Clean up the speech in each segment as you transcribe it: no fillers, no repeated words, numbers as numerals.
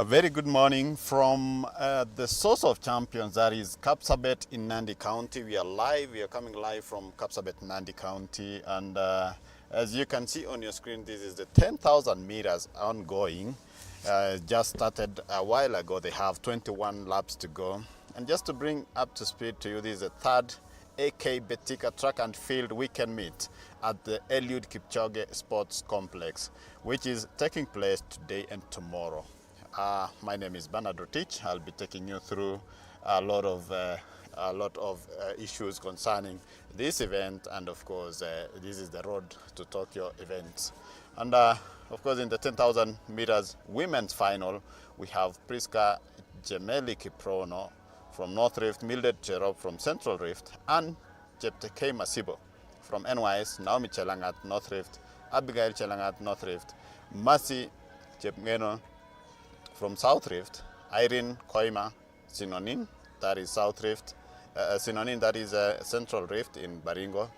A very good morning from the source of champions, that is Kapsabet in Nandi County. We are live, we are coming live from Kapsabet, Nandi County. And as you can see on your screen, this is the 10,000 meters ongoing. Just started a while ago. They have 21 laps to go. And just to bring up to speed to you, this is the third AK Betika track and field weekend meet at the Eliud Kipchoge Sports Complex, which is taking place today and tomorrow. My name is Bernard Rotich. I'll be taking you through a lot of issues concerning this event, and of course this is the Road to Tokyo event. And of course in the 10,000 meters women's final, we have Priska Gemeli Kiprono from North Rift, Mildred Cherop from Central Rift, and Jepteke Masibo from NYS, Naomi Chelangat, North Rift, Abigail Chelangat, North Rift, Masi Chepngeno from South Rift, Irene Koima Sinonin, that is South Rift, Sinonin, that is Central Rift in Baringo.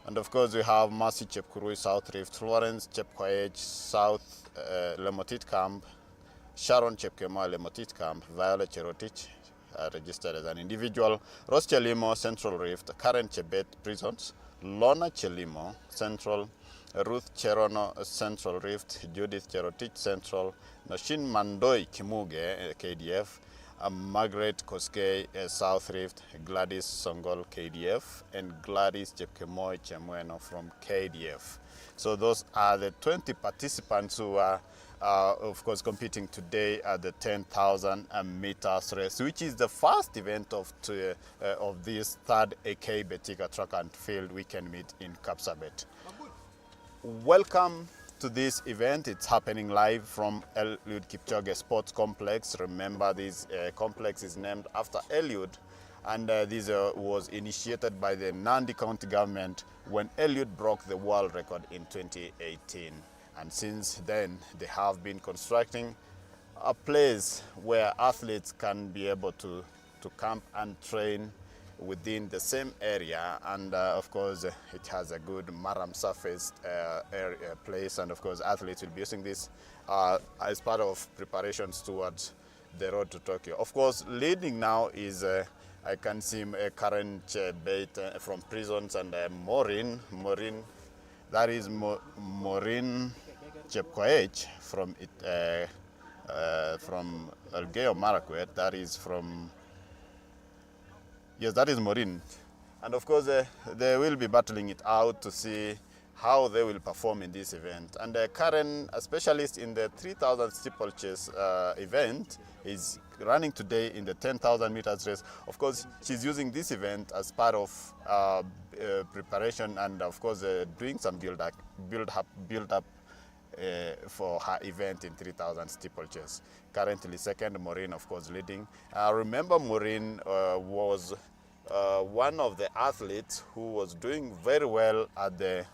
And of course we have Masi Chepkurui, South Rift, Florence Chepkoech, South Lemotit Camp, Sharon Chepkemo, Lemotit Camp, Violet Cherotich, registered as an individual, Rose Chelimo, Central Rift, Karen Chebet, Prisons, Lona Chelimo, Central, Ruth Cherono, Central Rift, Judith Cherotich, Central, Noshin Mandoi Kimuge, KDF, Margaret Koskei, South Rift, Gladys Songol, KDF, and Gladys Chepkemoy Chemweno from KDF. So those are the 20 participants who are of course competing today at the 10,000 meters race, which is the first event of this third AK Betika track and field weekend meet in Kapsabet. Welcome to this event. It's happening live from Eliud Kipchoge Sports Complex. Remember, this complex is named after Eliud, and this was initiated by the Nandi County government when Eliud broke the world record in 2018. And since then, they have been constructing a place where athletes can be able to camp and train within the same area. And of course, it has a good maram surface place. And of course, athletes will be using this as part of preparations towards the Road to Tokyo. Of course, leading now is, I can see Karen Chebet from Prisons, and Maureen, that is Maureen Chepkoech from Elgeyo Marakwet. That is from, yes, that is Maureen. And of course, they will be battling it out to see how they will perform in this event. And Karen, a specialist in the 3,000 steeplechase event, is running today in the 10,000 meters race. Of course, she's using this event as part of preparation, and of course doing some build up for her event in 3,000 steeplechase. Currently second, Maureen of course leading. Remember, Maureen was one of the athletes who was doing very well at the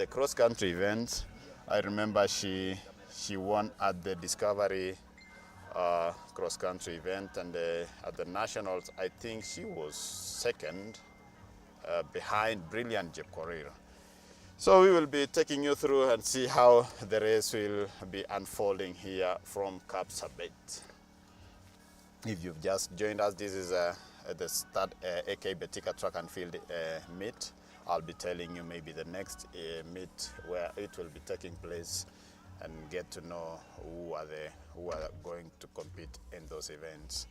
cross-country events. I remember she won at the Discovery cross-country event, and at the Nationals I think she was second behind Brilliant Jepkorir. So we will be taking you through and see how the race will be unfolding here from Kapsabet. If you've just joined us, this is the start AK Betika track and field meet. I'll be telling you maybe the next meet where it will be taking place, and get to know who are going to compete in those events.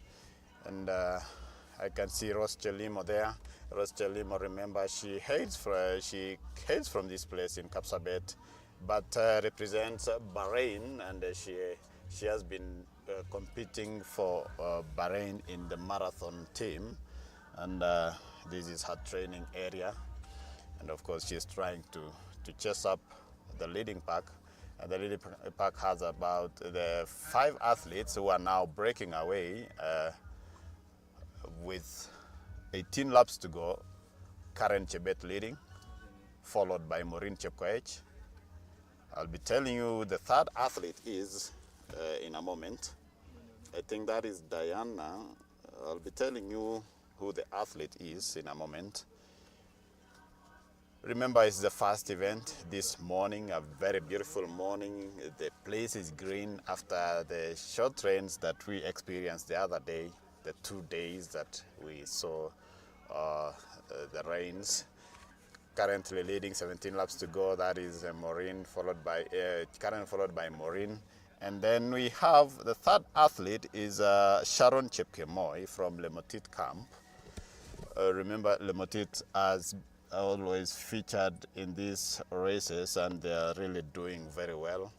And I can see Rose Chelimo there. Rose Chelimo, remember, she hails from this place in Kapsabet, but represents Bahrain, and she has been competing for Bahrain in the marathon team, and this is her training area. And of course, she's trying to chase up the leading pack. And the leading pack has about the 5 athletes who are now breaking away with 18 laps to go. Karen Chebet leading, followed by Maureen Chepkoech. I'll be telling you who the third athlete is in a moment. I think that is Diana. I'll be telling you who the athlete is in a moment. Remember, it's the first event this morning, a very beautiful morning. The place is green after the short rains that we experienced the other day, the 2 days that we saw the rains. Currently leading 17 laps to go, that is Maureen, Karen followed by Maureen. And then we have the third athlete is Sharon Chepkemoi from Lemotit Camp. Remember, Lemotit has always featured in these races, and they are really doing very well.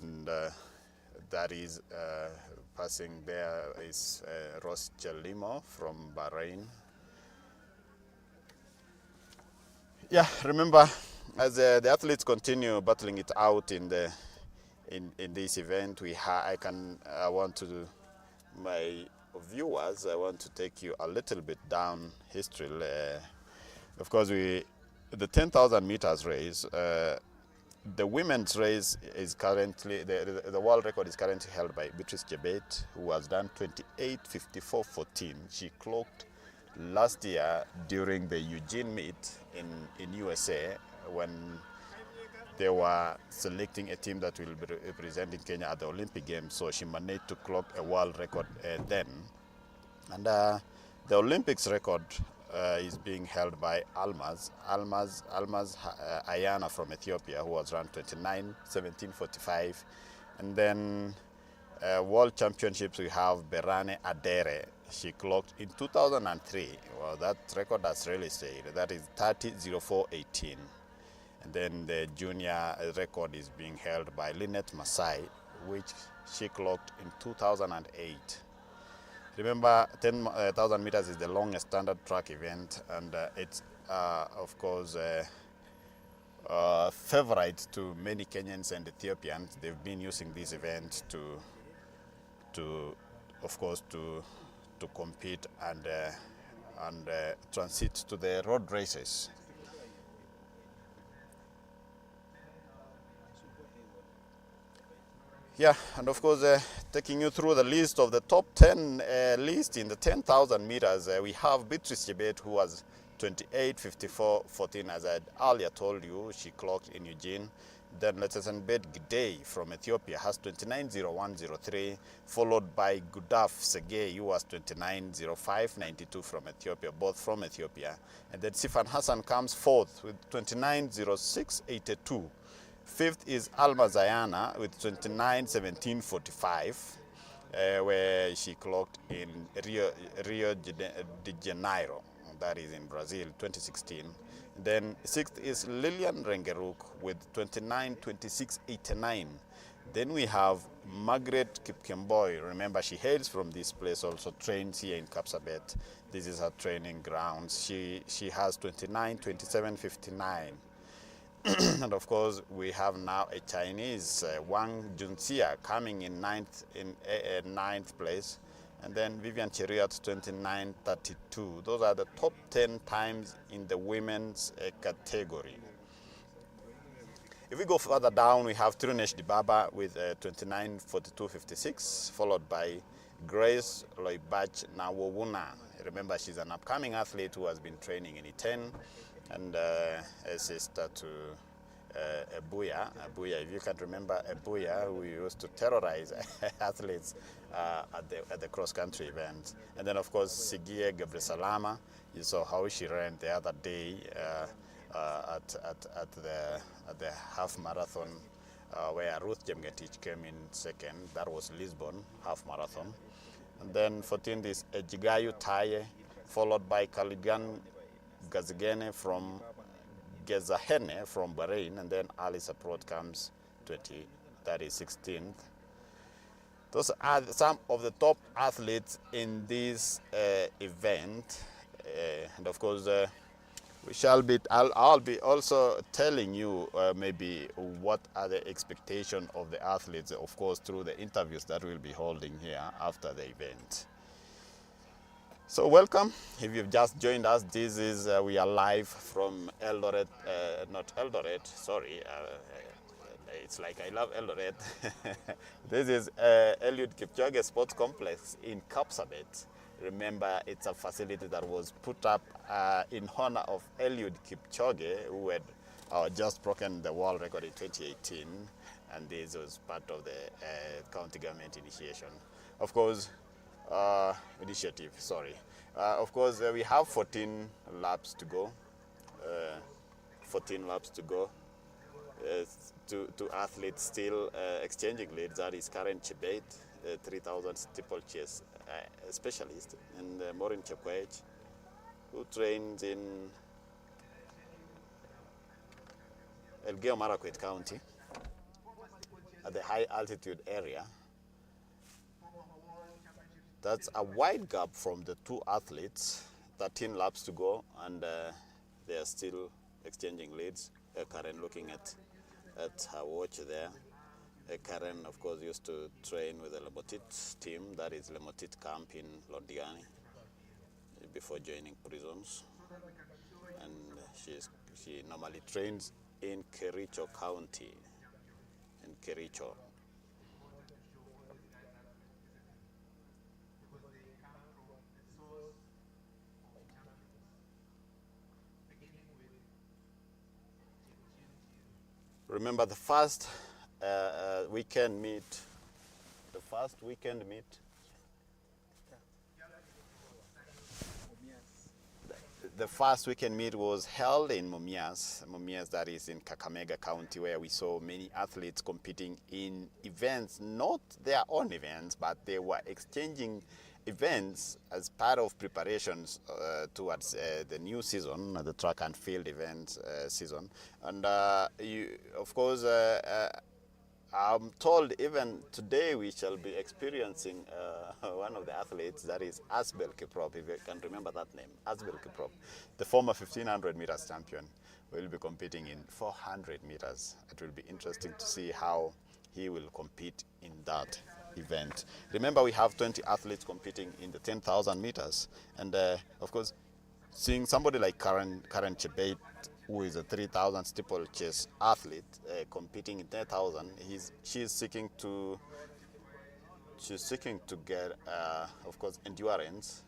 And that is passing there is Ross Chelimo from Bahrain. Yeah, remember, as the athletes continue battling it out in this event, I want to my viewers, I want to take you a little bit down history. Of course, the 10,000 meters race, the women's race is currently, the world record is currently held by Beatrice Chebet, who has done 28:54:14. She clocked last year during the Eugene meet in USA, when they were selecting a team that will be representing Kenya at the Olympic Games. So she managed to clock a world record then. And the Olympics record is being held by Almaz Ayana from Ethiopia, who was around 29:17:45. And then World Championships, we have Berane Adere. She clocked in 2003. Well, that record has really stayed. That is 30:04:18. And then the junior record is being held by Lynette Masai, which she clocked in 2008. Remember, 10,000 meters is the longest standard track event, and it's, of course, favorite to many Kenyans and Ethiopians. They've been using this event to compete and transit to the road races. Yeah, and of course, taking you through the list of the top 10 list in the 10,000 meters, we have Beatrice Chebet, who was 28:54:14, as I had earlier told you. She clocked in Eugene. Then Letesenbet Gidey from Ethiopia has 29:01:03, followed by Gudaf Segei, who was 29:05:92 from Ethiopia, both from Ethiopia. And then Sifan Hassan comes fourth with 29:06:82. Fifth is Alma Zayana with 29:17:45, where she clocked in Rio de Janeiro, that is in Brazil, 2016. Then sixth is Lilian Rengeruk with 29:26:89. Then we have Margaret Kipkemboi. Remember, she hails from this place, also trains here in Kapsabet. This is her training grounds. She has 29:27:59. And of course, we have now a Chinese, Wang Junxia, coming in ninth place. And then Vivian Cheriot, 29:32. Those are the top 10 times in the women's category. If we go further down, we have Trinesh Dibaba with 29:42:56, followed by Grace Loibach Nawowuna. Remember, she's an upcoming athlete who has been training in E10, and a sister to Abuya. Abuya, if you can remember Abuya, who used to terrorize athletes at the cross-country events. And then, of course, Sigie Gebresalama. You saw how she ran the other day at the half marathon, where Ruth Jemgetich came in second. That was Lisbon half marathon. And then 14th is Ejigayu Taye, followed by Kaligan Gazigene from Gezahene from Bahrain, and then Ali Saprot comes 20, that is 16th. Those are some of the top athletes in this event, and of course, I'll be also telling you maybe what are the expectations of the athletes, of course, through the interviews that we'll be holding here after the event. So welcome. If you've just joined us, this is we are live from Eldoret, not Eldoret, sorry. It's like I love Eldoret. This is Eliud Kipchoge Sports Complex in Kapsabet. Remember, it's a facility that was put up in honor of Eliud Kipchoge, who had just broken the world record in 2018, and this was part of the county government initiation. Of course, initiative, sorry. Of course, we have 14 laps to go. 14 laps to go. Two athletes still exchanging leads. That is Karen Chebet, 3,000 steeplechase specialist, and Maureen Chekwech, who trains in Elgeyo Marakwet County at the high altitude area. That's a wide gap from the two athletes, 13 laps to go, and they are still exchanging leads. Karen looking at her watch there. Karen, of course, used to train with the Lemotit team, that is Lemotit camp in Londiani, before joining Prisons. And she normally trains in Kericho County, in Kericho. Remember the first weekend meet, the first weekend meet was held in Mumias, that is in Kakamega County, where we saw many athletes competing in events, not their own events, but they were exchanging events as part of preparations towards the new season, the track and field event season. And of course, I'm told even today we shall be experiencing one of the athletes, that is Asbel Kiprop, if you can remember that name, Asbel Kiprop, the former 1500 meters champion, will be competing in 400 meters. It will be interesting to see how he will compete in that event. Remember, we have 20 athletes competing in the 10,000 meters. And of course, seeing somebody like Karen Chebet, who is a 3,000 steeplechase athlete, competing in 10,000, she's seeking to get, of course, endurance.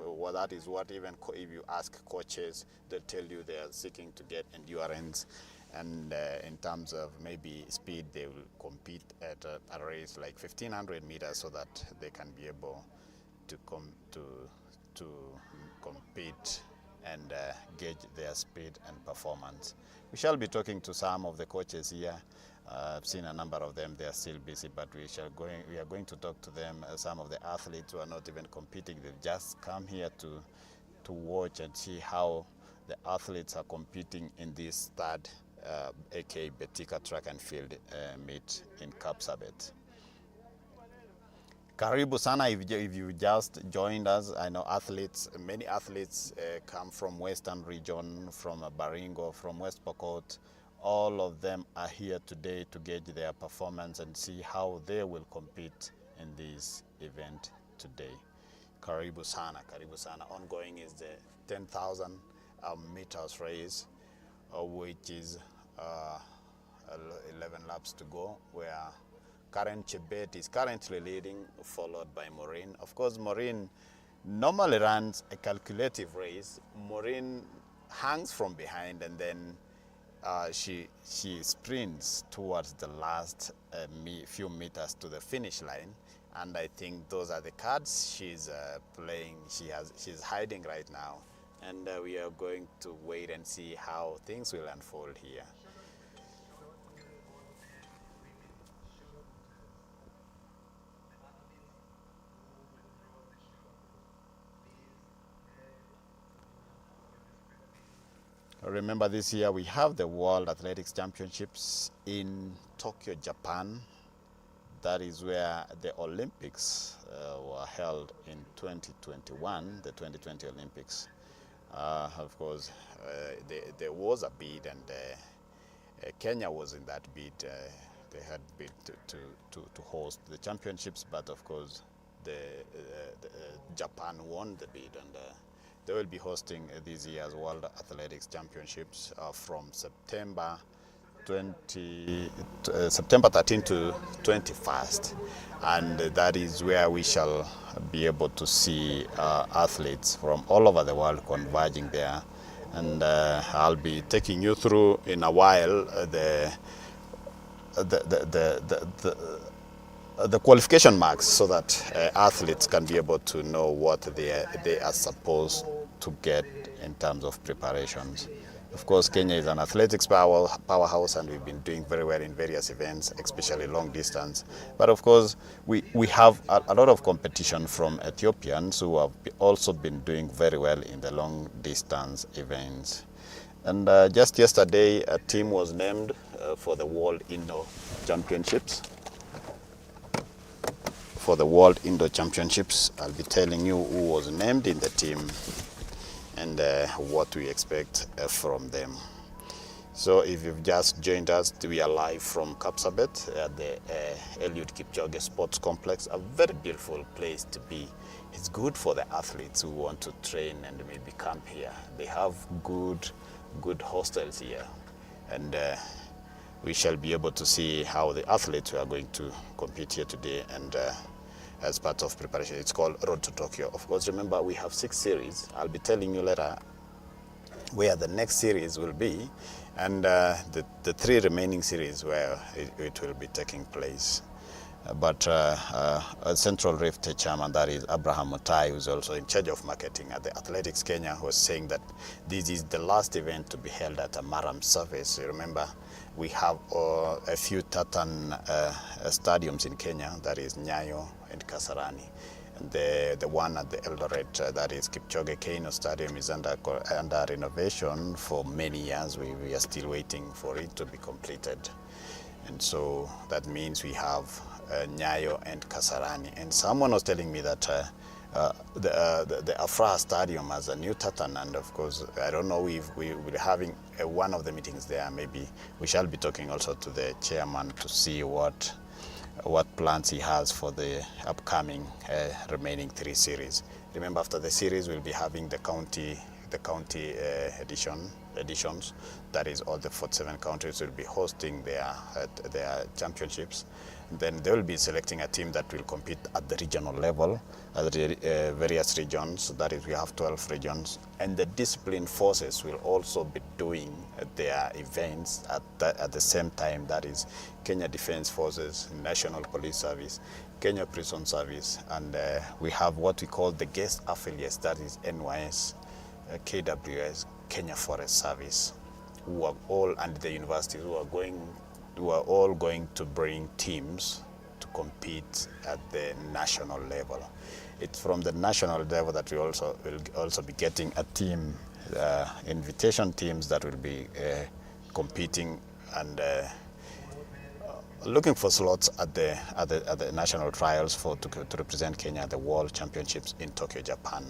Well, that is what even if you ask coaches, they'll tell you they are seeking to get endurance. And in terms of maybe speed, they will compete at a race like 1,500 meters, so that they can be able to compete and gauge their speed and performance. We shall be talking to some of the coaches here. I've seen a number of them. They are still busy, but we are going to talk to them. Some of the athletes who are not even competing, they've just come here to watch and see how the athletes are competing in this third aka Betika track and field meet in Kapsabet. Karibu sana if you just joined us. I know many athletes come from Western region, from Baringo, from West Pokot. All of them are here today to gauge their performance and see how they will compete in this event today. Karibu sana, karibu sana. Ongoing is the 10,000 meters race, which is 11 laps to go, where Karen Chebet is currently leading, followed by Maureen. Of course, Maureen normally runs a calculative race. Maureen hangs from behind, and then she sprints towards the last few meters to the finish line. And I think those are the cards she's playing. She's hiding right now, and we are going to wait and see how things will unfold here. Remember, this year we have the World Athletics Championships in Tokyo, Japan. That is where the Olympics were held in 2021, the 2020 Olympics. Of course, there was a bid, and Kenya was in that bid. They had bid to host the championships, but of course, Japan won the bid, and they will be hosting this year's World Athletics Championships from September September 13 to 21st, and that is where we shall be able to see athletes from all over the world converging there. And I'll be taking you through in a while the qualification marks, so that athletes can be able to know what they are supposed to get in terms of preparations. Of course, Kenya is an athletics powerhouse, and we've been doing very well in various events, especially long distance. But of course, we have a lot of competition from Ethiopians who have also been doing very well in the long distance events. And just yesterday, a team was named for the World Indoor Championships. For the World Indoor Championships, I'll be telling you who was named in the team and what we expect from them. So if you've just joined us, we are live from Kapsabet at the Eliud Kipchoge Sports Complex, a very beautiful place to be. It's good for the athletes who want to train and maybe camp here. They have good hostels here, and we shall be able to see how the athletes who are going to compete here today, and as part of preparation. It's called Road to Tokyo. Of course, remember, we have 6 series. I'll be telling you later where the next series will be, and the 3 remaining series where it will be taking place. But a Central Rift chairman, that is Abraham Mutai, who's also in charge of marketing at the Athletics Kenya, was saying that this is the last event to be held at a Maram surface. You remember, we have a few tartan stadiums in Kenya, that is Nyayo and Kasarani. And the one at the Eldoret, that is Kipchoge Keino Stadium, is under renovation for many years. We are still waiting for it to be completed. And so that means we have Nyayo and Kasarani. And someone was telling me that the Afra Stadium has a new tartan, and of course, I don't know if we will be having one of the meetings there. Maybe we shall be talking also to the chairman to see what plans he has for the upcoming remaining 3 series. Remember, after the series, we'll be having the county editions. That is, all the 47 countries will be hosting their championships. Then they will be selecting a team that will compete at the regional level, at the various regions. That is, we have 12 regions. And the discipline forces will also be doing their events at the same time. That is, Kenya Defense Forces, National Police Service, Kenya Prison Service, and we have what we call the guest affiliates, that is NYS, KWS, Kenya Forest Service, who are all, and the universities who are all going to bring teams to compete at the national level. It's from the national level that we will also be getting a team, invitation teams that will be competing and looking for slots at the national trials to represent Kenya at the World Championships in Tokyo, Japan.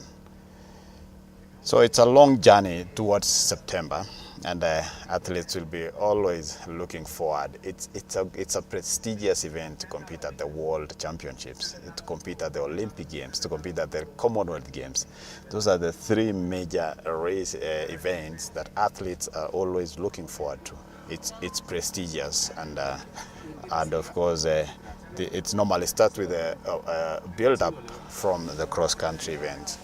So it's a long journey towards September, and athletes will be always looking forward. It's a prestigious event to compete at the World Championships, to compete at the Olympic Games, to compete at the Commonwealth Games. Those are the 3 major race events that athletes are always looking forward to. It's prestigious, and of course it normally starts with a build-up from the cross-country event.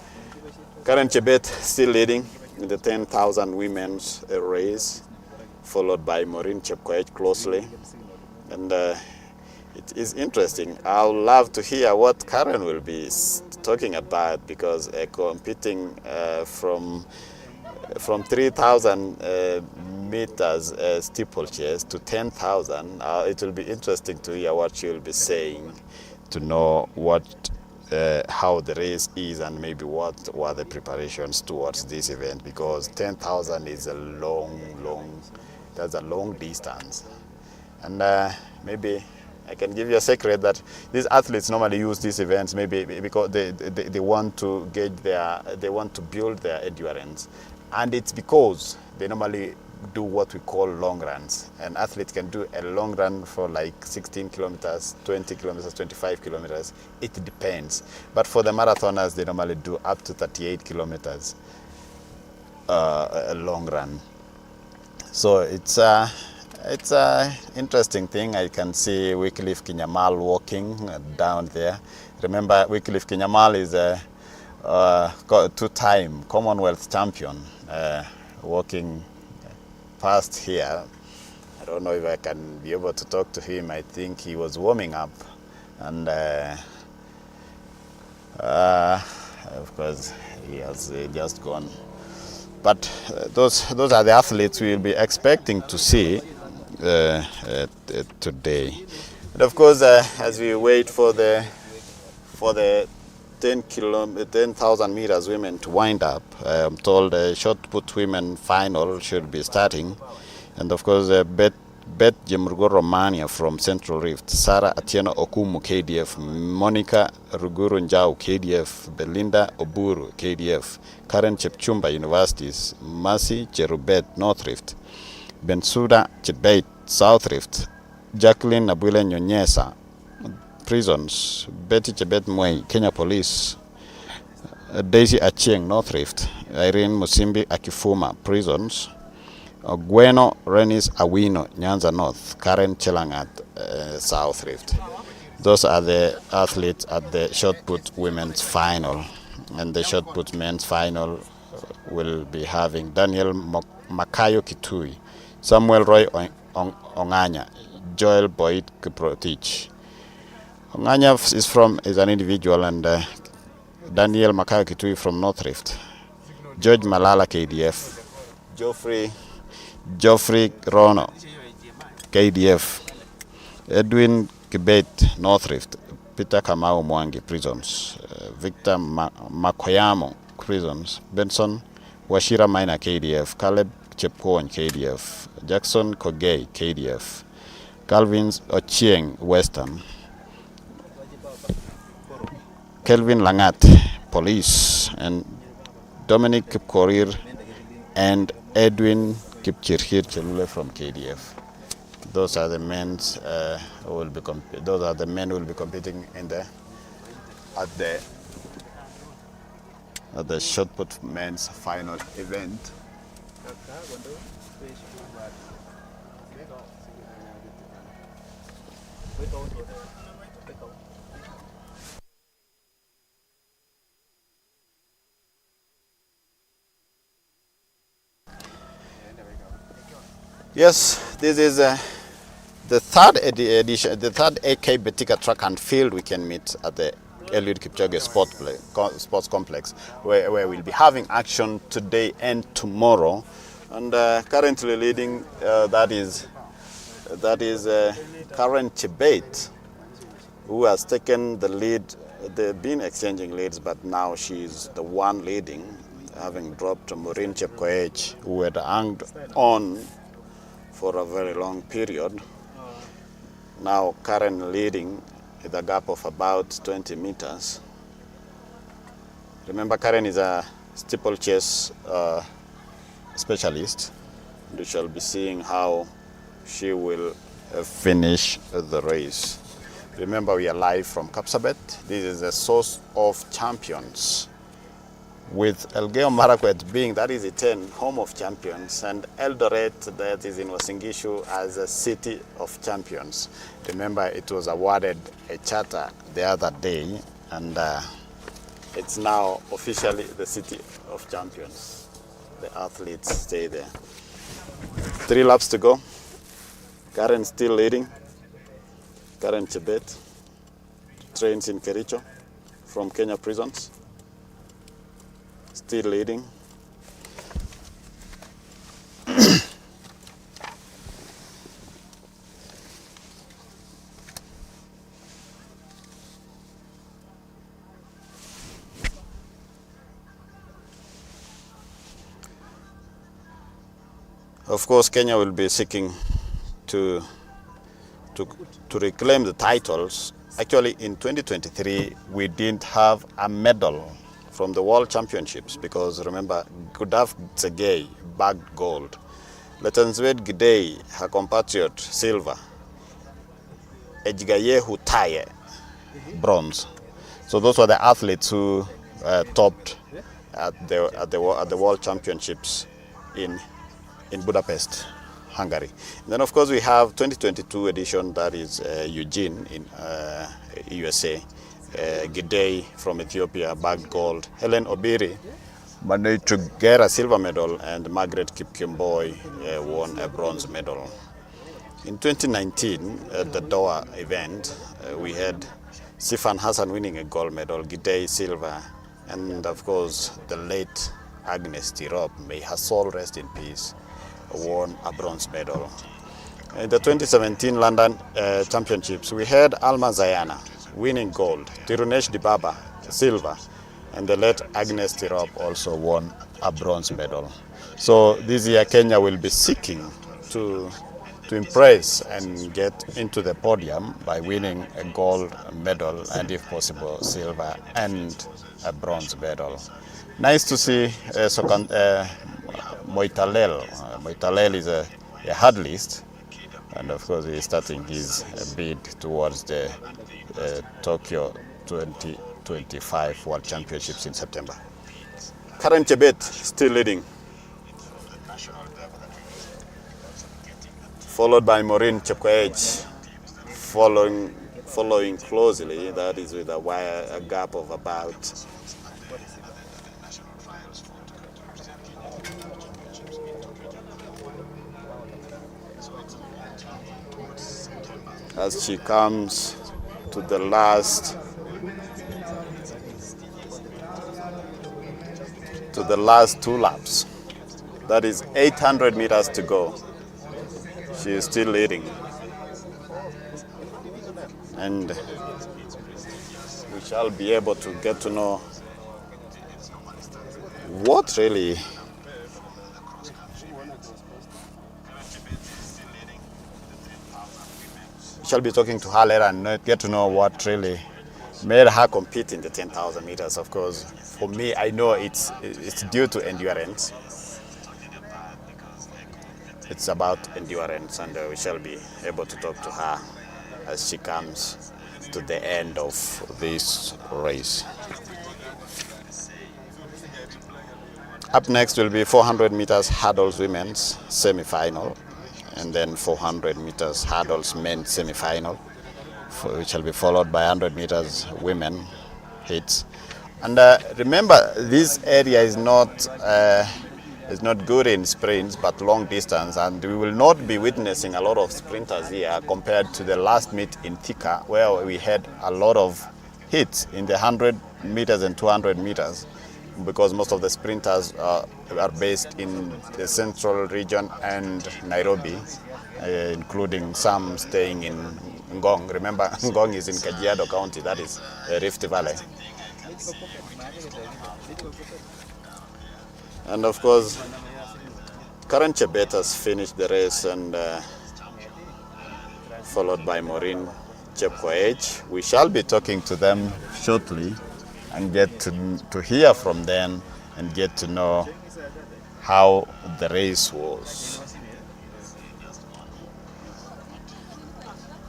Karen Chebet still leading in the 10,000 women's race, followed by Maureen Chepkoech closely. And it is interesting. I'll love to hear what Karen will be talking about, because competing from 3,000 meters steeplechase to 10,000, it will be interesting to hear what she will be saying, to know how the race is and maybe what were the preparations towards this event, because 10,000 is a that's a long distance. And maybe I can give you a secret that these athletes normally use these events maybe because they want to build their endurance, and it's because they normally do what we call long runs. An athlete can do a long run for like 16 kilometers, 20 kilometers, 25 kilometers. It depends. But for the marathoners, they normally do up to 38 kilometers a long run. So it's It's an interesting thing. I can see Wycliffe Kinyamal walking down there. Remember, Wycliffe Kinyamal is a two-time Commonwealth champion walking past here. I don't know if I can be able to talk to him. I think he was warming up, and of course he has just gone. But those are the athletes we will be expecting to see today. And of course, as we wait for the 10,000 meters women to wind up, I'm told the shot put women final should be starting. And of course, Bet Jemrugo Romania from Central Rift, Sarah Atieno Okumu KDF, Monica Ruguru Njau KDF, Belinda Oburu KDF, Karen Chepchumba Universities, Mercy Cherubet North Rift, Bensuda Chebet South Rift, Jacqueline Nabule Nyonyesa Prisons, Betty Chebet Mwei Kenya Police, Daisy Achieng North Rift, Irene Musimbi Akifuma Prisons, Gweno Renis Awino Nyanza North, Karen Chelangat South Rift. Those are the athletes at the shot put women's final, and the shot put men's final will be having Daniel Makayo Kitui, Samuel Roy Onganya, Joel Boyd Kiprotich. Onganya is an individual, and Daniel Makayo Kitui from North Rift, George Malala KDF, Geoffrey Rono KDF, Edwin Kibet North Rift, Peter Kamau Mwangi Prisons, Victor Makoyamo Prisons, Benson Washira Minor KDF, Caleb Chepkwony KDF, Jackson Kogei KDF, Calvin Ochieng Western, Kelvin Langat Police, and Dominic Kipkorir and Edwin Kipchirhir Chelule from KDF. Those are the men who will be competing in at the shot put men's final event. Yes, this is the third edition, the third AK Betika track and field weekend meet at the Eliud Kipchoge Sports Complex, where we'll be having action today and tomorrow. And currently leading, that is Karen Chebet, who has taken the lead. They've been exchanging leads, but now she's the one leading, having dropped Maureen Chepkoech, who had hanged on for a very long period. Now Karen leading with a gap of about 20 meters. Remember, Karen is a steeplechase specialist, and we shall be seeing how she will finish the race. Remember, we are live from Kapsabet. This is a source of champions, with Elgeyo Marakwet being, that is the home of champions, and Eldoret, that is in Uasin Gishu, as a city of champions. Remember, it was awarded a charter the other day, and it's now officially the city of champions. The athletes stay there. 3 laps to go. Karen still leading. Karen Chebet trains in Kericho from Kenya Prisons. Still leading. Of course, Kenya will be seeking to reclaim the titles. Actually, in 2023, we didn't have a medal from the World Championships because, remember, Gudaf Tsegay bagged gold. Letanswed Gidey, her compatriot, silver. Ejgayehu Taye, bronze. So those were the athletes who topped at the World Championships in Budapest, Hungary. Then of course we have 2022 edition, that is Eugene in USA. Gidey from Ethiopia bagged gold. Helen Obiri managed to get a silver medal, and Margaret Kipkemboi won a bronze medal. In 2019, at the Doha event, we had Sifan Hassan winning a gold medal, Gidey silver, and of course the late Agnes Tirop, may her soul rest in peace, won a bronze medal. In the 2017 London Championships, we had Alma Zayana winning gold, Tirunesh Dibaba silver, and the late Agnes Tirop also won a bronze medal. So this year Kenya will be seeking to impress and get into the podium by winning a gold medal and, if possible, silver and a bronze medal. Nice to see Moitalel. Moitalel is a hurdlist, and of course he is starting his bid towards the Tokyo 2025 World Championships in September. Karen Chebet still leading, followed by Maureen Chepkoech, following closely. That is with a gap of about as she comes to the last two laps. That is 800 meters to go. She is still leading, and we shall be able to get to know what really shall be talking to her later and get to know what really made her compete in the 10,000 meters. Of course, for me, I know it's due to endurance. It's about endurance, and we shall be able to talk to her as she comes to the end of this race. Up next will be 400 meters hurdles women's semi-final, and then 400 meters hurdles men's semi-final, which shall be followed by 100 meters women hits. And remember, this area is not good in sprints, but long distance, and we will not be witnessing a lot of sprinters here compared to the last meet in Thika, where we had a lot of hits in the 100 meters and 200 meters, because most of the sprinters are based in the central region and Nairobi, including some staying in Ngong. Remember, Ngong is in Kajiado County, that is Rift Valley. And of course, Karen Chebet has finished the race, and followed by Maureen Chepkoech. We shall be talking to them shortly and get to hear from them and get to know how the race was.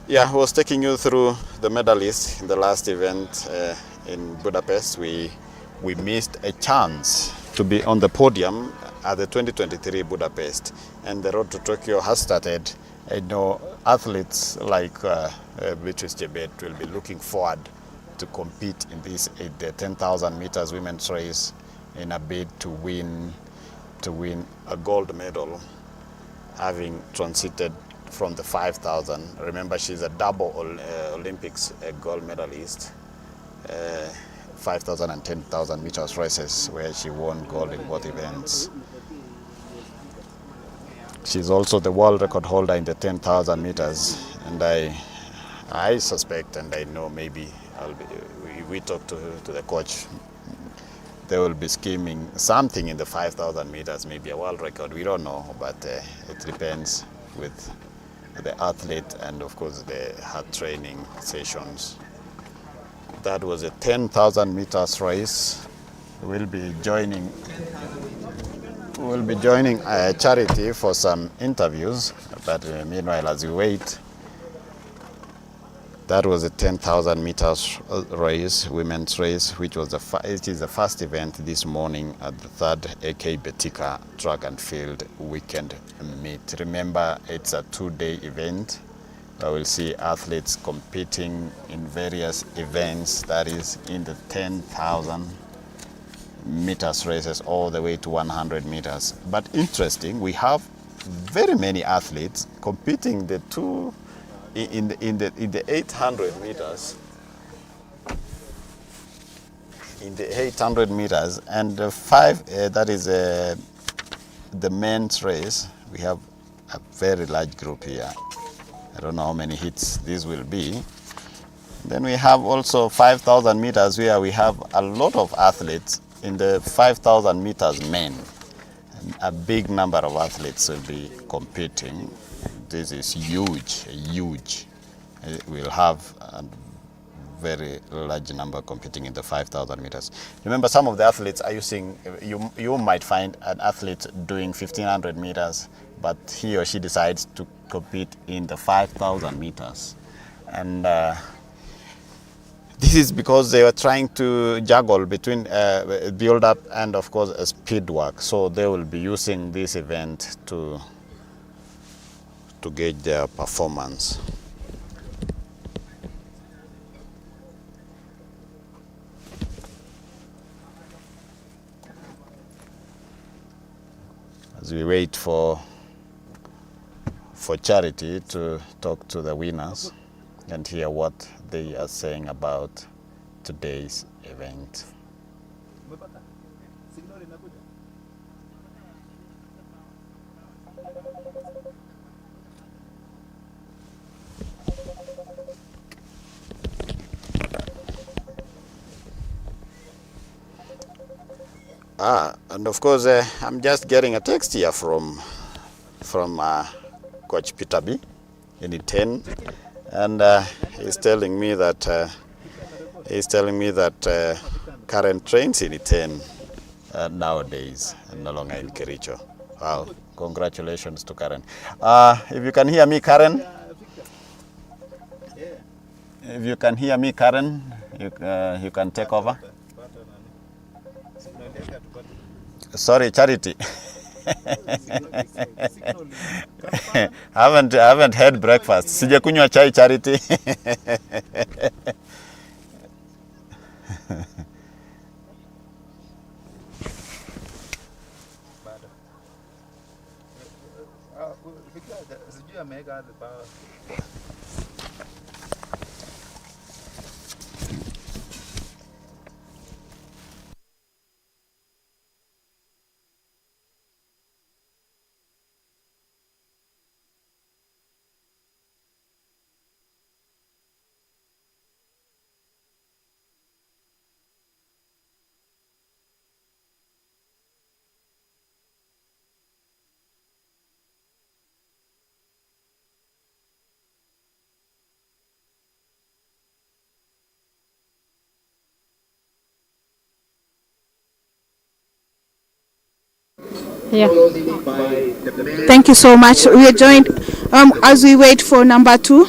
Yeah, I was taking you through the medalists in the last event in Budapest. We missed a chance to be on the podium at the 2023 Budapest, and the road to Tokyo has started. I know athletes like Beatrice Chebet will be looking forward to compete in the 10,000 meters women's race in a bid to win a gold medal, having transited from the 5,000. Remember, she's a double Olympics gold medalist. 5,000 and 10,000 meters races, where she won gold in both events. She's also the world record holder in the 10,000 meters, and I suspect, and I know maybe we talk to the coach, they will be scheming something in the 5,000 meters, maybe a world record. We don't know, but it depends with the athlete and of course her training sessions. That was a 10,000 meters race. We'll be joining a charity for some interviews, but meanwhile, as we wait, That was a 10,000 meters race, women's race, which was it is the first event this morning at the 3rd AK Betika Track and Field Weekend Meet. Remember, it's a 2-day event. I will see athletes competing in various events, that is in the 10,000 meters races all the way to 100 meters. But interesting, we have very many athletes competing in the 800 meters. In the 800 meters and the 5, that is the men's race. We have a very large group here. I don't know how many hits this will be. Then we have also 5,000 meters where we have a lot of athletes in the 5,000 meters men. And a big number of athletes will be competing. This is huge. We'll have a very large number competing in the 5,000 meters. Remember, some of the athletes are using, you might find an athlete doing 1,500 meters, but he or she decides to compete in the 5,000 meters. And this is because they were trying to juggle between build up and of course speed work. So they will be using this event to gauge their performance. As we wait for Charity to talk to the winners and hear what they are saying about today's event. And of course, I'm just getting a text here from Coach Peter B in 10, and he's telling me that Karen trains in 10 nowadays and no longer in Kericho. Wow! Congratulations to Karen. If you can hear me, Karen. If you can hear me, Karen, you can take over. Sorry, Charity. I haven't had breakfast. Sijakunywa chai, Charity. Yeah. Thank you so much. We are joined as we wait for number 2.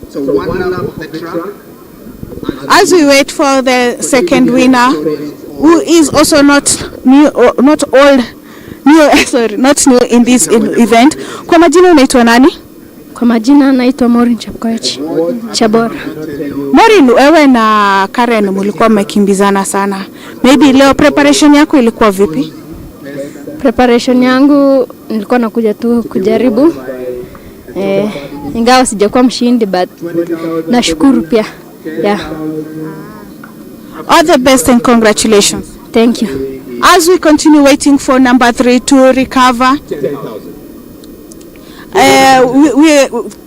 So one lap of the track. As we wait for the second winner, who is also not new in this event. Kwa majina unaitwa nani? Kwa majina naitwa Maureen Chepkoech Chabor. Maureen, wewe na Karen mlikuwa mmekimbizana sana. Maybe leo preparation yako ilikuwa vipi? Preparation yangu nilikuwa nakuja tu kujaribu. Ingawa sijakuwa mshindi, but nashukuru pia. Yeah. All the best and congratulations. Thank you. As we continue waiting for number 3 to recover,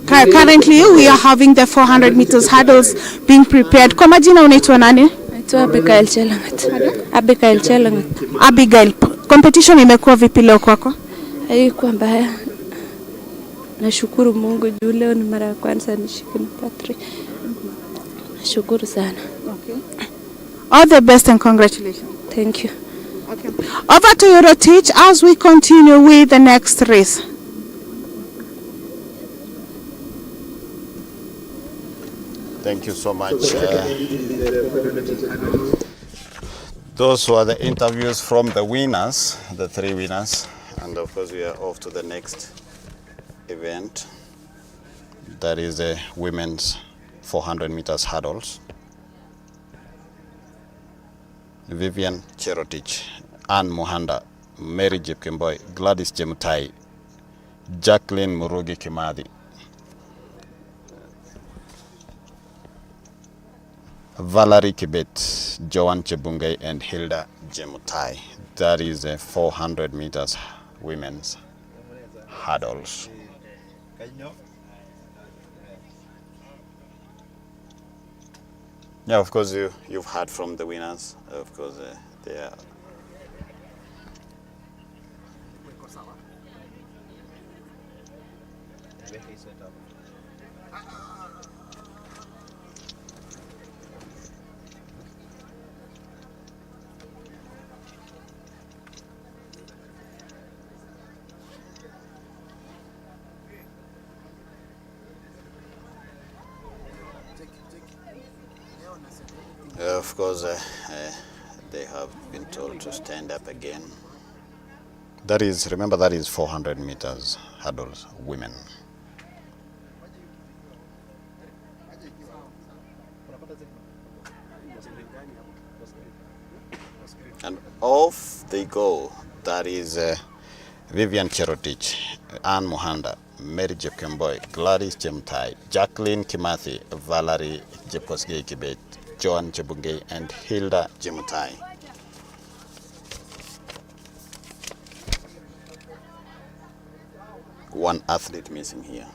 currently we are having the 400 meters hurdles being prepared. Kwa majina unaitwa nani? Naitwa Abigail Chelangat. Abigail Chelangat. Abigail, competition imekuwa vipi leo kwako? Haikuwa mbaya. Nashukuru Mungu juu leo ni mara ya kwanza nishike Patrick. Nashukuru sana. Okay. All the best and congratulations. Thank you. Okay. Over to you, Rotich, as we continue with the next race. Thank you so much. Those were the interviews from the winners, the 3 winners. And of course, we are off to the next event. That is the women's 400 meters hurdles. Vivian Cherotich, Anne Mohanda, Mary Jepkemboy, Gladys Chemutai, Jacqueline Murugi Kimadi, Valerie Kibet, Joan Chebungay, and Hilda Jemutai. That is a 400 meters women's hurdles. Yeah, of course, you've heard from the winners. Of course, they are. Of course, they have been told to stand up again. That is, remember, that is 400 meters hurdles, women. And off they go. That is Vivian Cherotich, Anne Mohanda, Mary Jepkemboy, Gladys Chemtai, Jacqueline Kimathi, Valerie Jepkosgei Kibet, Joan Chebungay, and Hilda Jemutai. One athlete missing here.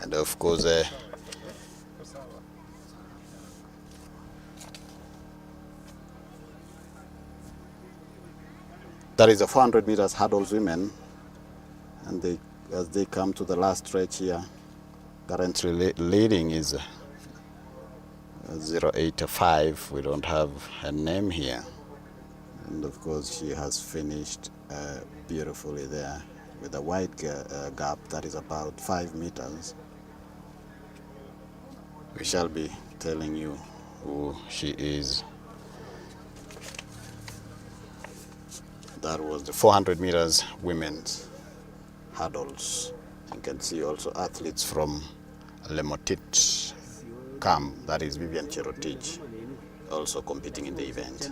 And of course, that is the 400 meters hurdles women, and as they come to the last stretch here, currently leading is 085. We don't have a name here, and of course she has finished beautifully there with a wide gap that is about 5 meters. We shall be telling you who she is. That was the 400 meters women's hurdles. You can see also athletes from Lemotit camp, that is Vivian Cherotich, also competing in the event.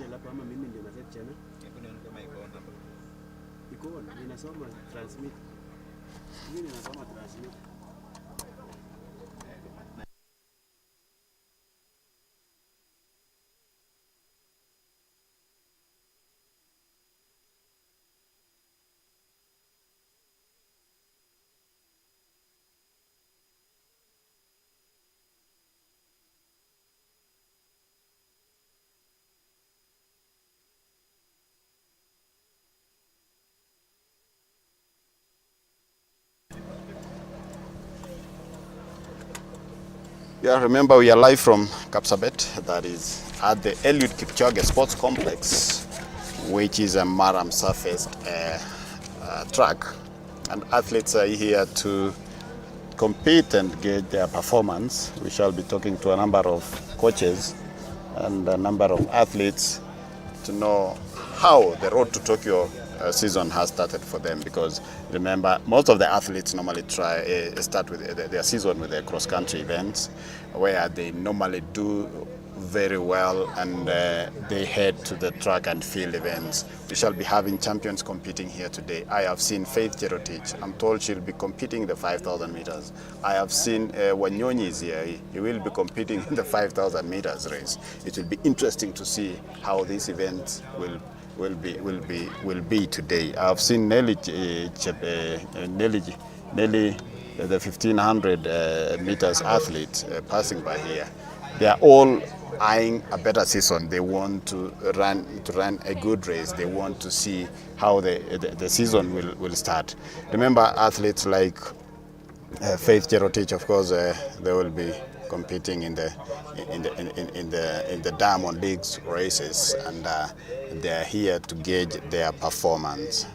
Yeah, remember we are live from Kapsabet, that is at the Eliud Kipchoge Sports Complex, which is a Maram surfaced track. And athletes are here to compete and gauge their performance. We shall be talking to a number of coaches and a number of athletes to know how the road to Tokyo season has started for them, because remember, most of the athletes normally start with their season with their cross-country events, where they normally do very well and they head to the track and field events. We shall be having champions competing here today. I have seen Faith Cherotich. I'm told she'll be competing in the 5,000 meters. I have seen Wanyonyi is here. He will be competing in the 5,000 meters race. It will be interesting to see how this event will be today. I've seen Nelly, the 1,500 meters athlete passing by here. They are all eyeing a better season. They want to run a good race. They want to see how the season will start. Remember, athletes like Faith Cherotich, of course, they will be competing in the Diamond Leagues races, and they are here to gauge their performance.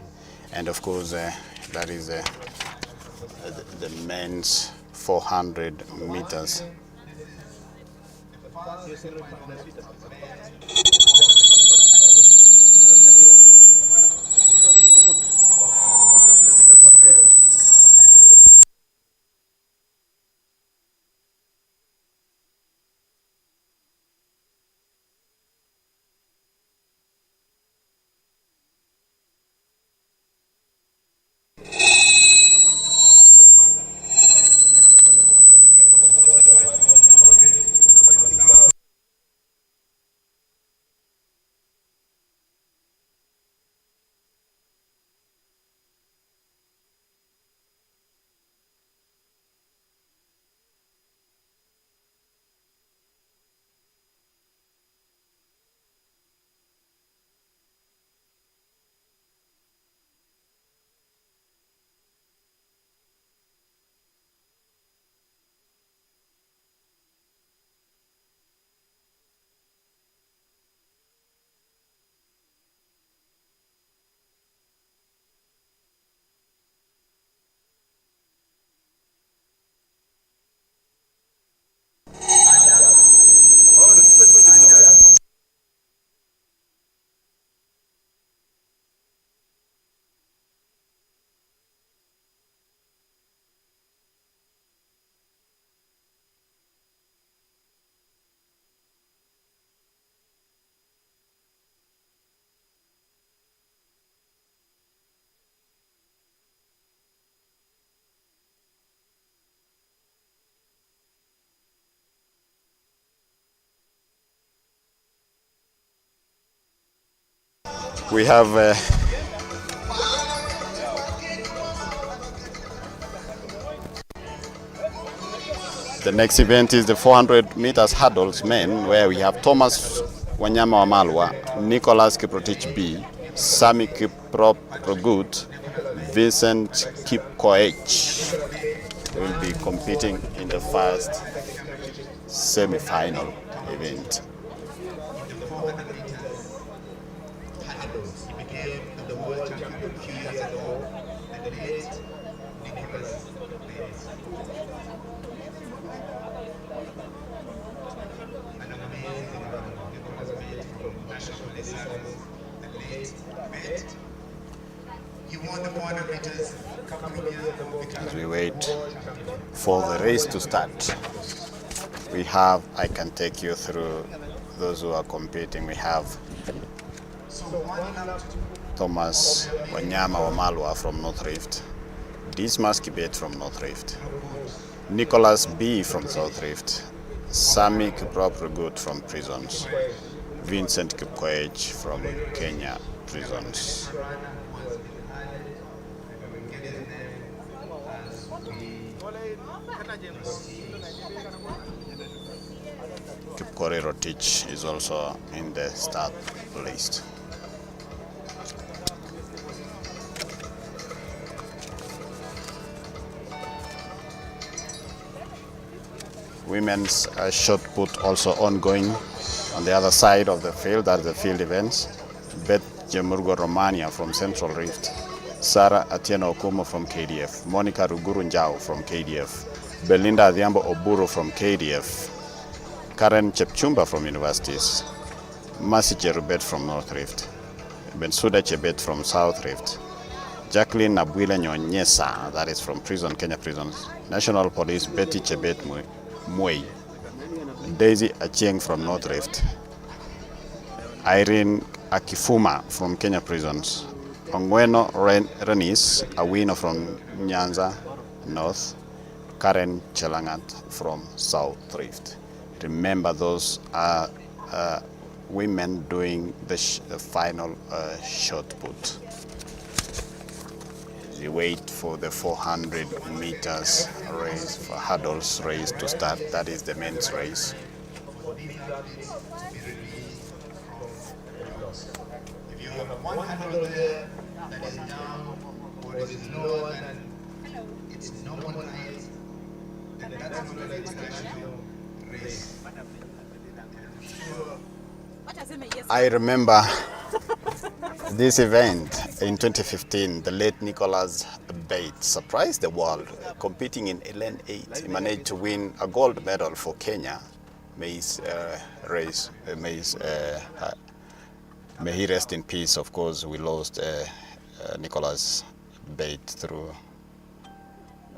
And of course, that is the men's 400 meters. We have the next event is the 400 meters hurdles men, where we have Thomas Wanyama Wamalwa, Nicholas Kiprotich B, Sami Kiprop Rogut, Vincent Kipkoech will be competing in the first semi-final event. He became the world champion a few years ago, and the late Nicholas an amazing run. Nicholas made from national levels, the late met. He won the 400 meters a couple of years ago. As we wait for the race to start, we have, I can take you through those who are competing. We have Thomas Wanyama Wamalwa from North Rift, Dismas Kibet from North Rift, Nicholas B from South Rift, Sami Kiprop Rogut from Prisons, Vincent Kipkoech from Kenya Prisons. Kipkori Rotich is also in the start list. Women's shot put also ongoing on the other side of the field, that's the field events. Beth Jemurgo Romania from Central Rift, Sarah Atieno Okumo from KDF, Monica Ruguru Njau from KDF, Belinda Adhiambo Oburu from KDF, Karen Chepchumba from Universities, Mercy Cherubet from North Rift, Bensuda Chebet from South Rift, Jacqueline Nabwile Nyonyesa, that is from Prison, Kenya Prisons, National Police Betty Chebet Mui, Daisy Achieng from North Rift, Irene Akifuma from Kenya Prisons, Ongweno Renis Awino from Nyanza North, Karen Chelangat from South Rift. Remember, those are women doing the final shot put. We wait for the 400 meters race, for hurdles race to start. That is the men's race. If you have one handle there that is down or is lower than its normal height, That's not an international race. I remember this event in 2015. The late Nicholas Bate surprised the world, competing in Lane 8. He managed to win a gold medal for Kenya maize race. May he rest in peace. Of course, we lost Nicholas Bate through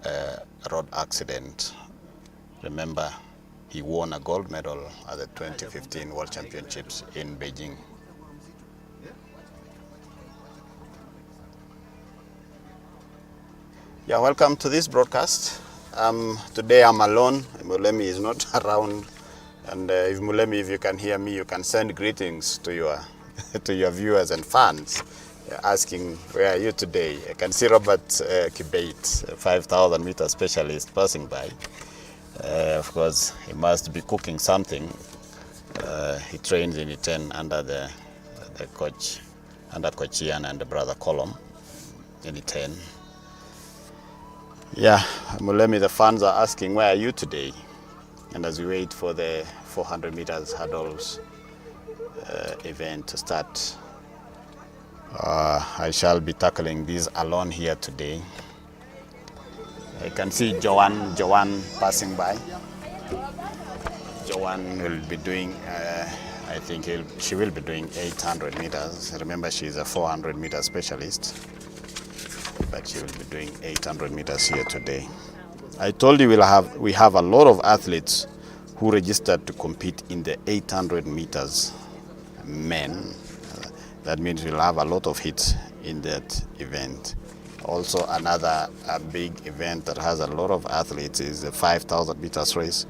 a road accident. Remember, he won a gold medal at the 2015 World Championships in Beijing. Yeah, welcome to this broadcast. Today I'm alone. Mulemi is not around. And if Mulemi, if you can hear me, you can send greetings to your to your viewers and fans, asking where are you today. I can see Robert Kibate, a 5,000 meter specialist, passing by. Of course, he must be cooking something. He trains in E10 under the coach, under Coach Ian and the brother Column in E10. Yeah, Mulemi, the fans are asking, where are you today? And as we wait for the 400 meters hurdles event to start, I shall be tackling this alone here today. I can see Joanne passing by. Joanne will be doing, I think she will be doing 800 meters. Remember, she's a 400 meter specialist, but she will be doing 800 meters here today. I told you we have a lot of athletes who registered to compete in the 800 meters men. That means we'll have a lot of hits in that event. Also, another big event that has a lot of athletes is the 5,000 meters race,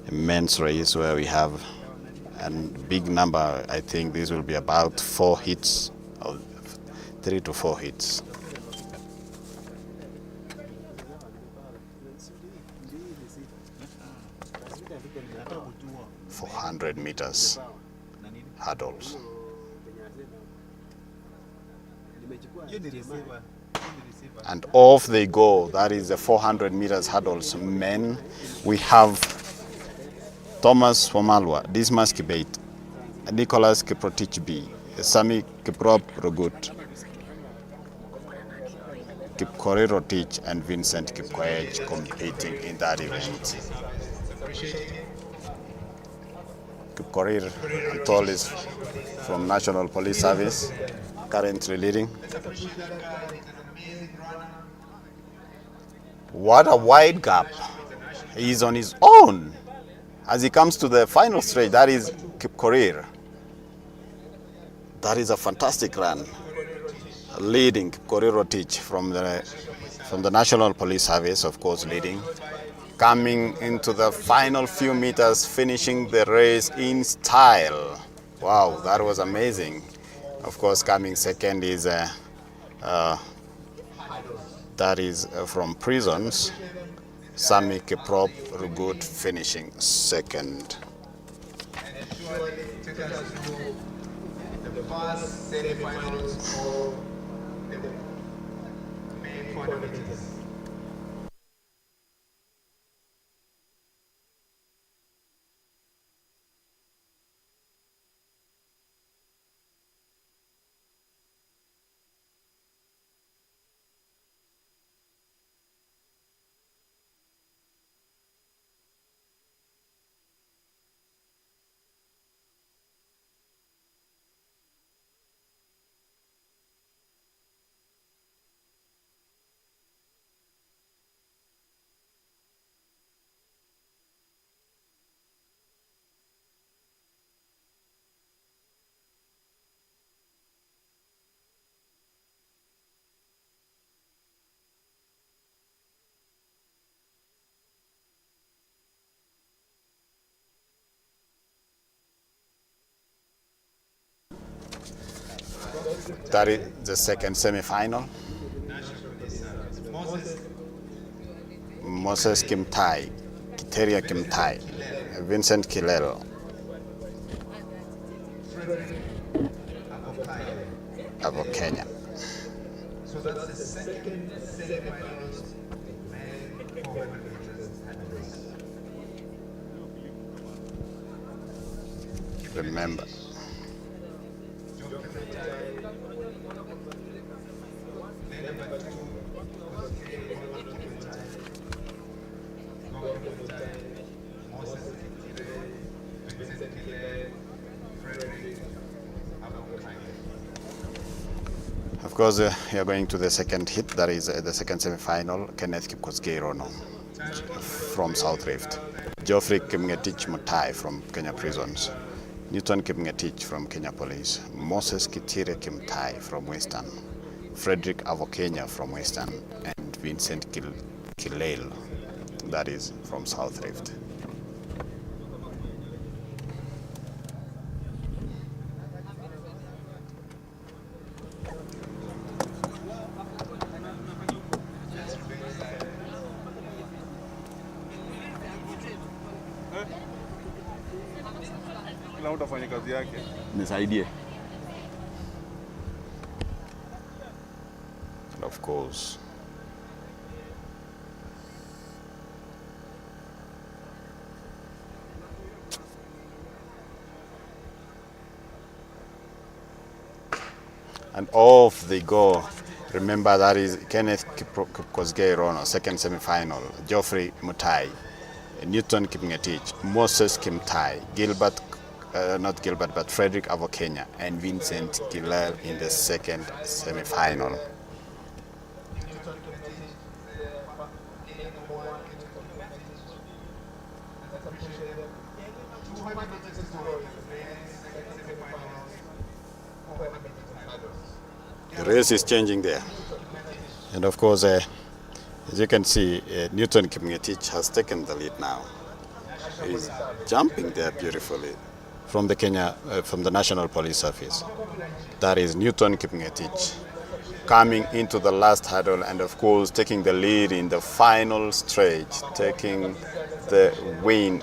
a men's race, where we have a big number. I think this will be about 4 hits, or 3 to 4 hits. 400 meters hurdles. And off they go. That is the 400 meters hurdles men. We have Thomas Fomalwa, Dismas Kibate, Nicholas Kiprotich B, Sami Kiprop Rogut, Kipkorir Rotich, and Vincent Kipkoech competing in that event. Kipkorir, I'm told, is from National Police Service, currently leading. What a wide gap. He's on his own as he comes to the final straight. That is Kipkorir. That is a fantastic run, leading Kipkorir Rotich from the National Police Service, of course, leading. Coming into the final few meters, finishing the race in style. Wow, that was amazing. Of course, coming second is from Prisons, Sami Kiprop Rugut finishing second. And surely took us to the first semi-finals of the main 400 meters. That is the second semi-final. Moses Kimtai, Kiteria Kimtai, Vincent Kilelo of Kenya. So that's the second semi-finals men 400 meters hurdles. Remember. Of course, we are going to the second hit, that is the second semi-final. Kenneth Kipkosgei Rono from South Rift, Geoffrey Kimngetich Mutai from Kenya Prisons, Newton Kimngetich from Kenya Police, Moses Kitire Kimtai from Western, Frederick Avokenya from Western, and Vincent Kilale, that is from South Rift. Kila mtu afanye kazi yake. Nisaidie. And of course, and off they go. Remember, that is Kenneth Kipkosgei Rono, second semi-final. Geoffrey Mutai, Newton Kimngetich, Moses Kimtai, not Gilbert, but Frederick Avokenya, and Vincent Kilal in the second semi-final. The race is changing there. And of course, as you can see, Newton Kimngetich has taken the lead now. He's jumping there beautifully from the National Police Service. That is Newton Kimngetich coming into the last hurdle and of course taking the lead in the final stretch, taking the win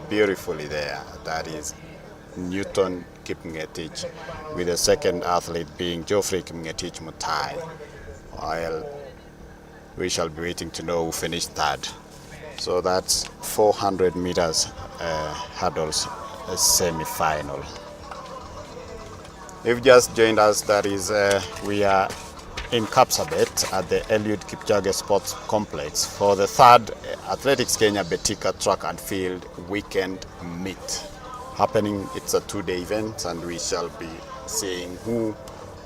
beautifully there. That is Newton Kimngetich, with the second athlete being Geoffrey Kimngetich Mutai. While we shall be waiting to know who finished third. So that's 400 meters hurdles semi-final. If you just joined us, that is we are in Kapsabet at the Eliud Kipchoge Sports Complex for the third Athletics Kenya Betika Track and Field Weekend Meet happening. It's a two-day event and we shall be seeing who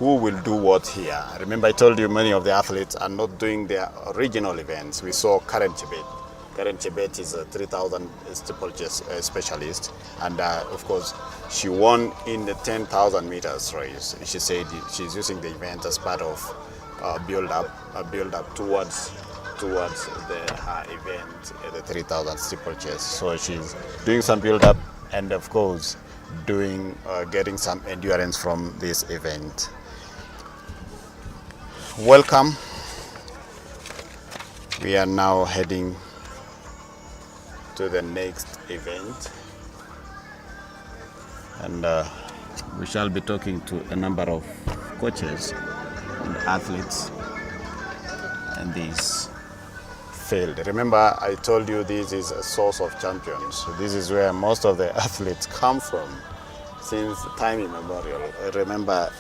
will do what here. Remember, I told you many of the athletes are not doing their regional events. We saw Karen Chebet. Karen Chebet is a 3,000 steeplechase specialist, and of course, she won in the 10,000 meters race. She said she's using the event as part of a build up towards her event, the 3,000 steeplechase. So she's doing some build up, and of course, getting some endurance from this event. Welcome. We are now heading to the next event, and we shall be talking to a number of coaches and athletes in this field. Remember, I told you this is a source of champions. This is where most of the athletes come from since time immemorial. Remember,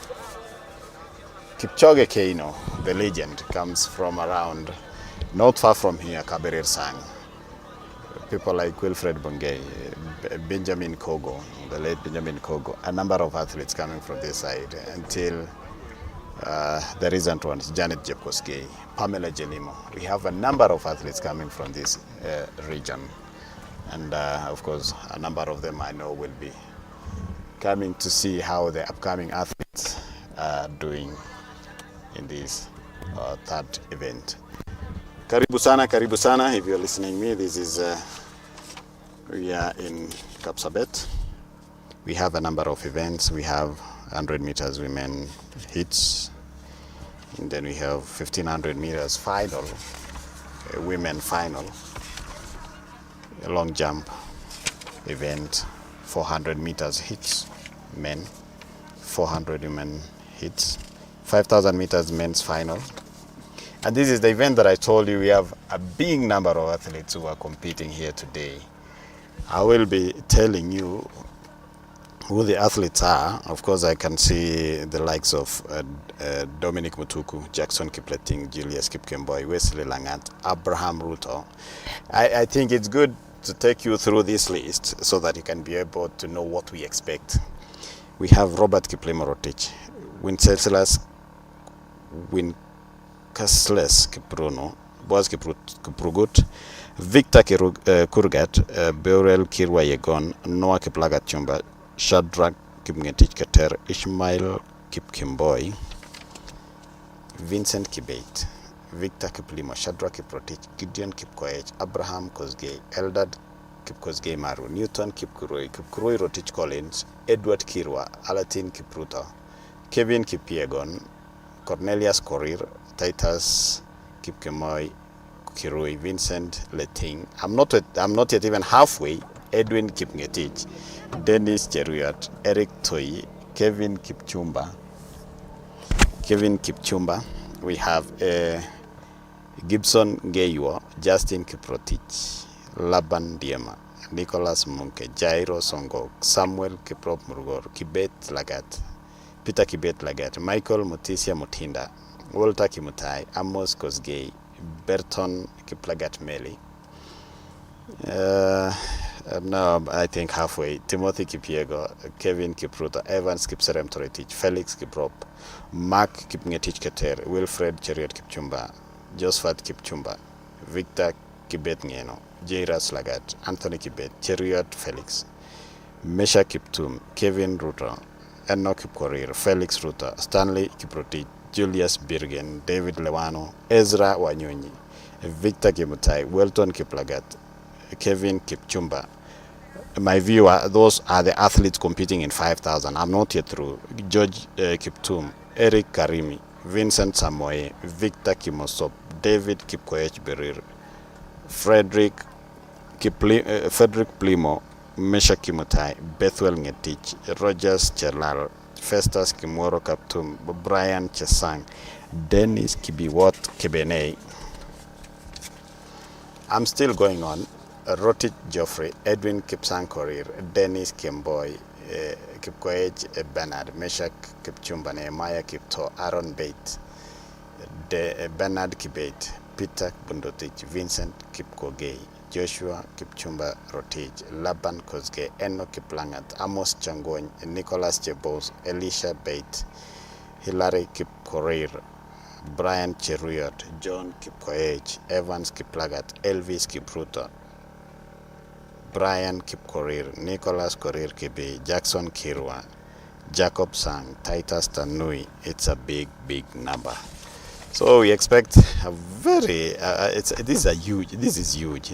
Kipchoge Keino, the legend, comes from around, not far from here, Kaberer Sang. People like Wilfred Bungei, Benjamin Kogo, the late Benjamin Kogo, a number of athletes coming from this side until the recent ones, Janet Jepkosgei, Pamela Jelimo. We have a number of athletes coming from this region. And of course, a number of them I know will be coming to see how the upcoming athletes are doing in this third event. Karibu sana, if you're listening me, this is, we are in Kapsabet. We have a number of events. We have 100 meters women hits, and then we have 1500 meters final, women final, a long jump event, 400 meters hits, men, 400 women hits, 5,000 meters men's final. And this is the event that I told you we have a big number of athletes who are competing here today. I will be telling you who the athletes are. Of course, I can see the likes of Dominic Mutuku, Jackson Kipleting, Julius Kipkemboi, Wesley Langat, Abraham Ruto. I think it's good to take you through this list so that you can be able to know what we expect. We have Robert Kiplimo Rotich, Wincencelas Winkasles Kipruno, Boaz Kiprugut, Victor Kurgat, Beurel Kirwa Yegon, Noah Kiplagat Chumba, Shadrach Kipngetich Kater, Ishmael Kipkemboi, Vincent Kibate, Victor Kiplimo, Shadrach Kiprotich, Gideon Kipkoech, Abraham Kosgei, Eldad Kipkosgei Maru, Newton Kipkuroi, Kipkuroi Rotich Collins, Edward Kirwa, Alatin Kipruto, Kevin Kipiegon, Cornelius Korir, Titus Kipkemoi, Kirui, Vincent Leting. I'm not yet even halfway. Edwin Kipngetich, Dennis Cheruiyot, Eric Toi, Kevin Kipchumba. We have Gibson Ngeiwo, Justin Kiprotich, Laban Diema, Nicholas Munke, Jairo Songo, Samuel Kiprop Murugor, Kibet Lagat, Peter Kibet Lagat, Michael Mutisia Mutinda, Walter Kimutai, Amos Kosgei, Berton Kiplagat Meli. Now I think halfway. Timothy Kipiego, Kevin Kipruto, Evans Kipserem Toretich, Felix Kiprop, Mark Kipngetich Keter, Wilfred Cheriot Kipchumba, Josephat Kipchumba, Victor Kibet Ngeno, Jairas Lagat, Anthony Kibet, Cheriot Felix, Mesha Kiptum, Kevin Ruto, Enoch Kipkorir, Felix Ruto, Stanley Kiprotich, Julius Birgen, David Lewano, Ezra Wanyonyi, Victor Kimutai, Welton Kiplagat, Kevin Kipchumba. My viewer, those are the athletes competing in 5,000. I'm not yet through. George Kiptum, Eric Karimi, Vincent Samoe, Victor Kimosop, David Kipkoech Berir, Frederick Plimo, Mesha Kimutai, Bethwel Ngetich, Rogers Chelal, Festus Kimoro Kaptum, Brian Chesang, Dennis Kibiwot Kebene. I'm still going on. Rotich Geoffrey, Edwin Kipsang Korir, Dennis Kemboy, Kipkoech Bernard, Meshach Kipchumba, Nehemiah Kipto, Aaron Bate, Bernard Kibate, Peter Bundotich, Vincent Kipkogei, Joshua Kipchumba Rotich, Laban Kosgei, Enoch Kiplangat, Amos Changony, Nicholas Chebos, Elisha Bate, Hilary Kipkorir, Brian Cheruiyot, John Kipkoech, Evans Kiplagat, Elvis Kipruto, Brian Kipkorir, Nicholas Korir Kibi, Jackson Kirwa, Jacob Sang, Titus Tanui. It's a big number. So we expect a very, this is huge. This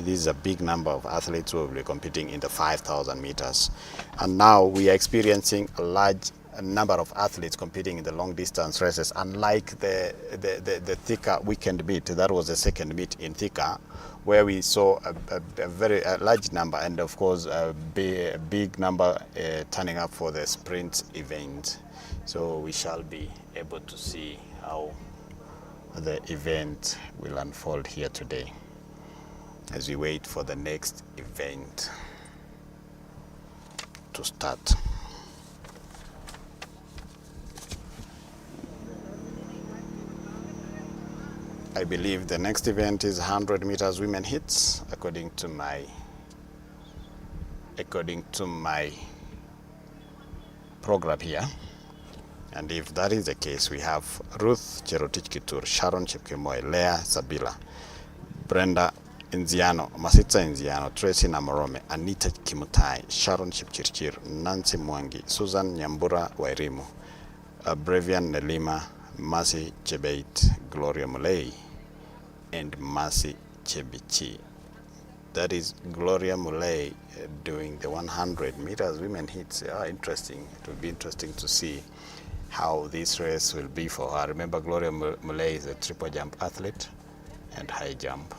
is a big number of athletes who will be competing in the 5,000 meters. And now we are experiencing a large number of athletes competing in the long distance races. Unlike the Thika weekend meet, that was the second meet in Thika, where we saw a very large number, and of course a big number turning up for the sprint event. So we shall be able to see how the event will unfold here today as we wait for the next event to start. I believe the next event is 100 meters women hits, according to my program here. And if that is the case, we have Ruth Cherotich Kitur, Sharon Chepkemoi, Leah Sabila, Brenda Inziano, Masitsa Inziano, Tracy Namorome, Anita Kimutai, Sharon Chipchirchir, Nancy Mwangi, Susan Nyambura Wairimu, Brevian Nelima, Mercy Chebeit, Gloria Mulei, and Mercy Chebichi. That is Gloria Mulei doing the 100 meters women hits. Interesting. It will be interesting to see how this race will be for her. Remember, Gloria Mulei is a triple jump athlete and high jump.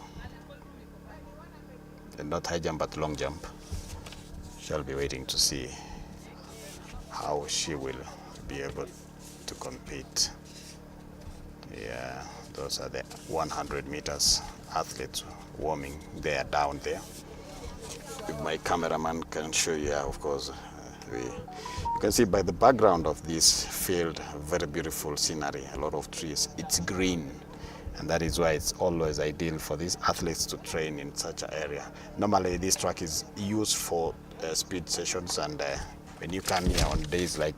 And not high jump, but long jump. Shall be waiting to see how she will be able to compete. Yeah, those are the 100 meters athletes warming there down there. If my cameraman can show you, of course, You can see by the background of this field, very beautiful scenery, a lot of trees. It's green, and that is why it's always ideal for these athletes to train in such an area. Normally, this track is used for speed sessions, and when you come here on days like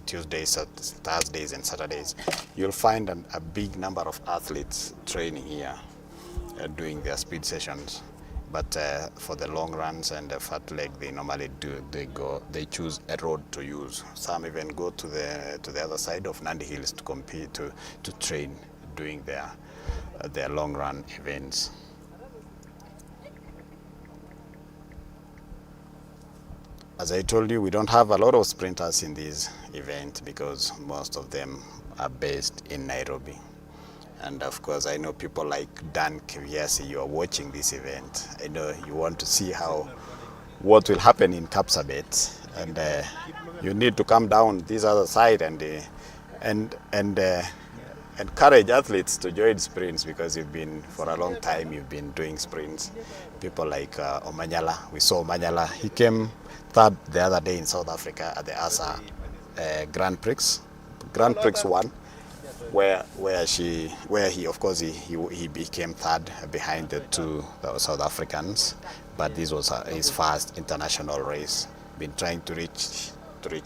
Tuesdays, Thursdays, and Saturdays, you'll find a big number of athletes training here, doing their speed sessions. But for the long runs and the fat leg, they normally they choose a road to use. Some even go to the other side of Nandi Hills to compete, to train, doing their long run events. As I told you, we don't have a lot of sprinters in this event because most of them are based in Nairobi. And of course, I know people like Dan Kiviasi, you are watching this event. I know you want to see what will happen in Kapsabet, and you need to come down this other side and encourage athletes to join sprints, because for a long time you've been doing sprints. People like Omanyala, we saw Omanyala, he came third the other day in South Africa at the ASA Grand Prix 1, where he of course he became third behind the South Africans, but this was his first international race. Been trying to reach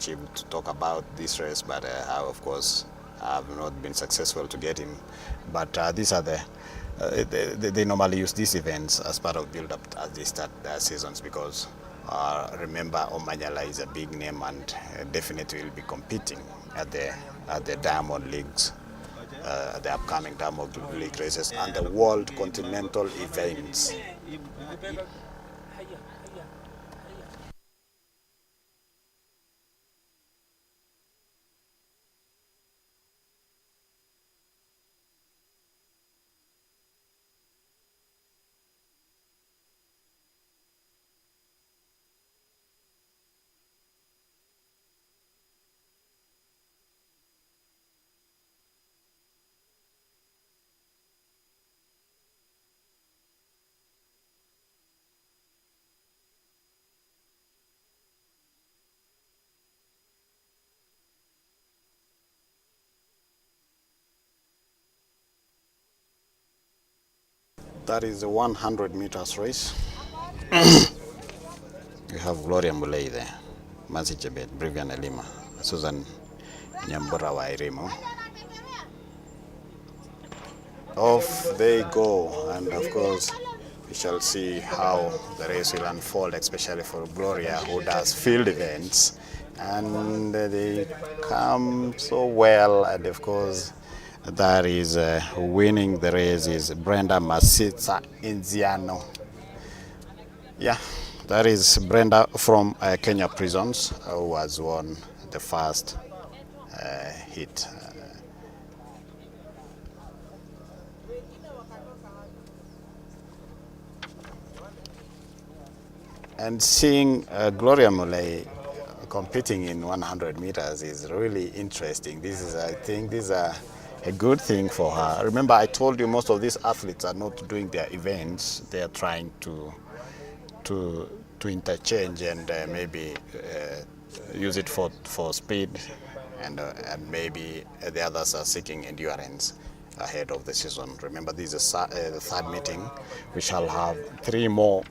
him to talk about this race, but of course I have not been successful to get him. But these are they normally use these events as part of build up as they start their seasons, because remember, Omanyala is a big name and definitely will be competing at the Diamond Leagues, the upcoming Diamond League races and the World Continental events. That is the 100 meters race. You have Gloria Mulei there, Mercy Chebet, Brivian Elima, Susan Nyambura Wairimo. Off they go, and of course we shall see how the race will unfold, especially for Gloria, who does field events, and they come so well. And of course, that is winning the race is Brenda Masitsa Inziano. Yeah, that is Brenda from Kenya Prisons, who has won the first hit. And seeing Gloria Mulei competing in 100 meters is really interesting. I think this is a good thing for her. Remember, I told you most of these athletes are not doing their events. They are trying to interchange and maybe use it for speed, and maybe the others are seeking endurance ahead of the season. Remember, this is the third meeting. We shall have 3 more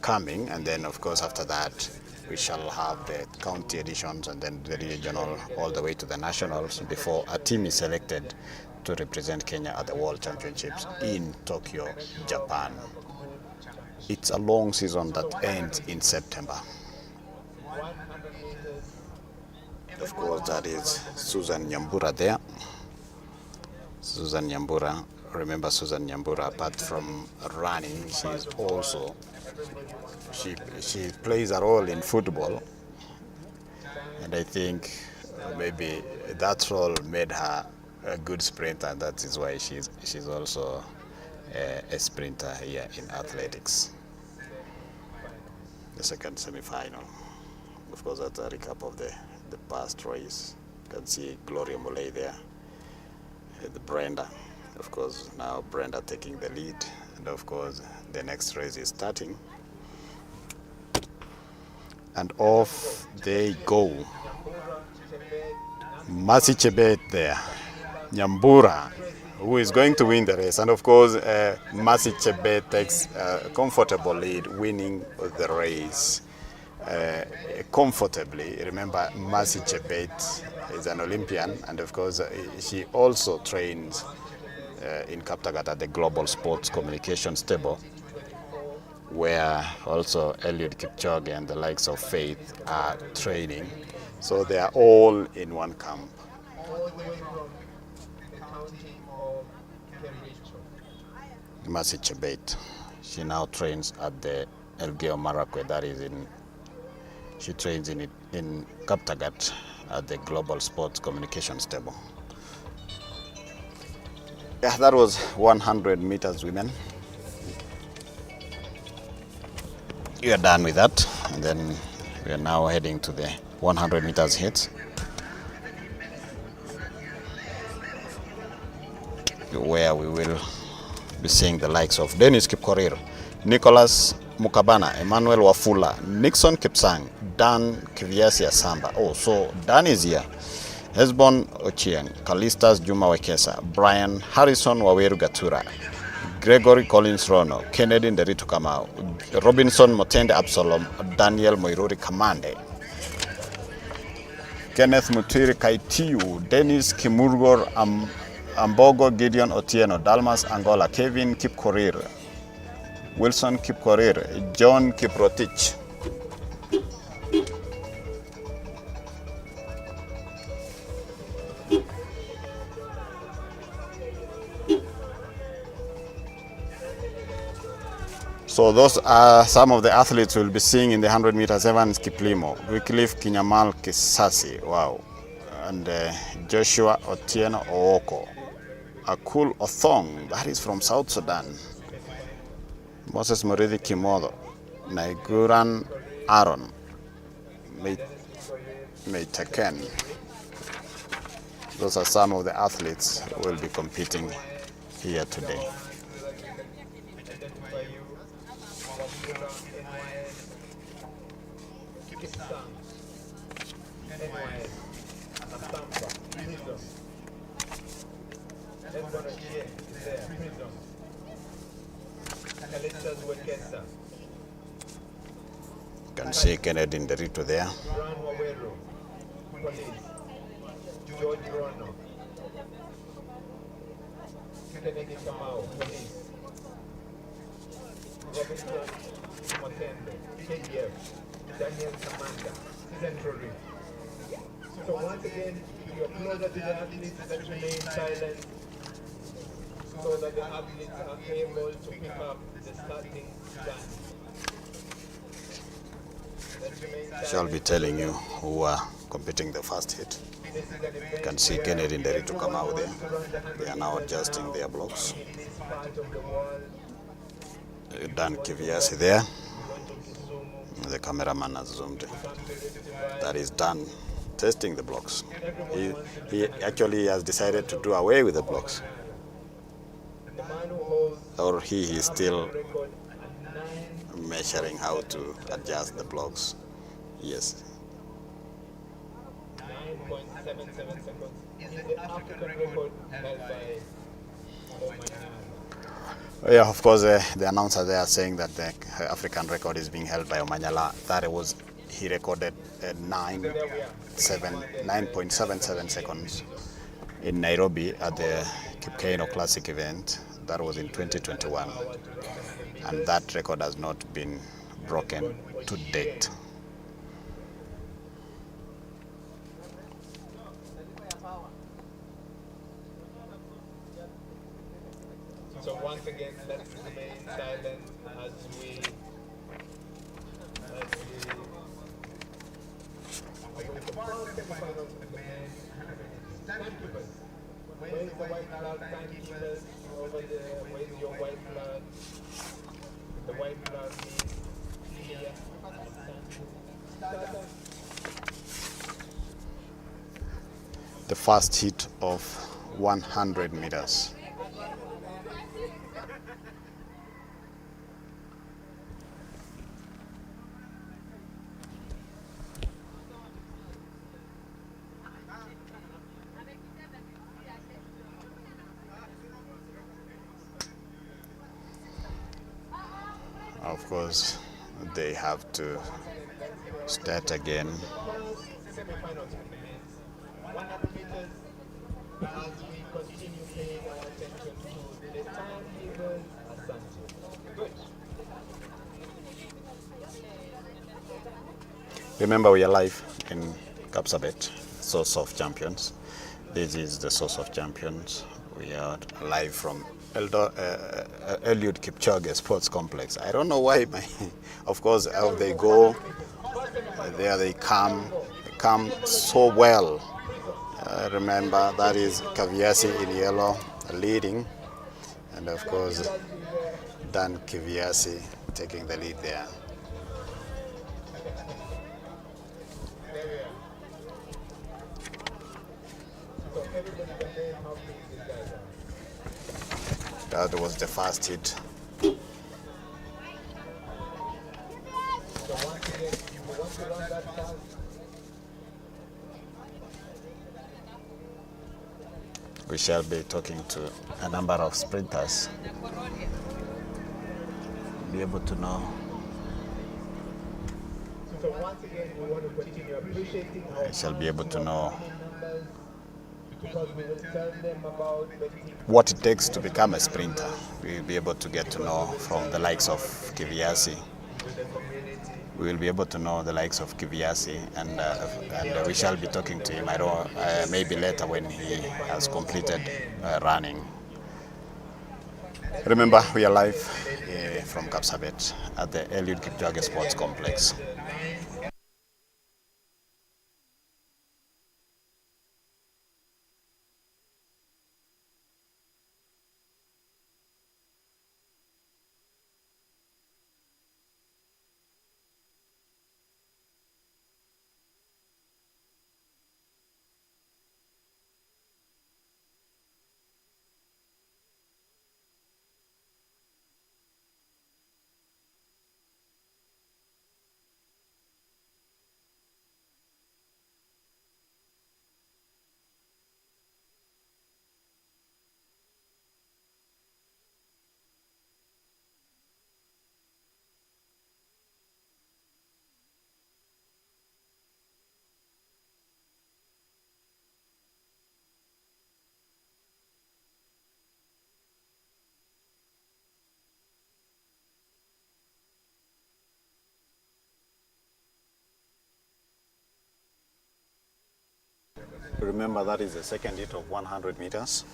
coming, and then of course after that we shall have the county editions and then the regional all the way to the nationals before a team is selected to represent Kenya at the World Championships in Tokyo, Japan. It's a long season that ends in September. Of course, that is Susan Nyambura there. Susan Nyambura. Remember, Susan Nyambura, apart from running, she's also she plays a role in football, and I think maybe that role made her a good sprinter. That is why she's also a sprinter here in athletics. The second semi-final. Of course, that's a recap of the past race. You can see Gloria Mulei there, the Brenda. Of course, now Brenda taking the lead, and of course the next race is starting. And off they go. Mercy Chebet there. Nyambura, who is going to win the race. And of course, Mercy Chebet takes a comfortable lead, winning the race comfortably. Remember, Mercy Chebet is an Olympian, and of course, she also trains in Kaptagat at the Global Sports Communications Table, where also Eliud Kipchoge and the likes of Faith are training. So they are all in one camp. Mercy Chebet, she now trains at the Elgeyo Marakwet, that is she trains in Kaptagat at the Global Sports Communications Table. Yeah, that was 100 meters women. We are done with that, and then we are now heading to the 100 meters hits, where we will be seeing the likes of Dennis Kipkorir, Nicholas Mukabana, Emmanuel Wafula, Nixon Kipsang, Dan Kiviasi Asamba. Oh, so Dan is here. Hesbon Ochieng, Kalistas Juma Wekesa, Brian Harrison Waweru Gatura, Gregory Collins Rono, Kennedy Nderitu Kamau, Robinson Motende Absalom, Daniel Moiruri Kamande, Kenneth Mutiri Kaitiu, Dennis Kimurgor Ambogo Gideon Otieno, Dalmas Angola, Kevin Kipkorir, Wilson Kipkorir, John Kiprotich. So those are some of the athletes we'll be seeing in the 100 meters. Evans Kiplimo, Wycliffe Kinyamal Kisasi, wow, and Joshua Otieno Ooko, Akul Othong, that is from South Sudan, Moses Murithi Kimodo, Naiguran Aaron, Meitaken. Those are some of the athletes who will be competing here today. You can see Kennedy Nderitu there. So once again, you're closer to the athletes that remain silent so that the athletes are able to pick up the starting gun. Shall be telling you who are competing the first hit. You can see Kennedy Nderitu come out there. They are now adjusting their blocks. Dan Kiviasi there. The cameraman has zoomed. That is Dan testing the blocks. He actually has decided to do away with the blocks. Or he is still measuring how to adjust the blocks. Yes. 9.77 seconds is the African record held by Omanyala. Yeah, of course, the announcer there saying that the African record is being held by Omanyala. That was, he recorded 9.77 seconds in Nairobi at the Kipkeino Classic event. That was in 2021. And that record has not been broken to date. So once again, let's remain silent as we await the final semifinals of the men. Timekeepers, where's the white flag? Timekeepers over there. Where's your white flag? The white flag means clear. The first hit of 100 meters. of course, they have to start again. Semi-finals commence. 100 meters. As we continue paying our attention to the timekeepers assumption. Good. Remember, we are live in Kapsabet, Source of Champions. This is the Source of Champions. We are live from Eliud Kipchoge Sports Complex. I don't know why, of course, how they go there. They come so well. Remember, that is Kaviasi in yellow leading, and of course, Dan Kiviasi taking the lead there. So everybody can name how big these guys are. That was the first hit. So once again, if you want to run that fast, We shall be talking to a number of sprinters. Be able to know. so once again, we want to continue appreciating our I shall be able to know numbers because we will tell them about Betika. what it takes to become a sprinter. We'll be able to get to know from the likes of Kiviasi. We will be able to know the likes of Kiviasi, and we shall be talking to him. I don't maybe later when he has completed running. Remember, we are live from Kapsabet at the Eliud Kipchoge Sports Complex. Remember, that is the second hit of 100 meters.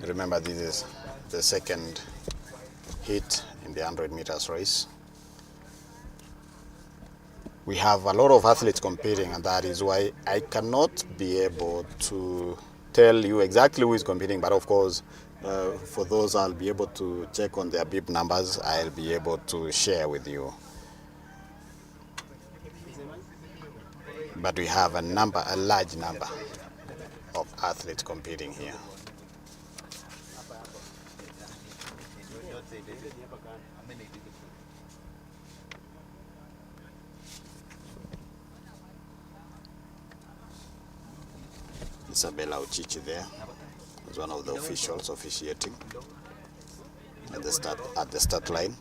Remember, this is the second hit in the 100 meters race. We have a lot of athletes competing, and that is why I cannot be able to tell you exactly who is competing, but of course, for those I'll be able to check on their bib numbers, I'll be able to share with you. But we have a large number of athletes competing here. Isabella Uchichi there is one of the officials officiating at the start line.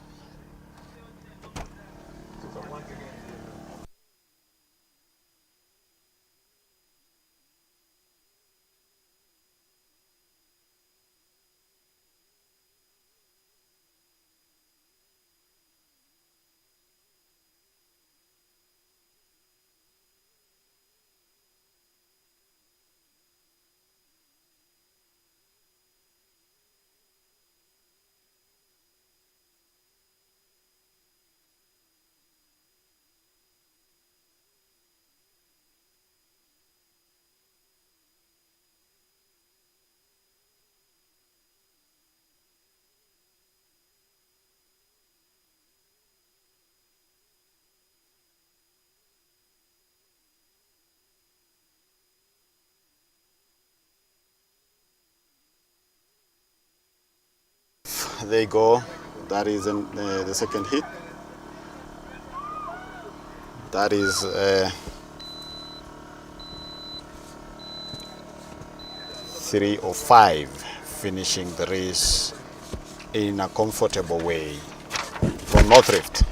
there you go. That is the second hit. That is 3:05, finishing the race in a comfortable way from North Rift.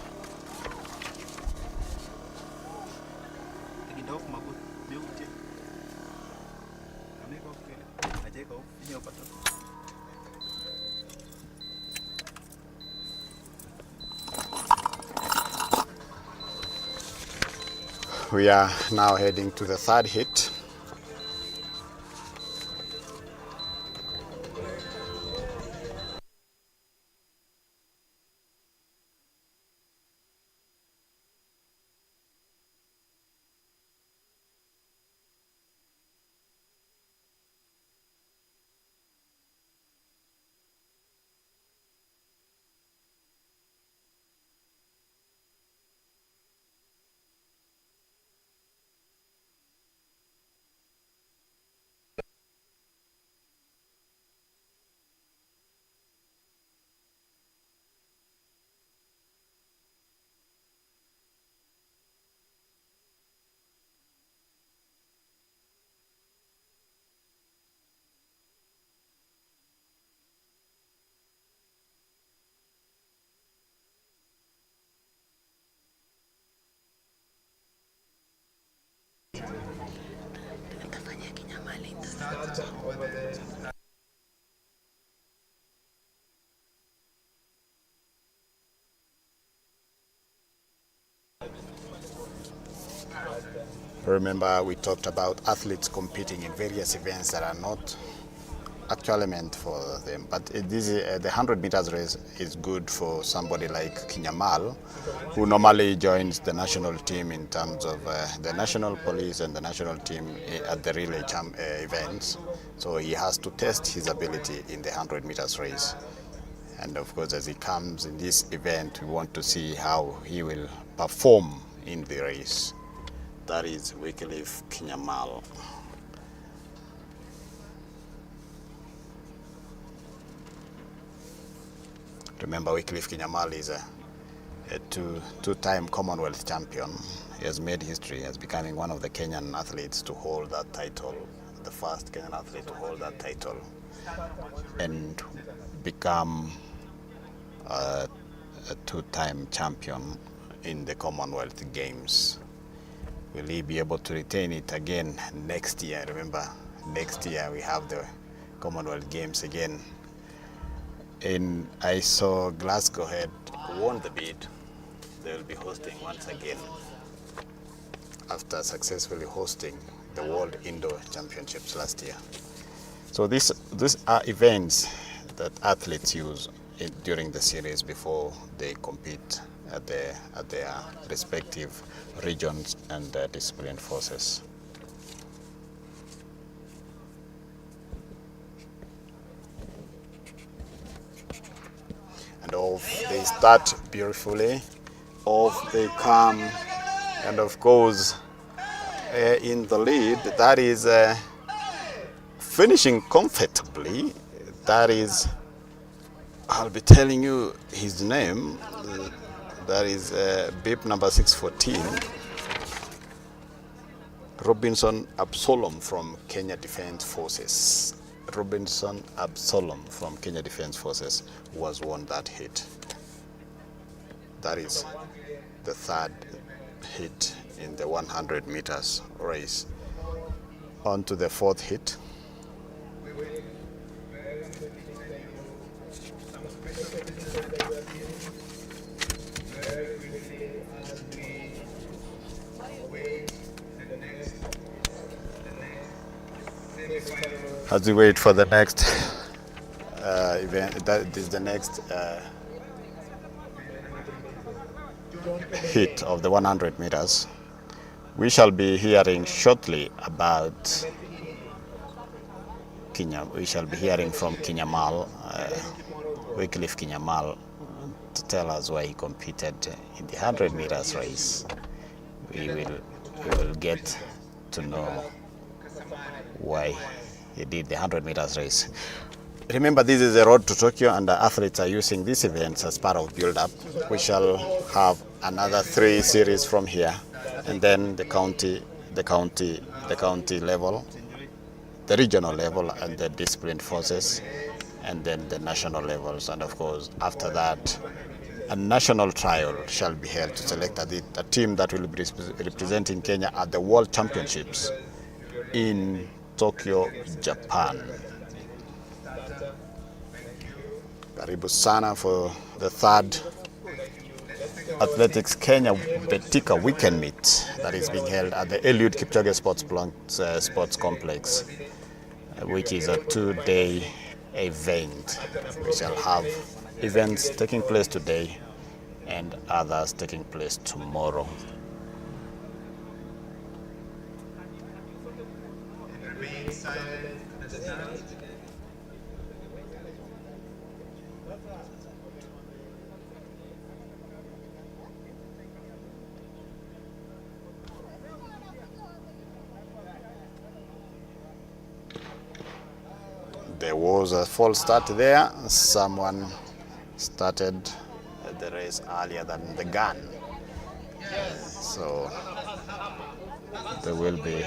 We are now heading to the third hit. Remember, we talked about athletes competing in various events that are not actually meant for them. But the 100 meters race is good for somebody like Kinyamal, who normally joins the national team in terms of the national police and the national team at the relay events. So he has to test his ability in the 100 meters race. And of course, as he comes in this event, we want to see how he will perform in the race. That is Wycliffe Kinyamal. Remember, Wycliffe Kinyamal is a two-time Commonwealth champion. He has made history as becoming one of the Kenyan athletes to hold that title, the first Kenyan athlete to hold that title, and become a two-time champion in the Commonwealth Games. Will he be able to retain it again next year? Remember, next year we have the Commonwealth Games again. And I saw Glasgow had won the bid. They will be hosting once again after successfully hosting the World Indoor Championships last year. So these are events that athletes use during the series before they compete at their respective regions and discipline forces. And off they start beautifully, off they come, and of course in the lead, that is finishing comfortably. That is, I'll be telling you his name. That is bib number 614, Robinson Absalom from Kenya Defence Forces. Robinson Absalom from Kenya Defence Forces was won that hit. That is the third hit in the 100 meters race. On to the fourth hit. As we wait for the next event, that is the next hit of the 100 meters. We shall be hearing shortly about Kenya. We shall be hearing from Kinyamal, Wycliffe Kinyamal, to tell us why he competed in the 100 meters race. We will get to know why he did the 100 meters race. Remember, this is a road to Tokyo, and the athletes are using these events as part of build-up. We shall have another 3 series from here, and then the county level, the regional level, and the disciplined forces, and then the national levels. And of course, after that, a national trial shall be held to select a team that will be representing Kenya at the World Championships in Tokyo, Japan. Karibu sana for the 3rd Athletics Kenya Betika weekend meet that is being held at the Eliud Kipchoge Sports Complex, which is a 2-day event. We shall have events taking place today and others taking place tomorrow. Remain silent at the start. There was a false start there. Someone started the race earlier than the gun. So there will be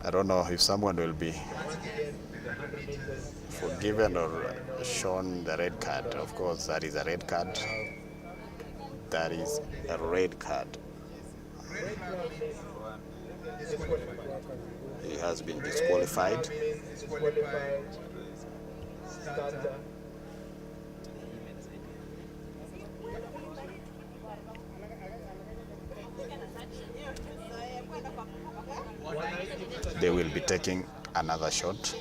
I don't know if someone will be forgiven or shown the red card. Of course, that is a red card. That is a red card. He has been disqualified. They will be taking another shot.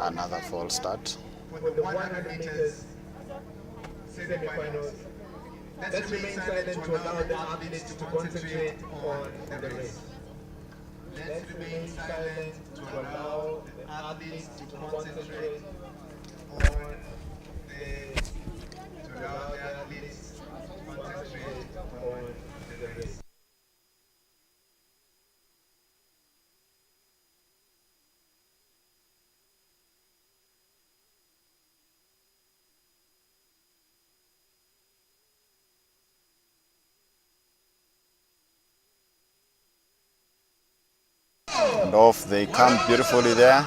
Another false start. For the 100 meters semi-finals, let's remain silent to allow the athletes to concentrate on the race. Let's remain silent to allow the athletes to concentrate on the race. And off they come beautifully there.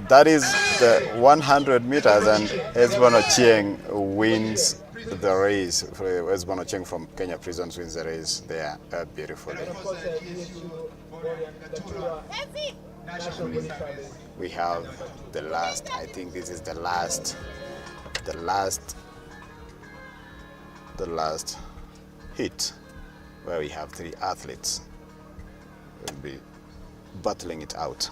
That is the 100 meters, and Esbon Ochieng wins the race. Esbon Ochieng from Kenya Prisons wins the race there beautifully. We have the last, I think this is the last hit, where we have 3 athletes will be battling it out.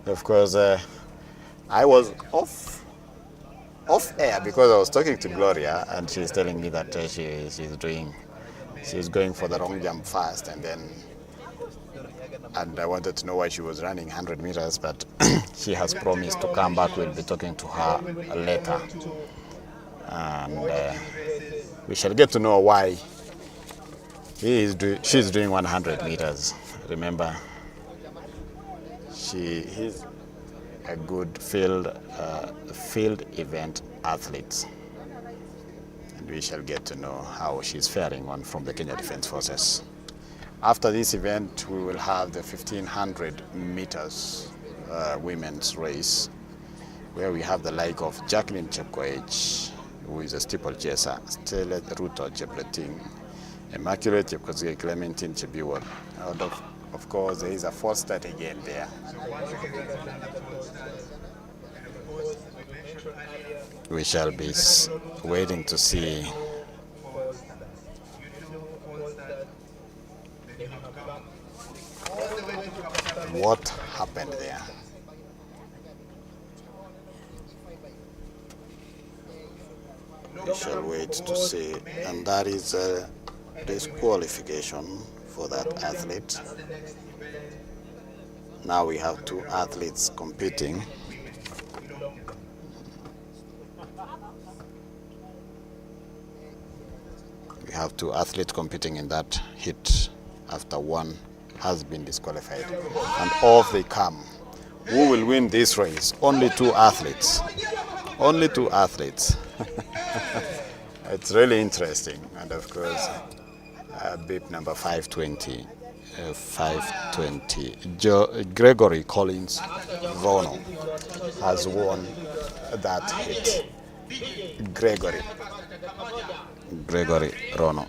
Of course, I was off air because I was talking to Gloria, and she's telling me that she's going for the long jump fast, and I wanted to know why she was running 100 meters, but she has promised to come back. We'll be talking to her later, and we shall get to know why she's doing 100 meters. Remember, he's a good field event athlete, and we shall get to know how she's faring on from the Kenya Defence Forces. After this event, we will have the 1500 meters women's race, where we have the like of Jacqueline Chepkoech, who is a steeplechaser, Stella Ruto Chepleting, Immaculate Chepkosgei, Clementine Chebiwot. Of course, there is a fourth start again there. We shall be waiting to see what happened there. We shall wait to see, and that is a disqualification for that athlete. Now we have two athletes competing. We have two athletes competing in that hit after one has been disqualified. And off they come. Who will win this race? Only two athletes. Only two athletes. It's really interesting. And of course, bib number 520. 520. Gregory Collins Rono has won that hit. Gregory Rono.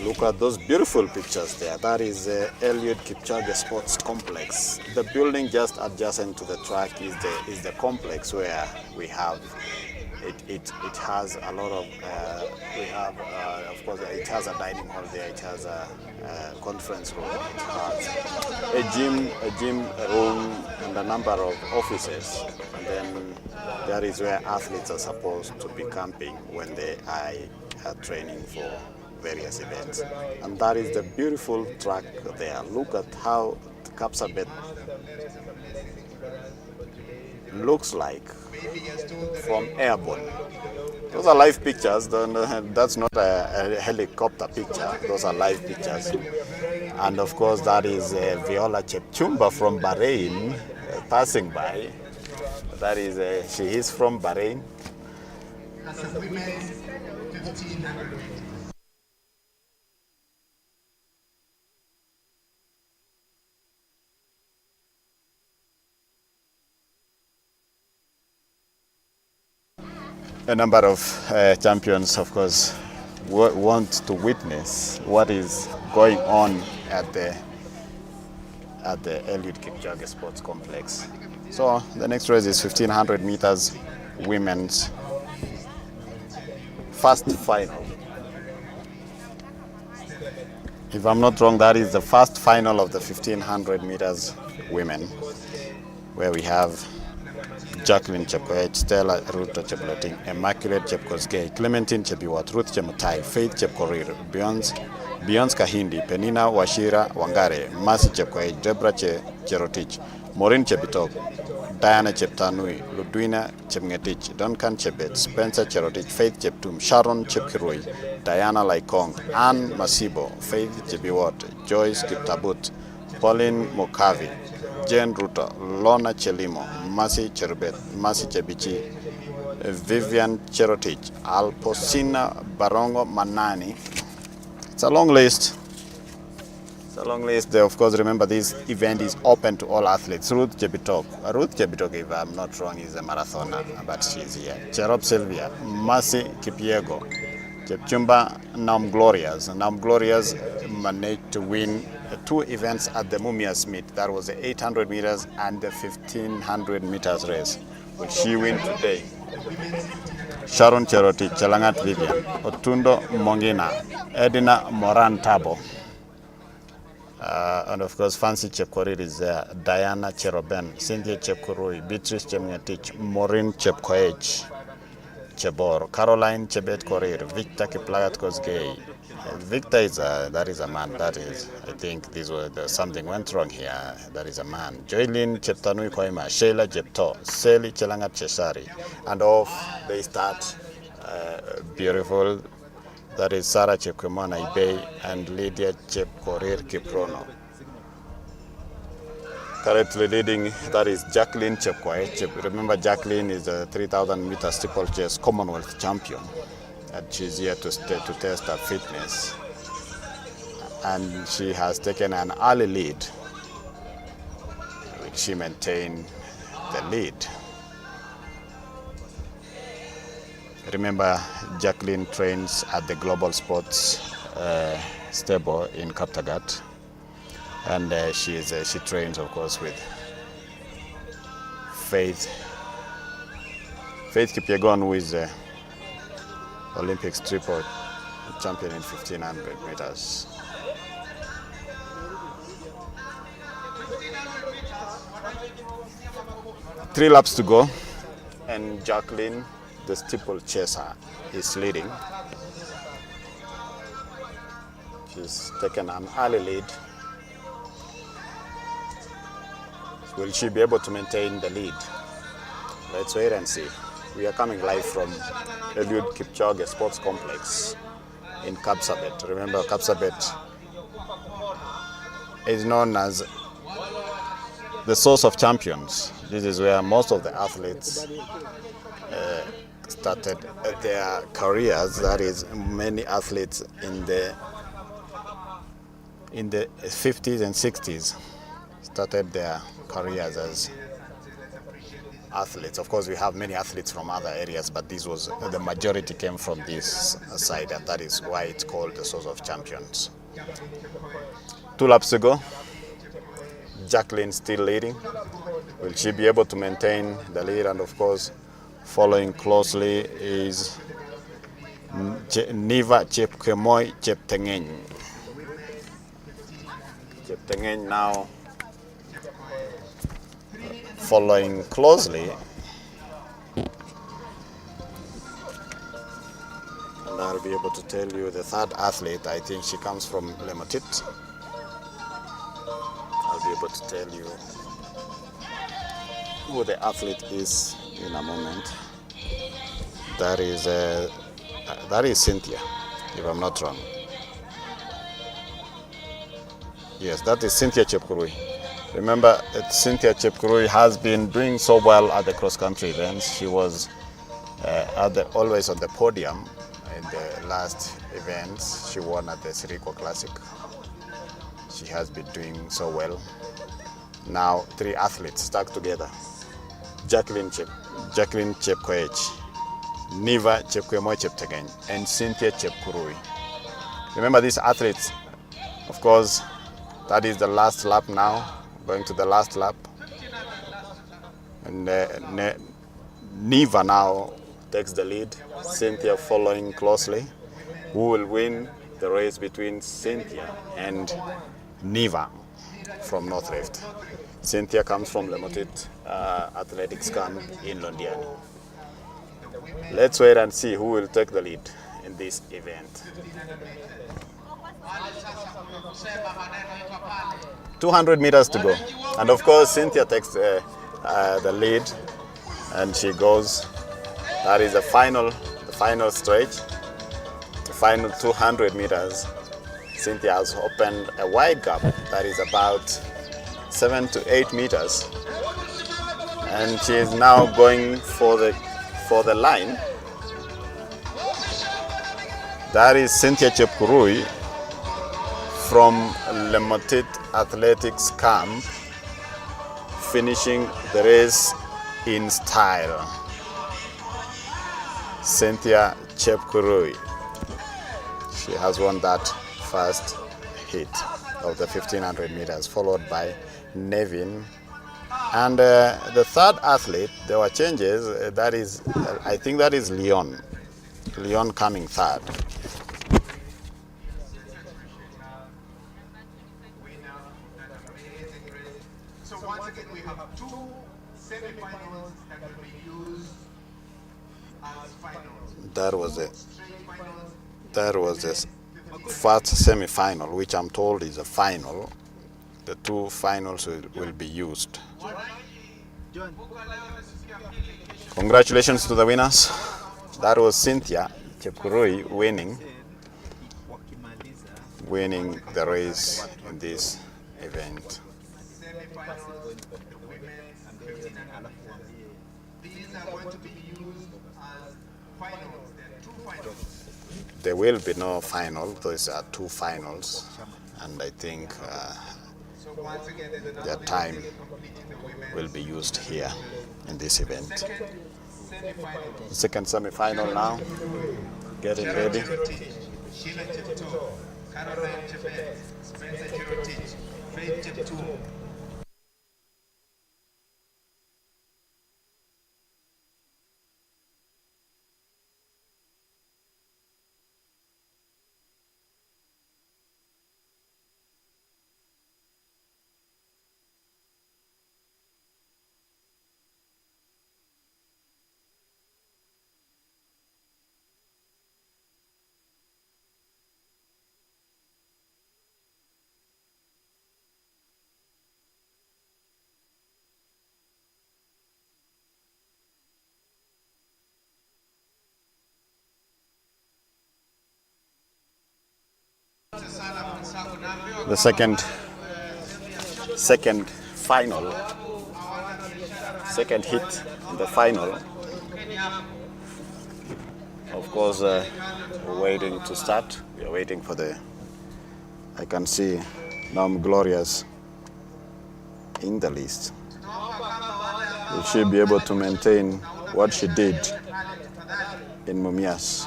Look at those beautiful pictures there. That is Eliud Kipchoge Sports Complex. The building just adjacent to the track is the complex where we have it has a lot of we have of course it has a dining hall there. It has a conference room. It has a gym room and a number of offices. And then that is where athletes are supposed to be camping when they are training for various events. And that is the beautiful track there. Look at how Kapsabet looks like from airborne. Those are live pictures. That's not a helicopter picture. Those are live pictures. And of course that is Viola Chepchumba from Bahrain passing by. That is she is from Bahrain. A number of champions, of course, want to witness what is going on at the Eliud Kipchoge Sports Complex. So the next race is 1500 meters women's first final. If I'm not wrong, that is the first final of the 1500 meters women, where we have Jacqueline Chepkoech, Stella Ruto Chepleting, Immaculate Chepkosgei, Clementine Chebiwot, Ruth Chemutai, Faith Chepkorir, Beyonce Kahindi, Penina Washira Wangare, Mercy Chepkoech, Deborah Cherotich, Maureen Chebitok, Diana Cheptanui, Ludwina Chepngetich, Duncan Chebet, Spencer Cherotich, Faith Cheptum, Sharon Chepkirui, Diana Laikong, Anne Masibo, Faith Chebiwot, Joyce Kiptabut, Pauline Mokavi, Jane Ruto, Lona Chelimo, Mercy Cherubet, Mercy Chebichi, Vivian Cherotich, Alposina Barongo Manani. It's a long list. It's a long list. Of course, remember this event is open to all athletes. Ruth Chebitok, if I'm not wrong, is a marathoner, but she's here. Cherop Sylvia, Mercy Kipiego, Chepchumba Namglorias. Namglorias managed to win two events at the Mumias meet. That was the 800 meters and the 1500 meters race. Will she win today? Sharon Cheroti, Chelangat Vivian, Otundo Mongina, Edina Moran Tabo. And of course, Fancy Chepkorir is there, Diana Cheroben, Cynthia Chepkurui, Beatrice Chemngetich, Maureen Chepkoech, Chebor, Caroline Chebet Korir, Victor Kiplagat Kosgei. Victor is that is a man. That is, I think something went wrong here. That is a man. Joylin Cheptanui Koima, Sheila Jepto, Seli Chelangat Cheshari, and off they start. Beautiful. That is Sarah Chepkemona Ibei and Lydia Chepkorir Kiprono. Currently leading, that is Jacqueline Chepkoech. Remember, Jacqueline is a 3,000 meter steeplechase Commonwealth champion. And she's here to test her fitness. and she has taken an early lead, which she maintained the lead. Remember, Jacqueline trains at the Global Sports stable in Kapsabet, and she trains, of course, with Faith Kipyegon, who is the Olympics triple champion in 1500 meters. Three laps to go, and Jacqueline, the steeple chaser, is leading. She's taken an early lead. Will she be able to maintain the lead? Let's wait and see. We are coming live from Eliud Kipchoge Sports Complex in Kapsabet. Remember, Kapsabet is known as the source of champions. This is where most of the athletes started their careers. That is, many athletes in the 50s and 60s started their careers as athletes. Of course, we have many athletes from other areas, but this was the majority came from this side, and that is why it's called the source of champions. 2 laps to go. Jacqueline still leading. Will she be able to maintain the lead? And of course, following closely is Niva Chepkemoi Cheptengeny. Cheptengeny now following closely. And I'll be able to tell you the third athlete. I think she comes from Lemotit. I'll be able to tell you who the athlete is in a moment. That is Cynthia, if I'm not wrong. Yes, that is Cynthia Chepkurui. Remember, Cynthia Chepkurui has been doing so well at the cross-country events. She was always on the podium in the last events. She won at the Sirikwa Classic. She has been doing so well. Now 3 athletes stuck together: Jacqueline Chepkoech, Niva Chepkemoi Cheptengeny, and Cynthia Chepkurui. Remember, these athletes, of course, that is the last lap now, going to the last lap. And Niva now takes the lead, Cynthia following closely. Who will win the race between Cynthia and Niva from North Rift? Cynthia comes from Lemotit Athletics Camp in Londiani. Let's wait and see who will take the lead in this event. 200 meters to go. And of course, Cynthia takes the lead, and she goes. That is the final stretch, the final 200 meters. Cynthia has opened a wide gap that is about 7 to 8 meters, and she is now going for the line. That is Cynthia Chepkurui from Lemotit Athletics Camp, finishing the race in style. Cynthia Chepkurui, she has won that first hit of the 1500 meters, followed by Nevin. And the third athlete, there were changes. That is, I think that is Leon coming third. So once again, we have 2 semi-finals that will be used as finals. That was the first semi-final, which I'm told is a final. The 2 finals will be used. Congratulations to the winners. That was Cynthia Chepkurui winning the race in this event. These are going to be used as finals. There are 2 finals. There will be no final. Those are 2 finals. and I think So once again, there's their another time completing the women. will be used here in this event. Semi-final. Second semi-final now, getting ready. Sheila Chepto, Caroline Chebet, Spencer Cherotich, Faith Cheptum. The second final, second hit in the final. Of course, we're waiting to start. We are waiting for the, I can see Nam Gloria's in the list. Will she be able to maintain what she did in Mumias?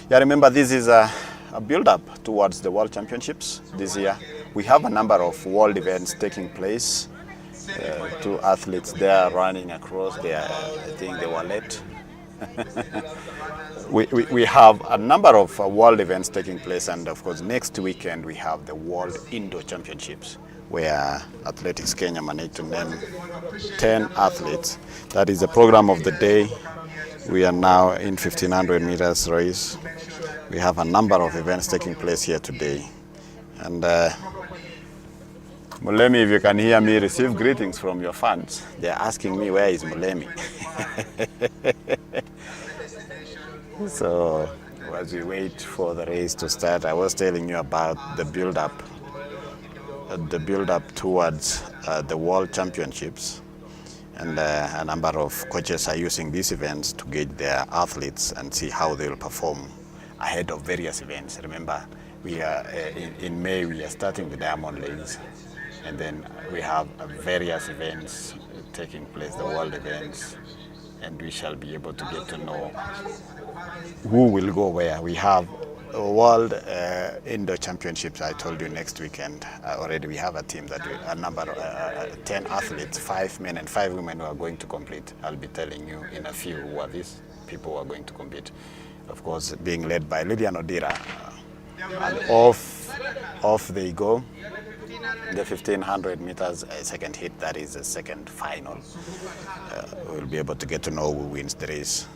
Yeah, remember this is a build-up towards the World Championships this year. We have a number of world events taking place. Two athletes there running across there. I think they were late. we have a number of world events taking place, and of course next weekend we have the World Indoor Championships, where Athletics Kenya managed to name 10 athletes. That is the program of the day. We are now in 1500 meters race. We have a number of events taking place here today. And Mulemi, if you can hear me, receive greetings from your fans. They're asking me, where is Mulemi? So as we wait for the race to start, I was telling you about the build-up towards the World Championships. And a number of coaches are using these events to gauge their athletes and see how they will perform ahead of various events. Remember, we are in May, we are starting the Diamond Leagues, and then we have various events taking place, the world events, and we shall be able to get to know who will go where. We have World Indoor Championships, I told you, next weekend. Already we have a team that a number, 10 athletes, 5 men and 5 women who are going to compete. I'll be telling you in a few who are these people who are going to compete. Of course, being led by Lydian Odira. And off they go. The 1500 meters second hit, that is the second final. We'll be able to get to know who wins the race.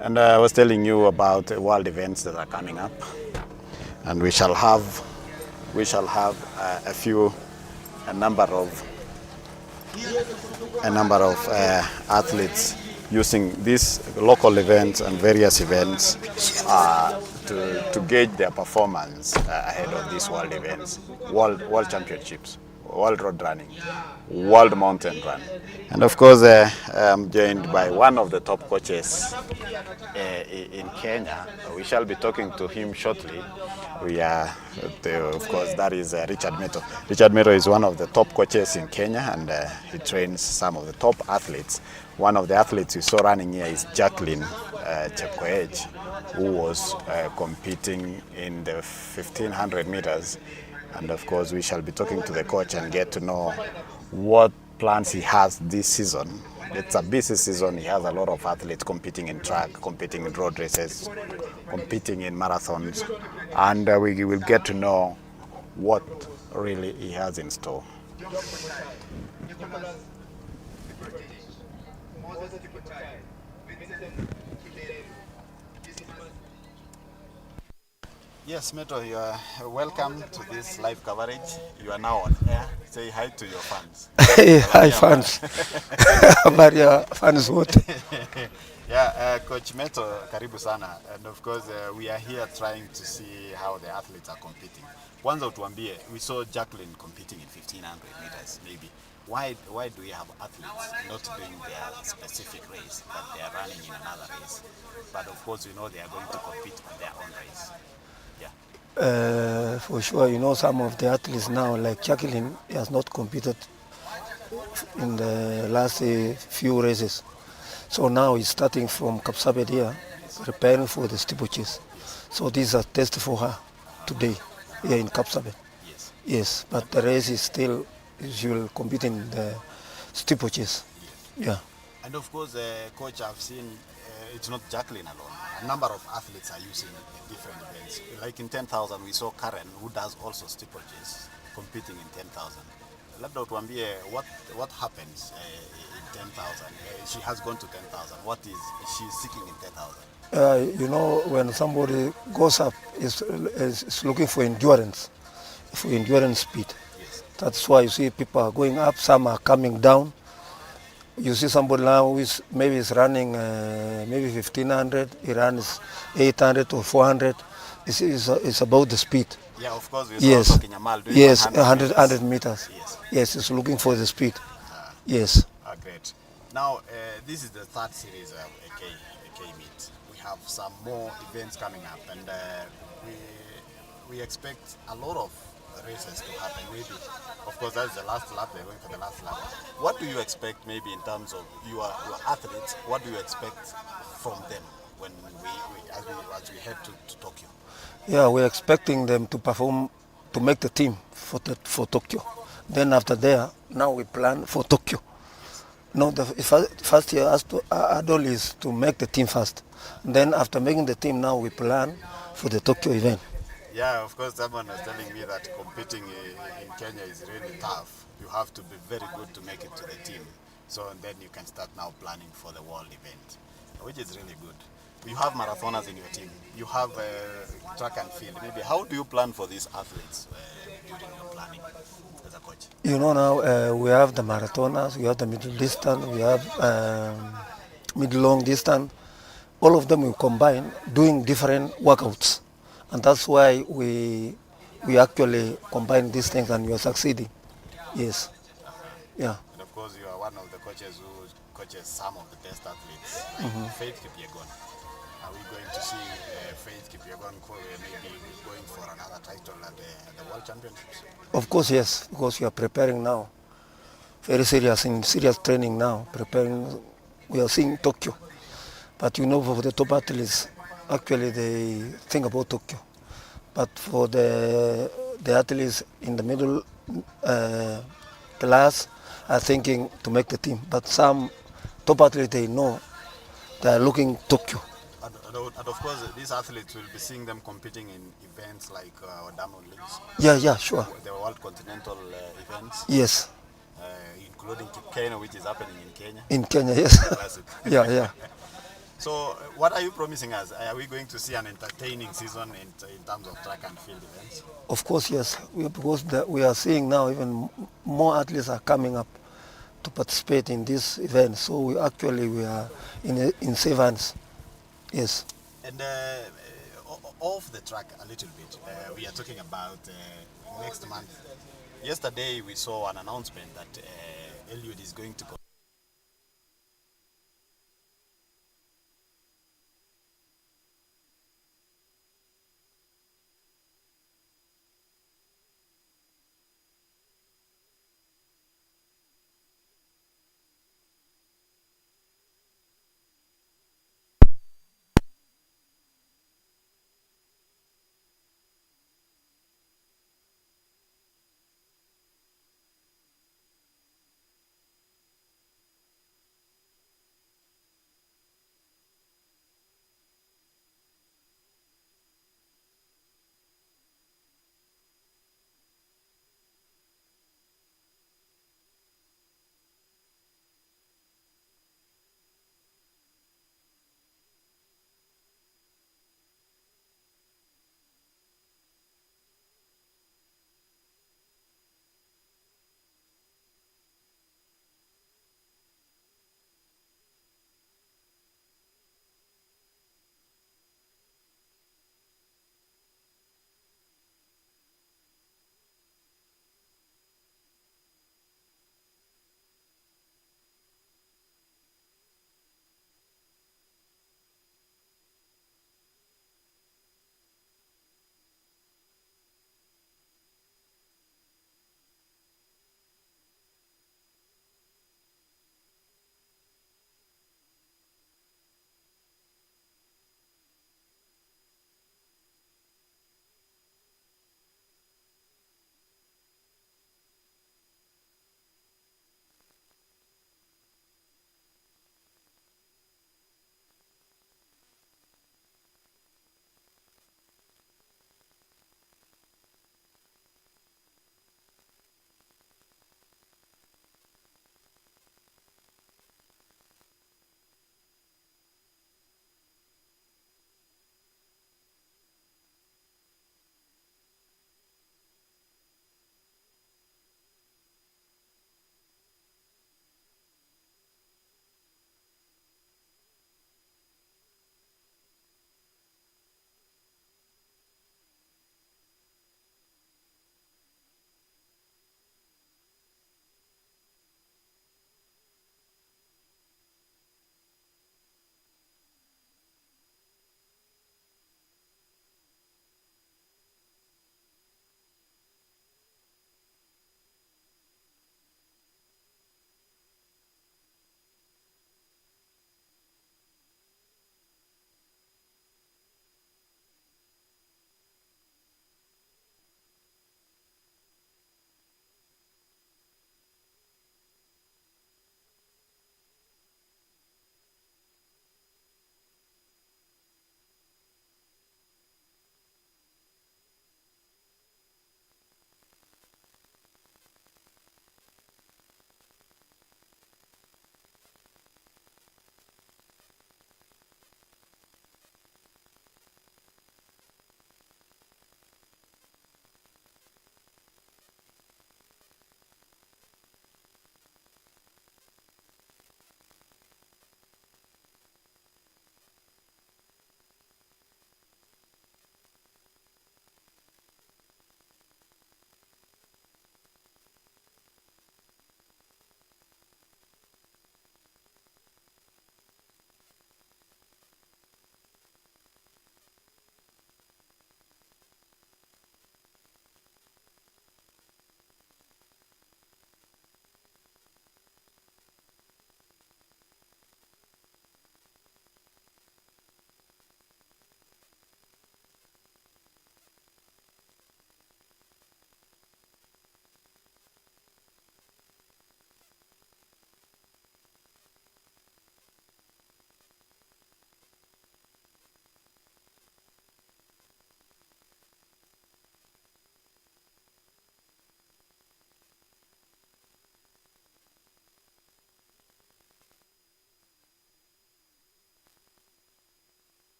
And I was telling you about world events that are coming up, and we shall have a number of athletes using these local events and various events to gauge their performance ahead of these world events, world championships, world road running, world mountain run. And of course, I'm joined by one of the top coaches in Kenya. We shall be talking to him shortly. Of course, that is Richard Meto. Richard Meto is one of the top coaches in Kenya, and he trains some of the top athletes. One of the athletes you saw running here is Jacqueline Chepkoech, who was competing in the 1500 meters. And of course, we shall be talking to the coach and get to know what plans he has this season. It's a busy season. He has a lot of athletes competing in track, competing in road races, competing in marathons, and we will get to know what really he has in store. Yes, Meto, you are welcome to this live coverage. You are now on air. Say hi to your fans. Hey, hi Salamia man. fans. Habari ya fans wote. Yeah, Coach Meto, karibu sana. And of course, we are here trying to see how the athletes are competing. Kwanza utuambie, we saw Jacqueline competing in 1500 meters, maybe. Why do we have athletes not doing their specific race, but they are running in another race? But of course, we know they are going to compete on their own race. Yeah. For sure, you know some of the athletes now, like Jacqueline, has not competed in the last few races. So now he's starting from Kapsabet here, preparing for the steeplechase. Yes. So this is a test for her today here in Kapsabet. Yes. Yes, but the race is still, she will compete in the steeplechase. Yes. Yeah. And of course, coach, I've seen it's not Jacqueline alone. A number of athletes are using different events. Like in 10,000, we saw Karen, who does also steeplechase, competing in 10,000. Labda utuambie what happens in 10,000. She has gone to 10,000. What is she seeking in 10,000? You know, when somebody goes up, is looking for endurance speed. Yes. That's why you see people are going up, some are coming down. You see somebody now who is maybe is running maybe 1500, he runs 800 or 400. It's about the speed. Yeah, of course, we saw Yes, also Kinyamal doing yes, 100 meters. 100 meters. Yes. Yes, it's looking for the speed. Yes. Great. Now, this is the third series of AK meet. We have some more events coming up, and we expect a lot of races to happen. Maybe, of course, that's the last lap. They're going for the last lap. What do you expect, maybe in terms of your athletes? What do you expect from them when as we head to Tokyo? Yeah, we're expecting them to perform, to make the team for Tokyo. Then after there, now we plan for Tokyo. Yes. No, the first year adult is to make the team first. Then after making the team, now we plan for the Tokyo event. Yeah, of course, someone was telling me that competing in Kenya is really tough. You have to be very good to make it to the team. So then you can start now planning for the world event, which is really good. You have marathoners in your team. You have track and field. Maybe how do you plan for these athletes during your planning as a coach? You know now we have the marathoners, we have the middle distance, we have mid-long distance. All of them will combine doing different workouts. And that's why we actually combine these things and we are succeeding. Yes. Yeah. And of course, you are one of the coaches who coaches some of the best athletes, like Faith Kipyegon. Are we going to see Faith Kipyegon maybe going for another title at the World Championships? Of course, yes, because we are preparing now. Very serious, in serious training now, preparing. We are seeing Tokyo. But you know, for the top athletes, actually they think about Tokyo. But for the athletes in the middle class are thinking to make the team. But some top athletes, they know they are looking Tokyo. And of course, these athletes will be seeing them competing in events like Diamond Leagues. Yeah, sure. The World Continental events. Yes. Including Kipkeino, which is happening in Kenya. In Kenya, yes. Classic. Yeah. So, what are you promising us? Are we going to see an entertaining season in terms of track and field events? Of course, yes. Because we are seeing now even more athletes are coming up to participate in this event. So we are in safe hands. Yes. And off the track a little bit, we are talking about next month. Yesterday we saw an announcement that Eliud is going to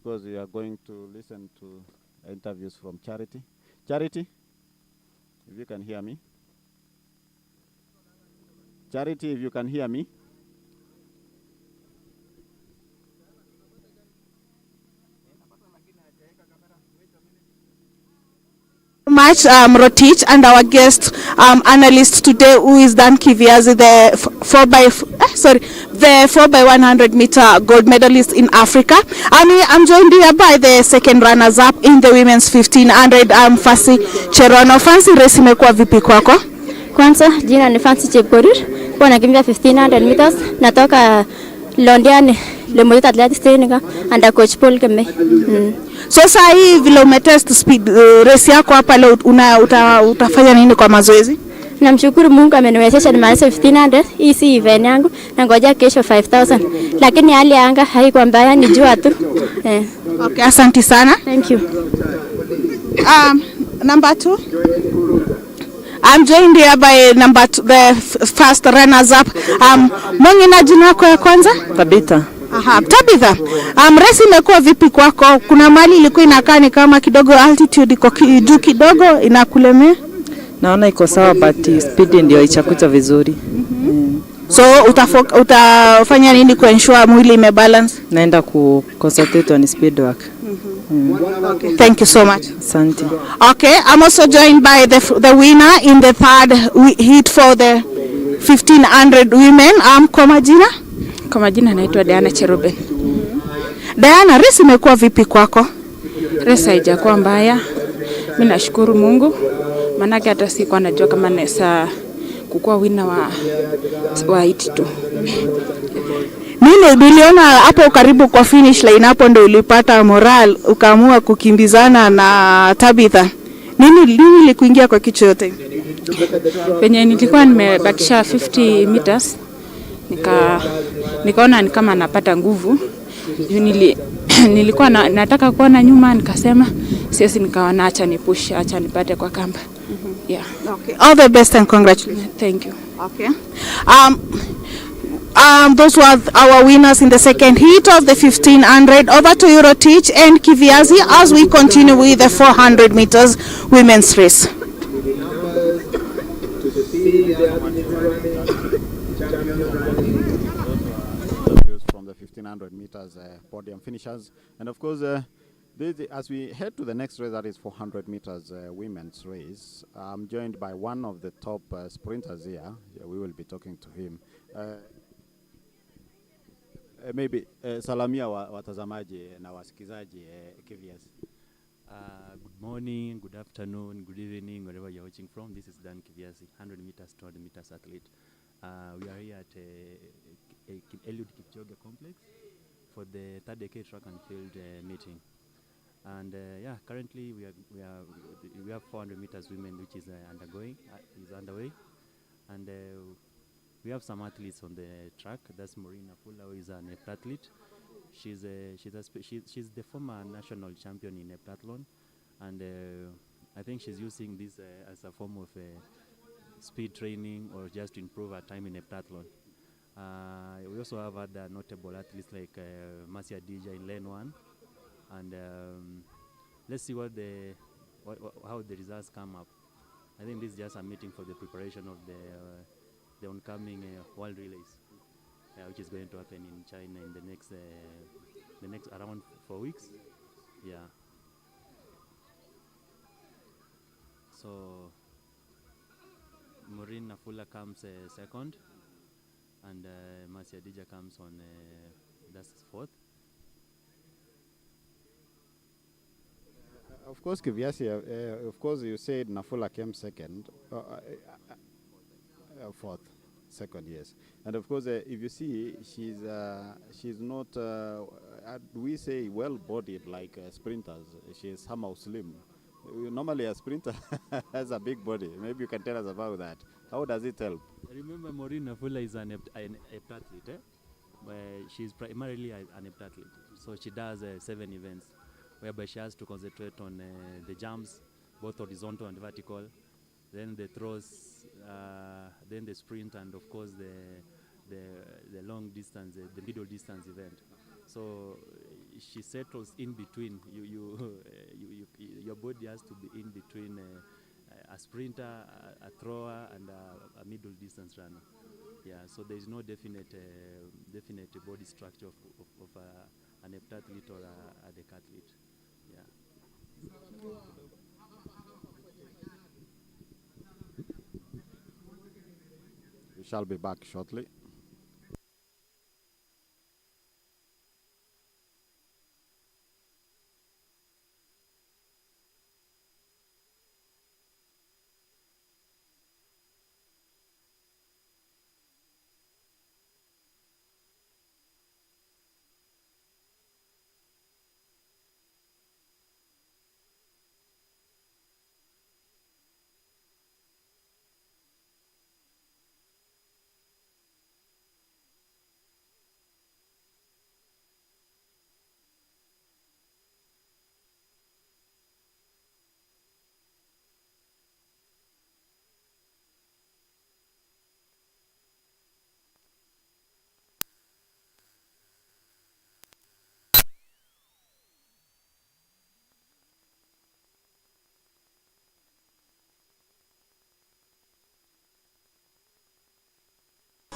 course, we are going to listen to interviews from Charity. Charity, if you can hear me. Charity, if you can hear me. Much Rotich, and our guest analyst today, who is Dan Kiviazi, the 4x100 meter gold medalist in Africa. And I'm joined here by the second runners up in the women's 1500, Fancy Cherono. Fancy, race imekuwa vipi kwako? Kwanza jina ni Fancy Chepkorir, kwa nakimbia 1500 meters, natoka Londiani Unauthorized Athletics TV under coach Paul Keme. So saa hii vile umetest speed race yako hapa leo, utafanya nini kwa mazoezi? Namshukuru Mungu ameniwezesha nimalize 1500. Hii si event yangu, na ngoja kesho 5000. Lakini hali ya anga haikuwa mbaya, ni jua tu. Okay, asante sana. Thank you. Number 2. I'm joined here by number 2, the first runners up. Mwenye na jina yako ya kwanza? Tabitha. Aha, Tabitha. Race imekuwa vipi kwako? Kuna mali ilikuwa inakaa ni kama kidogo altitude iko juu kidogo, inakulemea? Naona iko sawa, but speed ndio ichakucha vizuri. So utafanya nini ku ensure mwili imebalance? Naenda ku concentrate on speed work. Okay, thank you so much. Asante. Okay, I'm also joined by the winner in the third heat for the 1500 women. Kwa majina? Kwa majina naitwa Diana Cheruben. Diana, race imekuwa vipi kwako? Race haijakuwa mbaya. Mimi nashukuru Mungu. Maana hata sikuwa najua kama naweza kukuwa winner wa heat tu. Niliona hapo karibu kwa finish line, hapo ndio ulipata moral ukaamua kukimbizana na Tabitha. Nini likuingia kwa kichwa yote? Penye nilikuwa nimebakisha 50 meters nikaona ni kama napata nguvu. Nilikuwa nataka kuona nyuma, nikasema siwezi, nikaona acha ni push, acha nipate kwa kamba. Yeah. Okay. All the best and congratulations. Thank you. Okay. Those were our winners in the second heat of the 1500. Over to Eurotich and Kiviazi as we continue with the 400 meters women's race. From the 1500 meters podium finishers, and of course as we head to the next race, that is 400 meters women's race, I'm joined by one of the top sprinters here. We will be talking to him. Maybe salamia watazamaji na wasikizaji KVS. Good morning, good afternoon, good evening, wherever you're watching from. This is Dan Kiviazi, 100 meters, 200 meters athlete. We are here at Eliud Kipchoge complex for the third decade track and field meeting. And yeah, currently we have 400 meters women, which is underway, and we have some athletes on the track. That's Maureen Afula, who is an heptathlete. She's the former national champion in heptathlon, and I think she's using this as a form of speed training or just to improve her time in heptathlon. We also have other notable athletes like Marcia Dija in lane 1, and let's see how the results come up. I think this is just a meeting for the preparation of the oncoming World Relays, which is going to happen in China in the next around 4 weeks. Yeah. So Maureen Afula comes second, and Marcia Dija comes on that's fourth. Of course, Kiviasi, of course you said Nafula came second, fourth, second, yes. And of course, if you see, she's not, we say well-bodied like sprinters. She's somehow slim. Normally a sprinter has a big body. Maybe you can tell us about that. How does it help? Remember, Maureen Afula is an heptathlete. She's primarily an heptathlete. So she does 7 events, whereby she has to concentrate on the jumps, both horizontal and vertical, then the throws, then the sprint, and of course the long distance, the middle distance event. So she settles in between. Your body has to be in between a sprinter, a thrower, and a middle distance runner. Yeah, so there is no definite body structure of an heptathlete or a decathlete. Yeah. We shall be back shortly.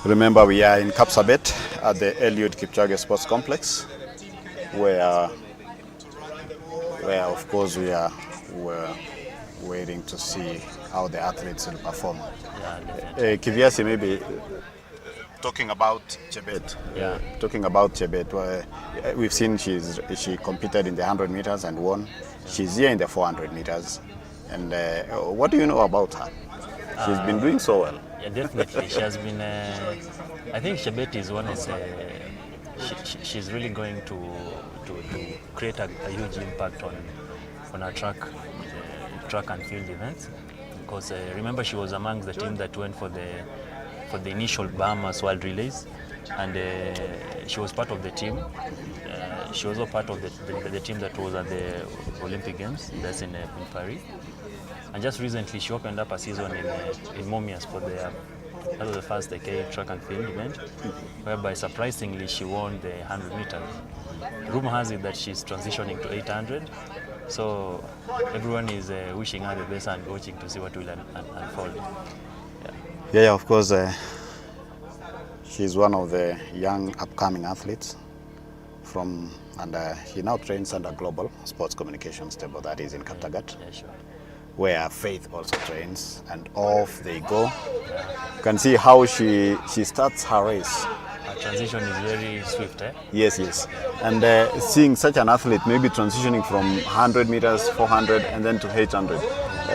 Remember, we are in Kapsabet at the Eliud Kipchoge Sports Complex, where of course we're waiting to see how the athletes will perform. Kivyasi, maybe talking about Chebet. Yeah. Talking about Chebet, we've seen she competed in the 100 meters and won. She's here in the 400 meters. And what do you know about her? She's been doing so well. Yeah, definitely. She has been. I think Chebet is one. She's really going to create a huge impact on our track and field events. Because remember, she was amongst the team that went for the initial Bahamas World Relays, and she was part of the team. She was also part of the team that was at the Olympic Games. That's in Paris. And just recently, she opened up a season in Momias for that was the first track and field event, whereby surprisingly she won the 100 meters. Rumor has it that she's transitioning to 800, so everyone is wishing her the best and watching to see what will unfold. Yeah, of course. She's one of the young upcoming athletes and she now trains under Global Sports Communications Table, that is in Kaptagat. Yeah, sure. Where Faith also trains, and off they go. You can see how she starts her race. Her transition is very swift, eh? Yes. And seeing such an athlete maybe transitioning from 100 meters, 400, and then to 800.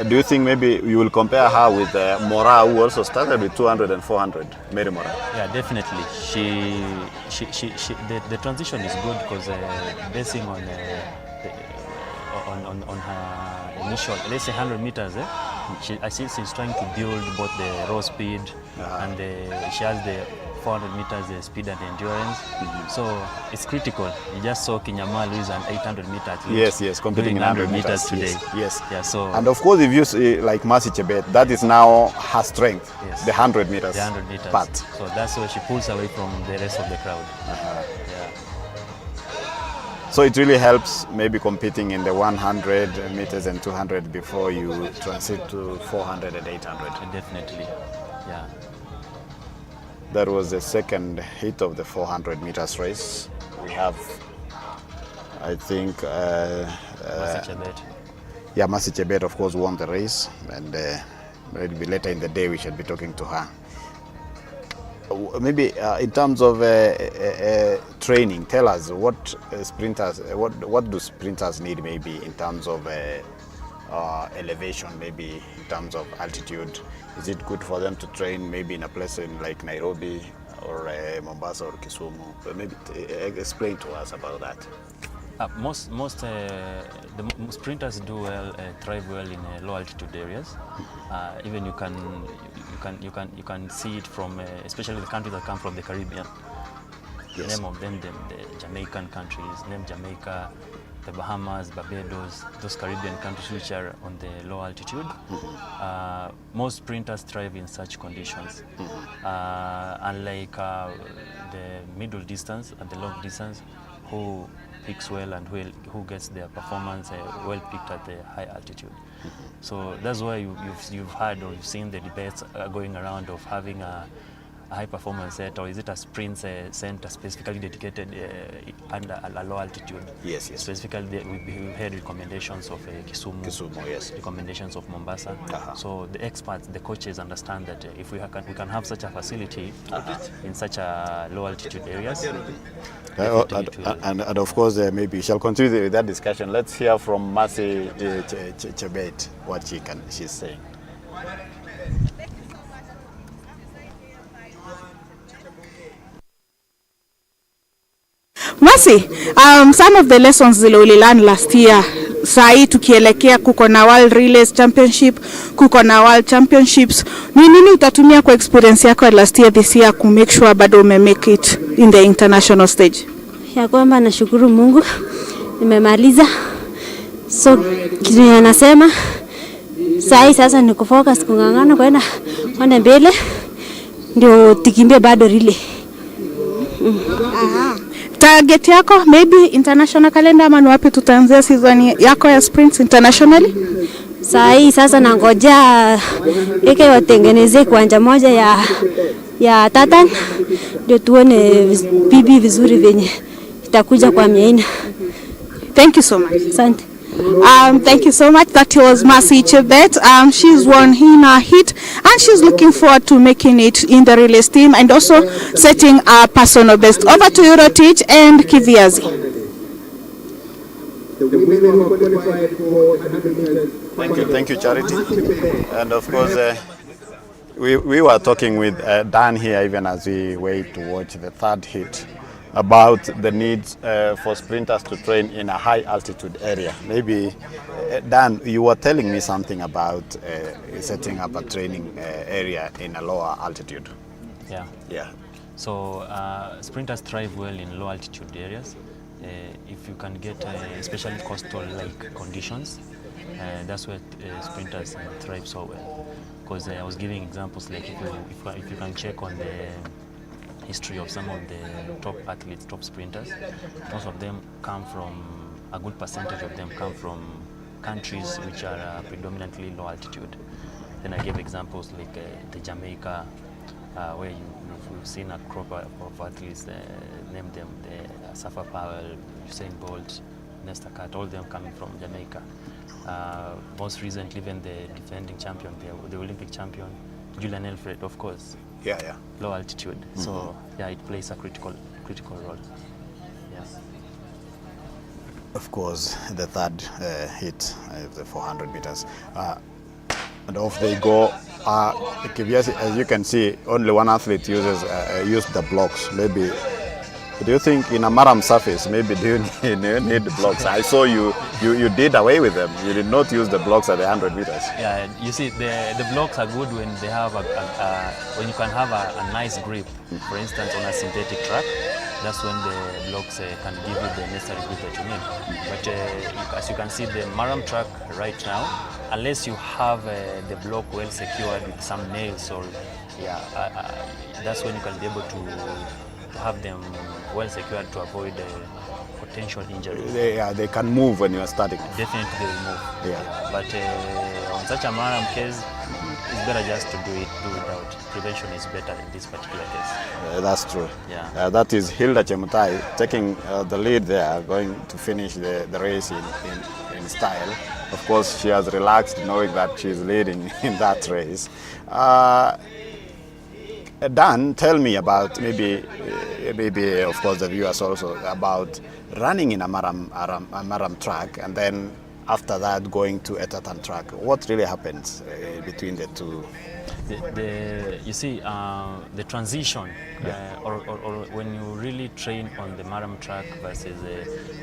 Do you think maybe you will compare her with Mora, who also started with 200 and 400, Mary Mora? Yeah, definitely. The transition is good because basing on her initial, let's say 100 meters, I see she's trying to build both the raw speed and she has the 400 meters, the speed and endurance. So it's critical. You just saw Kinyamal, who is an 800 meter athlete. Yes, competing in 100 meters today. Yes. Yeah, so. And of course, if you see like Mercy Chebet, that is now her strength, Yes. the 100 meters. The 100 meters. Part. So that's why she pulls away from the rest of the crowd. Yeah. So it really helps maybe competing in the 100 meters and 200 before you transit to 400 and 800. Definitely, yeah. That was the second hit of the 400 meters race. We have, I think, Mercy Chebet. Yeah, Mercy Chebet, of course, won the race, and maybe later in the day we should be talking to her. Maybe in terms of training, tell us what do sprinters need maybe in terms of elevation, maybe in terms of altitude. Is it good for them to train maybe in a place like Nairobi or Mombasa or Kisumu? Maybe explain to us about that. Most the sprinters do well, thrive well in low altitude areas. Even you can see it from especially the countries that come from the Caribbean. Yes. Name of them, the Jamaican countries, name Jamaica, the Bahamas, Barbados, those Caribbean countries which are on the low altitude. Most sprinters thrive in such conditions. Unlike the middle distance and the long distance, who peaks well and who gets their performance well picked at the high altitude. So that's why you've heard or you've seen the debates going around of having a high performance set, or is it a sprint center specifically dedicated under a low altitude? Yes, yes. Specifically, we've heard recommendations of Kisumu, yes. recommendations of Mombasa. So the experts, the coaches understand that if we can have such a facility in such a low altitude areas. And of course, maybe we shall continue with that discussion. Let's hear from Mercy Chebet what she's saying. Mercy, some of the lessons zile ulilearn last year, sahi tukielekea kuko na World Relays Championship, kuko na World Championships, ni nini utatumia kwa experience yako last year this year ku make sure bado ume make it in the international stage? Ya kwamba nashukuru Mungu nimemaliza, so kitu ninasema sahi sasa ni kufocus kungangana kwenda mbele ndio tikimbie bado relay. Target yako maybe international calendar, ama wapi tutaanzia season yako ya sprints internationally? Sahi sasa nangoja eke watengeneze kiwanja moja ya Tatan ndio tuone PB vizuri venye itakuja kwa miaina. Thank you so much. Asante. Thank you so much. That was Mercy Chebet. She's won Hina Hit and she's looking forward to making it in the relays team and also setting a personal best. Over to you, Rotich and Kiviazi. Thank you, Charity. And of course, we were talking with Dan here even as we wait to watch the third hit, about the needs for sprinters to train in a high altitude area. Maybe, Dan, you were telling me something about setting up a training area in a lower altitude. Yeah. So sprinters thrive well in low altitude areas. If you can get especially coastal-like conditions, that's where sprinters thrive so well. Because I was giving examples like if you can check on the history of some of the top athletes, top sprinters, most of them come from, a good percentage of them come from countries which are predominantly low altitude. Then I gave examples like the Jamaica, where you've seen a crop of athletes, name them, the Safa Powell, Usain Bolt, Nesta Kat, all of them coming from Jamaica. Most recently, even the defending champion, the Olympic champion, Julian Elfred, of course. Yeah. Low altitude. So yeah, it plays a critical role. Yeah. Of course, the third hit, the 400 meters. And off they go. As you can see, only one athlete used the blocks. Maybe, do you think in a maram surface, maybe do you need the blocks? I saw you did away with them. You did not use the blocks at the 100 meters. Yeah, you see, the blocks are good when they have when you can have a nice grip. For instance, on a synthetic track, that's when the blocks can give you the necessary grip that you need. But as you can see, the maram track right now, unless you have the block well secured with some nails, or that's when you can be able to have them well secured to avoid potential injuries. They can move when you are starting. Definitely they will move. Yeah. But on such a maram case, it's better just to do without. Prevention is better in this particular case. That's true. Yeah. That is Hilda Chemutai taking the lead there, going to finish the race in style. Of course, she has relaxed knowing that she's leading in that race. Dan, tell me about maybe of course the viewers also, about running in a maram track and then after that going to a Tatan track. What really happens between the two? You see, the transition, or when you really train on the maram track versus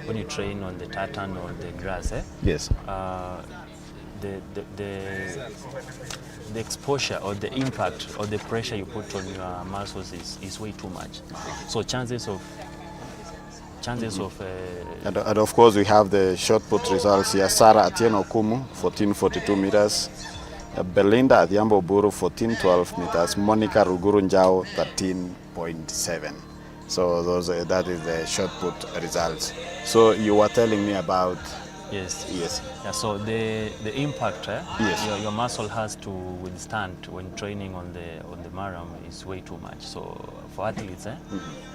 when you train on the tartan or the grass, Yes. The exposure or the impact or the pressure you put on your muscles is way too much. So chances of and of course we have the short put results here. Sarah Atieno Kumu 14:42 meters, Belinda Adhiambo Buru 14:12 meters, Monica Ruguru Njao 13.7. So that is the shot put results. So you were telling me about. Yes. Yes. Yeah, so the impact Yes. your muscle has to withstand when training on the maram is way too much. So for athletes,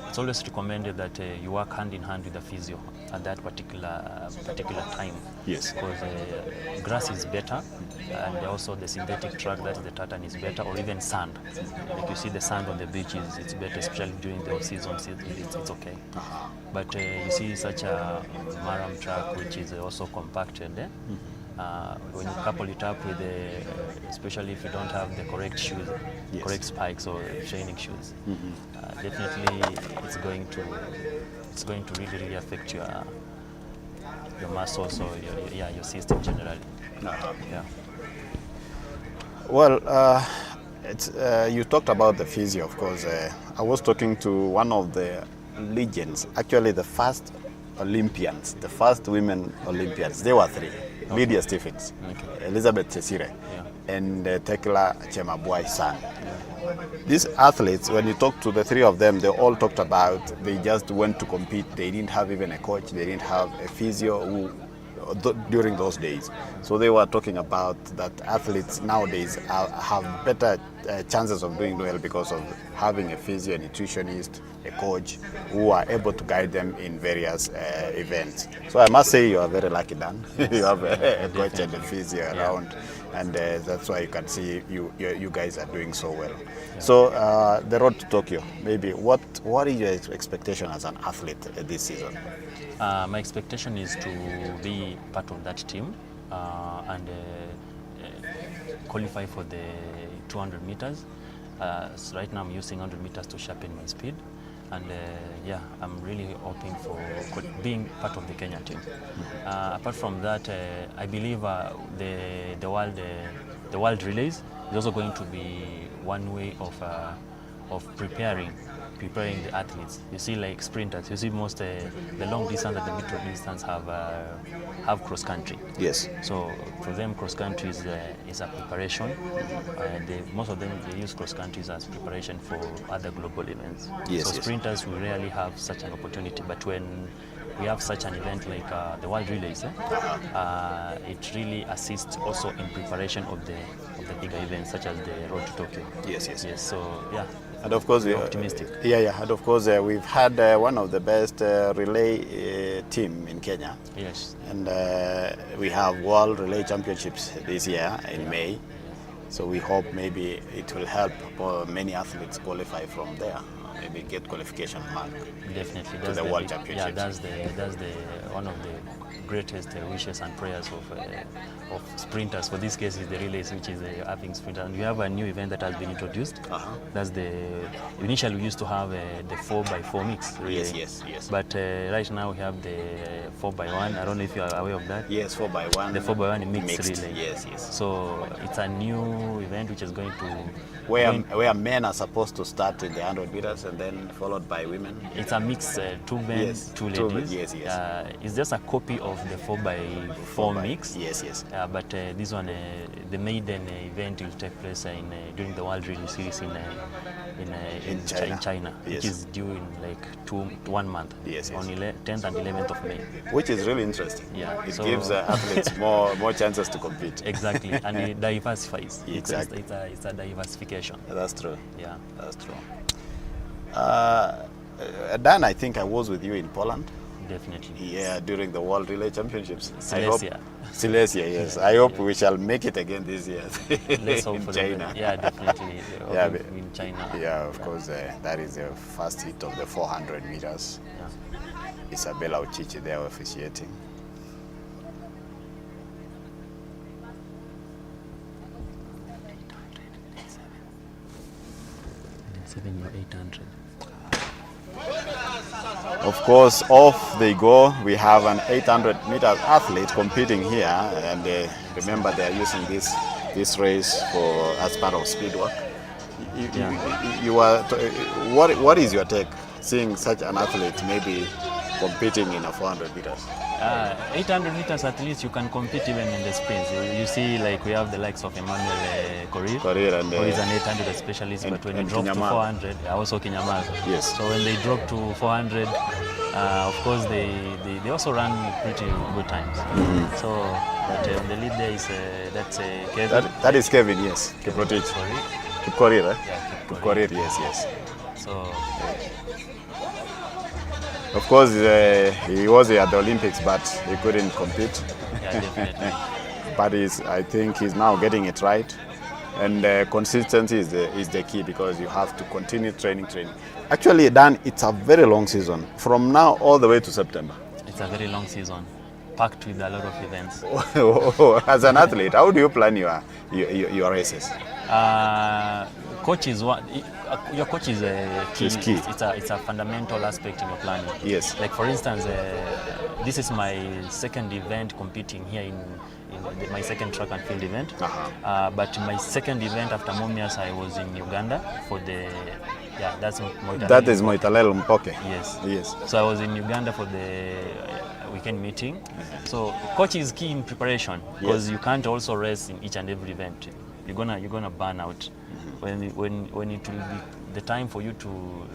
it's always recommended that you work hand in hand with the physio at that particular time. Yes. Because grass is better, and also the synthetic track, that is the tartan, is better, or even sand. Like you see the sand on the beaches, it's better, especially during the off-season. It's okay. But you see such a maram track, which is also compacted. When you couple it up with especially if you don't have the correct shoes, correct spikes or training shoes, definitely it's going to really affect your muscles or your system generally. Yeah. Well, you talked about the physio, of course. I was talking to one of the legends, actually the first Olympians, the first women Olympians. There were three. Okay. Lydia Stephens, Elizabeth Chesire, and Tekla Chemabwai San. These athletes, when you talk to the three of them, they all talked about they just went to compete. They didn't have even a coach. They didn't have a physio during those days. So they were talking about that athletes nowadays have better chances of doing well because of having a physio, a nutritionist, a coach who are able to guide them in various events. So I must say you are very lucky, Dan. You have a coach and a physio around, and that's why you can see you guys are doing so well. Yeah. So the road to Tokyo, maybe what is your expectation as an athlete this season? My expectation is to be part of that team and qualify for the 200 meters. So right now I'm using 100 meters to sharpen my speed, and I'm really hoping for being part of the Kenya team. Apart from that, I believe the world relays is also going to be one way of preparing the athletes. You see, like sprinters, you see most the long distance and the middle distance have cross country. Yes. So for them, cross country is a preparation. Most of them, they use cross countries as preparation for other global events. Yes. So sprinters, we rarely have such an opportunity. But when we have such an event like the World Relays, it really assists also in preparation of the bigger events such as the Road to Tokyo. Yes. So yeah. And of course, we're optimistic. And of course, we've had one of the best relay team in Kenya. Yes. And we have World Relay Championships this year in May. So we hope maybe it will help many athletes qualify from there. Maybe get qualification mark. Definitely. To the World Championships. Yeah, that's the one of the greatest wishes and prayers of sprinters. For this case, is the relays, which is having sprint. And we have a new event that has been introduced. That's initially we used to have the 4x4 mix relay. Yes. But right now we have the 4x1. I don't know if you are aware of that. Yes, 4x1. The 4x1 mixed relay. Yes. So it's a new event which is going to where men are supposed to start in the 100 meters and then followed by women. It's a mix, 2 men, 2 ladies. Yes. It's just a copy of the 4x4 mix. Yes. But this one, the maiden event will take place during the World Relay Series in China, yes. Which is due in like 1 month. Yes. On 10th and 11th of May. Which is really interesting. Yeah. It gives athletes more chances to compete. Exactly, and it diversifies. Exactly. It's a diversification. That's true. Yeah. That's true. Dan, I think I was with you in Poland. Definitely. Yeah, during the World Relay Championships. Silesia, yes. I hope we shall make it again this year. Let's hope in for China. Yeah, definitely. In China. Yeah, of course. That is the first hit of the 400 meters. Yeah. Isabella Uchichi there officiating. Or 800. Of course, off they go. We have an 800 meter athlete competing here, and remember they are using this race as part of speed work. What is your take seeing such an athlete maybe competing in a 400 meters? 800 meters at least you can compete even in the sprints. You see, like we have the likes of Emmanuel Korir And who is an 800 specialist, but when he dropped to 400, also Kinyamal. Yes. So when they dropped to 400, of course they also run pretty good times. So, but the lead there is that's Kevin. That is Kevin, yes. Kiprotich. Kipkorir, eh? Yeah, Kipkorir, yes. So. Of course, he was at the Olympics, but he couldn't compete. Yeah, definitely. But I think he's now getting it right. And consistency is the key, because you have to continue training. Actually, Dan, it's a very long season. From now all the way to September. It's a very long season, packed with a lot of events. As an athlete, how do you plan your races? Coach is one. Your coach is key. It's key. It's a fundamental aspect in your planning. Yes. Like for instance, this is my second event competing here in my second track and field event. But my second event after Mumias, I was in Uganda for the that's Moitalel. That is Moitalel Mpoke. Yes. So I was in Uganda for the weekend meeting. So coach is key in preparation, because you can't also rest in each and every event. You're gonna burn out. When it will be the time for you to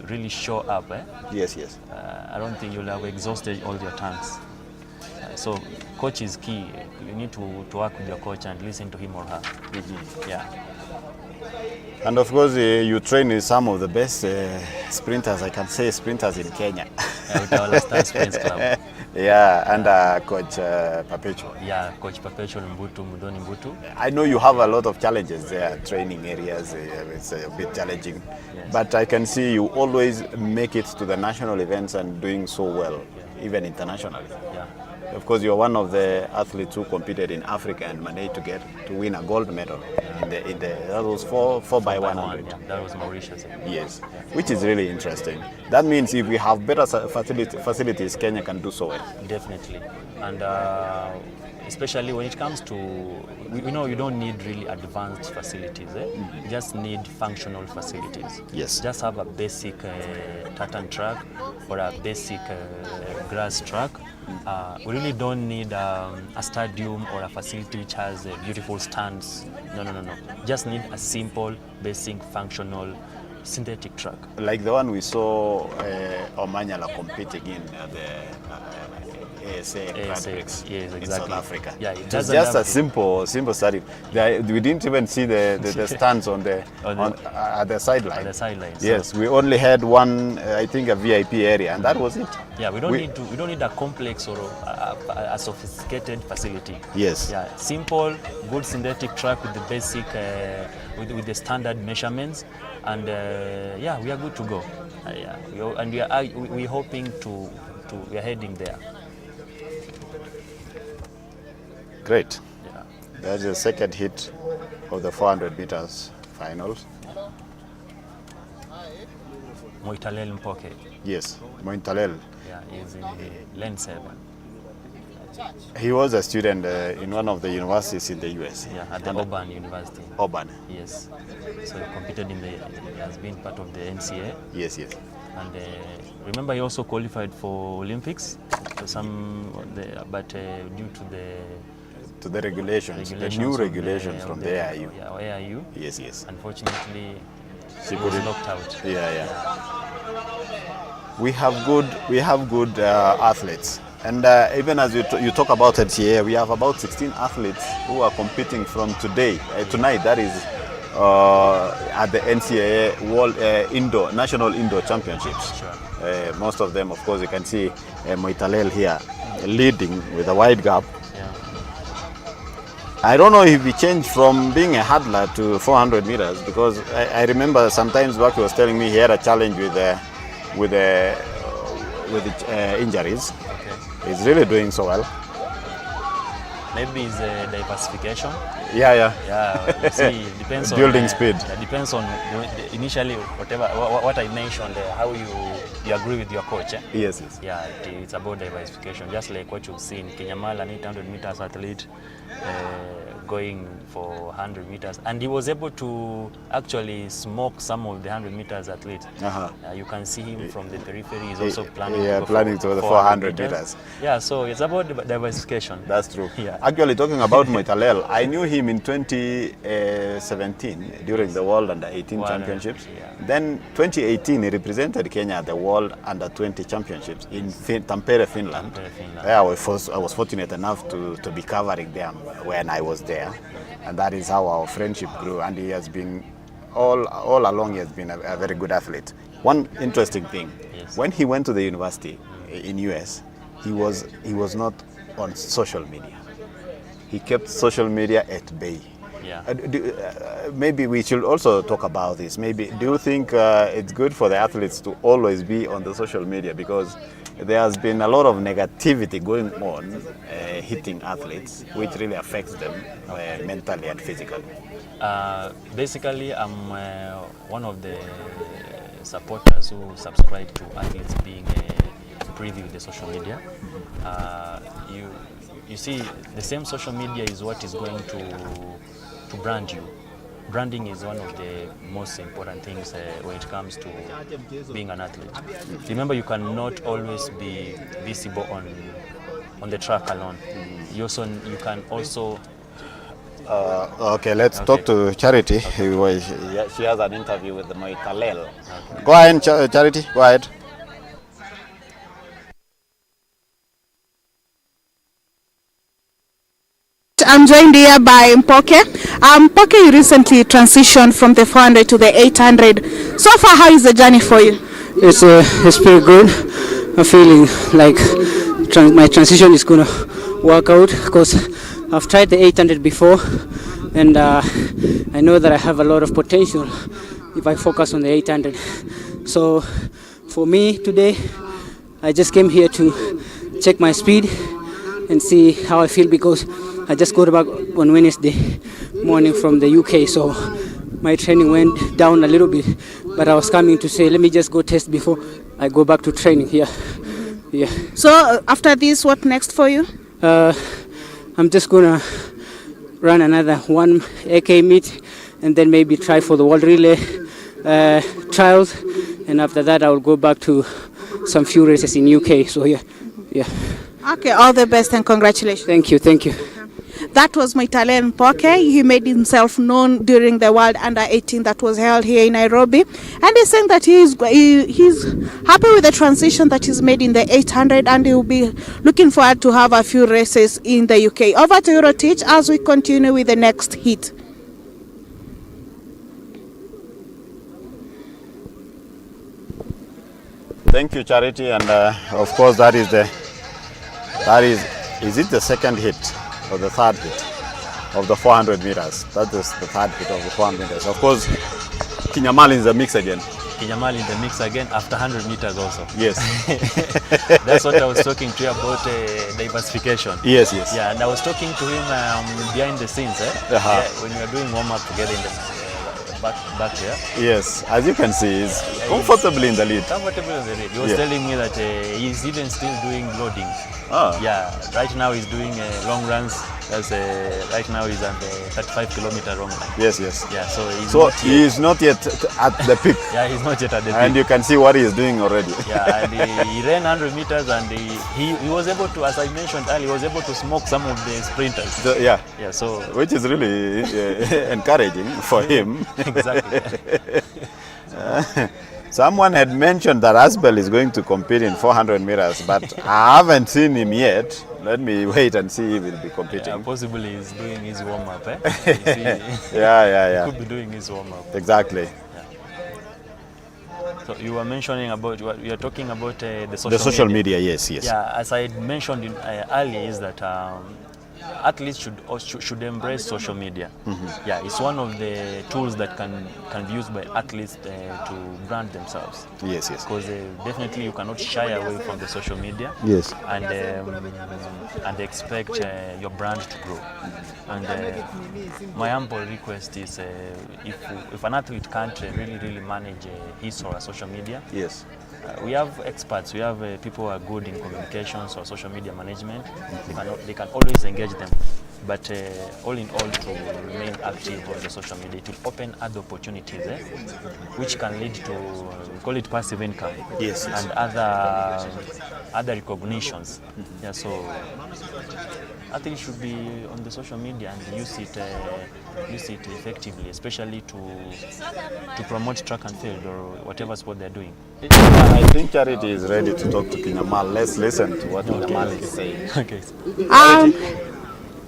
really show up, Yes. I don't think you'll have exhausted all your tanks. So coach is key. You need to work with your coach and listen to him or her. Yeah. And of course, you train with some of the best sprinters, I can say sprinters in Kenya. With our Star Sprints Club. And Coach Perpetual. Yeah, Coach Perpetual Mudoni Mbutu. I know you have a lot of challenges there, training areas, it's a bit challenging. Yes. But I can see you always make it to the national events and doing so well, even internationally. Yeah. Of course, you're one of the athletes who competed in Africa and managed to win a gold medal in the that was 4 by 100. Yeah, that was Mauritius. Yes, which is really interesting. That means if we have better facilities, Kenya can do so well. Definitely, and especially when it comes to, you don't need really advanced facilities. You just need functional facilities. Yes. Just have a basic tartan track or a basic grass track. We really don't need a stadium or a facility which has beautiful stands. No. Just need a simple, basic, functional, synthetic track. Like the one we saw Omanyala competing in the ASA yes, exactly. in South Africa. Yeah, it was just a simple stadium. We didn't even see the stands at the sidelines. At the sidelines. Yes, so we only had one, I think, a VIP area, and that was it. Yeah, we don't need a complex or a sophisticated facility. Yes. Yeah, simple, good synthetic track with the basic, with the standard measurements, and we are good to go. We're hoping we are heading there. Great. Yeah. That's the second hit of the 400 meters finals. Moitalel Mpoke. Yes, Moitalel. Yeah, he's in lane 7. He was a student in one of the universities in the US. Yeah, at the Auburn University. Auburn. Yes. So he competed he has been part of the NCA. Yes. And remember, he also qualified for Olympics, but due to the regulations, the new regulations from the AIU. Yeah, AIU. Yes. Unfortunately, she was knocked out. Yeah. We have good athletes, and even as you talk about NCAA, we have about 16 athletes who are competing from tonight. That is at the NCAA World National Indoor Championships. Sure. Most of them, of course, you can see Moitalel here leading with a wide gap. I don't know if he changed from being a hurdler to 400 meters, because I remember sometimes back he was telling me he had a challenge with injuries. Okay. He's really doing so well. Maybe it's diversification. Yeah. Yeah, you see, it depends Building on speed. It depends on initially whatever what I mentioned, how you agree with your coach. Eh? Yes. Yeah, it's about diversification, just like what you've seen. Kenyamal, an 800 meters athlete, going for 100 meters, and he was able to actually smoke some of the 100 meters athletes. You can see him from the periphery. He's also planning to go the 400 meters. Yeah, so it's about diversification. That's true. Yeah. Actually, talking about Moitalel, I knew him in 2017 during the World Under-18 Championships. Yeah. Then 2018, he represented Kenya at the World Under-20 Championships in Tampere, Finland. There I was fortunate enough to be covering them when I was there. And that is how our friendship grew. And he has been, all along, he has been a very good athlete. One interesting thing, when he went to the university in US, he was not on social media. He kept social media at bay. Yeah. Maybe we should also talk about this. Maybe, do you think it's good for the athletes to always be on the social media? Because there has been a lot of negativity going on hitting athletes, which really affects them mentally and physically. Basically, I'm one of the supporters who subscribe to athletes being privy with the social media. You see, the same social media is what is going to brand you. Branding is one of the most important things when it comes to being an athlete. Remember, you cannot always be visible on the track alone. You can also. Okay, let's talk to Charity. Okay. She has an interview with Moitalel. Okay. Go ahead, Charity. Go ahead. I'm joined here by Mpoke. Mpoke, you recently transitioned from the 400 to the 800. So far, how is the journey for you? It's pretty good. I'm feeling like my transition is going to work out because I've tried the 800 before, and I know that I have a lot of potential if I focus on the 800. So for me today, I just came here to check my speed and see how I feel, because I just got back on Wednesday morning from the UK, so my training went down a little bit, but I was coming to say, let me just go test before I go back to training here. Yeah. So after this, what next for you? I'm just gonna run another 1 AK meet and then maybe try for the World Relay trials, and after that I will go back to some few races in UK. So yeah. Okay, all the best and congratulations. Thank you. That was Moitalel Mpoke. He made himself known during the World Under-18 that was held here in Nairobi, and he's saying that he's happy with the transition that he's made in the 800, and he'll be looking forward to have a few races in the UK. Over to Eurotich as we continue with the next heat. Thank you, Charity, and of course is it the second hit or the third hit of the 400 meters? That is the third hit of the 400 meters. Of course, Kenyamal in the mix again. Kenyamal in the mix again after 100 meters also. Yes. That's what I was talking to you about, diversification. Yes. Yeah, and I was talking to him behind the scenes. Yeah, when we were doing warm-up together in the back there. Yes, as you can see, he's comfortably in the lead. Comfortably in the lead. He was telling me that he's even still doing loading. Yeah, right now he's doing long runs. Right now he's at the 35-kilometer long run. Yes. Yeah, so he's not yet at the peak. Yeah, he's not yet at the peak. And you can see what he's doing already. Yeah, and he ran 100 meters, and he was able to, as I mentioned earlier, he was able to smoke some of the sprinters. Yeah, so which is really encouraging for him. Exactly. Someone had mentioned that Asbel is going to compete in 400 meters, but I haven't seen him yet. Let me wait and see if he'll be competing. Yeah, possibly he's doing his warm-up. Yeah. He could be doing his warm-up. Exactly. Yeah. So you were mentioning about what you are talking about the social media. Yes. Yeah, as I mentioned earlier, is that athletes should embrace social media. Yeah, it's one of the tools that can be used by athletes to brand themselves. Yes, yes. Because definitely you cannot shy away from the social media. Yes. And expect your brand to grow. And my humble request is if an athlete can't really manage his or her social media, Yes. We have experts, we have people who are good in communications or social media management. They can always engage them. But all in all, to remain active on the social media, it will open other opportunities, which can lead to, we call it passive income. Yes, yes. And other recognitions. Yeah, so I think you should be on the social media and use it effectively, especially to promote track and field or whatever sport they're doing. I think Charity is ready to talk to Kinyamal. Let's listen to what Kinyamal is saying. Okay.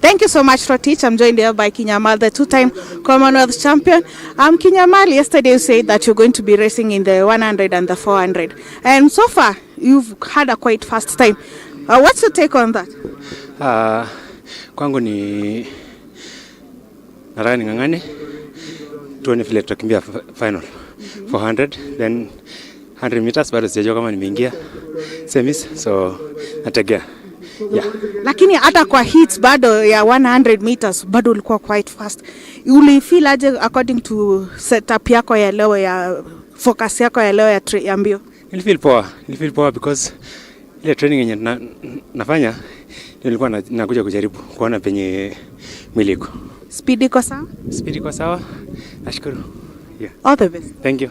Thank you so much, Rotich. I'm joined here by Kinyamal, the two-time Commonwealth champion. Kinyamal, yesterday you said that you're going to be racing in the 100 and the 400. And so far, you've had a quite fast time. What's your take on that? Kwangu ni nataka ning'ang'ane tuone vile tutakimbia final 400, then 100 meters bado sijajua kama nimeingia semis, so nategea. Yeah. Lakini hata kwa hits bado ya 100 meters bado ulikuwa quite fast. Ulifeel aje according to setup yako ya leo, ya focus yako ya leo ya mbio? Nilifeel poa because ile training yenye nafanya nilikuwa nakuja kujaribu kuona penye mwili iko. Speed iko sawa? Speed iko sawa. Nashukuru. Yeah. All the best. Thank you.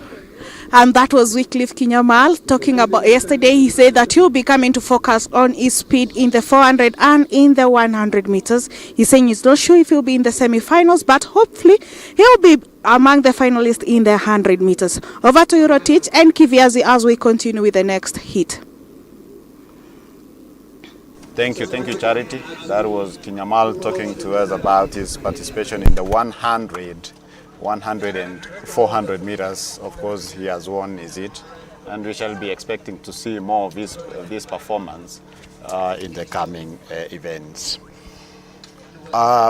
And that was Wycliffe Kinyamal talking about yesterday. He said that he'll be coming to focus on his speed in the 400 and in the 100 meters. He's saying he's not sure if he'll be in the semi-finals, but hopefully he'll be among the finalists in the 100 meters. Over to Rotich and Kiviazi as we continue with the next hit. Thank you, Charity. That was Kinyamal talking to us about his participation in the 100 and 400 meters. Of course, he has won, is it? And we shall be expecting to see more of this performance in the coming events.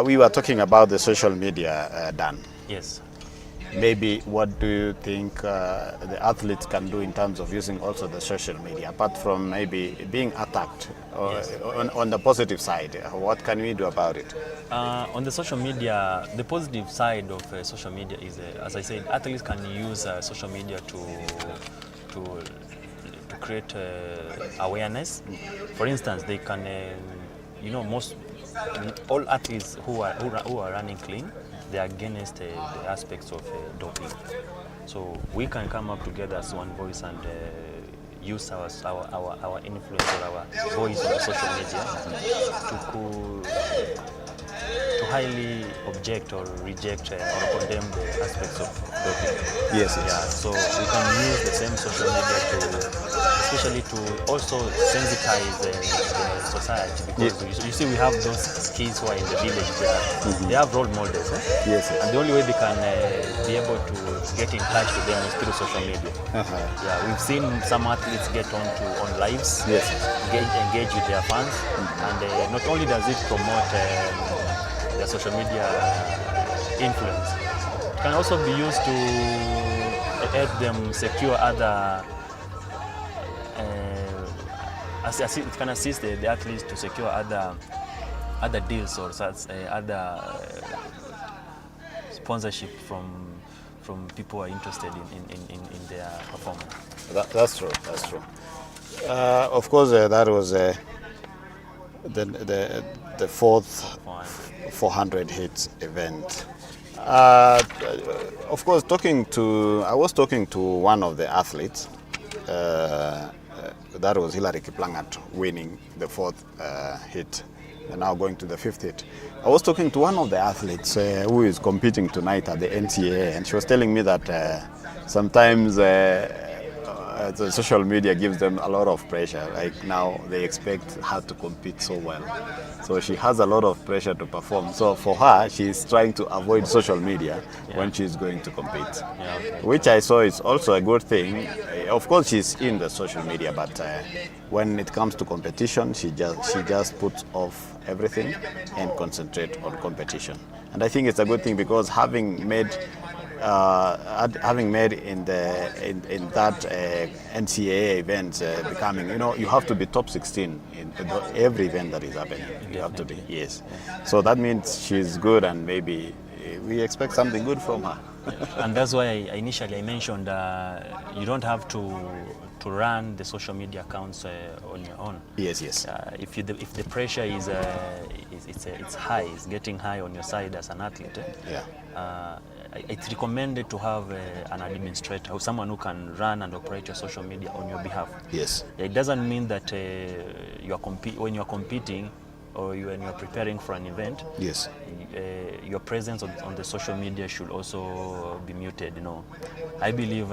We were talking about the social media, Dan. Yes. Maybe what do you think the athletes can do in terms of using also the social media, apart from maybe being attacked? Yes. On the positive side, what can we do about it? On the social media, the positive side of social media is, as I said, athletes can use social media to create awareness. For instance, they can, all athletes who are running clean, they are against the aspects of doping. So we can come up together as one voice and use our influence or our voice on social media to highly object or reject or condemn the aspects of doping. Yes, yes. Yeah, so we can use the same social media especially to also sensitize the society, because you see we have those kids who are in the village, they have role models. Yes, yes. And the only way they can be able to get in touch with them is through social media. Yeah, we've seen some athletes get on lives, yes, engage with their fans, and not only does it promote their social media influence, it can also be used to help them secure other. It can assist the athletes to secure other deals or other sponsorship from people who are interested in their performance. That's true. That's true. Of course, that was the fourth 400 hits event. Of course, I was talking to one of the athletes. That was Hilary Kiplangat winning the fourth hit, and now going to the fifth hit. I was talking to one of the athletes who is competing tonight at the NCAA, and she was telling me that sometimes the social media gives them a lot of pressure. Like now they expect her to compete so well. So she has a lot of pressure to perform. So for her, she's trying to avoid social media when she's going to compete. Which I saw is also a good thing. Of course, she's in the social media, but when it comes to competition, she just puts off everything and concentrate on competition. And I think it's a good thing, because having made in that NCAA event, becoming, you have to be top 16 in every event that is happening. You have to be, yes. So that means she's good, and maybe we expect something good from her. And that's why initially I mentioned you don't have to run the social media accounts on your own. Yes, yes. If the pressure is it's high, it's getting high on your side as an athlete. It's recommended to have an administrator, or someone who can run and operate your social media on your behalf. Yes. It doesn't mean that when you're competing or when you're preparing for an event, yes, your presence on the social media should also be muted. I believe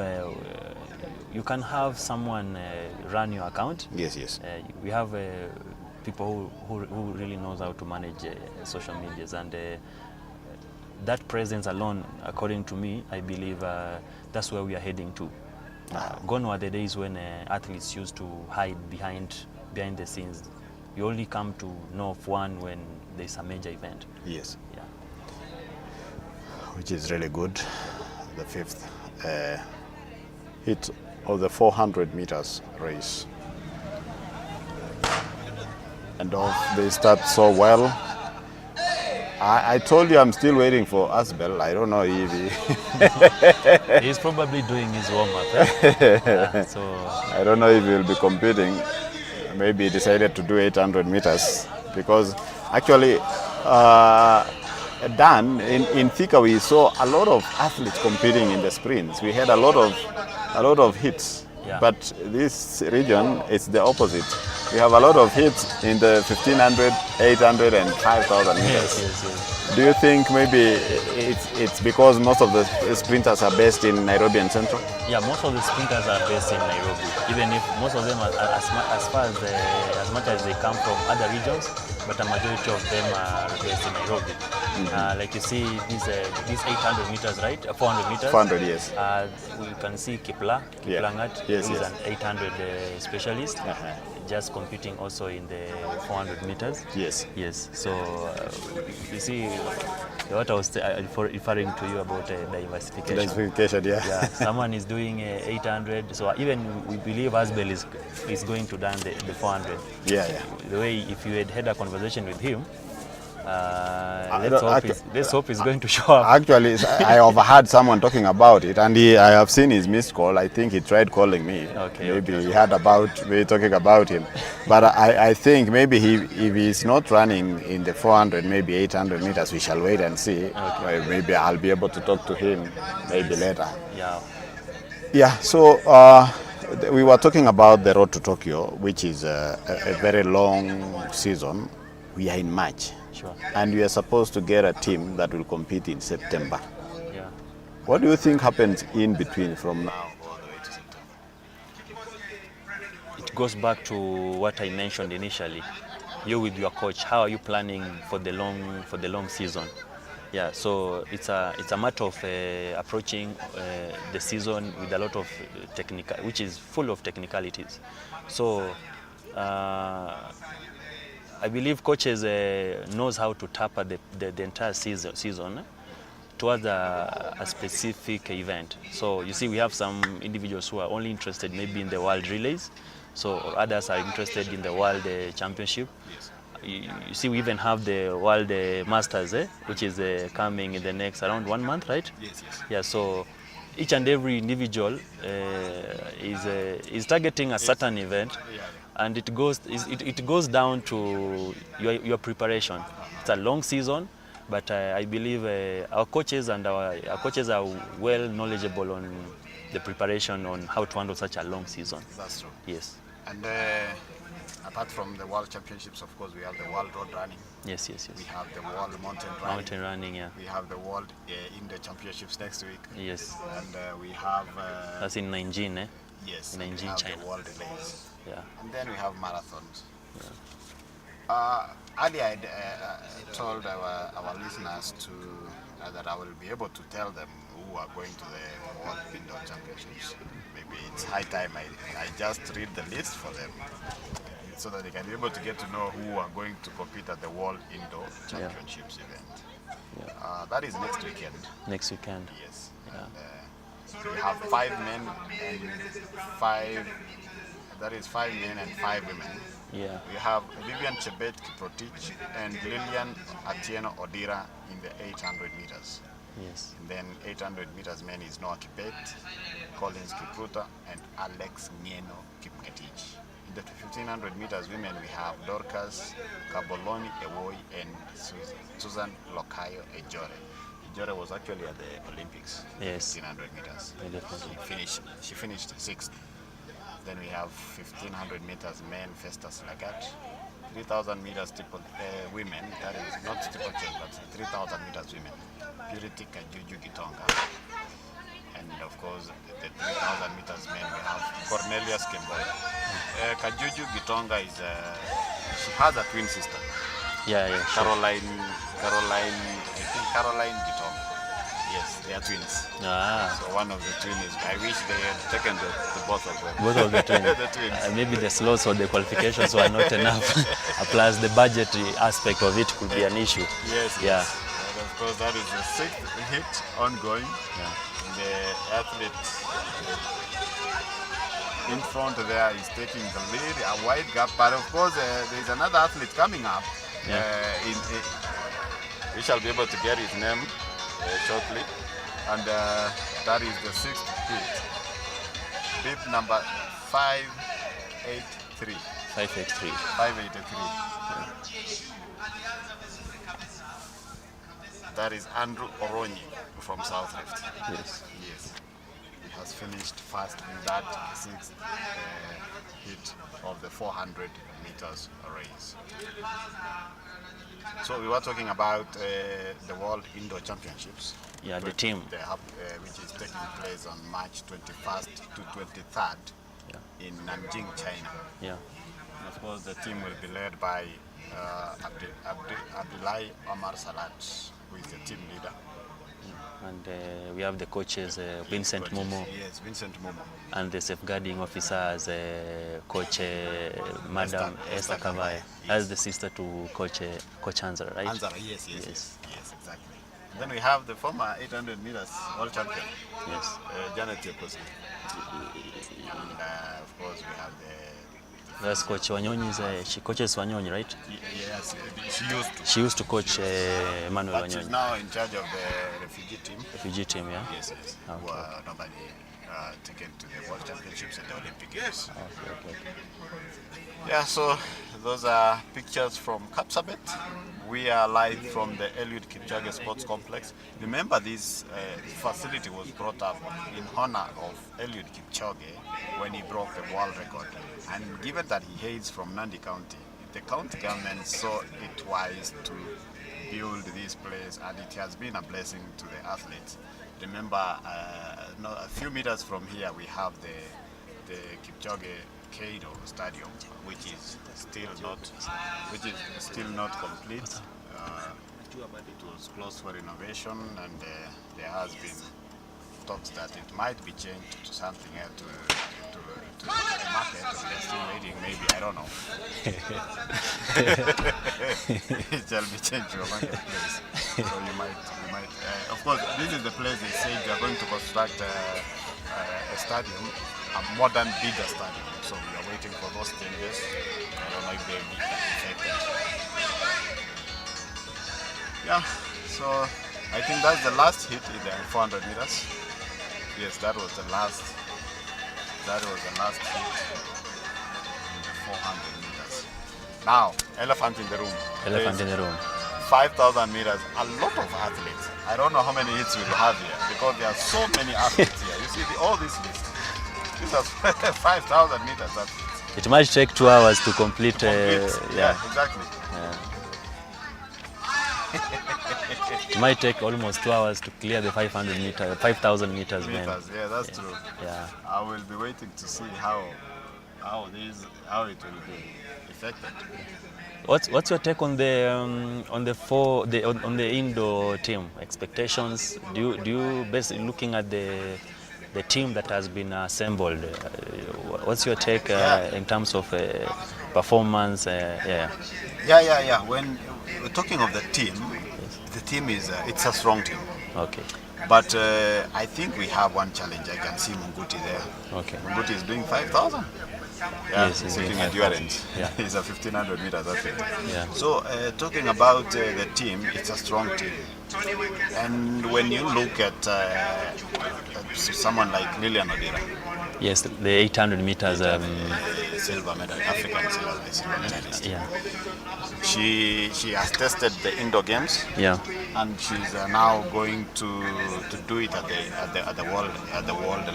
you can have someone run your account. Yes, yes. We have people who really knows how to manage social medias, and that presence alone, according to me, I believe that's where we are heading to. Gone are the days when athletes used to hide behind the scenes. You only come to know of one when there's a major event. Yes. Yeah. Which is really good. The fifth hit of the 400 meters race. And off they start so well. I told you I'm still waiting for Asbel. I don't know if he... He's probably doing his warm-up. So I don't know if he'll be competing. Maybe he decided to do 800 meters, because actually Dan, in Thika we saw a lot of athletes competing in the sprints. We had a lot of hits. Yeah. But this region, it's the opposite. We have a lot of hits in the 1500, 800 and 5000 meters. Yes. Do you think maybe it's because most of the sprinters are based in Nairobi and Central? Yeah, most of the sprinters are based in Nairobi. Even if most of them are as much as they come from other regions, but a majority of them are based in Nairobi. Like you see these 800 meters, right? 400 meters. 400, yes. We can see Kiplangat, Yes, who is yes. an 800 specialist, just competing also in the 400 meters. Yes. Yes. So you see what I was referring to you about diversification. Diversification, yeah. Yeah. Someone is doing 800, so even we believe Asbel is going to done the 400. Yeah. The way, if you had a conversation with him, let's hope he's going to show up. Actually, I overheard someone talking about it, and I have seen his missed call. I think he tried calling me. Maybe he heard about me talking about him. But I think maybe if he's not running in the 400, maybe 800 meters, we shall wait and see. Maybe I'll be able to talk to him maybe later. Yeah, so we were talking about the road to Tokyo, which is a very long season. We are in March. Sure. And we are supposed to get a team that will compete in September. Yeah. What do you think happens in between from now all the way to September? It goes back to what I mentioned initially. You with your coach, how are you planning for the long season? Yeah, so it's a matter of approaching the season with a lot of technical, which is full of technicalities. So I believe coaches knows how to tap at the entire season towards a specific event. So you see, we have some individuals who are only interested maybe in the world relays, so others are interested in the world championship. You see, we even have the world masters, which is coming in the next around 1 month, right? Yes. Yeah, so each and every individual is targeting a certain event. And it goes down to your preparation. It's a long season, but I believe our coaches are well knowledgeable on the preparation on how to handle such a long season. That's true. Yes. And apart from the World Championships, of course, we have the World Road Running. Yes. We have the World Mountain Running. Mountain running, yeah. We have the World Indoor Championships next week. Yes. And we have... That's in Nanjing, Yes, in and we Nanjing, have China. the world relays. Yeah. And then we have marathons. Earlier I told our listeners that I will be able to tell them who are going to the World Indoor Championships. Maybe it's high time I just read the list for them so that they can be able to get to know who are going to compete at the World Indoor Championships event. That is next weekend. Next weekend. Yes. Yeah. And, we have 5 men and 5. That is 5 men and 5 women. Yeah. We have Vivian Chebet Kiprotich and Lillian Atieno Odira in the 800 meters. Yes. And then 800 meters men is Noah Kibet, Collins Kipruta, and Alex Nieno Kipngetich. In the 1500 meters women we have Dorcas Kaboloni Ewoy and Susan Lokayo Ejore. Ejore was actually at the Olympics. Yes. 1500 meters. Yeah, definitely. She finished 6th. Then we have 1500 meters men, Festus Lagat. 3000 meters women, that is not steeplechase, but 3000 meters women. Purity Kajuju Gitonga. And of course, the 3000 meters men, we have Cornelius Kemboy. Kajuju Gitonga is, she has a twin sister. Yeah, sure. Caroline Gitonga. Yes, they are twins. So one of the twins, I wish they had taken the both of them. Both of the twins. The twins. Maybe the slots or the qualifications were not enough. Plus the budgetary aspect of it could be an issue. Yes. Yeah. And of course, that is the 6th hit ongoing. Yeah. The athlete in front there is taking the lead, a wide gap. But of course, there is another athlete coming up. Yeah. We shall be able to get his name shortly, and that is the 6th hit. Bib number 583. 583. 583. That is Andrew Oronyi from South Rift. Yes. Yes. He has finished first in that 6th hit of the 400 meters race. So we were talking about the World Indoor Championships. Yeah, the team. Which is taking place on March 21st to 23rd in Nanjing, China. Yeah. And of course, the team will be led by Abdullahi Omar Salat, who is the team leader. And we have the coaches, Vincent Momo. Yes, Vincent Momo. And the safeguarding officers, Coach Madam Esther Kavaya. That's the sister to Coach Anzara, right? Anzara, yes, exactly. Then we have the former 800 meters world champion, Janet Yekosi. And of course we have that's Coach Wanyonyi. She coaches Wanyonyi, right? Yes, she used to coach Emmanuel Wanyonyi. She's now in charge of the refugee team. Refugee team, yeah? Yes. Okay. Who are normally taken to the World Championships and the Olympic Games. Okay. Yeah, so those are pictures from Kapsabet. We are live from the Eliud Kipchoge Sports Complex. Remember, this facility was brought up in honor of Eliud Kipchoge when he broke the world record. And given that he hails from Nandi County, the county government saw it wise to build this place, and it has been a blessing to the athletes. Remember, a few meters from here we have the Kipchoge Keido Stadium, which is still not complete. It was closed for renovation, and there has been talks that it might be changed to something else to the market. We are still waiting. Maybe, I don't know. It shall be changed to a marketplace. So you might. Of course, this is the place they say they are going to construct a stadium, a modern, bigger stadium. So we are waiting for those changes. I don't know if they'll be effected. Yeah. So I think that's the last hit in the 400 meters. Yes, that was the last hit in the 400 meters. Now, elephant in the room. Elephant in the room. 5,000 meters, a lot of athletes. I don't know how many hits we'll have here because there are so many athletes here. You see all these lists. These are 5,000 meters athletes. It might take 2 hours to complete. Yeah, exactly. Yeah. It might take almost 2 hours to clear the 500 meters, 5,000 meters, man. Yeah, that's true. Yeah. I will be waiting to see how it will be affected. What's your take on the on the indoor team expectations? Do you basically looking at the team that has been assembled? What's your take in terms of performance? Yeah. When we're talking of the team is it's a strong team. Okay. But I think we have one challenge. I can see Munguti there. Okay. Munguti is doing 5,000. Yeah, Yes, he's taking doing endurance. Yeah. He's a 1,500 meters athlete. Yeah. So talking about the team, it's a strong team. And when you look at someone like Lilian Odira, Yes, the 800 meters. silver medal, African silver medalist. Yeah. She has tested the indoor games. Yeah. And she's now going to do it at the world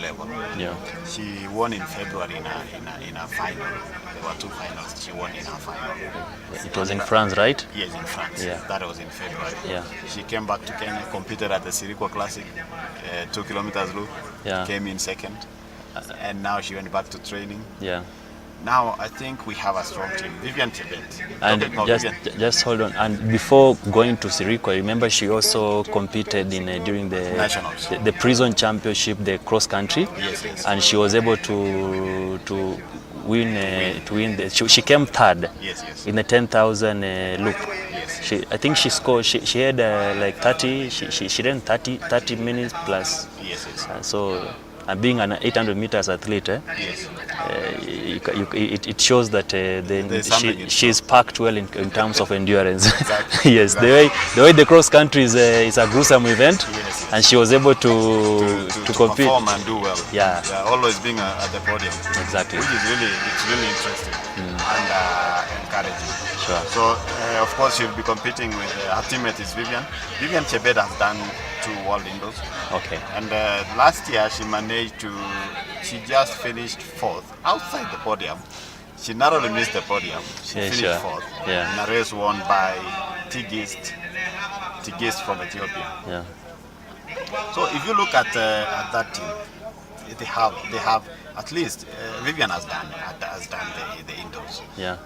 level. Yeah. She won in February in a final. There were 2 finals. She won in her final. It was in France, right? Yes, in France. Yeah. That was in February. Yeah. She came back to Kenya, competed at the Sirikwa Classic, 2 kilometers loop. Yeah. Came in second, and now she went back to training. Yeah. Now I think we have a strong team. Vivian Chebet. And just hold on. And before going to Sirikwa, remember she also competed in during the Nationals. the prison championship, the cross country. Yes. And she was able to win. She came third. Yes. In the 10,000 loop. Yes. I think she scored. She had like 30. She ran 30 minutes plus. Yes. So. And being an 800 meters athlete, Yes. It shows that she's packed well in terms of endurance. Exactly. Yes, Exactly. the way the cross country is a gruesome event, Yes. and she was able to compete. Perform and do well. Yeah. Always being at the podium. Exactly. Which is really interesting and encouraging. Sure. So of course she'll be competing with her teammate is Vivian. Vivian Chebet has done 2 world indoors. Okay. And last year she just finished 4th outside the podium. She narrowly missed the podium. She finished 4th. Yeah. In a race won by Tigist from Ethiopia. Yeah. So if you look at that team, they have at least Vivian has done the indoors. Yeah.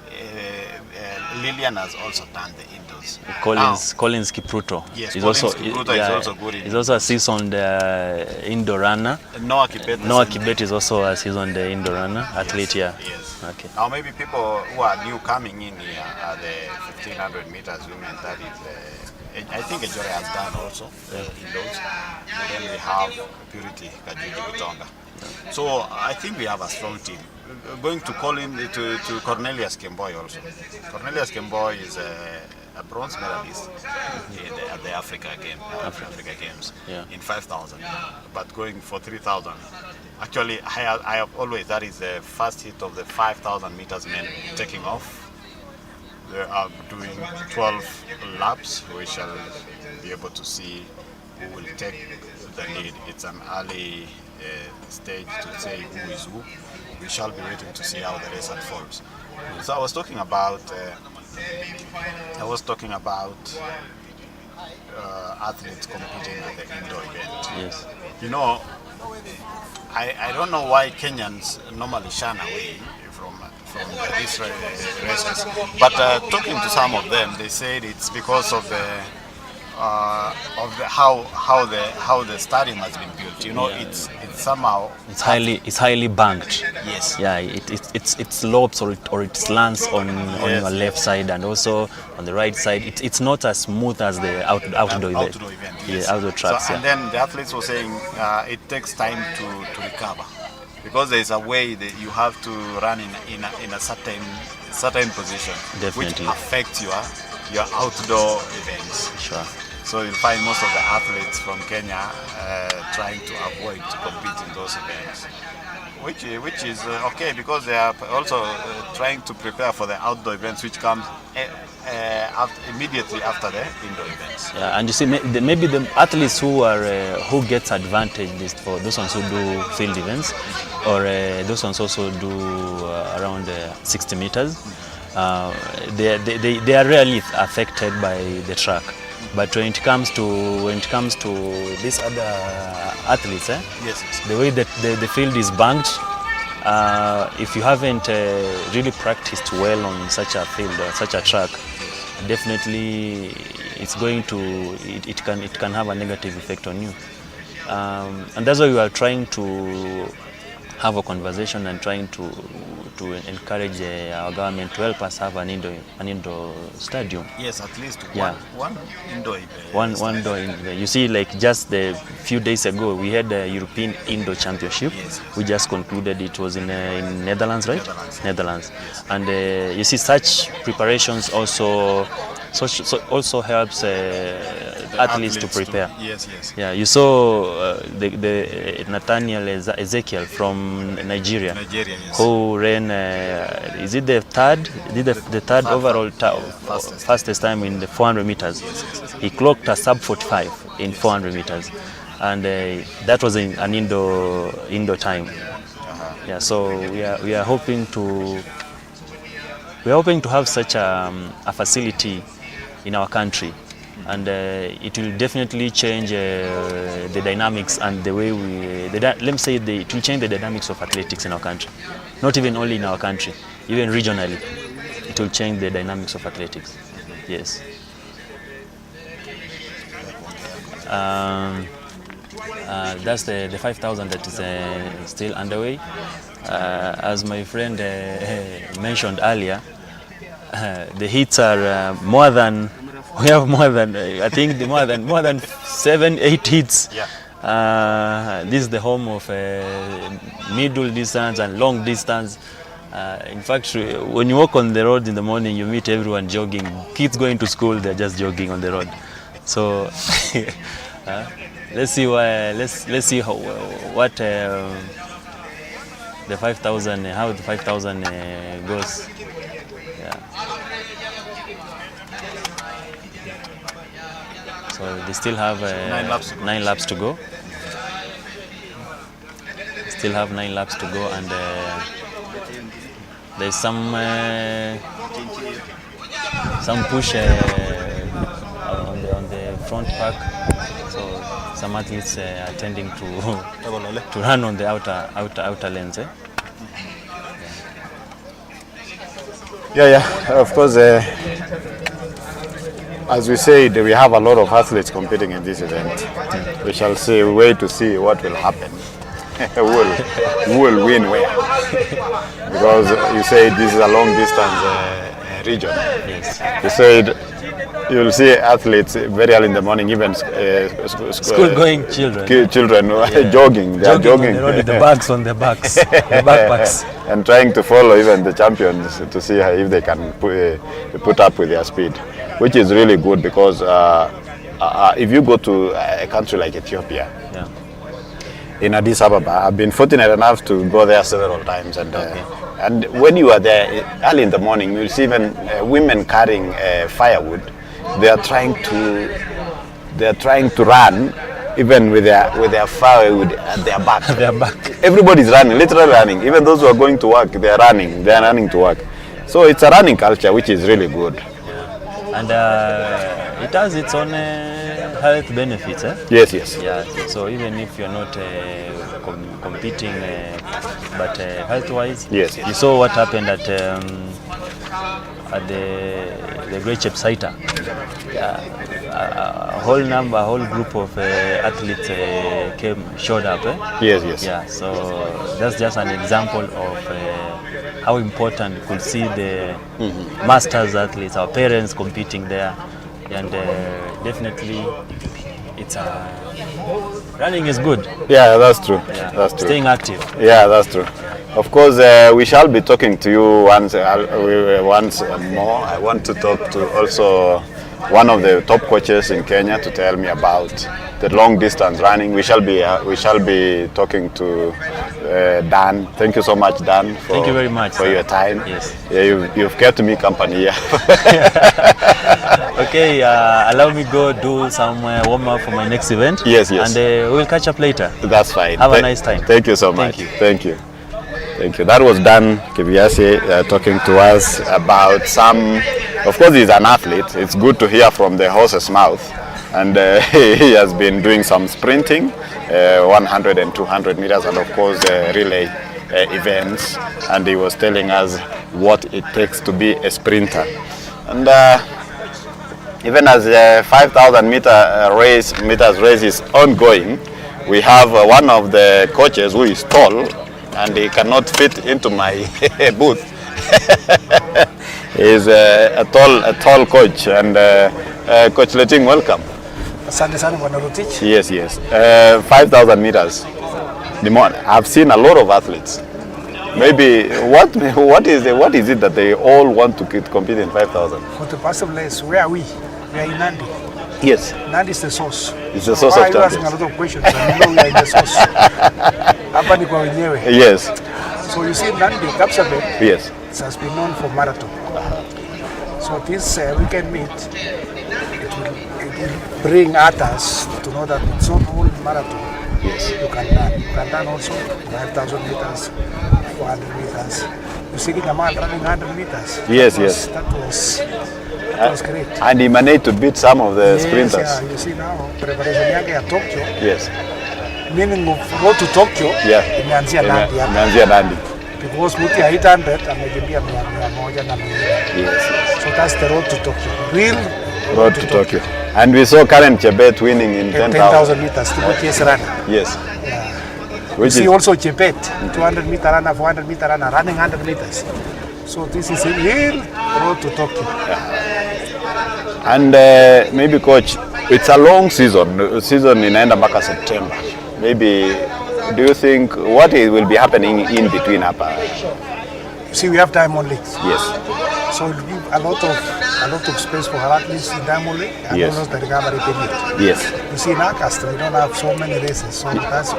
Lilian has also done the indoors. Collins Kipruto. Yes, is Collins also Kipruto is also good in. He's also a seasoned indoor runner. Noah Kibet. Noah Kibet is also a seasoned indoor runner athlete. Yeah. Yes. Okay. Now maybe people who are new coming in here at the 1,500 meters women, that is, I think Ejore has done also indoors. And then we have Purity Kajuki Butonga. So I think we have a strong team. Going to to Cornelius Kemboy also. Cornelius Kemboy is a bronze medalist at the Africa Games in 5,000, but going for 3,000. Actually, I have always, that is the first hit of the 5,000 meters men taking off. They are doing 12 laps. We shall be able to see who will take the lead. It's an early stage to say who is who. We shall be waiting to see how the race unfolds. So I was talking about athletes competing at the indoor event. Yes. You know, I don't know why Kenyans normally shun away from these races, but talking to some of them, they said it's because of how the stadium has been built. You know, it's somehow it's highly banked. Yes. Yeah, it slopes or it slants on your left side, and also on the right side. It's not as smooth as the outdoor event. Yes. Yeah, outdoor tracks. So, and then the athletes were saying it takes time to recover, because there is a way that you have to run in a certain position. Definitely. Which affects your outdoor events. Sure. So you'll find most of the athletes from Kenya trying to avoid to compete in those events, which is okay, because they are also trying to prepare for the outdoor events, which comes immediately after the indoor events. Yeah, and you see, maybe the athletes who gets advantage is for those ones who do field events, or those ones also do around 60 meters. They are rarely affected by the track. But when it comes to these other athletes, Yes. the way that the field is banked, if you haven't really practiced well on such a field or such a track, definitely it's going to it can have a negative effect on you. And that's why we are trying to have a conversation and trying to encourage our government to help us have an indoor stadium. Yes, at least one indoor event. One indoor event. You see, like just a few days ago, we had the European Indoor Championship. Yes. We just concluded. It was in Netherlands, right? Netherlands. And you see, such preparations also helps athletes to prepare. Yes. Yeah, you saw the Nathaniel Ezekiel from Nigeria, Yes. who ran, is it the third? The third overall fastest time in the 400 meters. Yes. He clocked a sub 45 in 400 meters, and that was an indoor time. Yeah, so we are hoping to have such a facility in our country, and it will definitely change the dynamics and the way let me say it will change the dynamics of athletics in our country. Not even only in our country, even regionally, it will change the dynamics of athletics. Yes. That's the 5,000 that is still underway. As my friend mentioned earlier, the hits are more than I think more than 7-8 hits. Yeah. This is the home of middle distance and long distance. In fact, when you walk on the road in the morning, you meet everyone jogging. Kids going to school, they're just jogging on the road. So let's see what the 5,000 how the 5,000 goes. Yeah. So they still have 9 laps to go. Still have 9 laps to go, and there's some push on the front pack. So some athletes are tending to run on the outer lanes. Yeah. Of course, as we said, we have a lot of athletes competing in this event. We shall see. We wait to see what will happen. who will win where? Because you said this is a long distance region. Yes. You said you will see athletes very early in the morning, even school-going children jogging. They are jogging on the road with the bags on their backs, the backpacks, and trying to follow even the champions to see if they can put up with their speed, which is really good because if you go to a country like Ethiopia, in Addis Ababa, I've been fortunate enough to go there several times, and when you are there early in the morning, you'll see even women carrying firewood. They are trying to run, even with their firewood at their back. Everybody's running, literally running. Even those who are going to work, they are running. They are running to work. So it's a running culture, which is really good. And it has its own health benefits. Yes. Yeah. So even if you're not competing, but health-wise, yes. You saw what happened at the Great Chepsaita. A whole group of athletes showed up. Yes. Yeah. So that's just an example of how important we could see the masters athletes, our parents competing there, and definitely it's running is good. Yeah, that's true. Yeah. That's true. Staying active. Yeah, that's true. Of course, we shall be talking to you once more. I want to talk to also one of the top coaches in Kenya to tell me about the long distance running. We shall be talking to Dan. Thank you so much, Dan. Thank you very much for your time. Yes. Yeah, you've kept me company here. Okay, allow me go do some warm up for my next event. Yes. And we'll catch up later. That's fine. Have a nice time. Thank you so much. Thank you. Thank you. That was Dan Kiviasi talking to us about some. Of course, he's an athlete. It's good to hear from the horse's mouth and he has been doing some sprinting, 100 and 200 meters, and of course relay events, and he was telling us what it takes to be a sprinter. And even as the 5,000 meters race is ongoing, we have one of the coaches who is tall, and he cannot fit into my booth. He's a tall coach, and Coach Leting, welcome. Asante sana Bwana Rotich. Yes, yes. 5,000 meters. I've seen a lot of athletes. Maybe what is it that they all want to compete in 5,000? For the past place, where are we? We are in Nandi. Yes. Nandi is the source. It's the source of champions. Why are you asking a lot of questions? And you know we are in the source. Hapa ni kwa wenyewe. Yes. So you see Nandi, Kapsabet, yes, it has been known for marathon. So this weekend meet, it will bring others to know that it's not all marathon. Yes. You can run. You can run also 5,000 meters, 400 meters. You see Kamal running 100 meters. Yes, yes. That was great. And he managed to beat some of the sprinters. Yeah, you see now, preparation yake ya Tokyo. Yes. Meaning of road to Tokyo, yeah, imeanzia Nandi. Imeanzia Nandi. Because mtu ya 800 amekimbia 100 na 100. Yes. So that's the road to Tokyo. Real road to Tokyo. And we saw Karen Chebet winning in 10,000 meters. Yes, runner. Yes. Yeah. Which you see also Chebet, 200 meter runner, 400 meter runner, running 100 meters. So this is a real road to Tokyo. Yeah. And maybe coach, it's a long season. Season inaenda mpaka September. Maybe do you think what will be happening in between hapa? See, we have Diamond League. Yes. So it will give a lot of space for athletes in Diamond League and yes, also the recovery period. Yes. You see, in our cast, we don't have so many races. So that's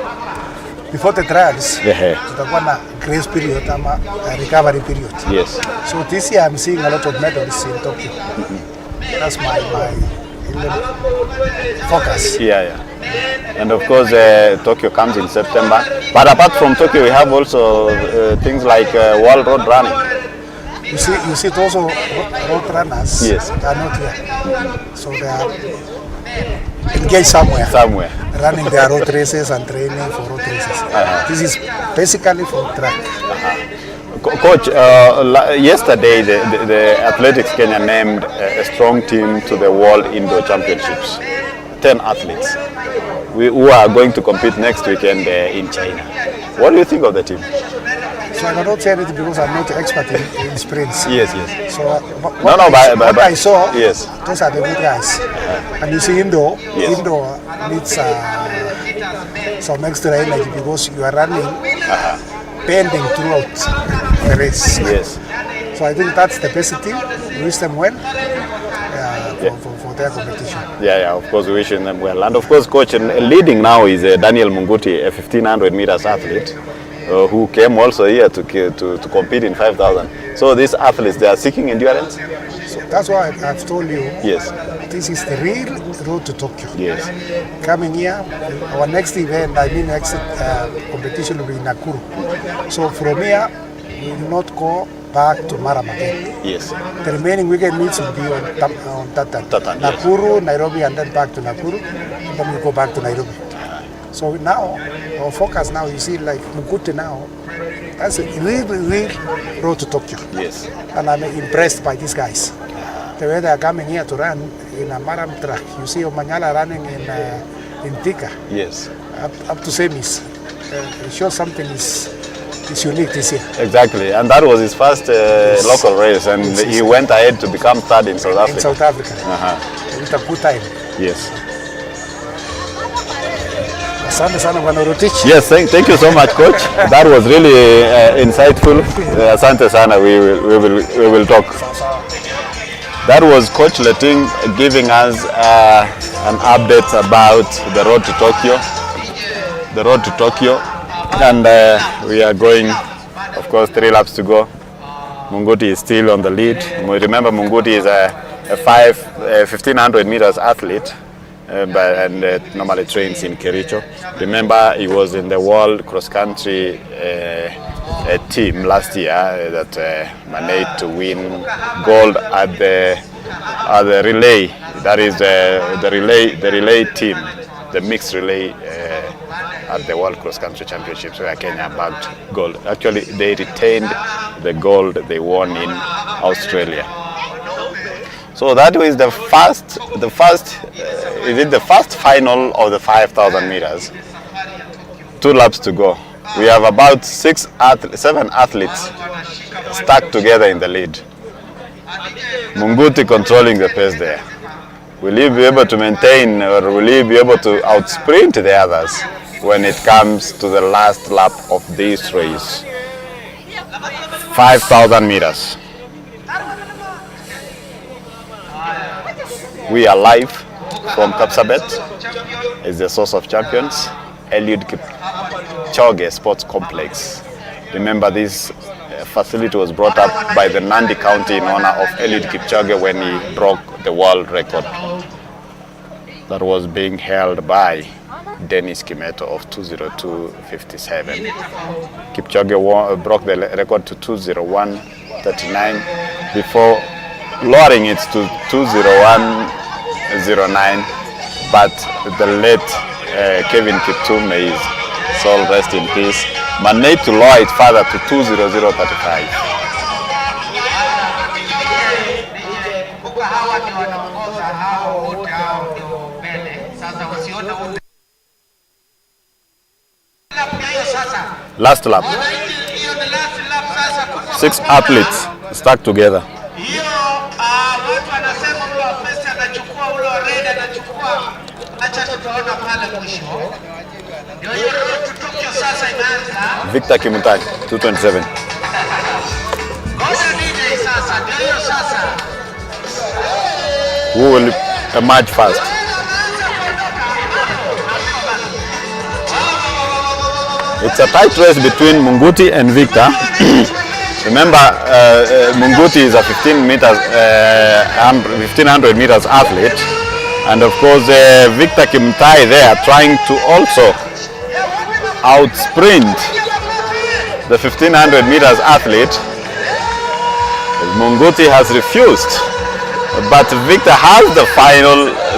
before the trials, tutakuwa na grace period ama recovery period. Yes. So this year I'm seeing a lot of medals in Tokyo. That's my focus. Yeah, yeah. And of course, Tokyo comes in September. But apart from Tokyo, we have also things like World Road Running. You see, also road runners. Yes. They are not here, so they are engaged somewhere. Running their road races and training for road races. This is basically for track. Coach, yesterday the Athletics Kenya named a strong team to the World Indoor Championships. 10 athletes who are going to compete next weekend in China. What do you think of the team? So I cannot say anything because I'm not expert in sprints. Yes, yes. So what I saw, yes, those are the good guys. And you see Indo needs some extra energy because you are running bending throughout the race. Yes. So I think that's the best team. We wish them well for their competition. Yeah, of course we wish them well. And of course, coach, leading now is Daniel Munguti, a 1,500 meters athlete. Who came also here to compete in 5,000. So these athletes, they are seeking endurance? So that's why I've told you, yes, this is the real road to Tokyo. Yes. Coming here, our next event, next competition will be in Nakuru. So from here, we will not go back to Maram again. Yes. The remaining weekend meets will be on Tatan. Nakuru, yes. Nairobi, and then back to Nakuru, and then we go back to Nairobi. So now, our focus now, you see, like Mukute now, that's a real road to Tokyo. Yes. And I'm impressed by these guys. The way they are coming here to run in a Maram track. You see Omanyala running in Betika. Yes. Up to semis. It shows something is unique this year. Exactly, and that was his first yes, local race, and he went ahead to become third in South Africa. In South Africa. With a good time. Yes. Yes, thank you so much, coach. That was really insightful. Asante sana, we will talk. That was Coach Leting giving us an update about the road to Tokyo. And we are going, of course, 3 laps to go. Munguti is still on the lead. Remember, Munguti is a 1,500 meters athlete. And normally trains in Kericho. Remember, he was in the World Cross Country team last year that managed to win gold at the relay That is the relay team, the mixed relay at the World Cross Country Championships where Kenya bagged gold. Actually, they retained the gold they won in Australia. So that was the first final of the 5,000 meters. 2 laps to go. We have about 7 athletes stuck together in the lead. Munguti controlling the pace there. Will he be able to maintain, or will he be able to outsprint the others when it comes to the last lap of this race? 5,000 meters. We are live from Kapsabet. It's the source of champions, Eliud Kipchoge Sports Complex. Remember, this facility was brought up by the Nandi County in honor of Eliud Kipchoge when he broke the world record that was being held by Dennis Kimeto of 2:02:57. Kipchoge broke the record to 2:01:39 before lowering it to 2:01:09, but the late Kevin Kiptum, his soul rest in peace, managed to lower it further to 2:00:35. Last lap. 6 athletes stuck together. Victor Kimutai, 2:27. Who will emerge first? It's a tight race between Munguti and Victor. Remember, Munguti is a 1500 meters athlete, and of course Victor Kimutai there trying to also outsprint the 1500 meters athlete. Munguti has refused, but Victor has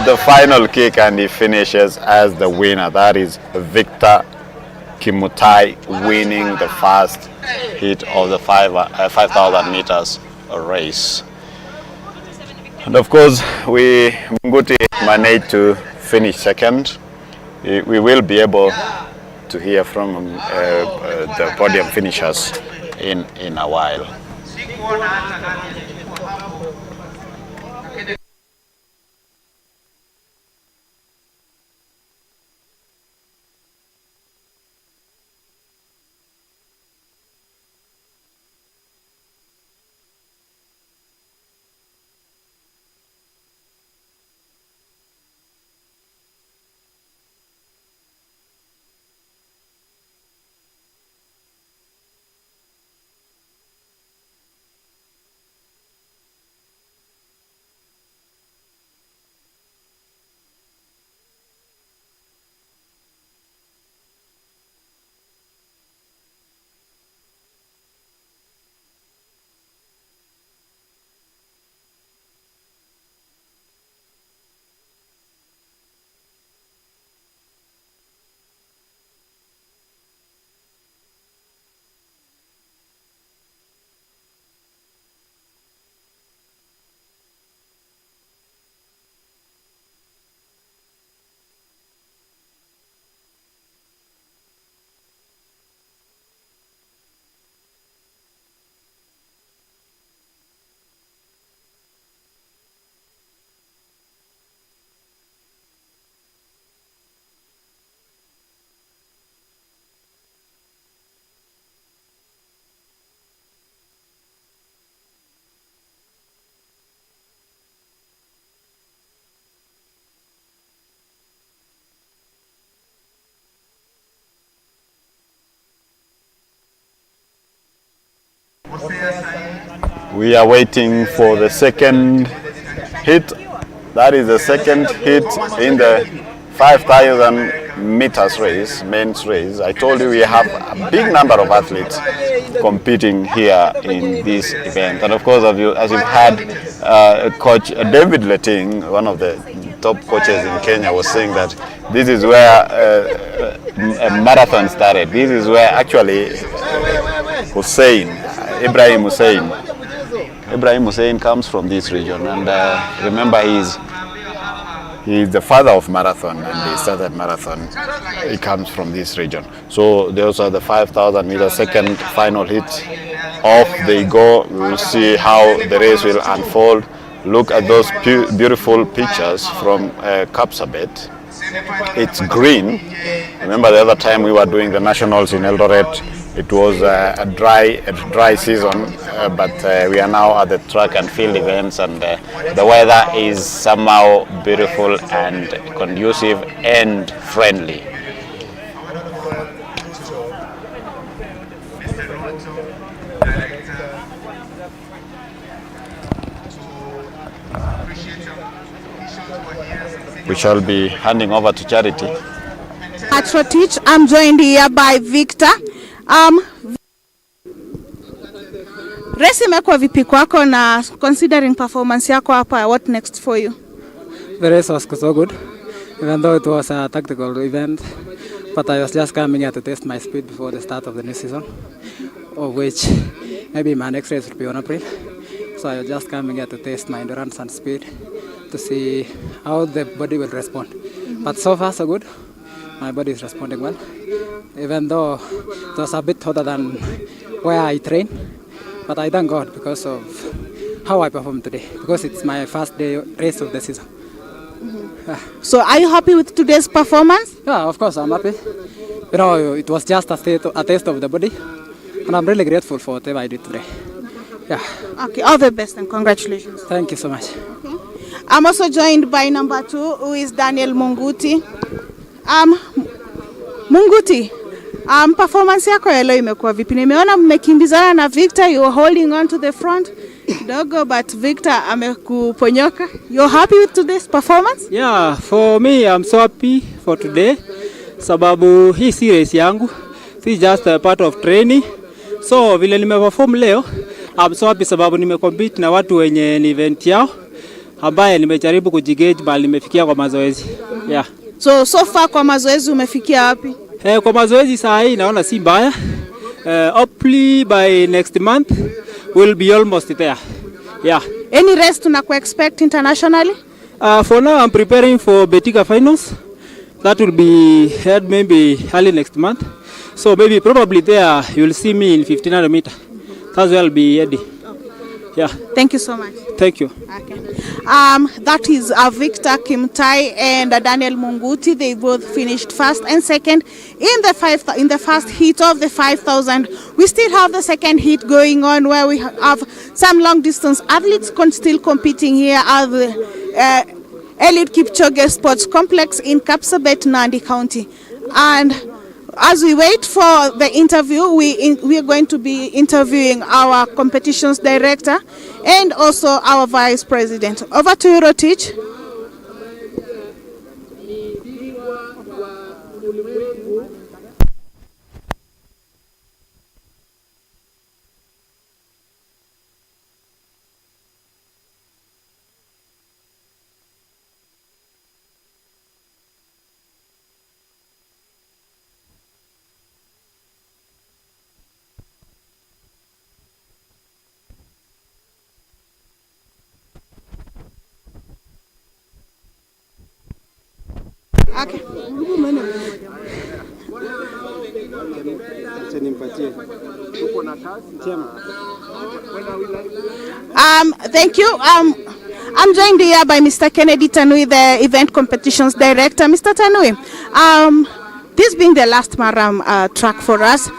the final kick, and he finishes as the winner. That is Victor Kimutai winning the first heat of the 5,000 meters race. And of course, Munguti managed to finish second. We will be able to hear from the podium finishers in a while. We are waiting for the second hit. That is the second hit in the 5,000 meters race, men's race, I told you we have a big number of athletes competing here in this event. And of course, as you've had, Coach David Letting, one of the top coaches in Kenya, was saying that this is where a marathon started. This is where actually Ibrahim Hussein comes from this region, and remember he's the father of marathon, and he started marathon. He comes from this region. So those are the 5,000 meters second final hit. Off they go. We'll see how the race will unfold. Look at those beautiful pictures from Kapsabet. It's green. Remember the other time we were doing the nationals in Eldoret, it was a dry season, but we are now at the track and field events, and the weather is somehow beautiful and conducive and friendly. We shall be handing over to Charity. Teach. I'm joined here by Victor. Race imekuwa vipi kwako, na considering performance yako hapa, what next for you? The race was so good, even though it was a tactical event, but I was just coming here to test my speed before the start of the new season, of which maybe my next race will be on April. So I was just coming here to test my endurance and speed to see how the body will respond. But so far so good. My body is responding well, even though it was a bit hotter than where I train. But I thank God because of how I performed today, because it's my first day race of the season. So are you happy with today's performance? Yeah, of course I'm happy. You know, it was just a taste of the body, and I'm really grateful for whatever I did today. Yeah. Okay, all the best and congratulations. Thank you so much. Okay. I'm also joined by number 2, who is Daniel Munguti. Munguti, performance yako ya leo imekuwa vipi? Nimeona mmekimbizana na Victor, you are holding on to the front kidogo, but Victor amekuponyoka. You're happy with today's performance? Yeah, for me I'm so happy for today. Sababu hii si race yangu, si just a part of training. So vile nimeperform leo, I'm so happy sababu nimecompete na watu wenye ni event yao, ambaye nimejaribu kujigauge bali nimefikia kwa mazoezi. Yeah. So far kwa mazoezi umefikia wapi? Kwa mazoezi saa hii naona si mbaya. Hopefully by next month we'll be almost there. Yeah. Any race tunaku expect internationally? For now I'm preparing for Betika finals. That will be held maybe early next month. So maybe probably there you'll see me in 1500 meters. That's where I'll be ready. Yeah. Thank you so much. Thank you. Okay. That is Victor Kimtai and Daniel Munguti. They both finished first and second in the first heat of the 5,000. We still have the second heat going on, where we have some long distance athletes still competing here at the Eliud Kipchoge Sports Complex in Kapsabet, Nandi County. And as we wait for the interview, we are going to be interviewing our competitions director and also our vice president. Over to you, Rotich. Okay. Thank you. I'm joined here by Mr. Kennedy Tanui, the event competitions director. Mr. Tanui, this being the last Maram track for us,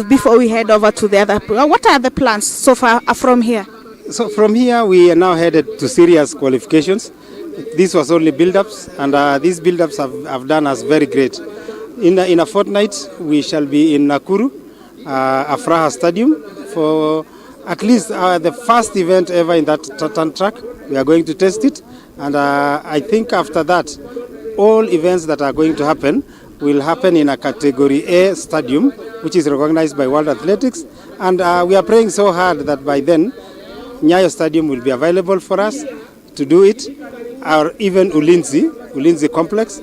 before we head over to the other, what are the plans so far from here? So from here we are now headed to serious qualifications. This was only build-ups, and these build-ups have done us very great. In a fortnight, we shall be in Nakuru, Afraha Stadium, for at least the first event ever in that tartan track. We are going to test it, and I think after that, all events that are going to happen will happen in a Category A stadium, which is recognized by World Athletics. And we are praying so hard that by then, Nyayo Stadium will be available for us to do it, or even Ulinzi Complex,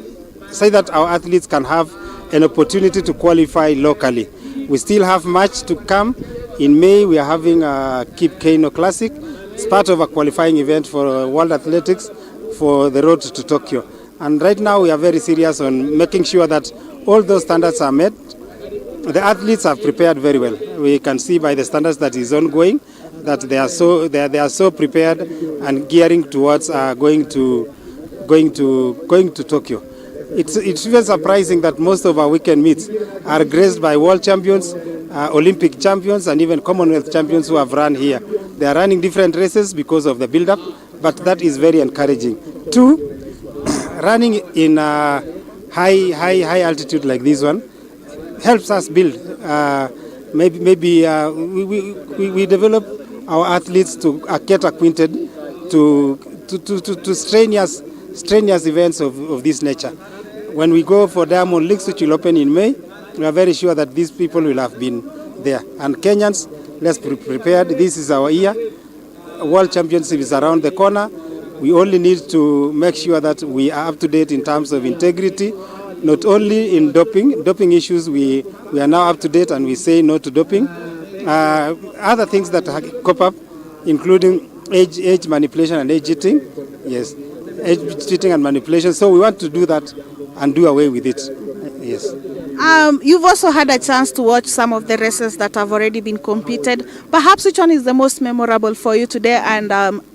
so that our athletes can have an opportunity to qualify locally. We still have much to come. In May, we are having a Keep Kano Classic. It's part of a qualifying event for World Athletics for the road to Tokyo. And right now, we are very serious on making sure that all those standards are met. The athletes have prepared very well. We can see by the standards that is ongoing that they are so prepared and gearing towards going to Tokyo. It's even surprising that most of our weekend meets are graced by world champions, Olympic champions, and even Commonwealth champions who have run here. They are running different races because of the build-up, but that is very encouraging. 2, running in a high altitude like this one helps us build. We develop our athletes to get acquainted to strenuous events of this nature. When we go for Diamond Leagues, which will open in May, we are very sure that these people will have been there. And Kenyans, let's be prepared. This is our year. World Championship is around the corner. We only need to make sure that we are up to date in terms of integrity, not only in doping issues. We are now up to date and we say no to doping. Other things that crop up, including age manipulation and age cheating. Yes, age cheating and manipulation. So we want to do that and do away with it. Yes. You've also had a chance to watch some of the races that have already been competed. Perhaps which one is the most memorable for you today and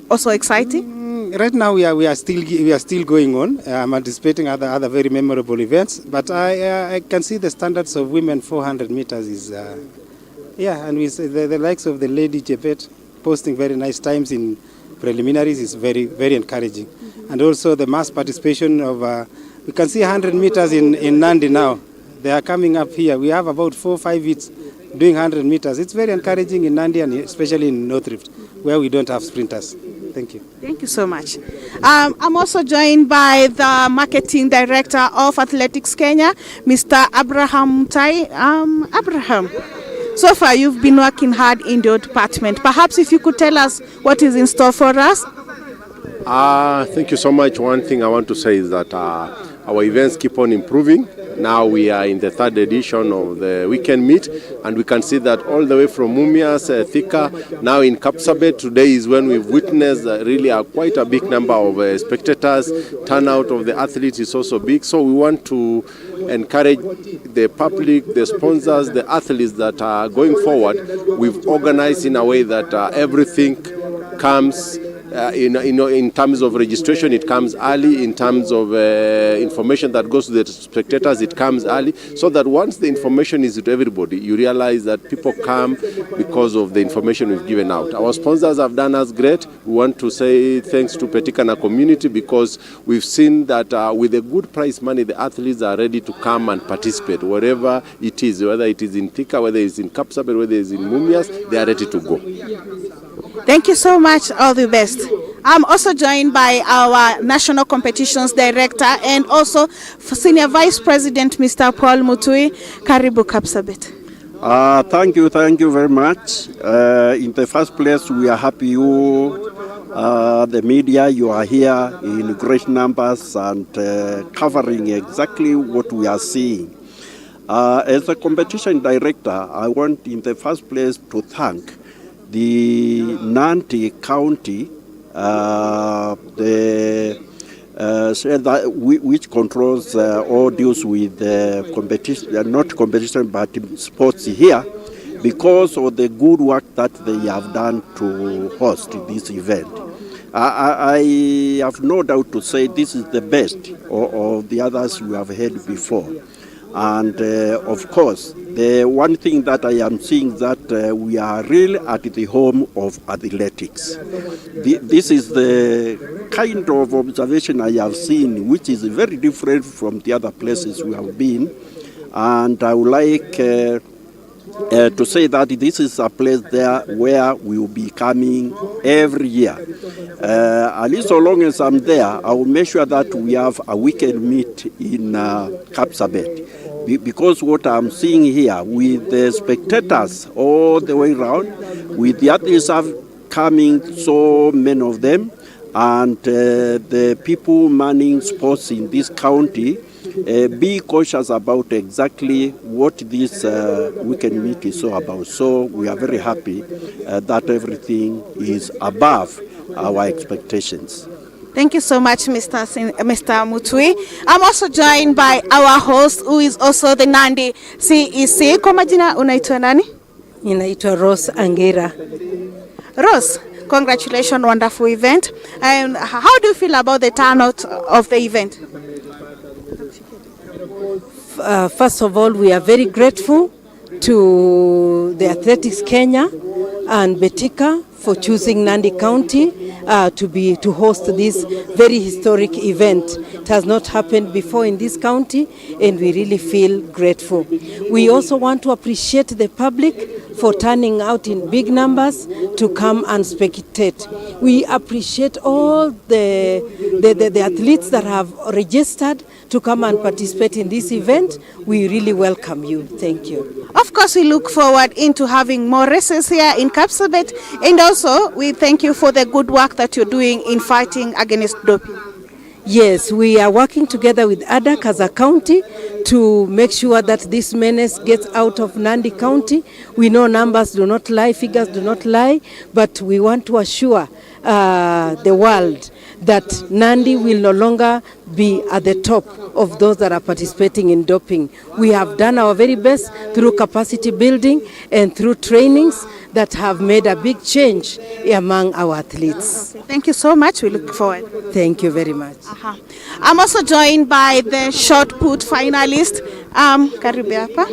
also exciting? Right now we are still going on. I'm anticipating other very memorable events, but I can see the standards of women 400 meters is and we see the likes of the lady Jebet posting very nice times in preliminaries is very, very encouraging. And also the mass participation of we can see 100 meters in Nandi now. They are coming up here. We have about 4 or 5 heats doing 100 meters. It's very encouraging in Nandi and especially in North Rift, where we don't have sprinters. Thank you. Thank you so much. I'm also joined by the Marketing Director of Athletics Kenya, Mr. Abraham Mutai. Abraham, so far you've been working hard in your department. Perhaps if you could tell us what is in store for us? Thank you so much. One thing I want to say is that our events keep on improving. Now we are in the 3rd edition of the weekend meet, and we can see that all the way from Mumias, Thika, now in Kapsabet. Today is when we've witnessed really quite a big number of spectators. Turnout of the athletes is also big. So we want to encourage the public, the sponsors, the athletes that are going forward. We've organized in a way that everything comes in terms of registration, it comes early. In terms of information that goes to the spectators, it comes early, so that once the information is to everybody, you realize that people come because of the information we've given out. Our sponsors have done us great. We want to say thanks to Betika and our community, because we've seen that with a good prize money, the athletes are ready to come and participate, wherever it is, whether it is in Thika, whether it's in Kapsabet, whether it's in Mumias, they are ready to go. Thank you so much. All the best. I'm also joined by our National Competitions Director and also Senior Vice President, Mr. Paul Mutui. Karibu Kapsabet. Thank you very much. In the first place, we are happy you, the media, you are here in great numbers and covering exactly what we are seeing. As a competition director, I want in the first place to thank the Nandi County, which controls or deals with competition, not competition, but sports here, because of the good work that they have done to host this event. I have no doubt to say this is the best of the others we have had before. And of course, the one thing that I am seeing that we are really at the home of athletics. This is the kind of observation I have seen, which is very different from the other places we have been. And I would like to say that this is a place there where we will be coming every year. At least so long as I'm there, I will make sure that we have a weekend meet in Kapsabet. Because what I'm seeing here with the spectators all the way around, with the athletes coming, so many of them, and the people manning sports in this county, be cautious about exactly what this weekend meet is so about. So we are very happy that everything is above our expectations. Thank you so much, Mr. Mutui. I'm also joined by our host, who is also the Nandi CEC. Kwa majina unaitwa nani? Ninaitwa Rose Angira. Rose, congratulations, wonderful event. And how do you feel about the turnout of the event? First of all, we are very grateful to the Athletics Kenya and Betika for choosing Nandi County to host this very historic event. It has not happened before in this county, and we really feel grateful. We also want to appreciate the public for turning out in big numbers to come and spectate. We appreciate all the athletes that have registered to come and participate in this event. We really welcome you. Thank you. Of course, we look forward into having more races here in Kapsabet, and also we thank you for the good work that you're doing in fighting against doping. Yes, we are working together with ADAC as a county to make sure that this menace gets out of Nandi County. We know numbers do not lie, figures do not lie, but we want to assure the world that Nandi will no longer be at the top of those that are participating in doping. We have done our very best through capacity building and through trainings that have made a big change among our athletes. Okay, thank you so much. We look forward. Thank you very much. I'm also joined by the shot put finalist. Karibu hapa.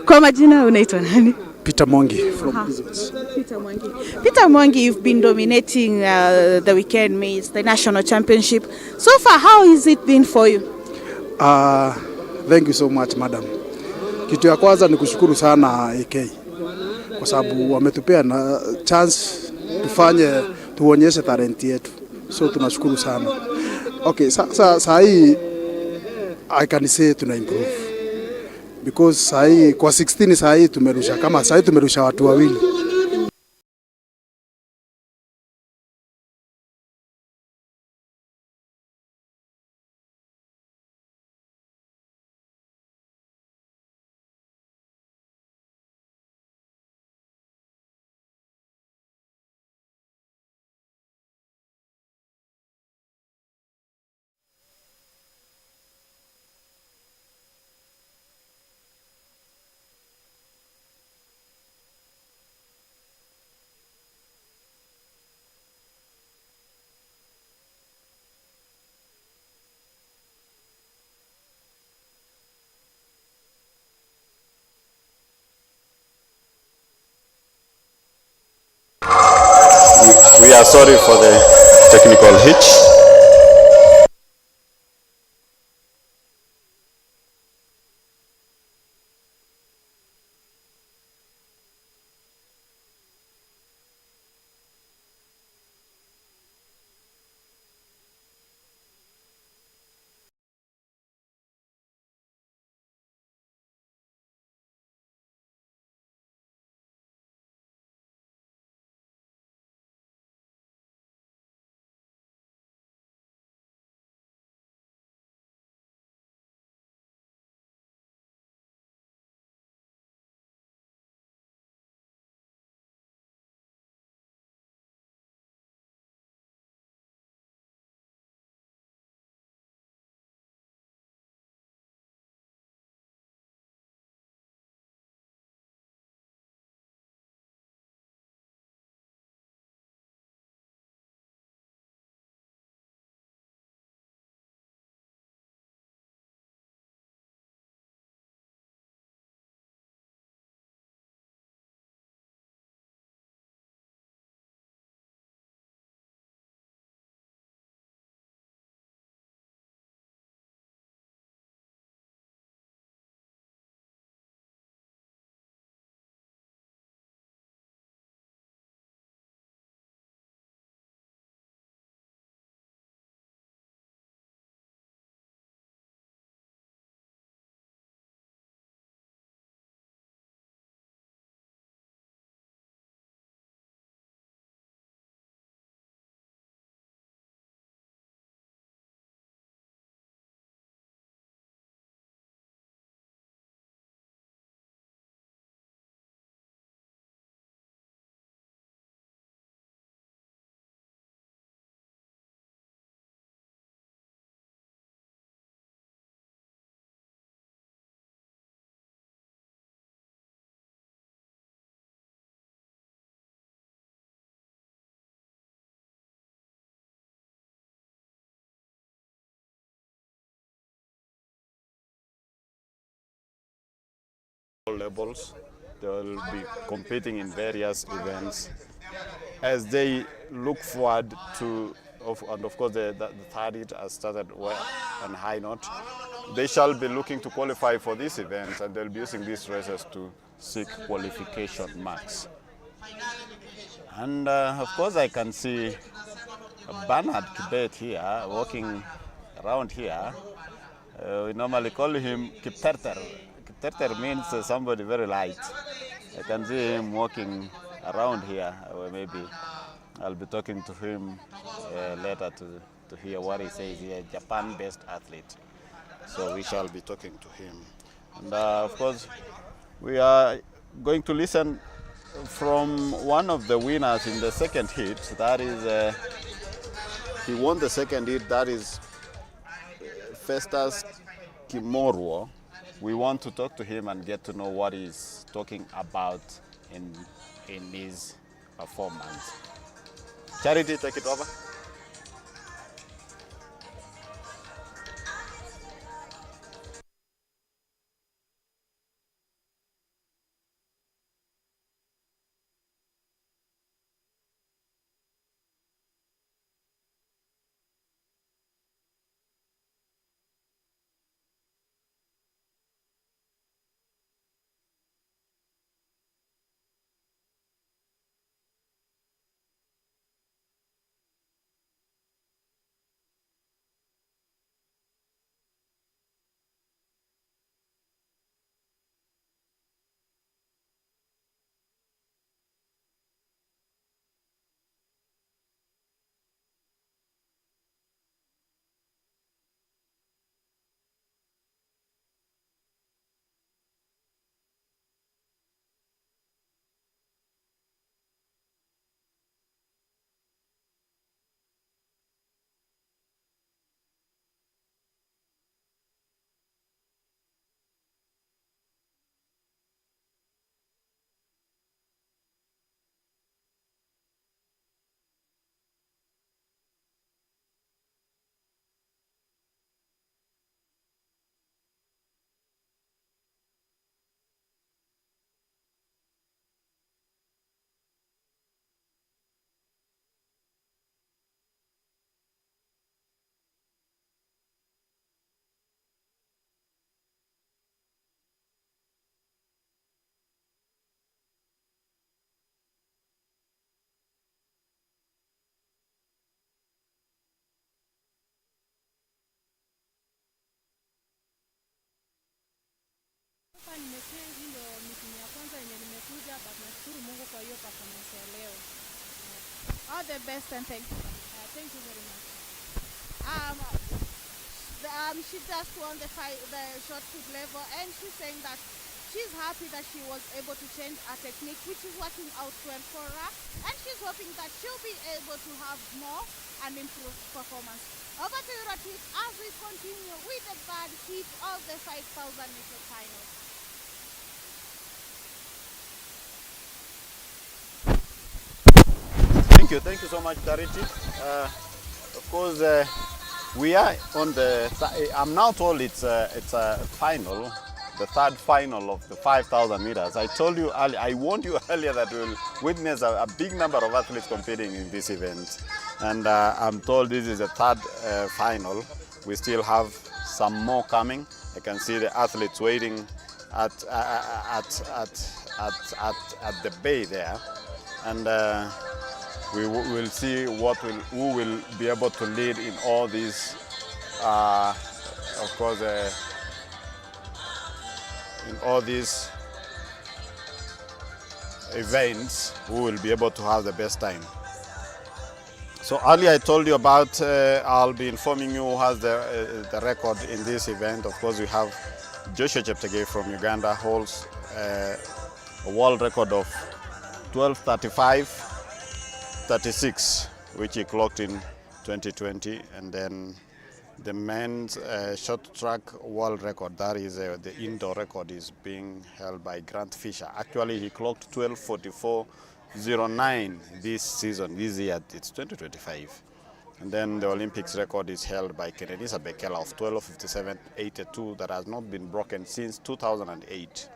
Kwa majina unaitwa nani? Peter Mwangi from Prisons. Peter Mwangi, you've been dominating the weekend meets, the national championship. So far, how has it been for you? Thank you so much, madam. Kitu ya kwanza ni kushukuru sana AK kwa sababu wametupea na chance tuonyeshe talent yetu. So tunashukuru sana. Okay, saa hii I can say tuna improve. Because saa hii kwa 16 saa hii tumerusha watu wawili. We are sorry for the technical hitch. levels. They will be competing in various events as they look forward to, and of course the third heat has started on a high note. They shall be looking to qualify for these events, and they'll be using these races to seek qualification marks. And of course I can see Bernard Kibet here, walking around here. We normally call him Kipterter. Kipterter means somebody very light. I can see him walking around here. Or maybe I'll be talking to him later to hear what he says. He's a Japan-based athlete. So we shall be talking to him. And of course, we are going to listen from one of the winners in the second heat. That is, he won the second heat. That is Festus Kimorwo. We want to talk to him and get to know what he's talking about in his performance. Charity, take it over. Hii ndio meeting ya kwanza yenye nimekuja, but nashukuru Mungu kwa hiyo performance ya leo. All the best and thank you. Thank you very much. She just won the short put level, and she's saying that she's happy that she was able to change her technique, which is working out well for her, and she's hoping that she'll be able to have more and improve performance. Over to you, Ratif, as we continue with the third heat of the 5,000 meter finals. Thank you so much, Charity. Of course, we are on the. I'm now told it's a final, the third final of the 5,000 meters. I told you, I warned you earlier that we'll witness a big number of athletes competing in this event, and I'm told this is the third final. We still have some more coming. I can see the athletes waiting at the bay there, and. We will see who will be able to lead in all these, of course, in all these events, who will be able to have the best time. So earlier I told you about, I'll be informing you who has the record in this event. Of course, we have Joshua Cheptegei from Uganda, holds a world record of 12:35.36, which he clocked in 2020, and then the men's short track world record, that is the indoor record, is being held by Grant Fisher. Actually, he clocked 12:44.09 this season, this year, it's 2025. And then the Olympics record is held by Kenyan Athletics of 12:57.82 that has not been broken since 2008.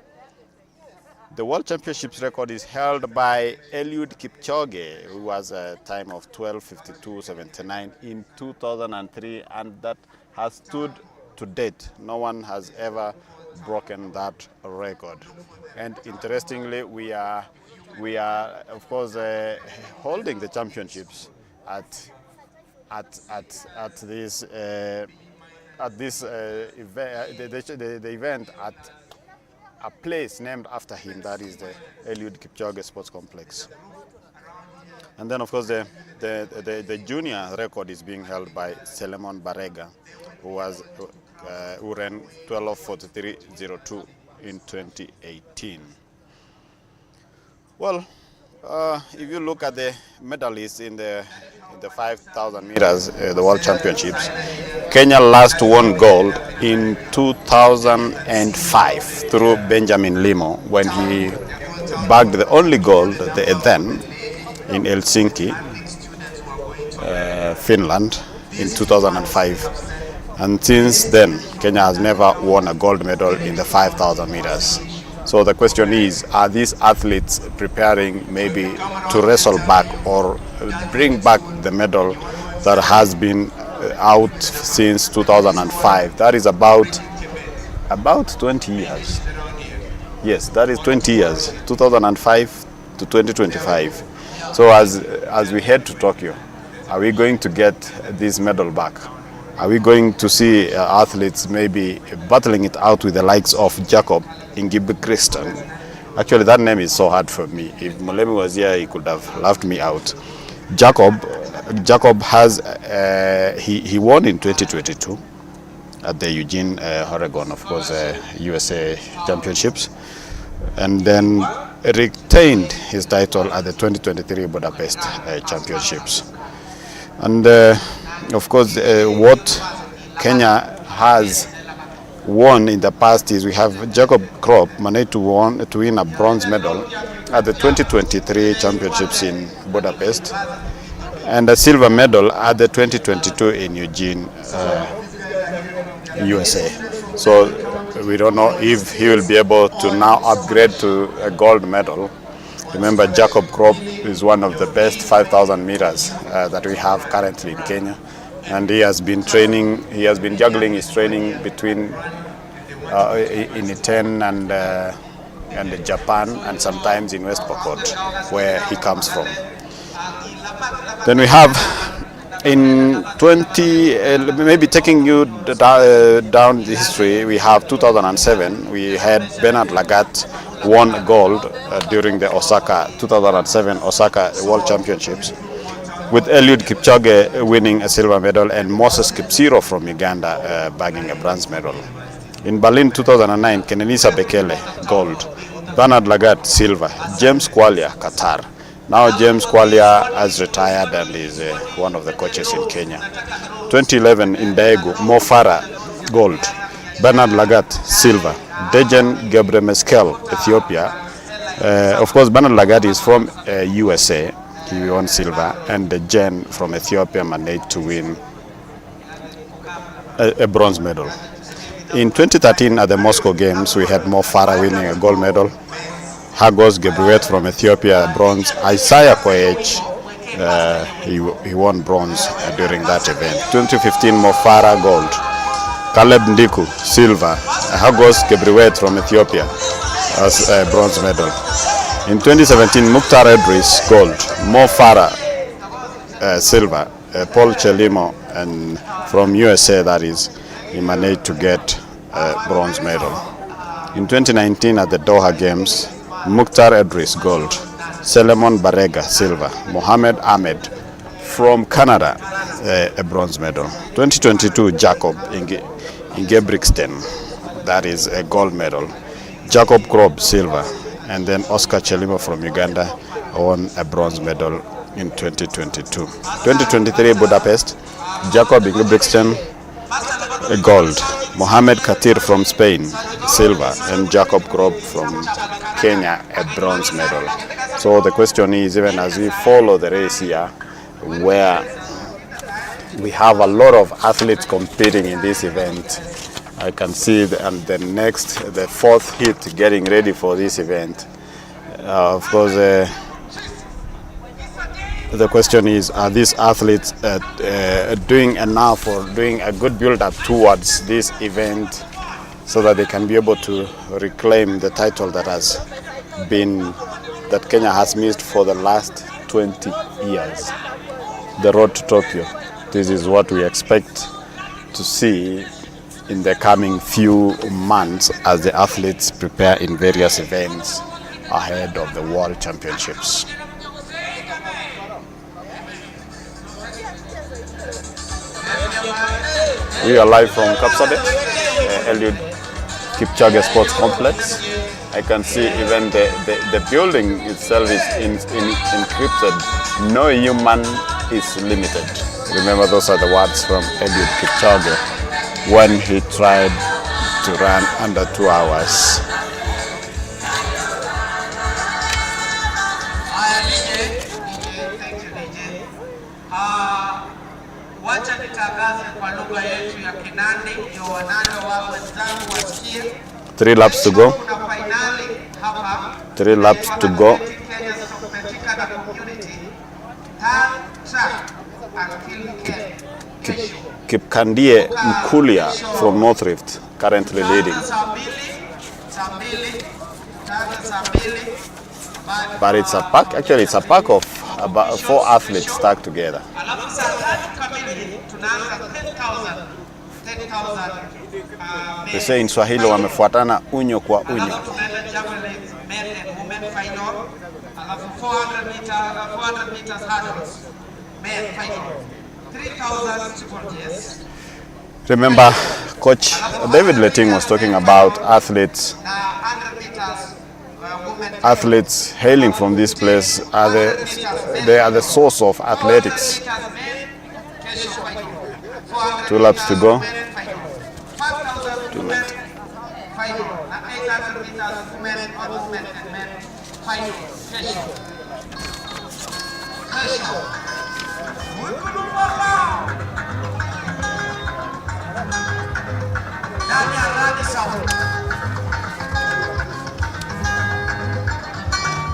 The World Championships record is held by Eliud Kipchoge, who has a time of 12:52.79 in 2003, and that has stood to date. No one has ever broken that record. And interestingly, we are of course holding the championships at this the event at a place named after him, that is the Eliud Kipchoge Sports Complex. And then of course the junior record is being held by Selemon Barega, who ran 12:43.02 in 2018. Well, if you look at the medalists in the 5,000 meters, the World Championships, Kenya last won gold in 2005 through Benjamin Limo, when he bagged the only gold then in Helsinki, Finland, in 2005. And since then, Kenya has never won a gold medal in the 5,000 meters. So the question is, are these athletes preparing maybe to wrestle back or bring back the medal that has been out since 2005? That is about 20 years. Yes, that is 20 years, 2005 to 2025. So as we head to Tokyo, are we going to get this medal back? Are we going to see athletes maybe battling it out with the likes of Jacob Ingibikristan? Actually, that name is so hard for me. If Molemi was here, he could have laughed me out. Jacob has he won in 2022 at the Eugene, Oregon, of course, USA Championships, and then retained his title at the 2023 Budapest Championships. And of course, what Kenya has won in the past is we have Jacob Krop managed to win a bronze medal at the 2023 Championships in Budapest, and a silver medal at the 2022 in Eugene, USA. So we don't know if he will be able to now upgrade to a gold medal. Remember, Jacob Krop is one of the best 5,000 meters that we have currently in Kenya, and he has been juggling his training between in Iten and Japan, and sometimes in West Pokot, where he comes from. Then we have in maybe taking you down the history, we have 2007, we had Bernard Lagat won gold during the 2007 Osaka World Championships, with Eliud Kipchoge winning a silver medal and Moses Kipsiro from Uganda bagging a bronze medal. In Berlin 2009, Kenenisa Bekele gold, Bernard Lagat silver, James Kwalia Qatar. Now James Kwalia has retired and is one of the coaches in Kenya. 2011 in Daegu, Mo Farah gold, Bernard Lagat silver, Dejen Gebremeskel Ethiopia. Of course, Bernard Lagat is from USA. He won silver, and Jen from Ethiopia managed to win a bronze medal. In 2013 at the Moscow Games, we had Mo Farah winning a gold medal, Hagos Gebriwet from Ethiopia bronze, Isaiah Koech, he won bronze during that event. 2015 Mo Farah gold, Caleb Ndiku silver, Hagos Gebriwet from Ethiopia as a bronze medal. In 2017 Mukhtar Edris gold, Mo Farah silver, Paul Chelimo and from USA, that is, he managed to get a bronze medal. In 2019 at the Doha Games, Mukhtar Edris gold, Selemon Barega silver, Mohamed Ahmed from Canada a bronze medal. 2022 Jacob Ingebrigtsen, that is a gold medal, Jacob Krop silver, and then Oscar Chelimo from Uganda won a bronze medal in 2022. 2023 Budapest, Jacob Ingebrigtsen gold, Mohamed Katir from Spain silver, and Jacob Krop from Kenya a bronze medal. So the question is, even as we follow the race here, where we have a lot of athletes competing in this event, I can see the fourth heat getting ready for this event. Of course, the question is, are these athletes doing enough or doing a good build-up towards this event so that they can be able to reclaim the title that Kenya has missed for the last 20 years? The road to Tokyo. This is what we expect to see in the coming few months as the athletes prepare in various events ahead of the World Championships. We are live from Kapsabet, Eliud Kipchoge Sports Complex. I can see even the building itself is encrypted. No human is limited. Remember, those are the words from Eliud Kipchoge when he tried to run under 2 hours. Wacha nitangaze kwa lugha yetu ya Kinandi ndio wanane wa wenzangu wasikie. 3 laps to go. 3 laps to go. Kipkandie Mkulia from North Rift currently leading. But it's a pack, actually it's a pack of about 4 athletes stuck together. They say in Swahili wamefuatana unyo kwa unyo. Remember, Coach David Letting was talking about athletes hailing from this place they are the source of athletics. 2 laps to go. 2 minutes.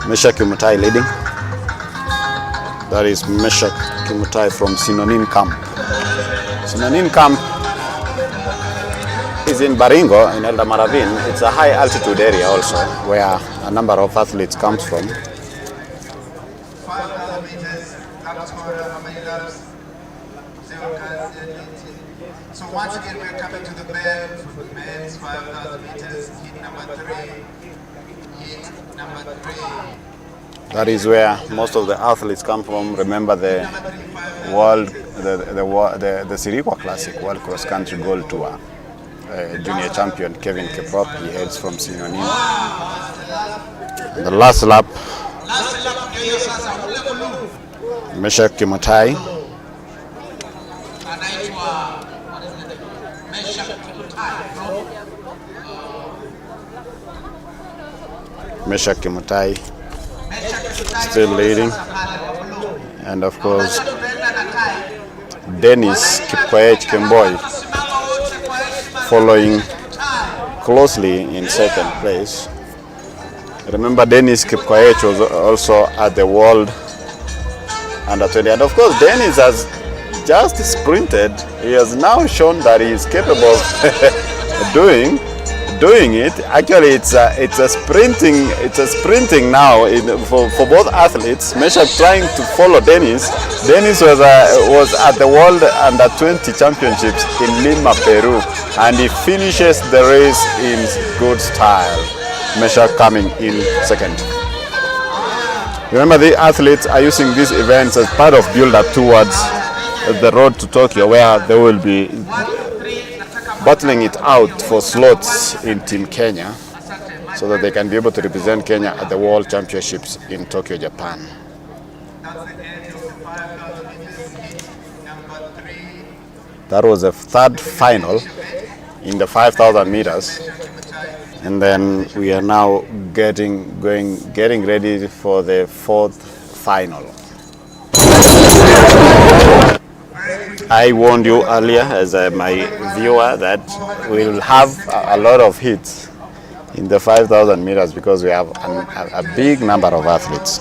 Meshak Kimutai leading. That is Meshak Kimutai from Sinonin Camp. Sinonin Camp is in Baringo, in El Maravin. It's a high altitude area also, where a number of athletes comes from. 5,000 meters, lap score, how many laps? 0 cars. So once again, we're coming to the bend for the men's 5,000 meters, heat number 3. That is where most of the athletes come from. Remember the Sirikwa Classic World Cross Country Gold Tour. Junior champion Kevin Kiprop, he heads from Sinonin. The last lap, Meshak Kimutai. Meshak Kimutai still leading, and of course Dennis Kipkoech Kemboi following closely in second place. Remember, Dennis Kipkoech was also at the World Under-20, and of course Dennis has just sprinted. He has now shown that he is capable of doing it. Actually, it's a sprinting now for both athletes. Meshak trying to follow Dennis. Dennis was at the World Under-20 Championships in Lima, Peru, and he finishes the race in good style. Meshak coming in second. Remember, the athletes are using these events as part of build-up towards the road to Tokyo, where they will be battling it out for slots in Team Kenya so that they can be able to represent Kenya at the World Championships in Tokyo, Japan. That was the third final in the 5,000 meters, and then we are now getting ready for the fourth final. I warned you earlier as my viewer that we'll have a lot of hits in the 5,000 meters because we have a big number of athletes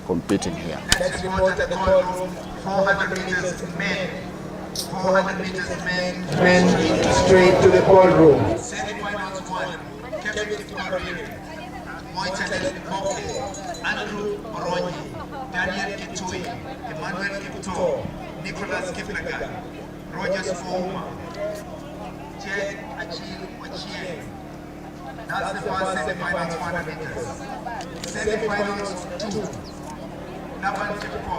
competing here. Let's report at the call room. 400 meters men. 400 meters men straight to the ballroom. Semi-finals 1. Kevin Kipapiri, Moichanet Koke, Andrew Oronyi, Daniel Kitui, Emmanuel Kipto, Nicholas Kiplagan, Rogers Fouma, Jed Achil Ochieng. That's the first semi-finals 400 meters. Semi-finals 2. Naban Kipko.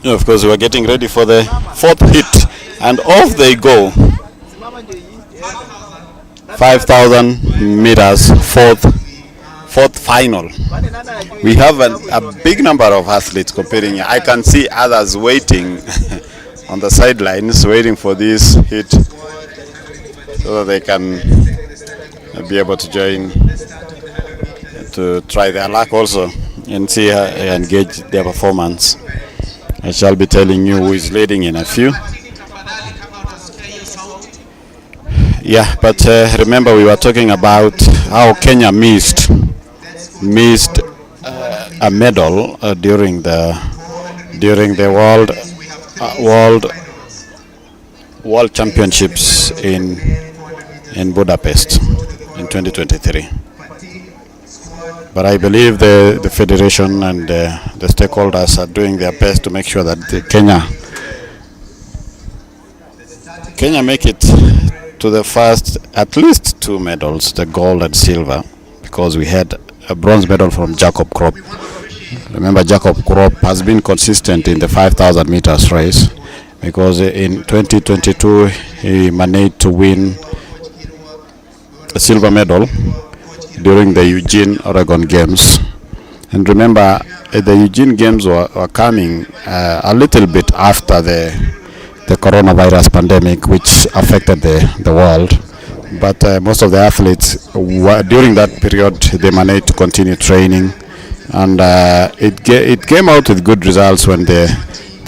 Of course, we are getting ready for the fourth hit, and off they go. 5,000 meters, fourth final. We have a big number of athletes competing. I can see others waiting on the sidelines, waiting for this hit, so that they can be able to join to try their luck also and see and gauge their performance. I shall be telling you who is leading in a few. Yeah, but remember we were talking about how Kenya missed a medal during the World Championships in Budapest in 2023. But I believe the federation and the stakeholders are doing their best to make sure that Kenya make it to the first at least 2 medals, the gold and silver, because we had a bronze medal from Jacob Krop. Remember, Jacob Krop has been consistent in the 5,000 meters race, because in 2022 he managed to win a silver medal during the Eugene, Oregon Games. And remember, the Eugene Games were coming a little bit after the coronavirus pandemic, which affected the world. But most of the athletes, during that period, they managed to continue training. And it came out with good results when the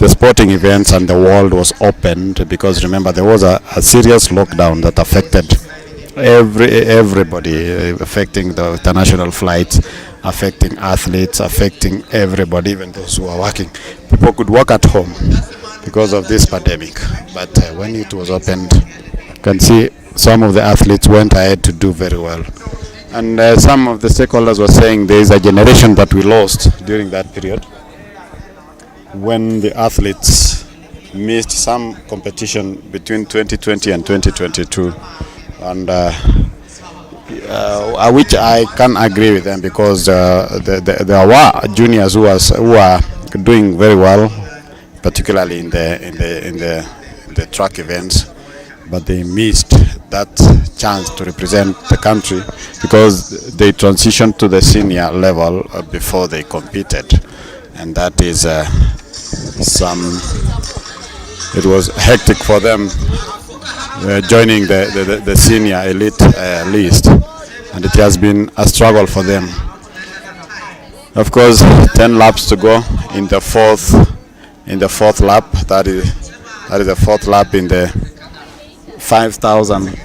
sporting events and the world was opened, because remember, there was a serious lockdown that affected everybody, affecting the international flights, affecting athletes, affecting everybody, even those who are working. People could work at home because of this pandemic. But when it was opened, you can see some of the athletes went ahead to do very well. And some of the stakeholders were saying there is a generation that we lost during that period when the athletes missed some competition between 2020 and 2022. And which I can agree with them, because there were juniors who are doing very well, particularly in the track events, but they missed that chance to represent the country because they transitioned to the senior level before they competed, and that is it was hectic for them joining the senior elite list, and it has been a struggle for them. Of course, 10 laps to go in the fourth lap. That is the fourth lap in the 5,000.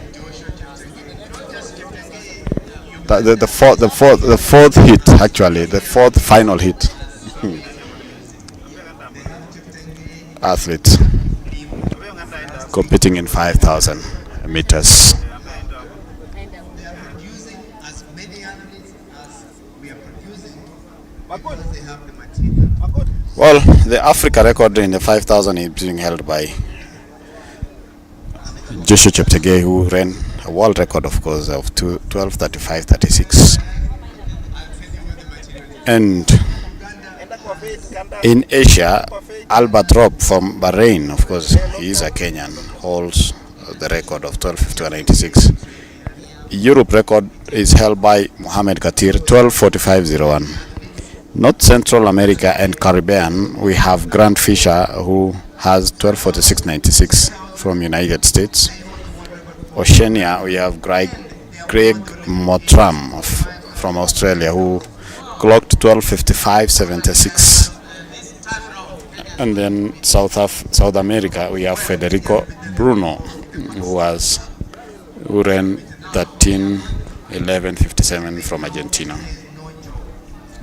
The fourth hit, actually, the fourth final hit. Athletes competing in 5,000 meters. Well, the Africa record in the 5,000 is being held by Joshua Cheptegei, who ran a world record, of course, of 12:35:36. And in Asia, Albert Rob from Bahrain, of course, he is a Kenyan, holds the record of 12:51:96. Europe record is held by Mohamed Katir, 12:45:01. North Central America and Caribbean, we have Grant Fisher, who has 12:46:96 from United States. Oceania, we have Craig Mottram from Australia, who clocked 12:55:76. And then South America, we have Federico Bruno, who ran 13:11:57 from Argentina.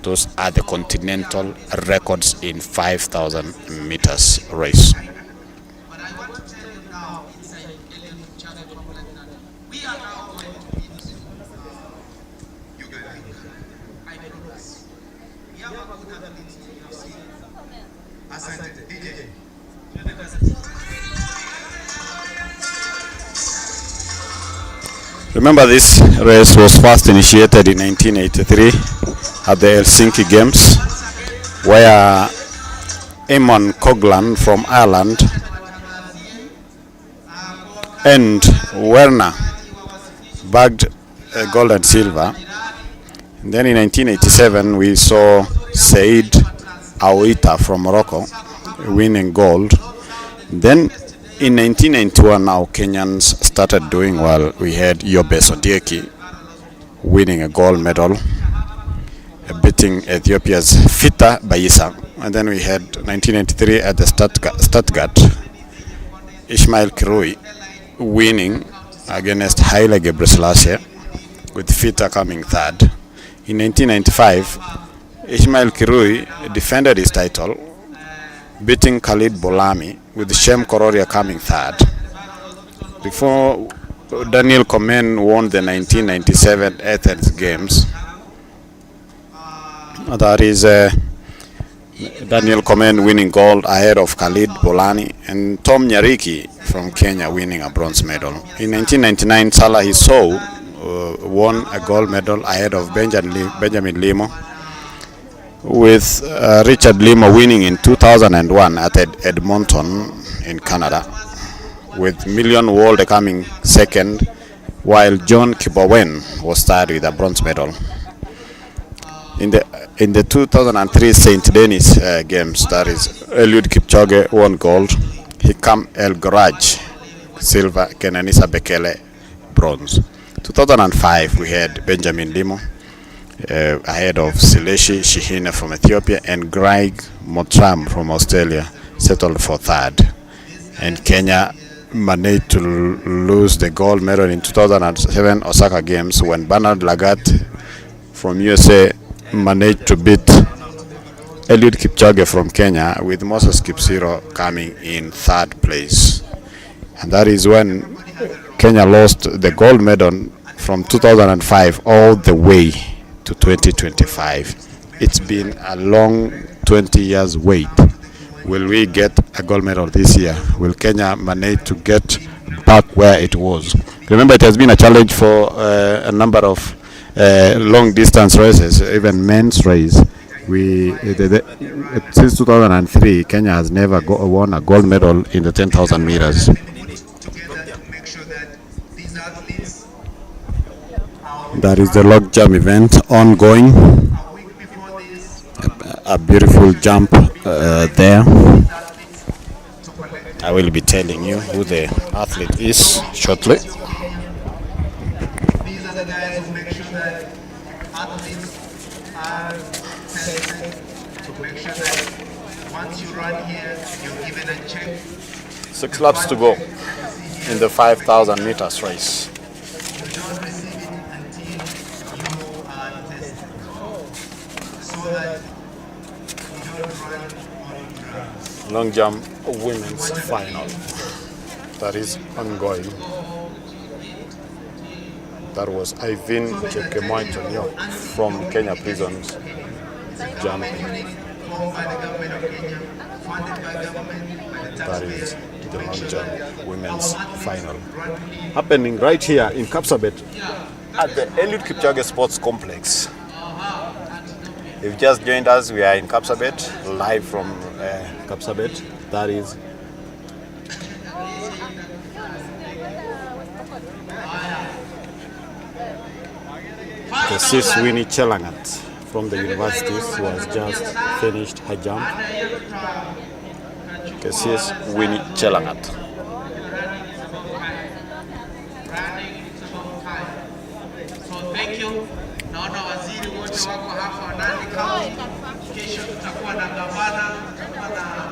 Those are the continental records in 5,000 meters race. Remember, this race was first initiated in 1983 at the Helsinki Games, where Eamon Coughlan from Ireland and Werner bagged gold and silver. And then in 1987 we saw Said Aouita from Morocco winning gold. Then in 1991, now Kenyans started doing well. We had Yobes Odieki winning a gold medal, beating Ethiopia's Fita Bayisa. And then we had 1993 at the Stuttgart, Ismail Kirui winning against Haile Gebrselassie, with Fita coming third. In 1995, Ismail Kirui defended his title, beating Khalid Bolami, with Shem Kororia coming third. Before Daniel Komen won the 1997 Athens Games. That is Daniel Komen winning gold ahead of Khalid Bolani, and Tom Nyariki from Kenya winning a bronze medal. In 1999, Salah Issou won a gold medal ahead of Benjamin Limo, with Richard Limo winning in 2001 at Edmonton in Canada, with Million Wolde coming second, while John Kibowen was third with a bronze medal. In the 2003 St. Denis Games, that is Eliud Kipchoge won gold, Hikam El Goraj silver, Kenenisa Bekele bronze. 2005 we had Benjamin Limo ahead of Sileshi Shihina from Ethiopia, and Greg Mottram from Australia settled for third. And Kenya managed to lose the gold medal in 2007 Osaka Games when Bernard Lagat from USA managed to beat Eliud Kipchoge from Kenya, with Moses Kipsiro coming in third place. And that is when Kenya lost the gold medal from 2005 all the way to 2025. It's been a long 20 years wait. Will we get a gold medal this year? Will Kenya manage to get back where it was? Remember, it has been a challenge for a number of long distance races, even men's race. Since 2003, Kenya has never won a gold medal in the 10,000 meters. That is the log jump event ongoing. A beautiful jump there. I will be telling you who the athlete is shortly. These are the guys who make sure that athletes are tested to make sure that once you run here, you're given a check. 6 laps to go in the 5,000 meters race. You don't receive it until you are tested. So that you don't run on drugs. Long jump women's final. That is ongoing. That was Ivan Chepkemoi from Kenya prisons jumping. That is the long jump women's final. Happening right here in Kapsabet at the Eliud Kipchoge Sports Complex. If you just joined us, we are in Kapsabet, live from Kapsabet. That is Sis Winnie Chelangat from the university, who has just finished her jump. Sis Winnie Chelangat. So thank you. Naona waziri wote wako hapa Nandi County. Kesho tutakuwa na gavana, tutakuwa na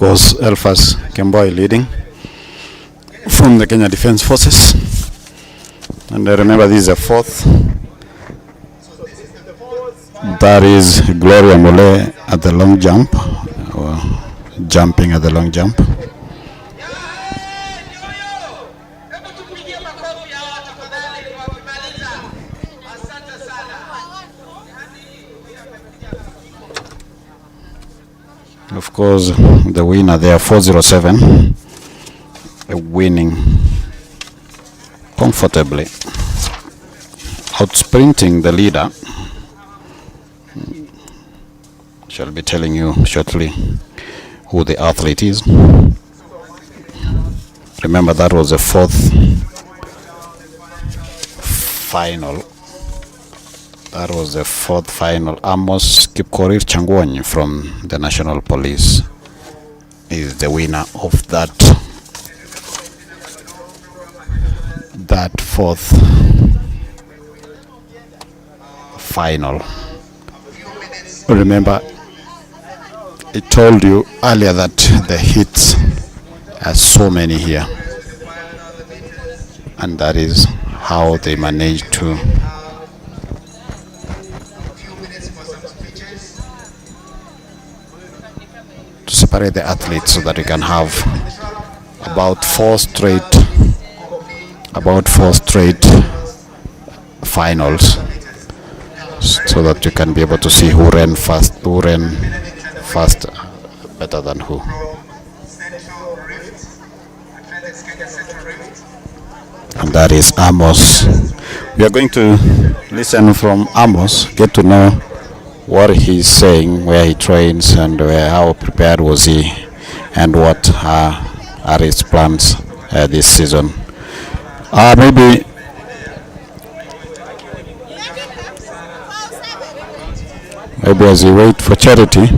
course, Elfas Kemboi leading from the Kenya Defence Forces. And remember, this is a fourth. That is Gloria Mole at the long jump, or jumping at the long jump. Of course, the winner there, 407, winning comfortably, outsprinting the leader. Shall be telling you shortly who the athlete is. Remember, that was the fourth final. That was the fourth final. Amos Kipkorir Changwony from the National Police is the winner of that fourth final. Remember, I told you earlier that the hits are so many here, and that is how they managed to separate the athletes so that we can have about four straight finals, so that you can be able to see who ran fast better than who. And that is Amos. We are going to listen from Amos, get to know what he's saying, where he trains, and how prepared was he, and what are his plans this season. Maybe as we wait for Charity.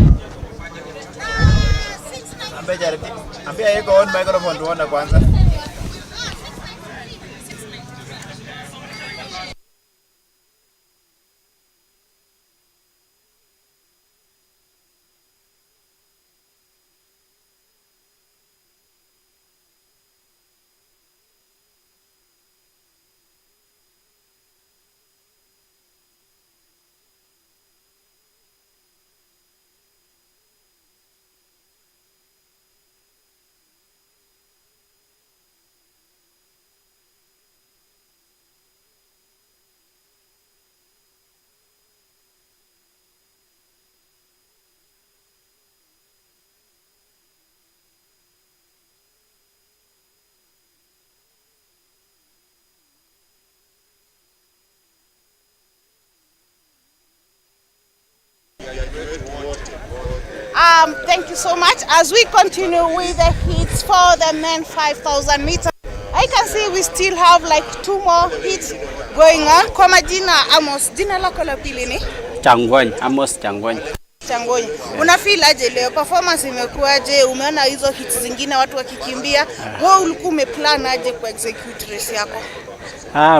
Thank you so much. As we continue with the heats for the men 5,000 meters, I can see we still have like 2 more heats going on. Kwa majina Amos, jina lako la pili ni? Changwony, Amos Changwony. Changwony. Unafeel aje leo? Performance imekuaje? Umeona hizo hits zingine watu wakikimbia. Wewe ulikuwa umeplan aje ku execute race yako?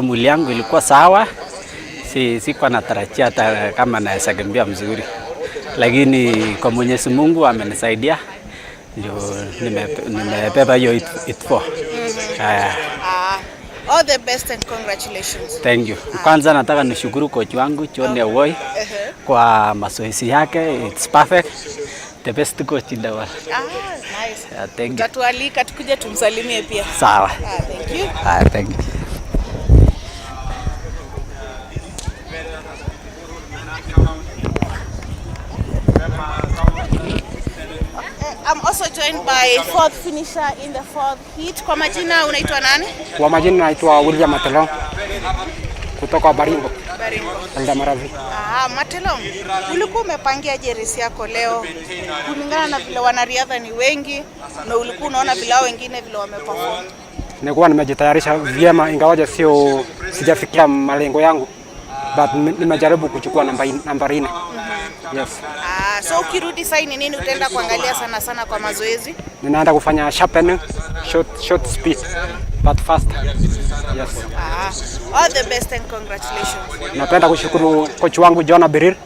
Mwili yangu ilikuwa sawa. Sikuwa natarajia hata kama naweza kimbia mzuri. Lakini kwa Mwenyezi Mungu amenisaidia, ndio nimebeba hiyo it4. All the best and congratulations. Thank you. Kwanza nataka nishukuru coach wangu John Ewoi kwa mazoezi yake. It's perfect. The best coach in the world. Nice. Thank you. Tatualika tukuje tumsalimie pia. Sawa. Thank you. Thank you. I'm also joined by fourth finisher in the fourth heat. Kwa majina unaitwa nani? Kwa majina naitwa William Matelong kutoka Baringo. Aldamaravi. Matelong. Ulikuwa umepangia race yako leo kulingana na vile wanariadha ni wengi na ulikuwa unaona vile wengine vile wameperform? Nilikuwa nimejitayarisha vyema, ingawaje sijafikia malengo yangu, but nimejaribu kuchukua namba 4. Yes. So ukirudi sasa nini utaenda kuangalia sana kwa mazoezi? Ninaenda kufanya sharpening, short speed but fast. Yes. All the best and congratulations. Napenda kushukuru coach wangu John Birir,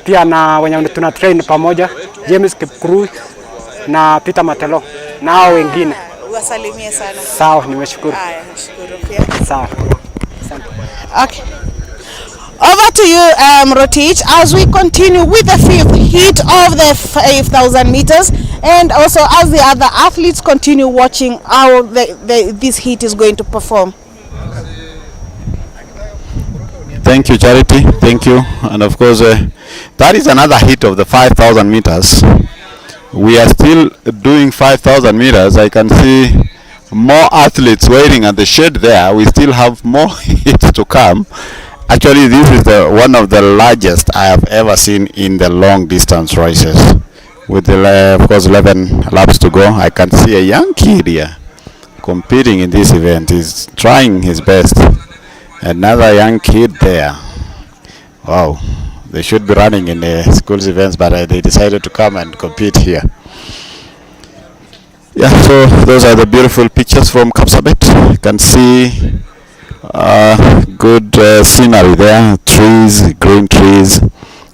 pia na wenye tuna train pamoja, James Kipkuru, na Peter Matelo na hao wengine. Wasalimie sana. Sawa, nimeshukuru. Haya, nashukuru pia. Sawa. Okay. Over to you, Rotich, as we continue with the fifth heat of the 5,000 meters, and also as the other athletes continue watching how this heat is going to perform. Thank you, Charity. Thank you. And of course, that is another hit of the 5,000 meters. We are still doing 5,000 meters. I can see more athletes waiting at the shed there. We still have more hits to come. Actually, this is one of the largest I have ever seen in the long distance races. With of course 11 laps to go, I can see a young kid here competing in this event. He's trying his best. Another young kid there. Wow, they should be running in the school's events, but they decided to come and compete here. Yeah, so those are the beautiful pictures from Kapsabet. You can see good scenery there, trees, green trees.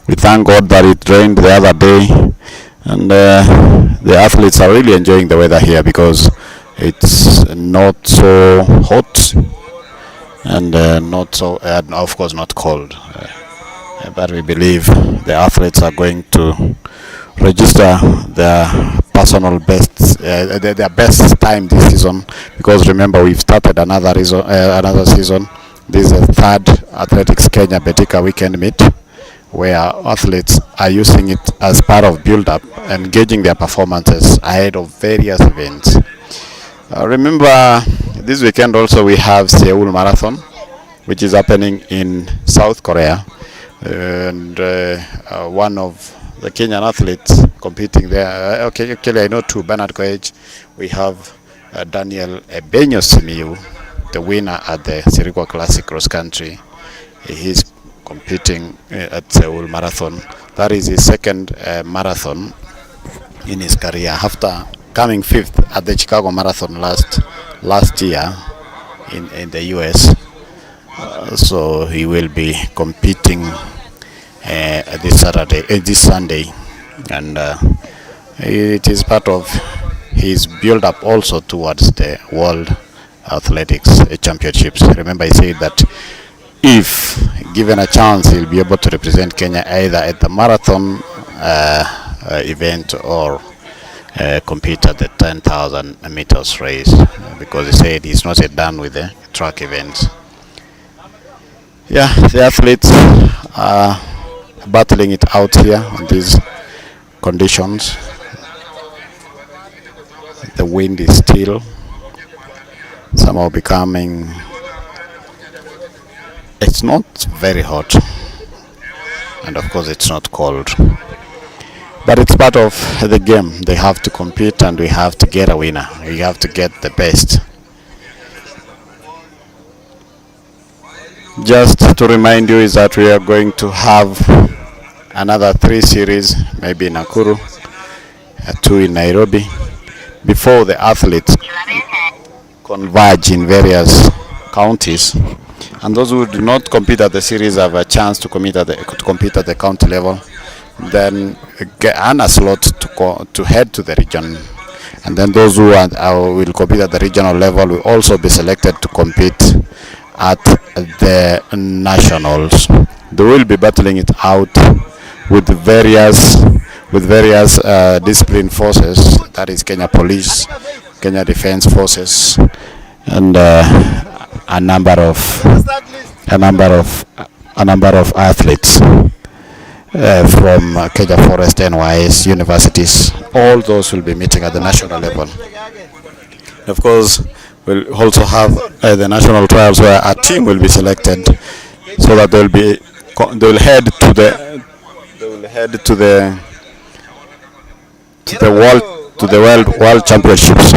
We thank God that it rained the other day, and the athletes are really enjoying the weather here because it's not so hot and not so, of course, not cold. But we believe the athletes are going to register their personal best, their best time this season, because remember we've started another season. This is the third Athletics Kenya Betika weekend meet, where athletes are using it as part of build-up and gauging their performances ahead of various events. Remember, this weekend also we have Seoul Marathon, which is happening in South Korea, and one of the Kenyan athletes competing there. Okay, I know two, Bernard Koech. We have Daniel Ebenyo Simiyu, the winner at the Sirikwa Classic Cross Country. He's competing at Seoul Marathon. That is his second marathon in his career, after coming fifth at the Chicago Marathon last year in the US. So he will be competing this Sunday, and it is part of his build-up also towards the World Athletics Championships. Remember, he said that if given a chance, he'll be able to represent Kenya either at the marathon event or compete at the 10,000 meters race, because he said he's not yet done with the track events. Yeah, the athletes are battling it out here in these conditions. The wind is still somehow becoming, it's not very hot, and of course it's not cold, but it's part of the game. They have to compete, and we have to get a winner. We have to get the best. Just to remind you is that we are going to have another 3 series, maybe in Nakuru, 2 in Nairobi, before the athletes converge in various counties. And those who do not compete at the series have a chance to compete at the county level, then earn a slot to head to the region. And then those who will compete at the regional level will also be selected to compete at the nationals. They will be battling it out with various discipline forces, that is Kenya Police, Kenya Defense Forces, and a number of athletes from Kenya Forest, NYS, universities. All those will be meeting at the national level. Of course, we'll also have the national trials where a team will be selected, so that they'll head to the world championships.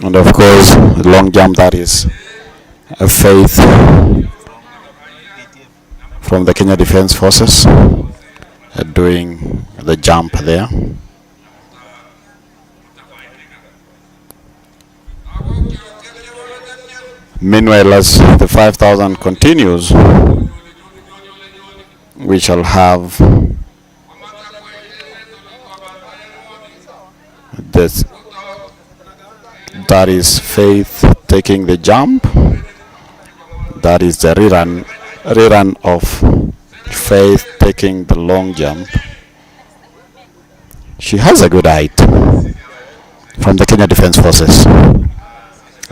And of course, long jump, that is Faith from the Kenya Defense Forces doing the jump there. Meanwhile, as the 5,000 continues, we shall have this. That is Faith taking the jump. That is the rerun of Faith taking the long jump. She has a good height from the Kenya Defense Forces.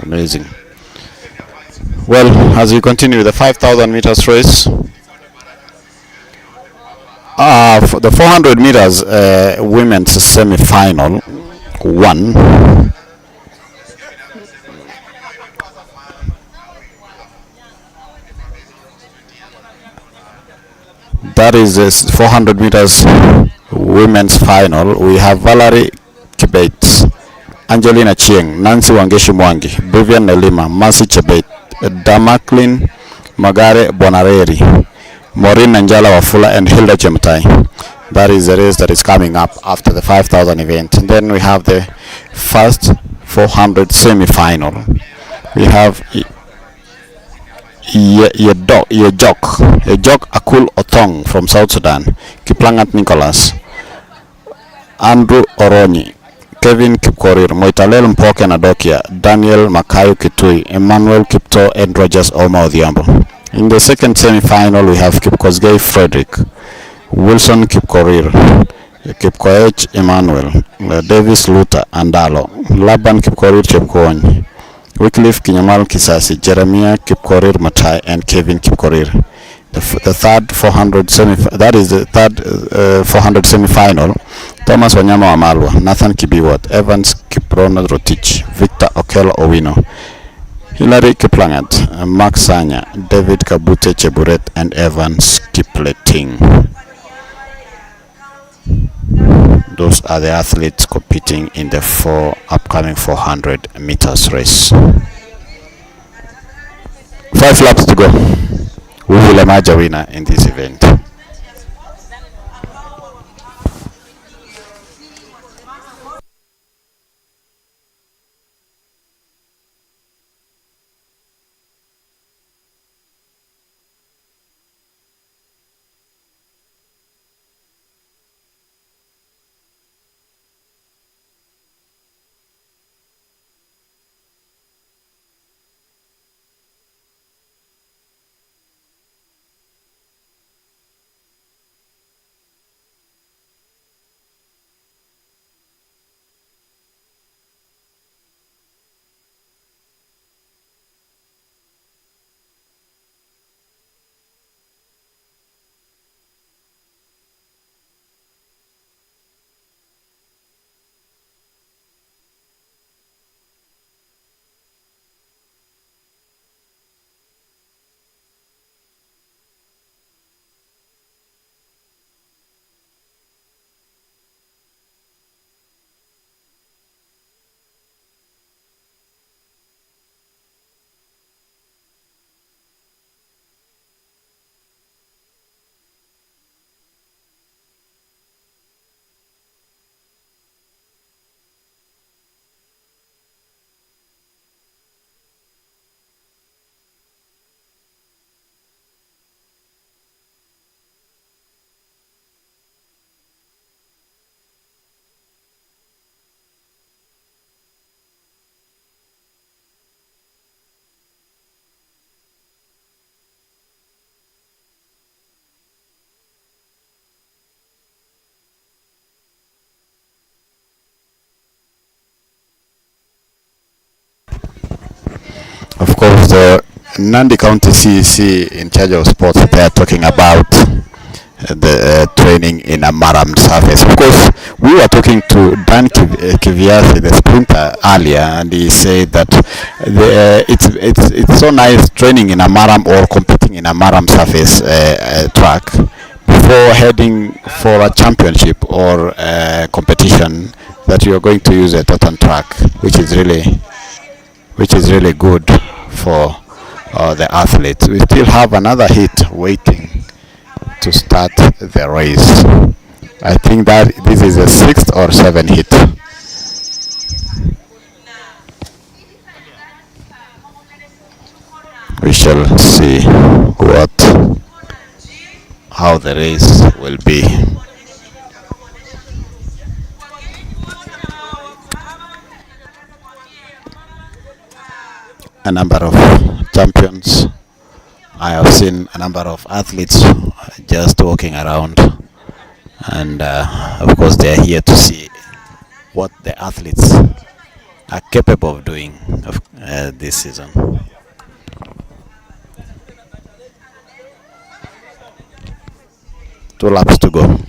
Amazing. Well, as we continue the 5,000 meters race, for the 400 meters women's semi-final, one. That is the 400 meters women's final. We have Valerie Kibet, Angelina Chieng, Nancy Wangeshi Mwangi, Vivian Nelima, Mercy Chebet, Damaklin Magare Bonareri, Maureen Nanjala Wafula, and Hilda Chemtai. That is the race that is coming up after the 5,000 event. And then we have the first 400 semi-final. We have Yejok Akul Othong from South Sudan, Kiplangat Nicholas, Andrew Oroni, Kevin Kipkorir, Moitalel Mpoke Nadokia, Daniel Makayo Kitui, Emmanuel Kipto, and Rogers Oma Odhiambo. In the second semi-final, we have Kipkosgei Frederick, Wilson Kipkorir, Kipkoech Emmanuel, Davis Luther Andalo, Laban Kipkorir Chepkwony, Wycliffe Kinyamal Kisasi, Jeremiah Kipkorir Matai, and Kevin Kipkorir. The third 400 semi-final, Thomas Wanyama Wamalwa, Nathan Kibiwot, Evans Kiprona Rotich, Victor Okello Owino, Hilary Kiplangat, Mark Sanya, David Kabute Cheburet, and Evans Kipleting. Those are the athletes competing in the upcoming 400 meters race. 5 laps to go. We will emerge a winner in this event. Of course, the Nandi County CEC in charge of sports, they are talking about the training in a maram surface. Of course, we were talking to Dan Kiviasi, the sprinter, earlier, and he said that it's so nice training in a maram or competing in a maram surface track before heading for a championship or competition that you are going to use a tartan track, which is really good for the athletes. We still have another heat waiting to start the race. I think that this is the 6th or 7th heat. We shall see how the race will be. A number of champions. I have seen a number of athletes just walking around, and of course they are here to see what the athletes are capable of doing this season. 2 laps to go.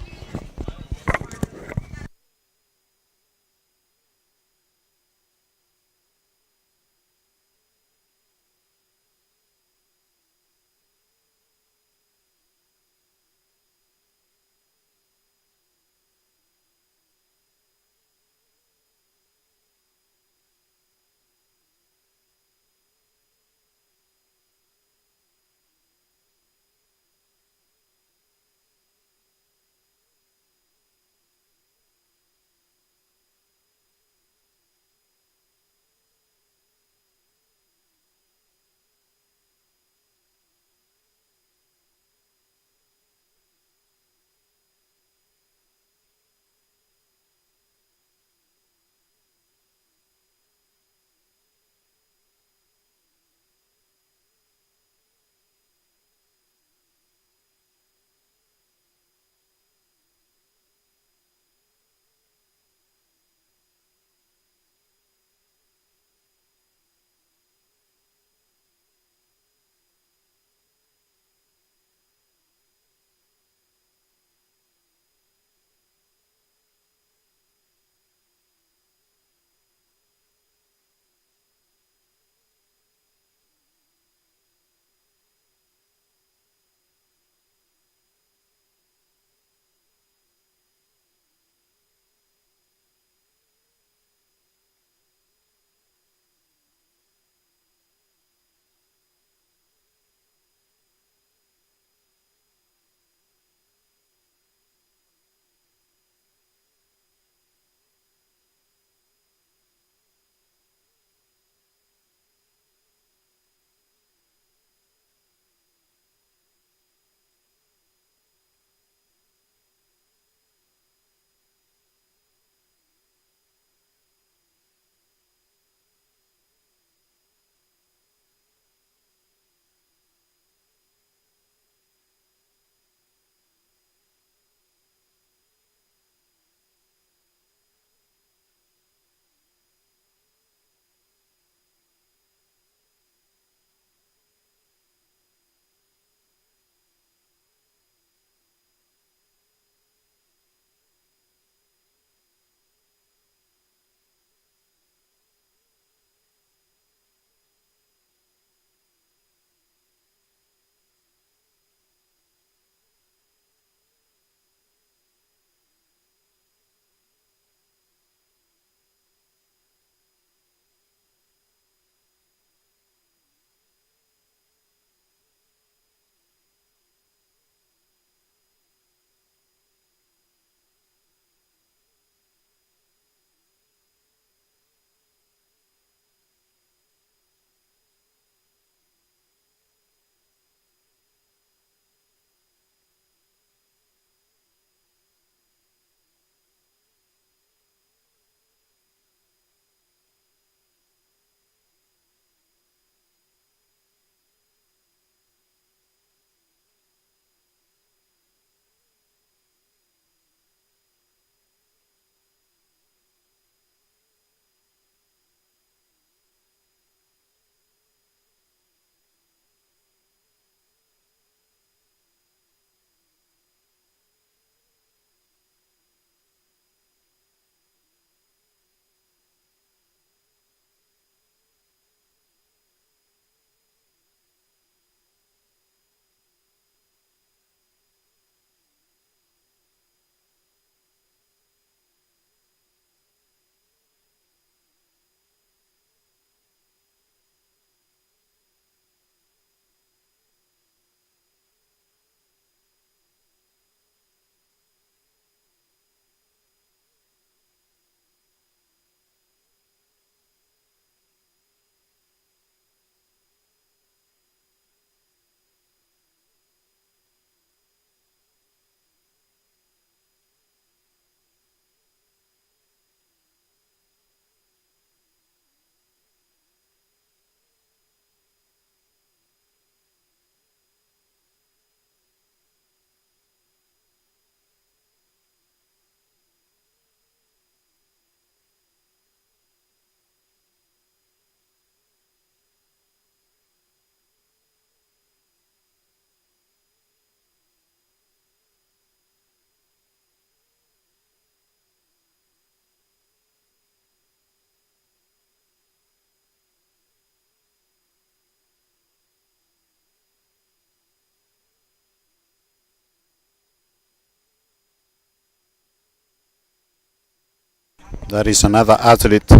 There is another athlete,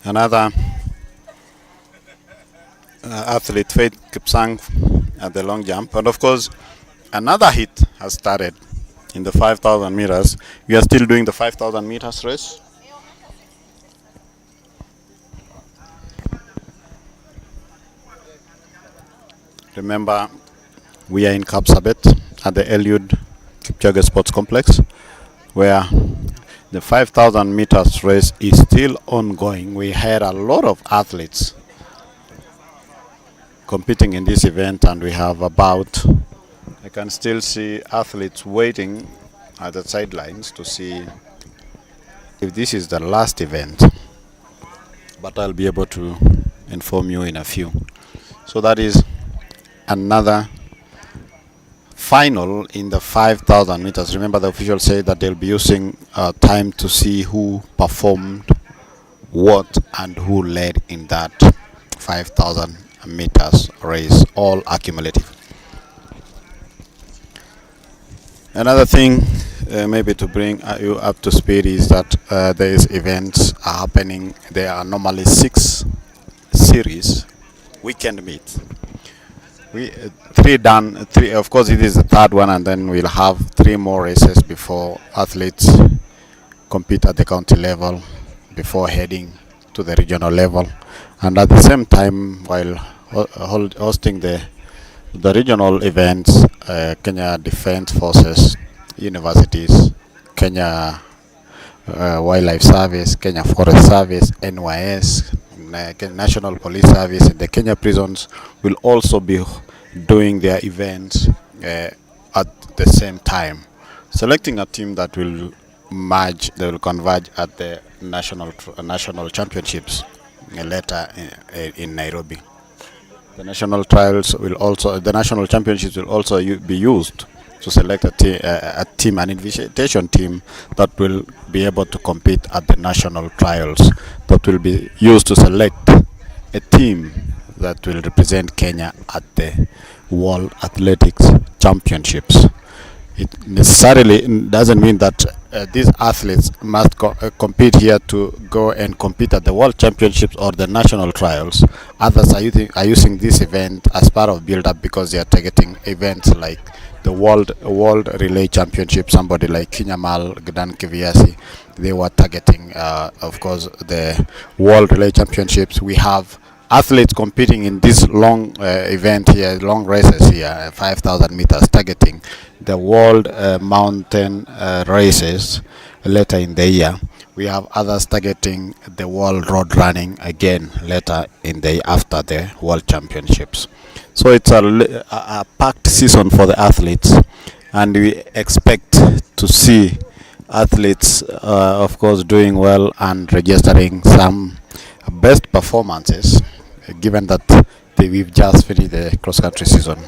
another athlete, Faith Kipsang, at the long jump. And of course, another heat has started in the 5,000 meters. We are still doing the 5,000 meters race. Remember, we are in Kapsabet at the Eliud Kipchoge Sports Complex, where the 5,000 meters race is still ongoing. We had a lot of athletes competing in this event, and we have about, I can still see athletes waiting at the sidelines to see if this is the last event, but I'll be able to inform you in a few. So that is another final in the 5,000 meters. Remember, the officials say that they'll be using time to see who performed what and who led in that 5,000 meters race, all accumulative. Another thing maybe to bring you up to speed is that these events are happening. There are normally 6 series weekend meets. We three, of course it is the third one, and then we'll have 3 more races before athletes compete at the county level before heading to the regional level. And at the same time, while hosting the regional events, Kenya Defence Forces, universities, Kenya Wildlife Service, Kenya Forest Service, NYS, National Police Service, and the Kenya prisons will also be doing their events at the same time, selecting a team that will merge, they will converge at the national championships later in Nairobi. The national trials will also, the national championships will also be used to select a team, an invitation team that will be able to compete at the national trials, that will be used to select a team that will represent Kenya at the World Athletics Championships. It necessarily doesn't mean that these athletes must compete here to go and compete at the World Championships or the national trials. Others are using this event as part of build-up because they are targeting events like the World Relay Championship. Somebody like Kinyamal, Gdan Kiviasi, they were targeting, of course, the World Relay Championships. We have athletes competing in this long event here, long races here, 5,000 meters, targeting the world mountain races later in the year. We have others targeting the world road running again later in the after the world championships. So it's a packed season for the athletes, and we expect to see athletes, of course, doing well and registering some best performances, given that we've just finished the cross-country season.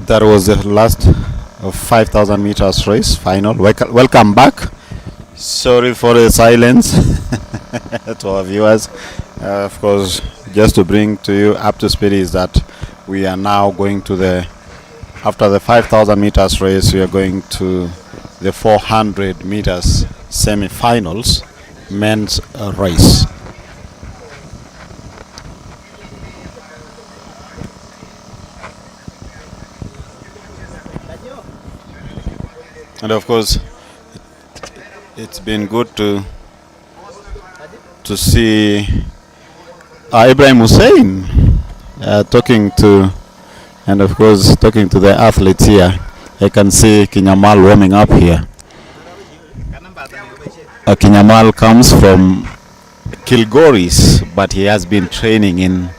That was the last of 5,000 meters race final. Welcome back. Sorry for the silence to our viewers. Of course, just to bring to you up to speed is that we are now going to after the 5,000 meters race, we are going to the 400 meters semi-finals men's race. And of course, it's been good to see Ibrahim Hussein talking to the athletes here. I can see Kinyamal warming up here. Kinyamal comes from Kilgoris, but he has been training in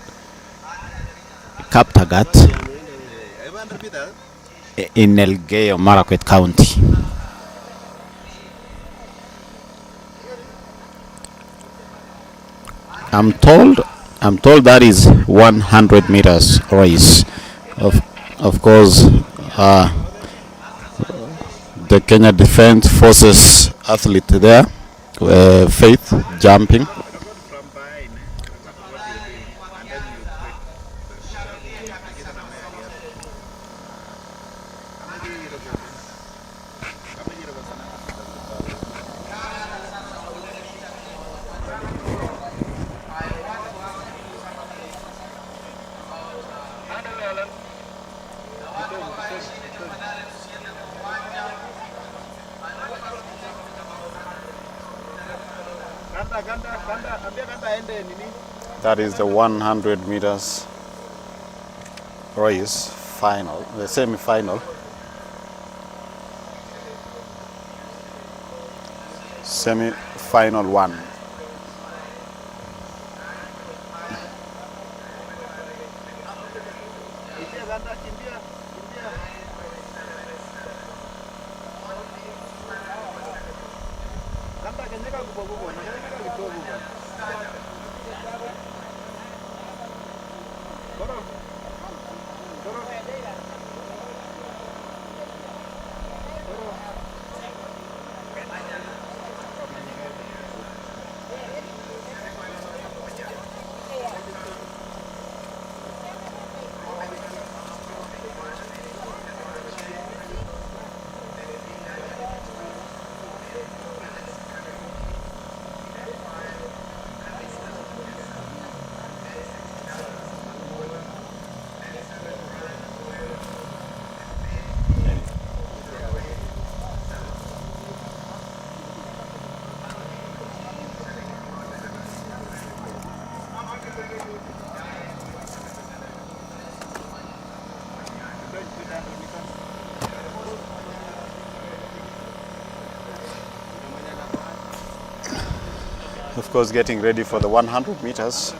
Kaptagat in Elgeyo Marakwet County. I'm told that is 100 meters race. Of course, the Kenya Defense Forces athlete there, Faith, jumping. That is the 100 meters race final, the semi-final. Semi-final one. Of course, getting ready for the 100 meters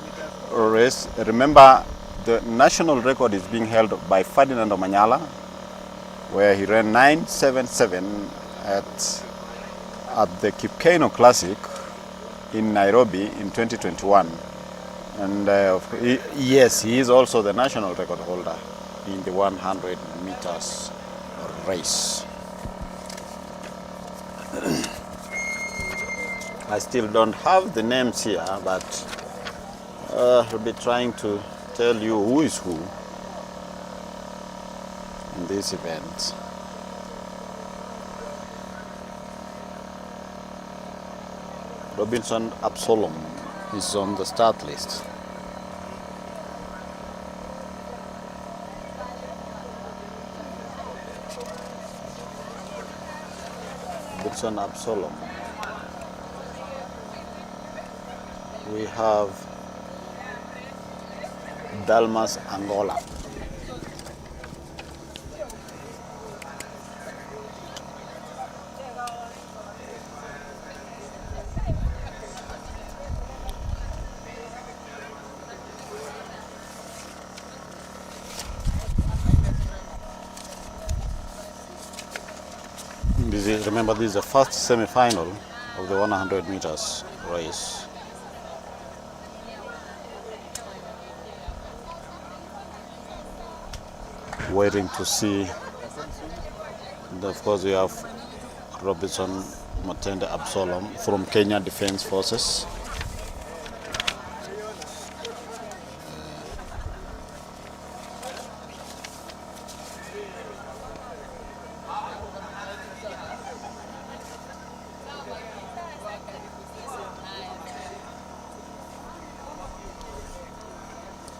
race. Remember, the national record is being held by Ferdinand Omanyala, where he ran 9:77 at the Kipkeino Classic in Nairobi in 2021. And yes, he is also the national record holder in the 100 meters race. I still don't have the names here, but I'll be trying to tell you who is who in this event. Robinson Absalom is on the start list. Robinson Absalom. We have Dalmas Angola. Remember, this is the first semi-final of the 100 meters race. waiting to see. And of course, we have Robinson Motende Absalom from Kenya Defence Forces.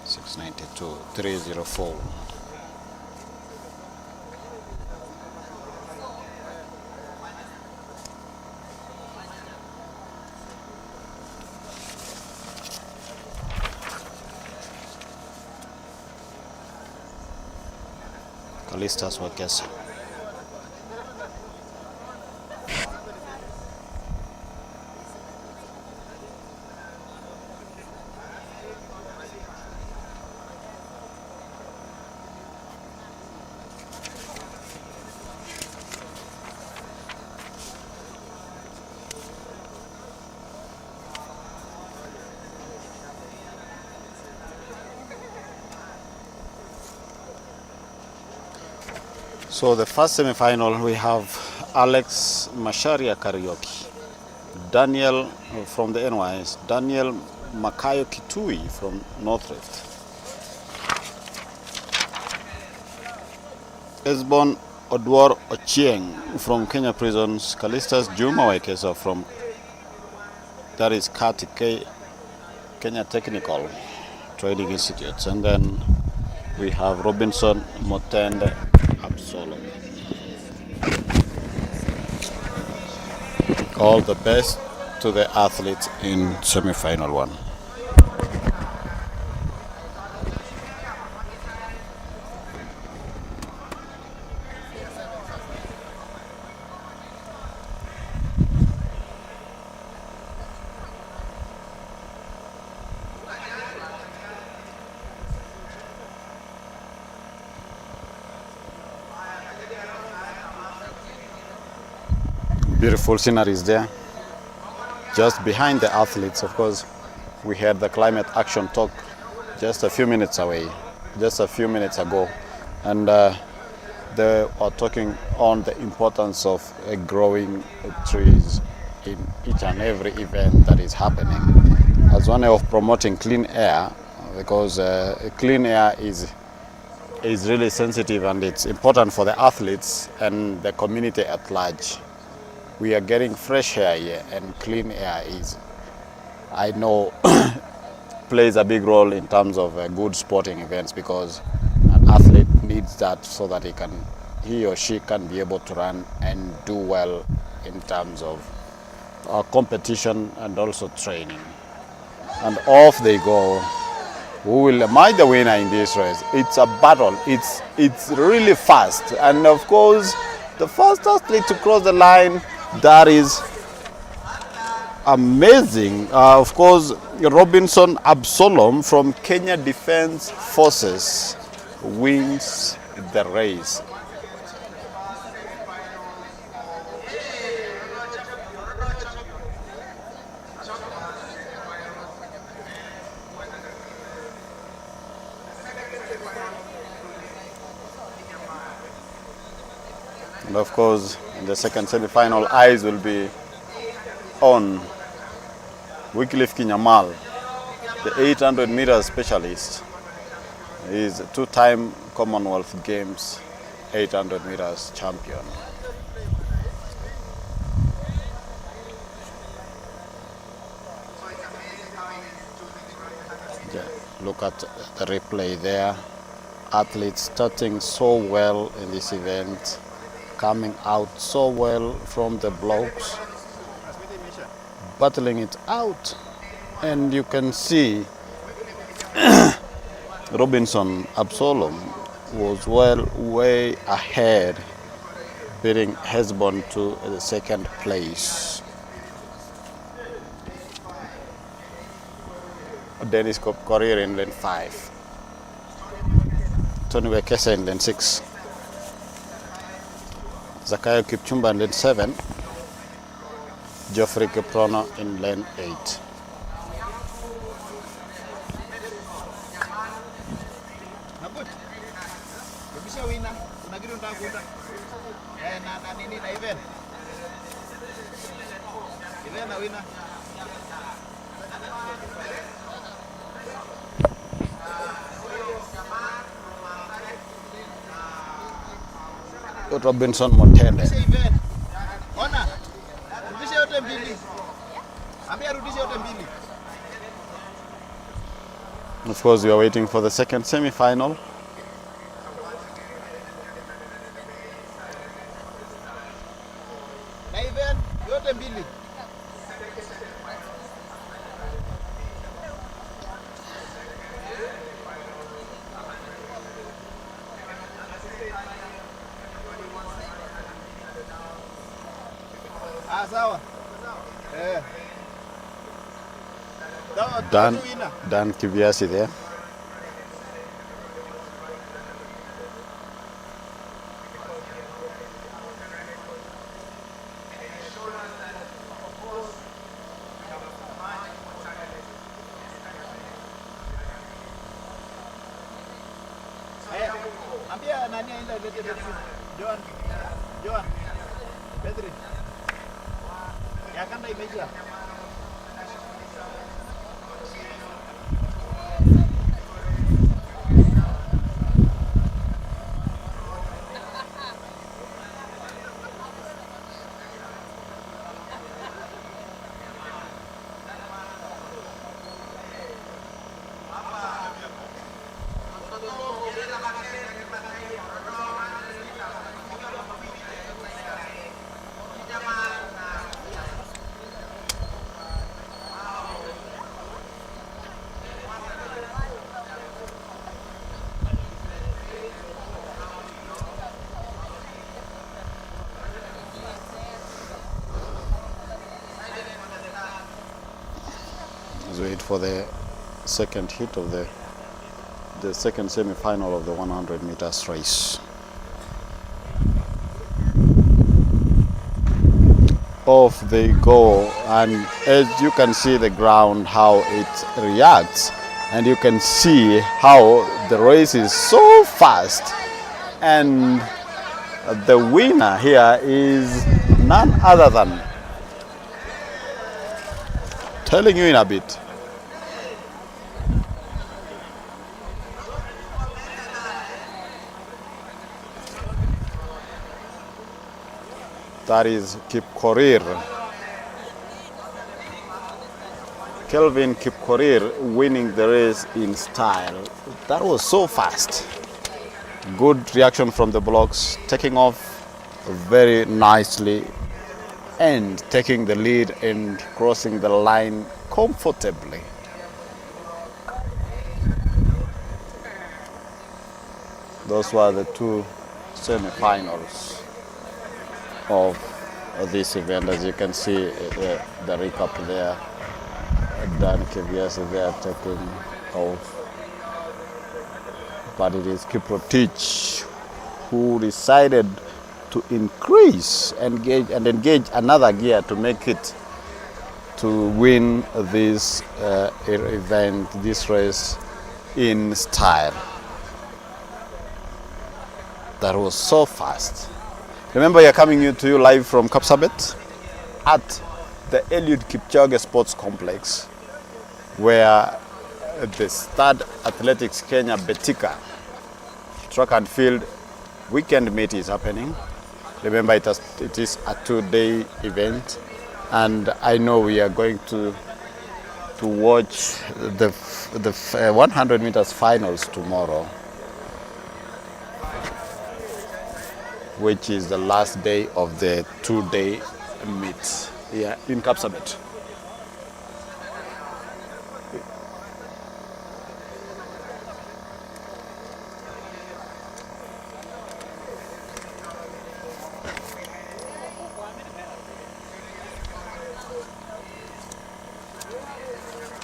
(692) 304. Kalistas Wakesa. So the first semi-final, we have Alex Masharia Karaoke, Daniel from the NYS, Daniel Makayo Kitui from North Rift, Esbon Odwar Ochieng from Kenya Prisons, Kalistas Juma Waikesa from, that is Kati Kenya Technical Training Institutes, and then we have Robinson Motende Absalom. All the best to the athletes in semi-final one. Beautiful sceneries there. Just behind the athletes, of course, we had the climate action talk just a few minutes away, just a few minutes ago. And they are talking on the importance of growing trees in each and every event that is happening as one way of promoting clean air, because clean air is really sensitive and it's important for the athletes and the community at large. We are getting fresh air here, and clean air is, I know, plays a big role in terms of good sporting events, because an athlete needs that so that he or she can be able to run and do well in terms of competition and also training. And off they go. Who will emerge the winner in this race? It's a battle. It's really fast, and of course, the first athlete to cross the line, that is amazing. Of course, Robinson Absalom from Kenya Defence Forces wins the race. And of course, in the second semi-final, eyes will be on Wycliffe Kinyamal, the 800 meters specialist. He is a two-time Commonwealth Games 800 meters champion. Yeah, look at the replay there. Athletes starting so well in this event, coming out so well from the blocks, battling it out, and you can see Robinson Absalom was way ahead, beating Hesbon to the second place. Dennis Korir in lane 5, Tony Wekesa in lane 6, Zakayo Kipchumba in lane 7, Geoffrey Kiprono in lane 8. Na nini na event? Event na winner. Robinson Motende. Ona. Rudisha yote mbili. Ambia rudisha yote mbili. Of course, we are waiting for the second semi-final. Na event yote mbili. Sawa. Dan Kiviasi there. Ambia nani aenda lete Joan. Pedri. Ya kanda imejia. Let's wait for the second hit of the second semi-final of the 100 meters race. Off they go, and as you can see the ground how it reacts, and you can see how the race is so fast, and the winner here is none other than, telling you in a bit. That is Kipkorir. Kelvin Kipkorir winning the race in style. That was so fast. Good reaction from the blocks, taking off very nicely and taking the lead and crossing the line comfortably. Those were the two semi-finals of this event. As you can see, the recap there, Dan Kiviasi there taking off, but it is Kiprotich who decided to increase and engage another gear to make it to win this event, this race in style. That was so fast. Remember, you're coming to you live from Kapsabet at the Eliud Kipchoge Sports Complex, where the Stud Athletics Kenya Betika track and field weekend meet is happening. Remember, it is a 2-day event, and I know we are going to watch the 100 meters finals tomorrow, which is the last day of the 2-day meet here in Kapsabet.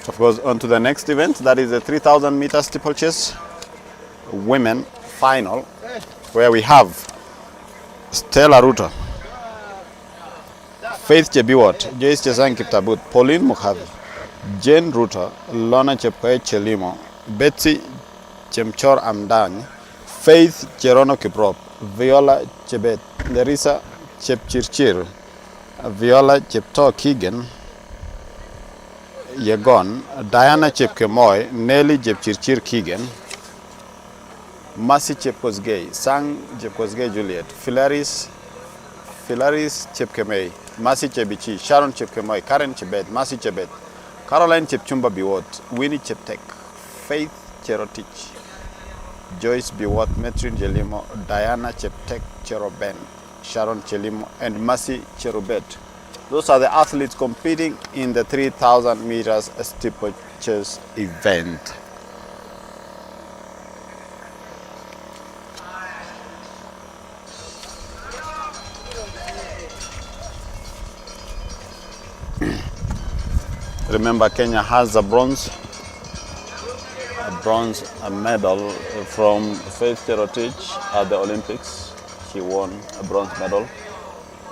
Of course, on to the next event, that is the 3,000 meter steeplechase women final, where we have Stella Ruta, Faith Chebiwot, Joyce Chesang Kiptabut, Pauline Mukhavi, Jane Ruta, Lona Chepkoech Chelimo, Betsy Chemchor Amdani, Faith Cherono Kiprop, Viola Chebet, Larissa Chepchirchir, Viola Chepto Keegan, Yegon, Diana Chepkemoy, Nelly Chepchirchir Keegan, Mercy Chepkosgei, Sang Chepkosgei Juliet, Philaris Chepkemei, Mercy Chebichi, Sharon Chepkemoy, Karen Chebet, Mercy Chebet, Caroline Chepchumba Biwot, Winnie Cheptek, Faith Cherotich, Joyce Biwot, Metrin Jelimo, Diana Cheptek Cheroben, Sharon Chelimo, and Mercy Cherubet. Those are the athletes competing in the 3,000 meters steeplechase event. Remember, Kenya has a bronze medal from Faith Cherotich at the Olympics. She won a bronze medal,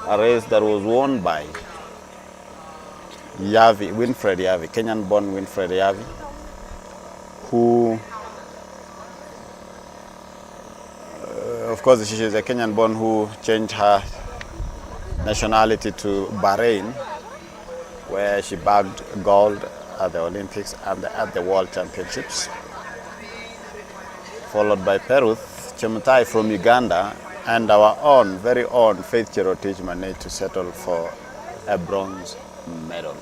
a race that was won by Winfred Yavi, Kenyan-born Winfred Yavi, who, of course, she is a Kenyan-born who changed her nationality to Bahrain, where she bagged gold at the Olympics and at the World Championships, followed by Peruth Chemutai from Uganda, and our own, very own Faith Cherotich managed to settle for a bronze medal.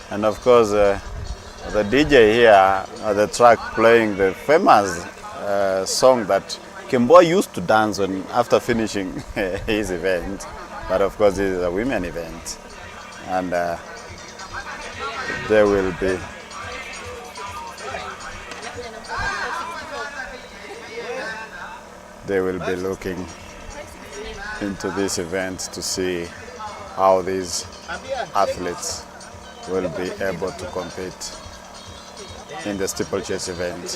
And of course, the DJ here at the track playing the famous song that Kimboy used to dance on after finishing his event. But of course, this is a women event, and they will be looking into this event to see how these athletes will be able to compete in the steeplechase event.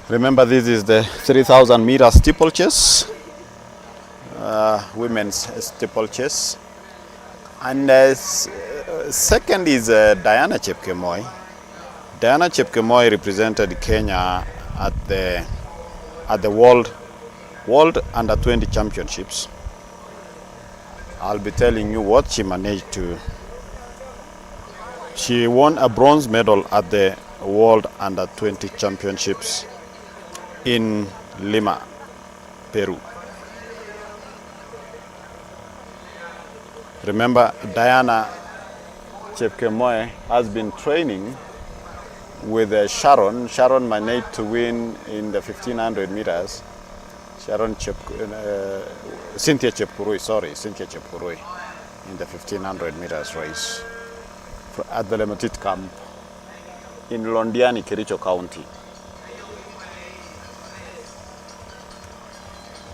Remember, this is the 3,000 meter steeplechase, women's steeplechase. And second is Diana Chepkemoi. Diana Chepkemoi represented Kenya at the World Under 20 Championships. I'll be telling you what she managed to. She won a bronze medal at the World Under 20 Championships in Lima, Peru. Remember, Diana Chepkemoi has been training with Sharon. Sharon managed to win in the 1500 meters. Cynthia Chepkurui in the 1500 meters race at the Lemotit camp in Londiani, Kericho County.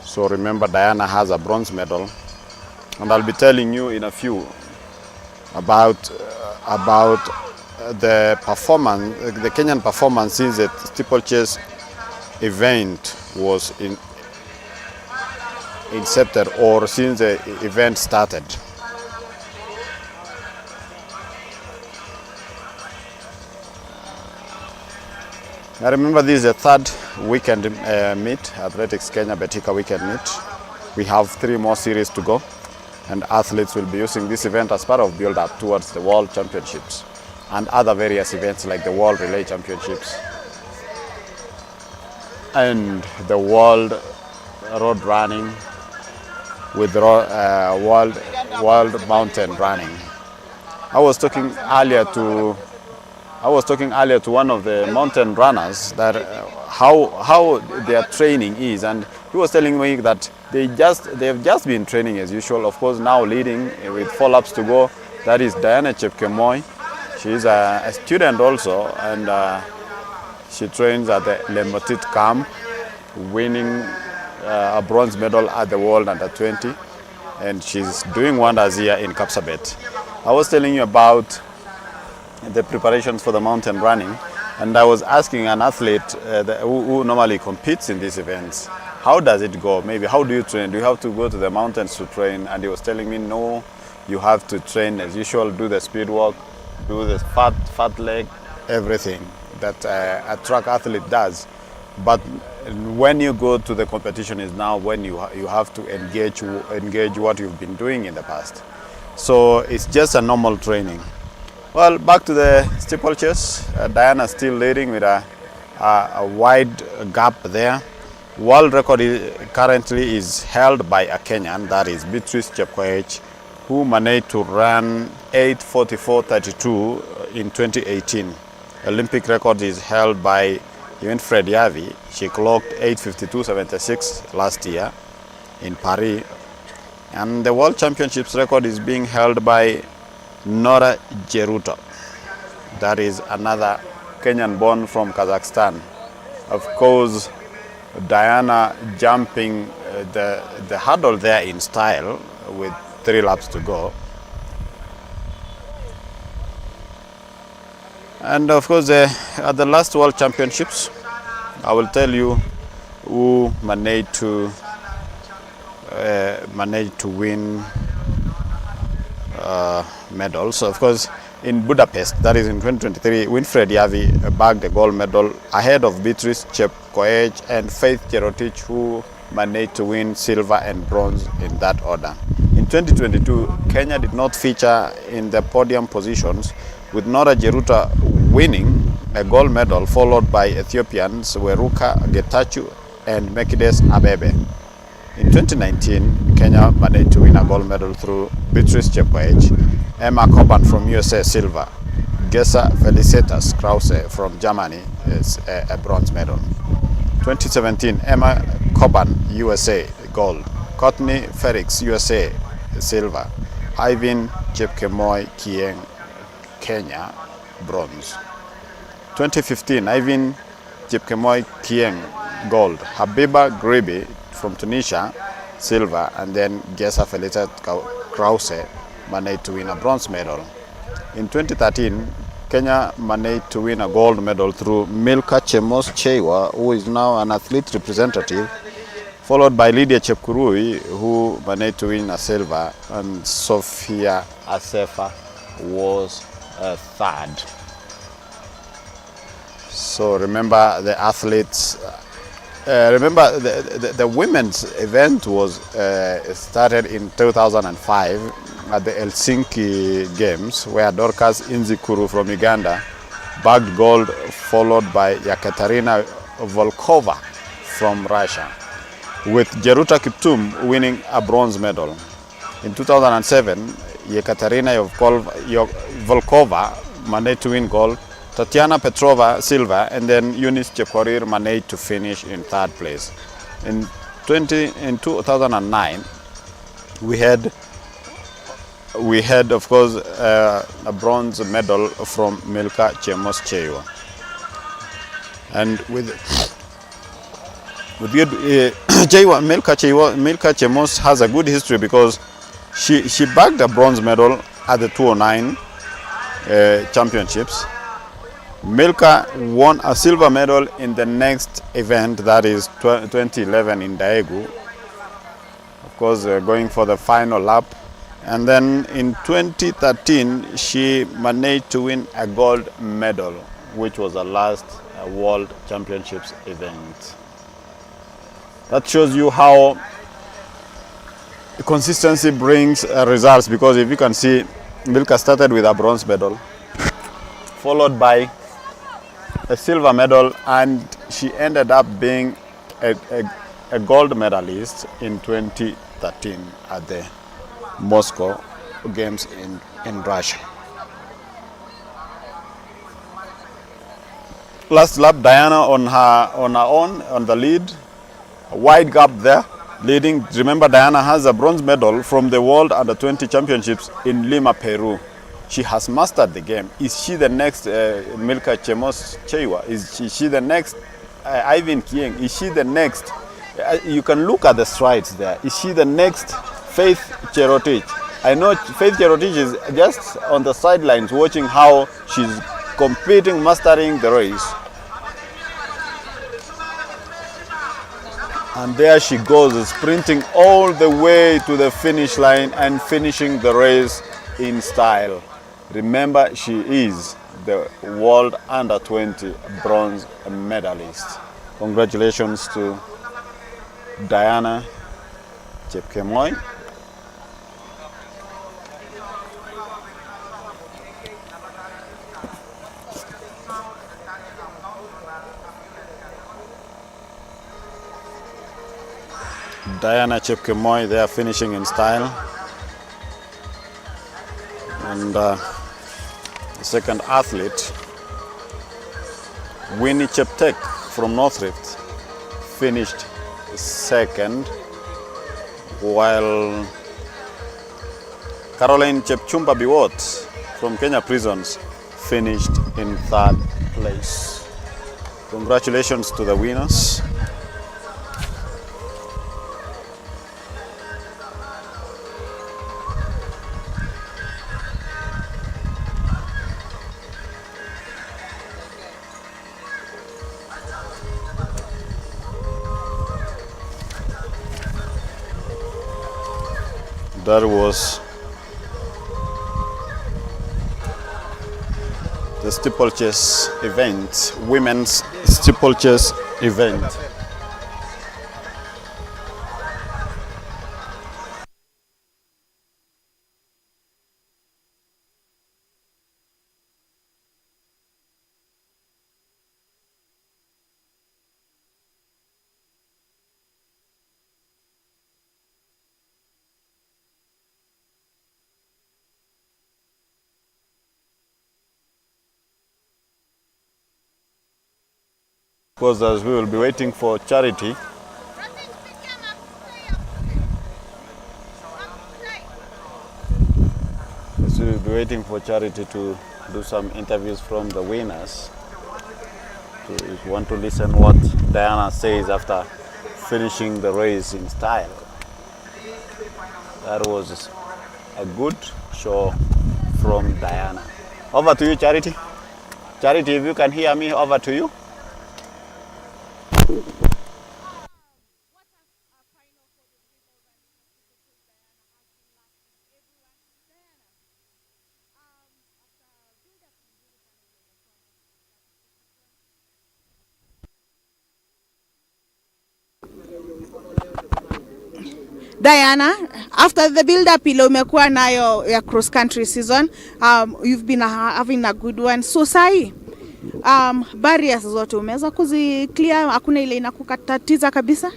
So remember, Diana has a bronze medal, and I'll be telling you in a few about the performance, the Kenyan performance since the steeplechase event was incepted, or since the event started. Now remember, this is the third weekend meet, Athletics Kenya Betika weekend meet. We have 3 more series to go, and athletes will be using this event as part of build-up towards the World Championships and other various events like the World Relay Championships and the World Road Running with World Mountain Running. I was talking earlier to one of the mountain runners that how their training is, and he was telling me that they've just been training as usual. Of course, now leading with 4 laps to go, that is Diana Chepkemoi. She's a student also, and she trains at the Lemotit camp, winning a bronze medal at the World Under 20, and she's doing wonders here in Kapsabet. I was telling you about the preparations for the mountain running, and I was asking an athlete who normally competes in these events, how does it go? Maybe how do you train? Do you have to go to the mountains to train? And he was telling me, no, you have to train as usual, do the speed walk, do the fat leg, everything that a track athlete does. But when you go to the competition is now when you have to engage what you've been doing in the past. So it's just a normal training. Well, back to the steeplechase. Diana still leading with a wide gap there. World record currently is held by a Kenyan, that is Beatrice Chepkoech, who managed to run 8:44:32 in 2018. Olympic record is held by Winfred Yavi. She clocked 8:52:76 last year in Paris. And the World Championships record is being held by Nora Jeruto. That is another Kenyan born from Kazakhstan. Of course, Diana jumping the hurdle there in style with 3 laps to go. And of course, at the last World Championships, I will tell you who managed to win medals. Of course, in Budapest, that is in 2023, Winfred Yavi bagged the gold medal ahead of Beatrice Chepkoech and Faith Cherotich, who managed to win silver and bronze in that order. In 2022, Kenya did not feature in the podium positions, with Nora Jeruta winning a gold medal, followed by Ethiopians Weruka Getachew and Mekides Abebe. In 2019, Kenya managed to win a gold medal through Beatrice Chepkoech, Emma Coban from USA silver, Gesa Felicitas Krause from Germany is a bronze medal. 2017, Emma Coban USA gold, Courtney Felix USA silver, Ivan Chepkemoi Kieng Kenya bronze. 2015, Ivan Chepkemoi Kieng gold, Habiba Gribi from Tunisia silver, and then Gesa Felicitas Krause managed to win a bronze medal. In 2013, Kenya managed to win a gold medal through Milka Chemos Chewa, who is now an athlete representative, followed by Lydia Chepkurui, who managed to win a silver, and Sophia Asefa was third. So remember the athletes. Remember the women's event was started in 2005 at the Helsinki Games, where Dorcas Inzikuru from Uganda bagged gold, followed by Yekaterina Volkova from Russia, with Jeruta Kiptum winning a bronze medal. In 2007, Yekaterina Volkova managed to win gold, Tatiana Petrova silver, and then Eunice Chekwarir managed to finish in third place. In 2009, we had of course a bronze medal from Milka Chemos Chewa. And with Milka Chemos has a good history because she bagged a bronze medal at the 2009 championships. Milka won a silver medal in the next event, that is 2011 in Daegu, of course going for the final lap. And then in 2013 she managed to win a gold medal, which was the last World Championships event. That shows you how consistency brings results, because if you can see, Milka started with a bronze medal, followed by a silver medal, and she ended up being a gold medalist in 2013 at the Moscow Games in Russia. Last lap, Diana on her own on the lead, a wide gap there, leading. Remember, Diana has a bronze medal from the World Under-20 Championships in Lima, Peru. She has mastered the game. Is she the next Milka Chemos Chewa? Is she the next Ivan Kieng? Is she the next? You can look at the strides there. Is she the next Faith Cherotich? I know Faith Cherotich is just on the sidelines watching how she's competing, mastering the race. And there she goes, sprinting all the way to the finish line and finishing the race in style. Remember, she is the World Under-20 bronze medalist. Congratulations to Diana Chepkemoi. Diana Chepkemoi, they are finishing in style. And the second athlete, Winnie Cheptek from North Rift, finished second, while Caroline Chepchumba Biwot from Kenya Prisons finished in third place. Congratulations to the winners. That was the steeplechase event, women's steeplechase event. Because as we will be waiting for Charity, to do some interviews from the winners. So if you want to listen what Diana says after finishing the race in style. That was a good show from Diana. Over to you, Charity. Charity, if you can hear me, over to you. Diana, after the build-up ile umekuwa nayo ya cross country season, you've been having a good one. So sahi, barriers zote umeweza kuziclear, hakuna ile inakukatatiza kabisa?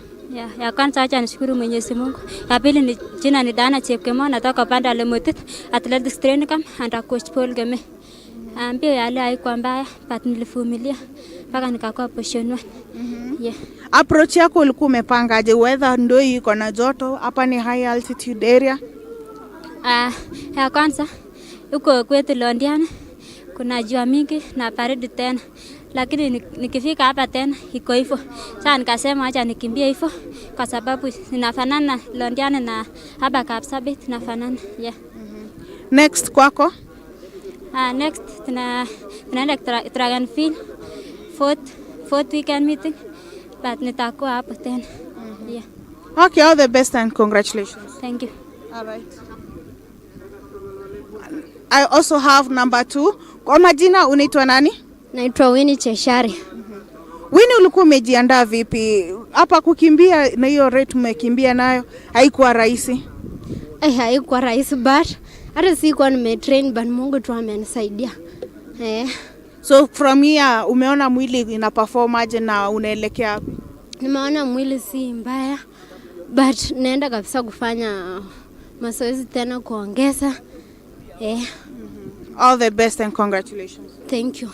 Ya kwanza acha nishukuru Mwenyezi Mungu. Ya pili ni jina ni Diana Chepkemoi, natoka pande Lemotit Athletics Training Camp under coach Paul Geme. Mbio yale haikuwa mbaya, but nilivumilia mpaka nikakuwa position 1. Yeah. Approach yako ulikuwa umepangaje? Weather ndio iko na joto, hapa ni high altitude area. Ya kwanza huko kwetu Londiani kuna jua mingi na baridi tena. Lakini nikifika hapa tena iko hivyo. Sasa nikasema acha nikimbie hivyo kwa sababu inafanana Londiani na hapa Kapsabet inafanana. Yeah. Next kwako? Next tunaenda Dragon Field fourth weekend meeting, but nitakuwa hapo tena. Yeah. Okay, all the best and congratulations. Thank you. All right. I also have number 2. Kwa majina unaitwa nani? Naitwa Winnie Cheshari. Winnie, ulikuwa umejiandaa vipi? Hapa kukimbia na hiyo rate umekimbia nayo haikuwa rahisi. Haikuwa rahisi, but hata sikuwa nimetrain, but Mungu tu amenisaidia. So from here umeona mwili ina perform aje na unaelekea wapi? Nimeona mwili si mbaya, but naenda kabisa kufanya mazoezi tena kuongeza. All the best and congratulations. Thank you.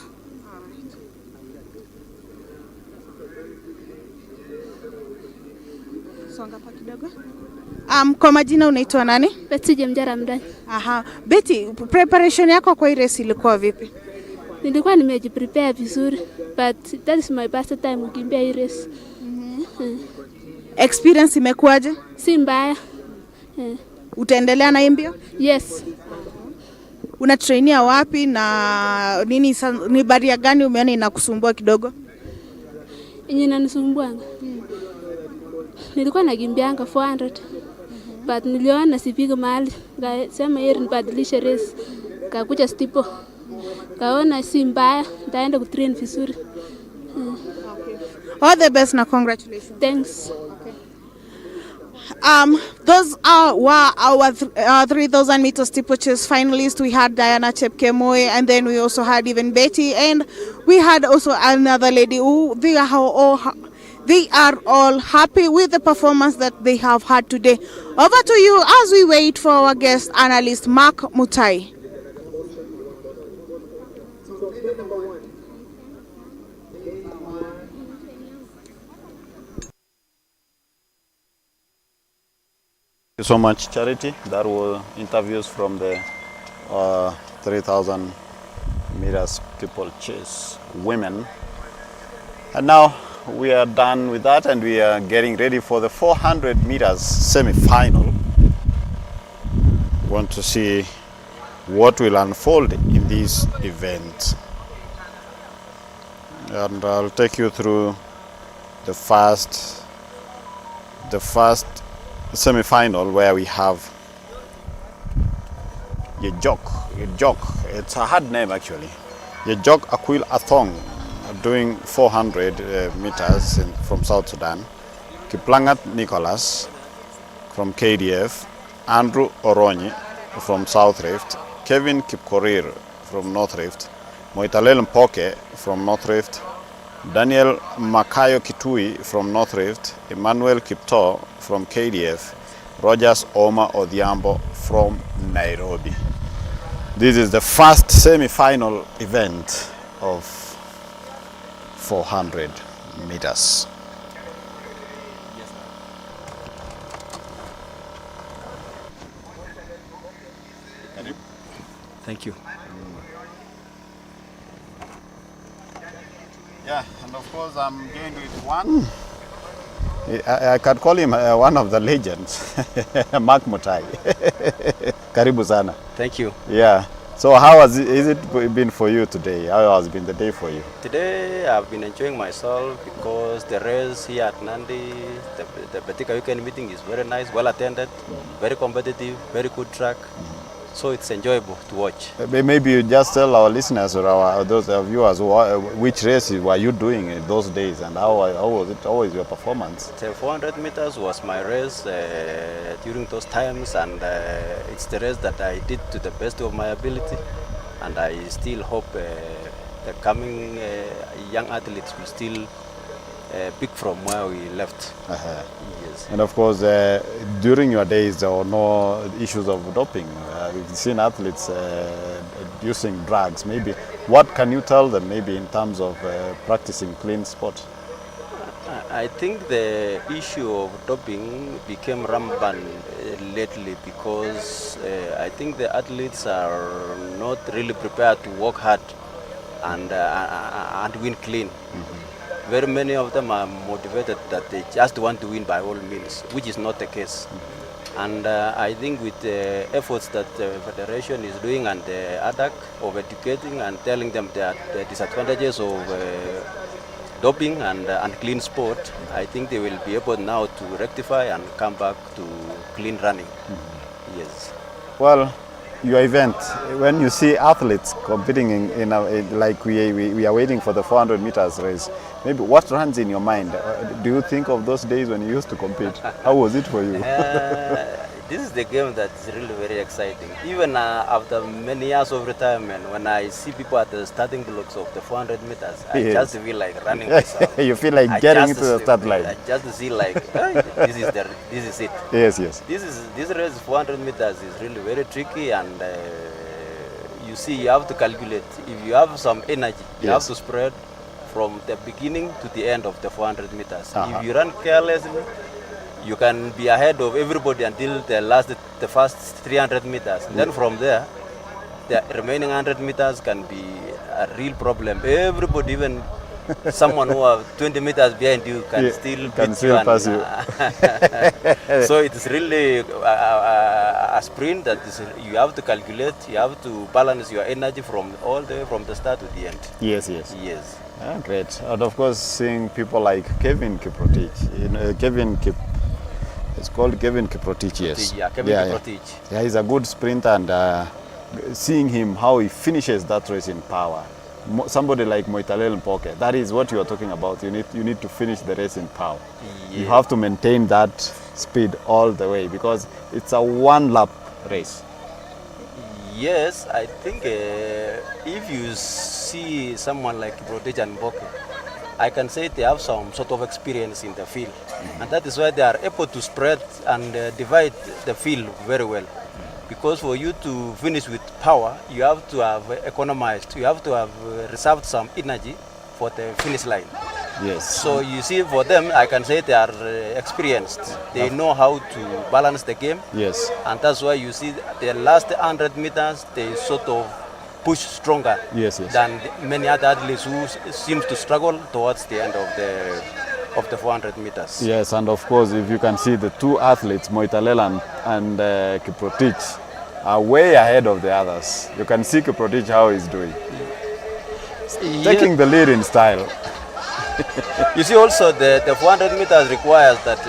Songa pa kidogo. Kwa majina unaitwa nani? Beti Jemjara Mdani. Aha. Beti, preparation yako kwa hii race ilikuwa vipi? Nilikuwa nimejiprepare vizuri, but that is my best time kukimbia hii race. Experience imekuwaje? Si mbaya. Utaendelea na hii mbio? Yes. Unatrainia wapi na nini, ni barrier gani umeona inakusumbua kidogo? Yenye inanisumbua. Nilikuwa nakimbianga 400. But niliona sifika mahali, sema yeye nibadilishe race. Kakuja stipo. Kaona si mbaya, nitaenda kutrain vizuri. All the best na congratulations. Thanks. Those are our 3,000 meter steeplechase finalists. We had Diana Chepkemoi, and then we also had even Betty, and we had also another lady who they are all happy with the performance that they have had today. Over to you as we wait for our guest analyst Mark Mutai. Thank you so much, Charity. That were interviews from the 3,000 meters steeplechase women. And now we are done with that and we are getting ready for the 400 meters semi-final. Want to see what will unfold in this event. And I'll take you through the first semi-final, where we have Yejok. It's a hard name actually. Yejok Akwil Athong, doing 400 meters from South Sudan. Kiplangat Nicholas from KDF. Andrew Oronyi from South Rift. Kevin Kipkorir from North Rift. Moitalel Mpoke from North Rift. Daniel Makayo Kitui from North Rift. Emmanuel Kipto from KDF. Rogers Oma Odhiambo from Nairobi. This is the first semi-final event of 400 meters. Thank you. Yeah, and of course I'm joined with one. I can call him one of the legends, Mark Mutai. Karibu sana. Thank you. Yeah. So how has it been for you today? How has been the day for you? Today I've been enjoying myself because the race here at Nandi, the Betika weekend meeting is very nice, well attended, very competitive, very good track. So it's enjoyable to watch. Maybe you just tell our listeners or those viewers which race were you doing in those days and how was it? How was your performance? The 400 meters was my race during those times, and it's the race that I did to the best of my ability, and I still hope the coming young athletes will still pick from where we left. Yes. And of course, during your days, there were no issues of doping. We've seen athletes using drugs. Maybe what can you tell them, maybe in terms of practicing clean sport? I think the issue of doping became rampant lately because I think the athletes are not really prepared to work hard and win clean. Very many of them are motivated that they just want to win by all means, which is not the case. And I think with the efforts that the Federation is doing and the ADAC of educating and telling them the disadvantages of doping and clean sport, I think they will be able now to rectify and come back to clean running. Yes. Well, your event, when you see athletes competing like we are waiting for the 400 meters race, maybe what runs in your mind? Do you think of those days when you used to compete? How was it for you? This is the game that is really very exciting. Even after many years of retirement, when I see people at the starting blocks of the 400 meters, I just feel like running myself. You feel like getting into the start line. I just feel like, hey, this is it. Yes, yes. This race 400 meters is really very tricky, and you see, you have to calculate. If you have some energy, you have to spread from the beginning to the end of the 400 meters. If you run carelessly, you can be ahead of everybody until the first 300 meters. Then from there, the remaining 100 meters can be a real problem. Everybody, even someone who are 20 meters behind you, can still beat you. So it's really a sprint that you have to calculate. You have to balance your energy from all the way from the start to the end. Yes, yes. Yes. Great. And of course, seeing people like Kevin Kiprotich, it's called Kevin Kiprotich, yes. Yeah, Kevin Kiprotich. Yeah, he's a good sprinter, and seeing him, how he finishes that race in power. Somebody like Moitalel Mpoke, that is what you are talking about. You need to finish the race in power. Yeah. You have to maintain that speed all the way because it's a one-lap race. Yes, I think if you see someone like Kiprotich and Mpoke, I can say they have some sort of experience in the field, and that is why they are able to spread and divide the field very well. Because for you to finish with power, you have to have economized, you have to have reserved some energy for the finish line. Yes. So you see, for them, I can say they are experienced. They know how to balance the game. Yes. And that's why you see the last 100 meters, they sort of push stronger than many other athletes who seem to struggle towards the end of the 400 meters. Yes, and of course, if you can see the two athletes, Moitalel and Kiprotich, are way ahead of the others. You can see Kiprotich how he's doing. Taking the lead in style. You see also the 400 meters requires that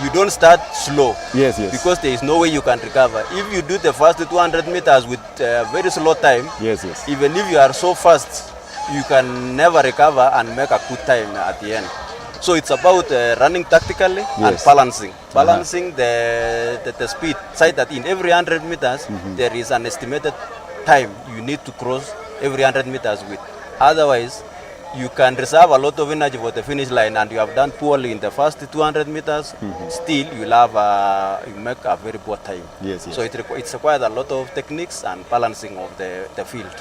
you don't start slow. Yes, yes. Because there is no way you can recover. If you do the first 200 meters with very slow time, yes, yes. Even if you are so fast, you can never recover and make a good time at the end. So it's about running tactically and balancing. Balancing the speed, such that in every 100 meters, there is an estimated time you need to cross every 100 meters with. Otherwise, you can reserve a lot of energy for the finish line, and you have done poorly in the first 200 meters, still you make a very poor time. Yes, yes. So it requires a lot of techniques and balancing of the field.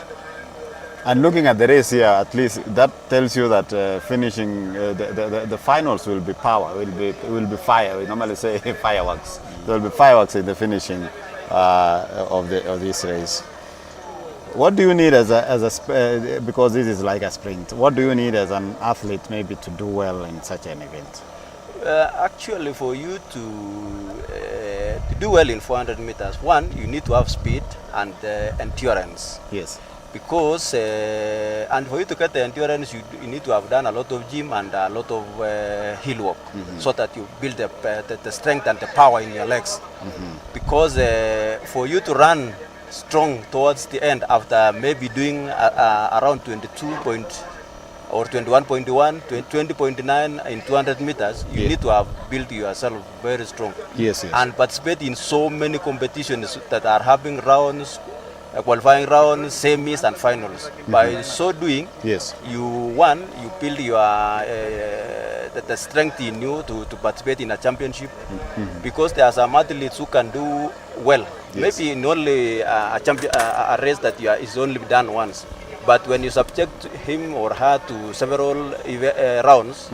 And looking at the race here, at least that tells you that finishing the finals will be power, will be fire. We normally say fireworks. There will be fireworks in the finishing of this race. What do you need because this is like a sprint, what do you need as an athlete maybe to do well in such an event? Actually, for you to to do well in 400 meters, one, you need to have speed and endurance. Yes. Because and for you to get the endurance, you need to have done a lot of gym and a lot of hill work, so that you build the strength and the power in your legs. Because for you to run strong towards the end after maybe doing around 22 point or 21.1, 20.9 in 200 meters, you need to have built yourself very strong. Yes, yes. And participate in so many competitions that are having rounds, qualifying rounds, semis and finals. By so doing, yes, you build your the strength in you to participate in a championship. Because there are some athletes who can do well. Yes. Maybe in only a race that is only done once. But when you subject him or her to several rounds,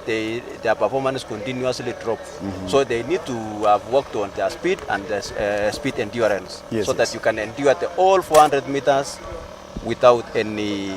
their performance continuously drops. So they need to have worked on their speed and their speed endurance, yes, so that you can endure the all 400 meters without any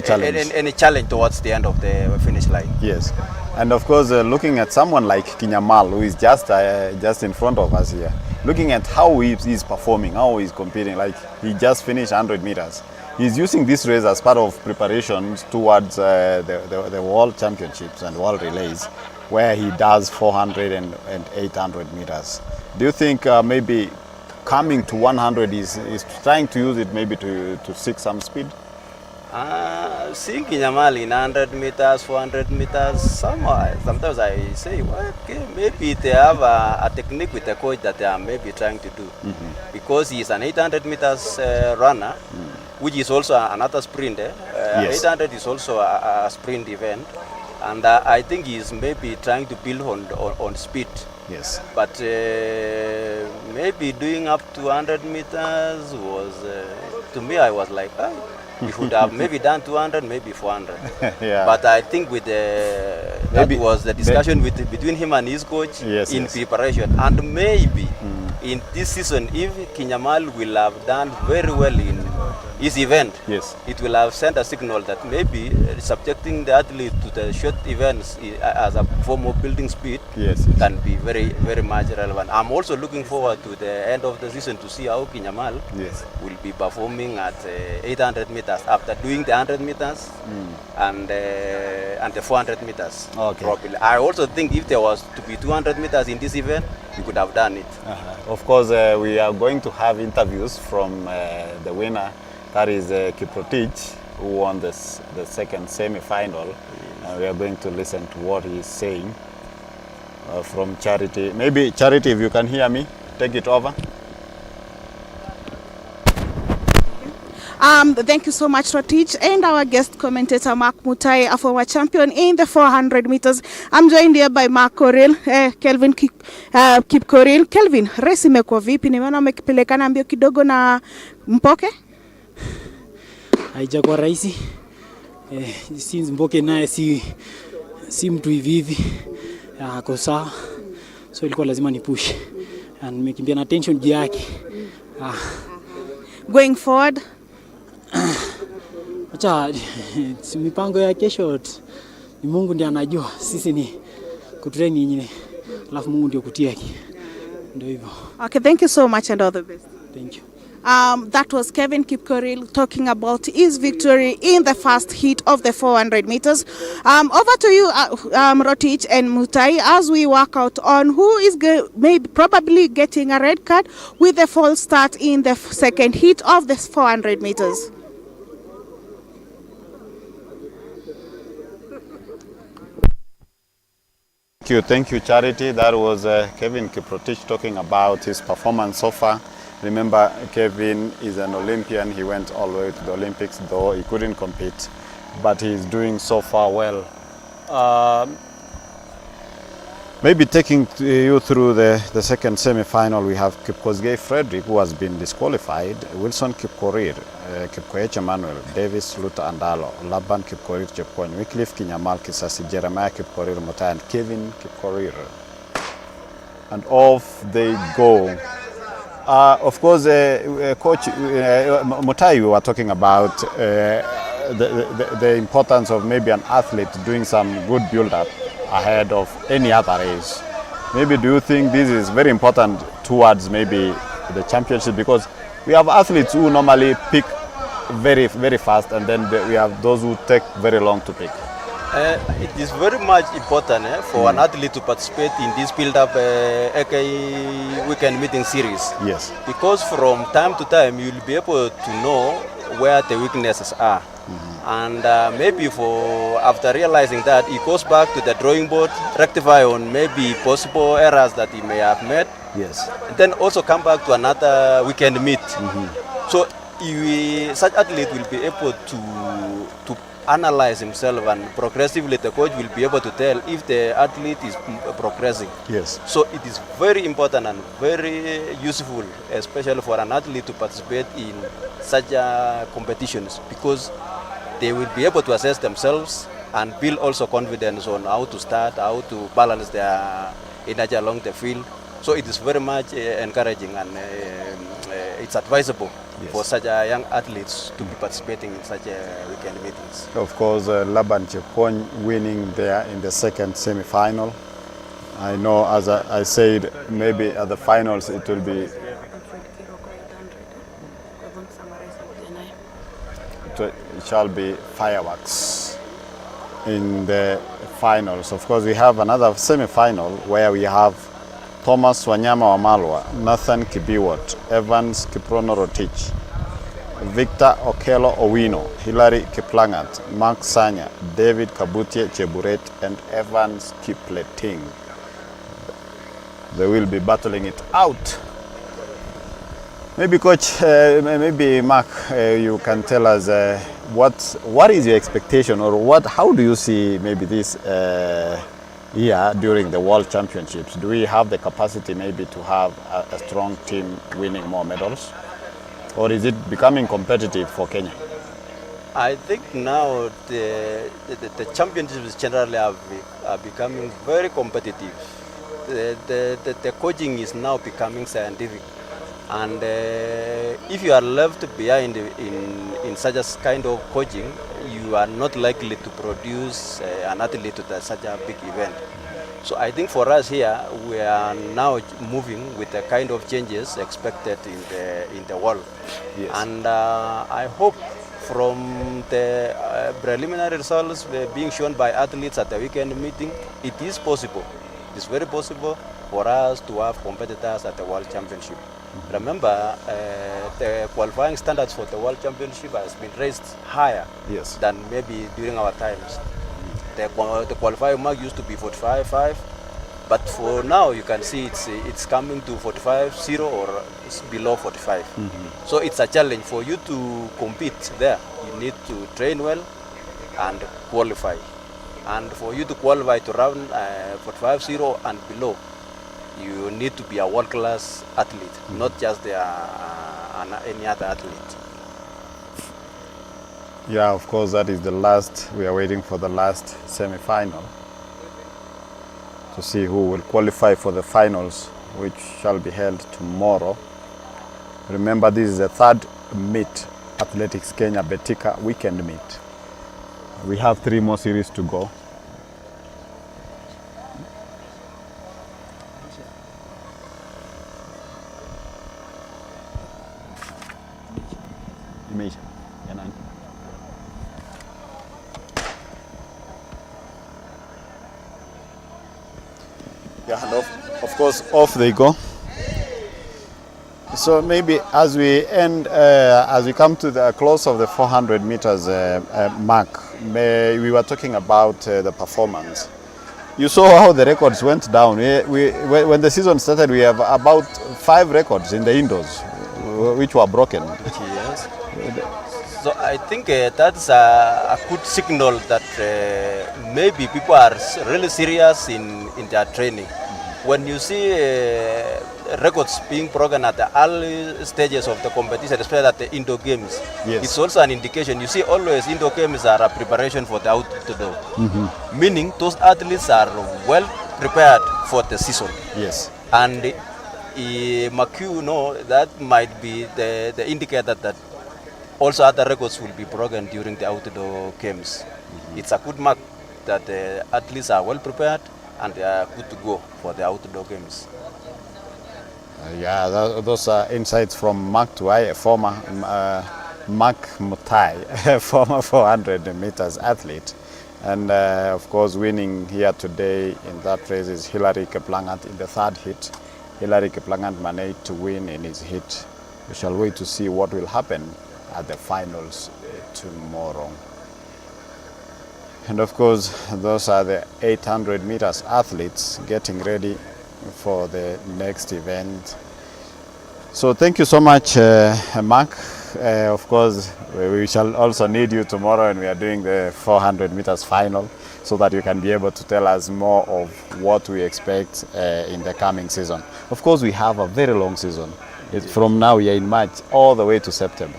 challenge. Any challenge towards the end of the finish line. Yes, and of course, looking at someone like Kinyamal, who is just in front of us here, looking at how he's performing, how he's competing, like he just finished 100 meters. He's using this race as part of preparations towards the World Championships and World Relays, where he does 400 and 800 meters. Do you think maybe coming to 100 is trying to use it maybe to seek some speed? Seeing Kinyamal in 100 meters, 400 meters, sometimes I say, well, okay, maybe they have a technique with the coach that they are maybe trying to do. Because he is an 800 meters runner, which is also another sprint. Yes. 800 is also a sprint event. And I think he is maybe trying to build on speed. Yes. But maybe doing up to 100 meters was, to me, I was like, he would have maybe done 200, maybe 400. Yeah. But I think with that was the discussion between him and his coach in preparation. And maybe in this season, if Kinyamal will have done very well in his event, it will have sent a signal that maybe subjecting the athlete to the short events as a form of building speed can be very, very much relevant. I'm also looking forward to the end of the season to see how Kinyamal will be performing at 800 meters after doing the 100 meters and the 400 meters. Probably. I also think if there was to be 200 meters in this event, he could have done it. Of course, we are going to have interviews from the winner, that is Kiprotich, who won the second semi-final. We are going to listen to what he is saying from Charity. Maybe Charity, if you can hear me, take it over. Thank you so much, Rotich, and our guest commentator, Mark Mutai, a former champion in the 400 meters. I'm joined here by Mark Koril, Kelvin Kipkoril. Kelvin, race imekuwa vipi? Nimeona umekipelekana mbio kidogo na Mpoke. Haijakuwa rahisi. Since Mpoke naye si mtu hivi. Ako sawa. So ilikuwa lazima ni push. And nimekimbia na tension juu yake. Going forward, acha mipango ya kesho ni Mungu ndiye anajua. Sisi ni kutrain yenyewe. Alafu Mungu ndio kutia. Ndio hivyo. Okay, thank you so much and all the best. Thank you. That was Kevin Kipkoril talking about his victory in the first heat of the 400 meters. Over to you, Rotich and Mutai, as we work out on who is probably getting a red card with the false start in the second heat of the 400 meters. Thank you, Charity. That was Kevin Kiprotich talking about his performance so far. Remember, Kevin is an Olympian. He went all the way to the Olympics, though he couldn't compete, but he's doing so far well. Maybe taking you through the second semi-final, we have Kipkosgei Frederick, who has been disqualified, Wilson Kipkorir, Kipkoech Emmanuel, Davis Luther Andalo, Laban Kipkorir Chepkony, Wycliffe Kinyamal Kisasi, Jeremiah Kipkorir Mutai, and Kevin Kipkorir. And off they go. Of course, Coach Mutai, we were talking about the importance of maybe an athlete doing some good build-up ahead of any other race. maybe do you think this is very important towards maybe the championship? Because we have athletes who normally pick very, very fast, and then we have those who take very long to pick. It is very much important for an athlete to participate in this build-up weekend meeting series. Yes. Because from time to time, you'll be able to know where the weaknesses are. And maybe after realizing that, he goes back to the drawing board, rectify on maybe possible errors that he may have made. Yes. And then also come back to another weekend meet. So such athlete will be able to analyze himself, and progressively the coach will be able to tell if the athlete is progressing. Yes. So it is very important and very useful, especially for an athlete to participate in such competitions, because they will be able to assess themselves and build also confidence on how to start, how to balance their energy along the field. So it is very much encouraging, and it's advisable for such young athletes to be participating in such weekend meetings. Of course, Laban Chepkwony winning there in the second semi-final. I know, as I said, maybe at the finals it will be it shall be fireworks in the finals. Of course, we have another semi-final where we have Thomas Wanyama Wamalwa, Nathan Kibiwot, Evans Kiprono Rotich, Victor Okello Owino, Hilary Kiplangat, Mark Sanya, David Kabutie Cheburet, and Evans Kipleting. They will be battling it out. Maybe Coach, maybe Mark, you can tell us what is your expectation, or how do you see maybe this year during the World Championships? Do we have the capacity maybe to have a strong team winning more medals, or is it becoming competitive for Kenya? I think now the championships generally are becoming very competitive. The coaching is now becoming scientific, and if you are left behind in such a kind of coaching, you are not likely to produce an athlete to such a big event. So I think for us here, we are now moving with the kind of changes expected in the world. Yes. And I hope from the preliminary results being shown by athletes at the weekend meeting, it is possible. It is very possible for us to have competitors at the World Championship. Remember, the qualifying standards for the World Championship has been raised higher than maybe during our times. The qualifying mark used to be 45.5, but for now you can see it's coming to 45.0 or below 45. So it's a challenge for you to compete there. You need to train well and qualify. And for you to qualify to round 45.0 and below, you need to be a world-class athlete, not just any other athlete. Yeah, of course, that is the last. We are waiting for the last semi-final to see who will qualify for the finals, which shall be held tomorrow. Remember, this is the third meet, Athletics Kenya Betika weekend meet. We have 3 more series to go. Yeah, and of course, off they go. So maybe as we end, as we come to the close of the 400 meters mark, we were talking about the performance. You saw how the records went down. When the season started, we have about 5 records in the indoors, which were broken. Yes. So I think that's a good signal that maybe people are really serious in their training. When you see records being broken at the early stages of the competition, especially at the indoor games, it's also an indication. You see, always indoor games are a preparation for the outdoor, meaning those athletes are well prepared for the season. Yes. And that might be the indicator that also other records will be broken during the outdoor games. It's a good mark that the athletes are well prepared and they are good to go for the outdoor games. Yeah, those are insights from Mark Tuai, former Mark Mutai, former 400 meters athlete. And of course, winning here today in that race is Hilary Kiplangat in the third heat. Hilary Kiplangat managed to win in his heat. We shall wait to see what will happen at the finals tomorrow. And of course, those are the 800 meters athletes getting ready for the next event. So thank you so much, Mark. Of course, we shall also need you tomorrow when we are doing the 400 meters final, so that you can be able to tell us more of what we expect in the coming season. Of course, we have a very long season. It's from now, we are in March, all the way to September.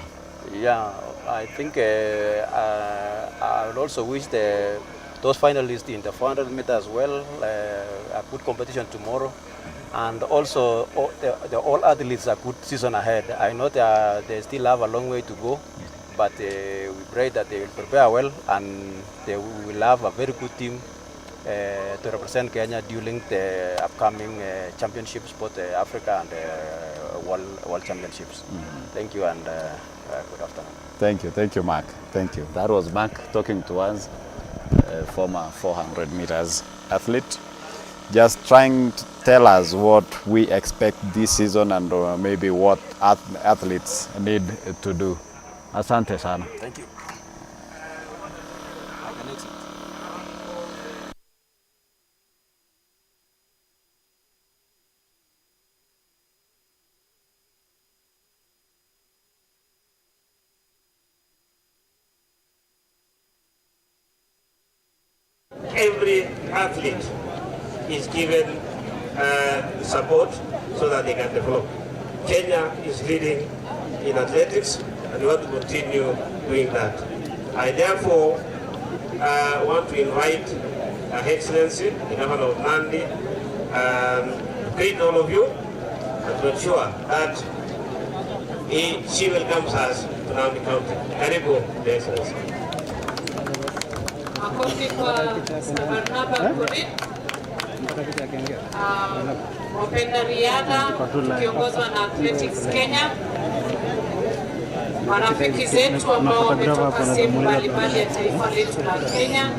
Yeah, I think I would also wish those finalists in the 400 meters as well a good competition tomorrow. And also all athletes a good season ahead. I know they still have a long way to go, but we pray that they will prepare well and they will have a very good team to represent Kenya during the upcoming championships, both Africa and World Championships. Thank you and good afternoon. Thank you, Mark. Thank you. That was Mark talking to us, former 400 meters athlete, just trying to tell us what we expect this season and maybe what athletes need to do. Asante sana. Thank you. Every athlete is given support so that they can develop. Kenya is leading in athletics and we want to continue doing that. I therefore want to invite Her Excellency, the Governor of Nandi, to greet all of you and to ensure that she welcomes us to Nandi County. Karibu, Your Excellency. Makofi kwa Barnaba Kurit, wapenda riadha kiongozwa na Athletics Kenya, marafiki zetu ambao wametoka sehemu mbalimbali ya taifa letu la Kenya,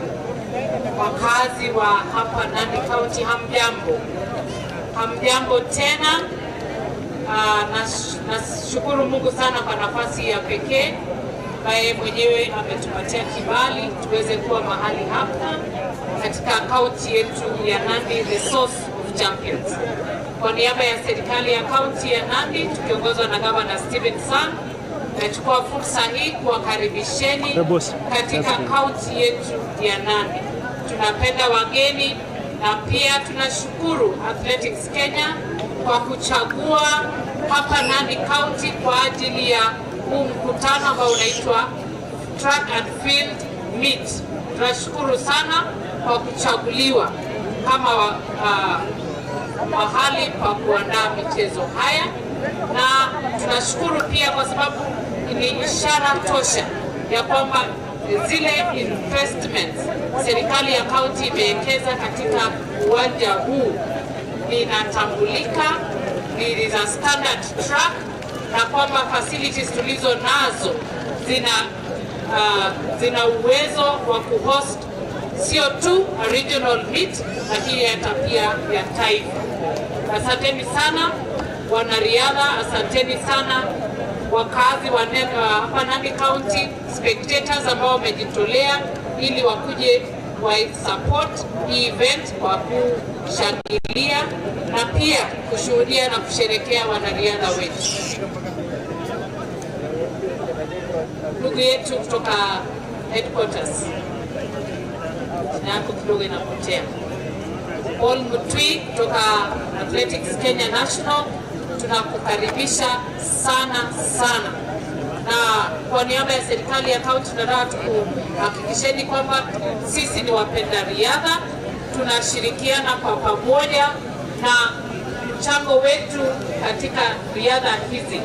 wakazi wa hapa Nandi County, hamjambo tena. Nashukuru Mungu sana kwa nafasi ya pekee ambaye mwenyewe ametupatia kibali tuweze kuwa mahali hapa katika kaunti yetu ya Nandi, the source of champions. Kwa niaba ya serikali ya kaunti ya Nandi tukiongozwa na Governor Stephen Sang, nachukua fursa hii kuwakaribisheni katika kaunti yetu ya Nandi. Tunapenda wageni na pia tunashukuru Athletics Kenya kwa kuchagua hapa Nandi County kwa ajili ya huu mkutano ambao unaitwa Track and Field Meet. Tunashukuru sana kwa kuchaguliwa kama mahali pa kuandaa michezo haya, na tunashukuru pia kwa sababu ni ishara tosha ya kwamba zile investments serikali ya kaunti imewekeza katika uwanja huu linatambulika, ni za standard track, na kwamba facilities tulizo nazo zina uwezo wa kuhost sio tu a regional meet lakini hata pia ya taifa. Asanteni sana wanariadha, asanteni sana wakazi wa hapa Nandi County, spectators ambao wamejitolea ili wakuje wa support hii event kwa kushangilia na pia kushuhudia na kusherekea wanariadha wetu. Ndugu yetu kutoka headquarters, jina yako kidogo inapotea, Paul Mutwi kutoka Athletics Kenya National, tunakukaribisha sana sana. Na kwa niaba ya serikali ya kaunti tunataka kuhakikisheni kwamba sisi ni wapenda riadha, tunashirikiana kwa pamoja, na mchango wetu katika riadha hizi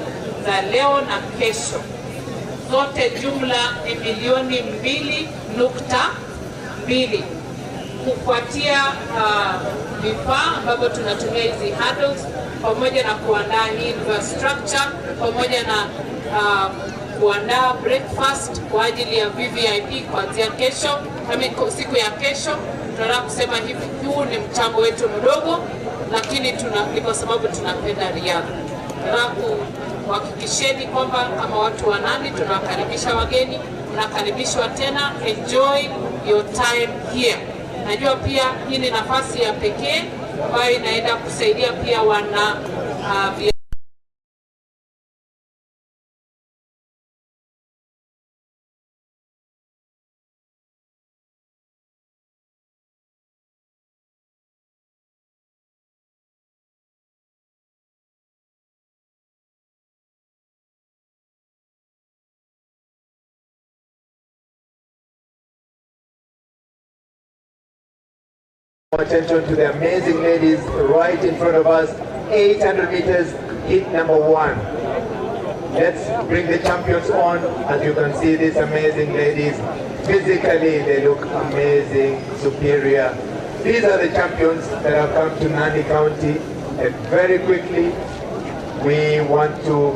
za leo na kesho zote jumla ni milioni 2.2. kufuatia vifaa ambavyo tunatumia hizi hurdles, pamoja na kuandaa hii infrastructure, pamoja na kuandaa breakfast kwa ajili ya VVIP kuanzia kesho, siku ya kesho. Tunataka kusema hivi, huu ni mchango wetu mdogo, lakini ni kwa sababu tunapenda riadha. Tunataka kuhakikisheni kwamba kama watu wa Nandi tunawakaribisha wageni, mnakaribishwa tena. Enjoy your time here. Najua pia hii ni nafasi ya pekee ambayo inaenda kusaidia pia wana Attention to the amazing ladies right in front of us. 800 meters, heat number 1. Let's bring the champions on. As you can see, these amazing ladies, physically they look amazing, superior. These are the champions that have come to Nandi County, and very quickly we want to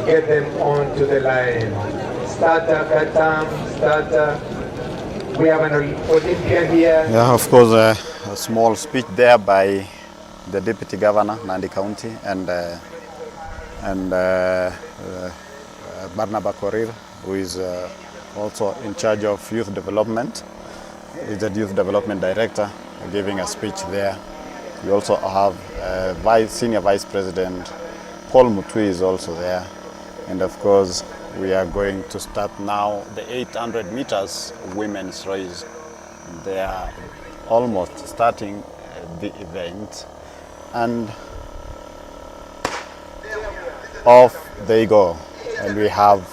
get them onto the line. Starter, Katam, starter. We have an Olympian here. Yeah, of course, a small speech there by the Deputy Governor, Nandi County, and Barnaba Korir, who is also in charge of youth development. He's the Youth Development Director, giving a speech there. We also have Senior Vice President Paul Mutui is also there. And of course, we are going to start now the 800 meters women's race. They are almost starting the event, and off they go. And we have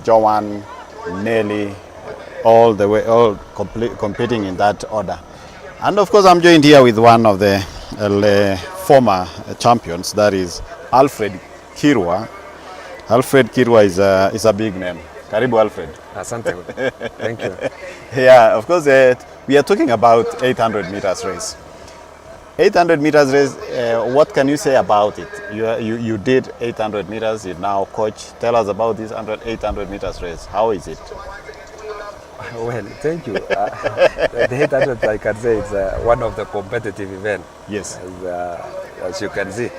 Joanne, Nelly, all competing in that order. And of course, I'm joined here with one of the former champions, that is Alfred Kirwa. Alfred Kirwa is a big name. Karibu Alfred. Asante. Thank you. Yeah, of course, we are talking about 800 meters race. 800 meters race, what can you say about it? You did 800 meters, you now coach. Tell us about this 800 meters race. How is it? Well, thank you. The 800, I can say, it's one of the competitive events. Yes. As you can see.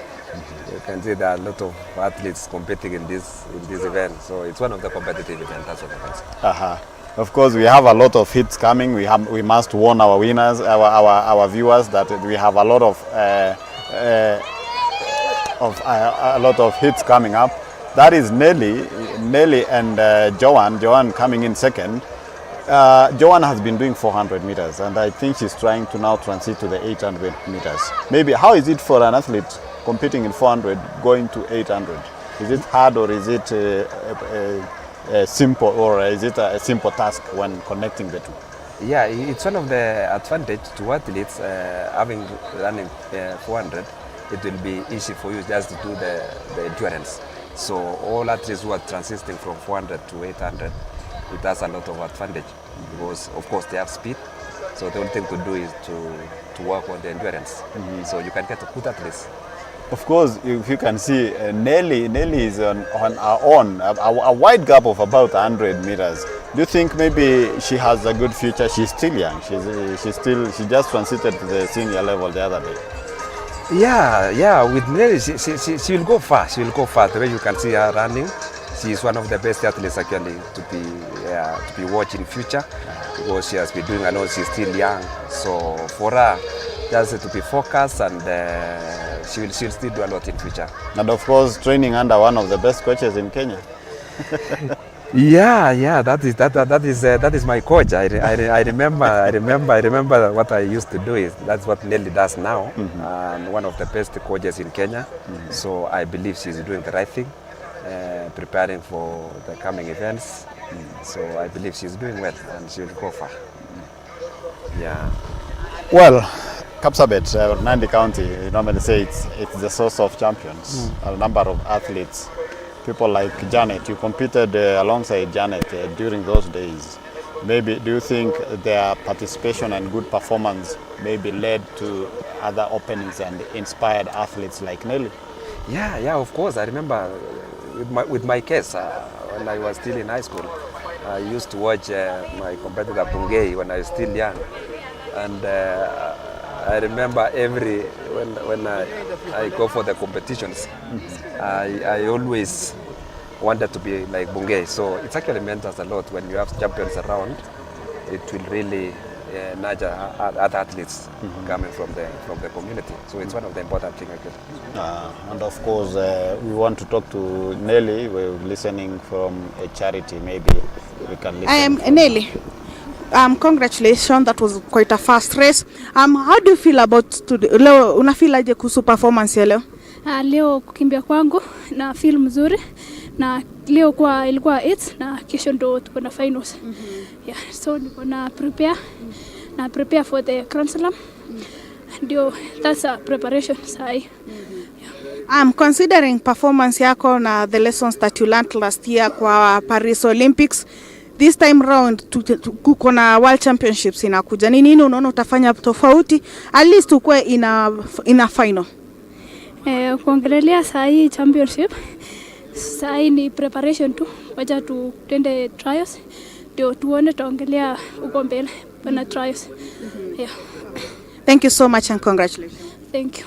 You can see there are a lot of athletes competing in this event, so it's one of the competitive events. That's what I can say. Of course, we have a lot of hits coming. We must warn our winners, our viewers, that we have a lot of hits coming up. That is Nelly and Joanne coming in second. Joanne has been doing 400 meters, and I think she's trying to now transit to the 800 meters. Maybe how is it for an athlete competing in 400 going to 800? Is it hard, or is it simple, or is it a simple task when connecting the two? Yeah, it's one of the advantage to athletes having running 400. It will be easy for you just to do the endurance. So all athletes who are transiting from 400 to 800, it has a lot of advantage because of course they have speed. So the only thing to do is to work on the endurance. So you can get a good athletes. Of course, if you can see, Nelly is on her own, a wide gap of about 100 meters. Do you think maybe she has a good future? She's still young. She just transited to the senior level the other day. Yeah. With Nelly, she will go far. She will go far. The way you can see her running, she is one of the best athletes actually to be watching in future, because she has been doing a lot. She's still young, so for her, just to be focused, and she'll still do a lot in future. And of course, training under one of the best coaches in Kenya. Yeah, that is my coach. I remember what I used to do is that's what Nelly does now, and one of the best coaches in Kenya. So I believe she's doing the right thing, preparing for the coming events. So I believe she's doing well, and she will go far. Yeah. Well, Kapsabet, Nandi County, you normally say it's the source of champions. A number of athletes, people like Janet. You competed alongside Janet during those days. Maybe do you think their participation and good performance maybe led to other openings and inspired athletes like Nelly? Yeah, of course. I remember with my case, when I was still in high school, I used to watch my competitor Bungei when I was still young. And I remember when I go for the competitions, I always wanted to be like Bungei. So it's actually meant us a lot when you have champions around. It will really nurture other athletes coming from the community. So it's one of the important things actually. And of course, we want to talk to Nelly. We're listening from a charity. Maybe we can listen. Nelly, congratulations. That was quite a fast race. How do you feel about today? Leo unafeel aje kuhusu performance ya leo? Leo kukimbia kwangu na feel mzuri. Na leo ilikuwa 8 na kesho ndo tuko na finals. Yeah, so niko na prepare for the Grand Slam. Ndio, that's a preparation sai. Considering performance yako na the lessons that you learned last year kwa Paris Olympics, this time round kuko na World Championships inakuja. Ni nini unaona utafanya tofauti at least ukue ina final? Kuongelea sai championship. Sai ni preparation tu. Wacha tuende trials. Ndio tuone tuongelea uko mbele pana trials. Yeah. Thank you so much and congratulations. Thank you.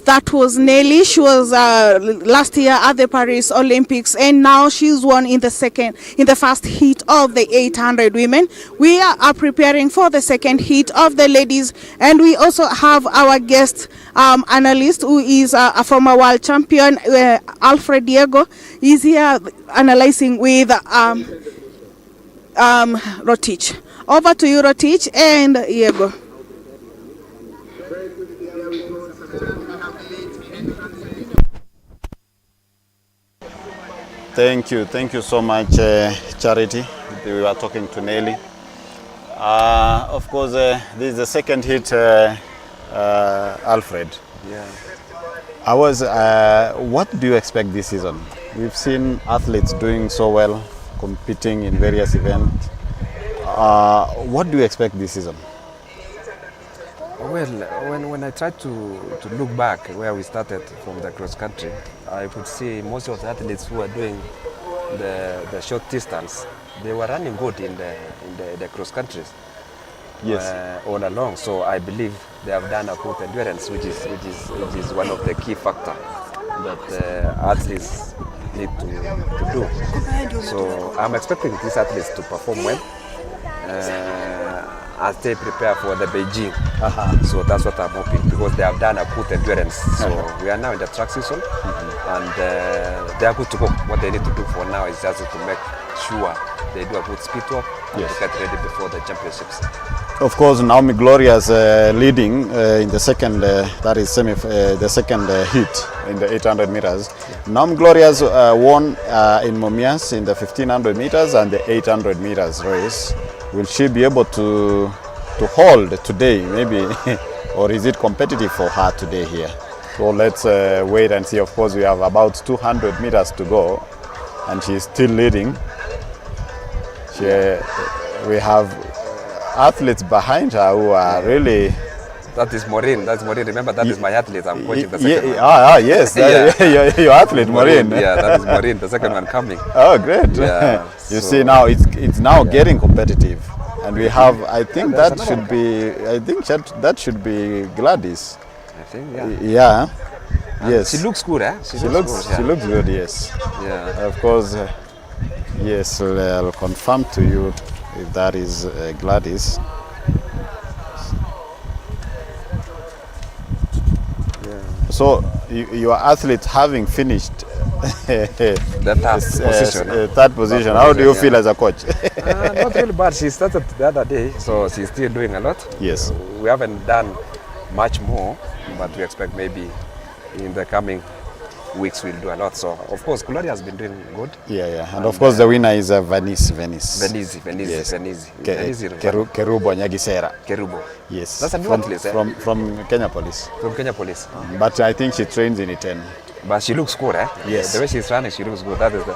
That was Nelly. She was last year at the Paris Olympics, and now she's won in the first heat of the 800 women. We are preparing for the second heat of the ladies, and we also have our guest analyst who is a former world champion, Alfred Diego. He's here analyzing with Rotich. Over to you, Rotich and Diego. Thank you so much, Charity. We were talking to Nelly. Of course, this is the second hit, Alfred. Yeah. What do you expect this season? We've seen athletes doing so well, competing in various events. What do you expect this season? Well, when I try to look back where we started from the cross country, I could see most of the athletes who are doing the short distance, they were running good in the cross countries. Yes. All along. So I believe they have done a good endurance, which is one of the key factors that athletes need to do. So I'm expecting these athletes to perform well as they prepare for the Beijing. So that's what I'm hoping, because they have done a good endurance. So we are now in the track season, and they are good to go. What they need to do for now is just to make sure they do a good speed walk and to get ready before the championships. Of course, Naomi Gloria's leading in the second, that is the second heat in the 800 meters. Naomi Gloria's won in Mumias in the 1500 meters and the 800 meters race. Will she be able to hold today, maybe, or is it competitive for her today here? So let's wait and see. Of course, we have about 200 meters to go, and she's still leading. We have athletes behind her who are really... That is Maureen. That's Maureen. Remember, that is my athlete. I'm coaching the second one. Yes. Your athlete, Maureen. Yeah, that is Maureen, the second one coming. Oh, great. Yeah, you see, now it's now getting competitive. And we have, I think that should be Gladys. I think, yeah. Yeah. Yes. She looks good, eh? She looks good, yes. Yeah. Of course, yes, I'll confirm to you if that is Gladys. So your athlete having finished third position, how do you feel as a coach? Not really bad. She started the other day, so she's still doing a lot. Yes. We haven't done much more, but we expect maybe in the coming weeks we'll do a lot. So of course Gloria has been doing good. And of course the winner is Venice. Yes. Kerubo Nyagisera. Kerubo. Yes. That's a new athlete, from Kenya Police. From Kenya Police. But I think she trains in Iten. But she looks good, eh? Yes. The way she's running, she looks good. That is the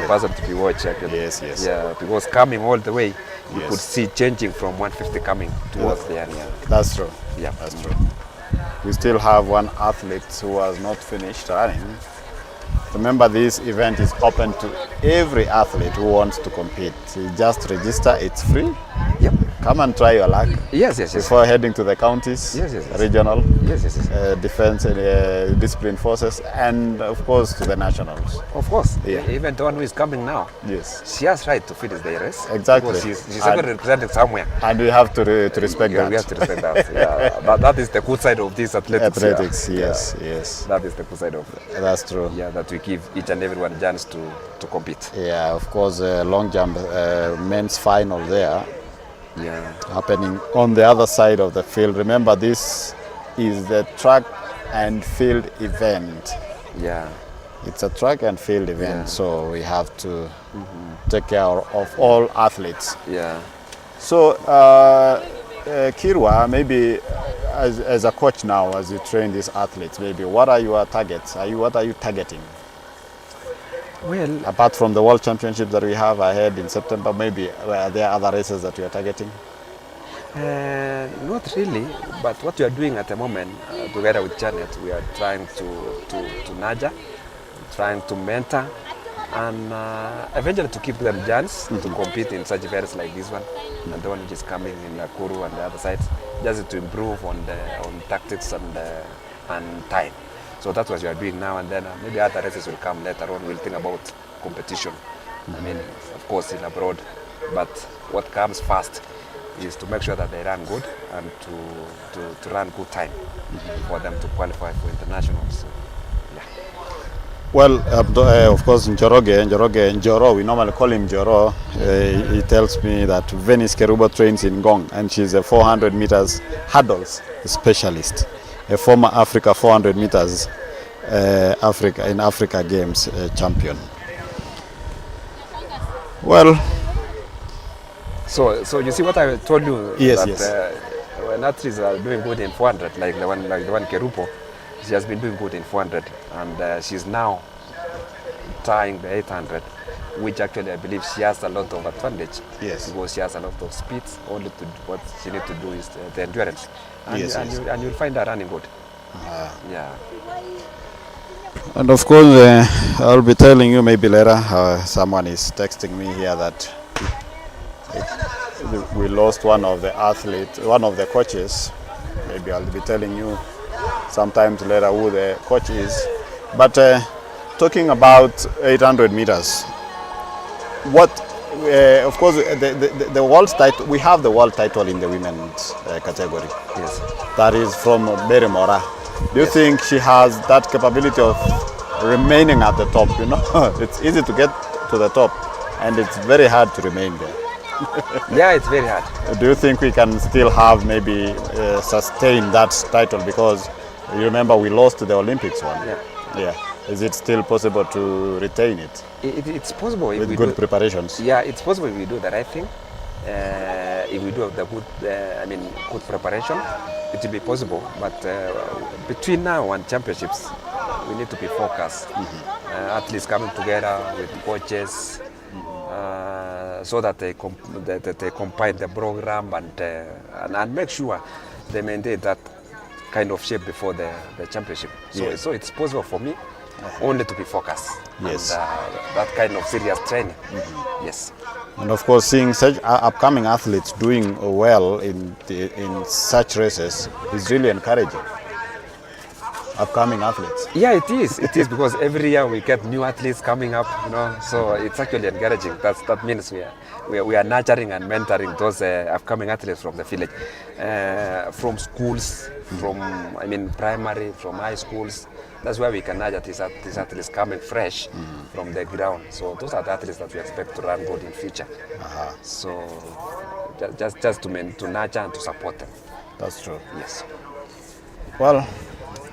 person to be watched, actually. Yes. Yeah, because coming all the way, you could see changing from 150 coming towards the end. Yeah. That's true. Yeah, that's true. We still have one athlete who has not finished running. Remember, this event is open to every athlete who wants to compete. You just register, it's free. Yep. Come and try your luck. Yes. Before heading to the counties, regional, defense and discipline forces, and of course to the nationals. Of course. Yeah. Even the one who is coming now. Yes. She has right to finish the race. Exactly. Because she's going to represent it somewhere. And we have to respect that. We have to respect that. That is the good side of this athletics. Yes. That is the good side of it. That's true. Yeah, that we give each and everyone a chance to compete. Yeah, of course, long jump men's final there. Yeah. Happening on the other side of the field. Remember, this is the track and field event. Yeah. It's a track and field event, so we have to take care of all athletes. Yeah. So, Kirwa, maybe as a coach now, as you train these athletes, maybe what are your targets? What are you targeting? Well, apart from the World Championships that we have ahead in September, maybe are there other races that you are targeting? Not really, but what we are doing at the moment, together with Janet, we are trying to nurture, trying to mentor, and eventually to give them chance to compete in such events like this one, and the one which is coming in Nakuru and the other sides, just to improve on tactics and time. So that's what we are doing now, and then maybe other races will come later on. We'll think about competition. I mean, of course, in abroad, but what comes first is to make sure that they run good and to run good time for them to qualify for internationals. So, yeah. Well, of course, Njoro, we normally call him Njoro. He tells me that Venice Kerubo trains in Ngong, and she's a 400 meters hurdles specialist. A former Africa 400 meters Africa Games champion. Well, so you see what I told you. Yes. When athletes are doing good in 400, like the one Kerubo, she has been doing good in 400, and she's now trying the 800, which actually I believe she has a lot of advantage. Yes. Because she has a lot of speed. Only what she needs to do is the endurance. And, and you'll find her running good. Yeah. And of course, I'll be telling you maybe later. Someone is texting me here that we lost one of the athletes, one of the coaches. Maybe I'll be telling you sometimes later who the coach is. But talking about 800 meters, of course, the world title, we have the world title in the women's category. Yes. That is from Mary Mora. Do you think she has that capability of remaining at the top? You know, it's easy to get to the top, and it's very hard to remain there. Yeah, it's very hard. Do you think we can still have maybe sustain that title? Because you remember we lost to the Olympics one. Yeah. Is it still possible to retain it? It's possible with good preparations. Yeah, it's possible if we do the right thing. If we do the good, good preparation, it will be possible. But between now and championships, we need to be focused. Athletes coming together with coaches, so that they combine the program and make sure they maintain that kind of shape before the championship. So it's possible for me only to be focused. Yes. And, that kind of serious training. Yes. And of course, seeing such upcoming athletes doing well in such races is really encouraging. Upcoming athletes. Yeah, it is. It is because every year we get new athletes coming up. You know, so it's actually encouraging. That means we are nurturing and mentoring those upcoming athletes from the village, from schools, from primary, from high schools. That's why we can nurture these athletes coming fresh from the ground. So those are the athletes that we expect to run good in future. So just to nurture and to support them. That's true. Yes. Well,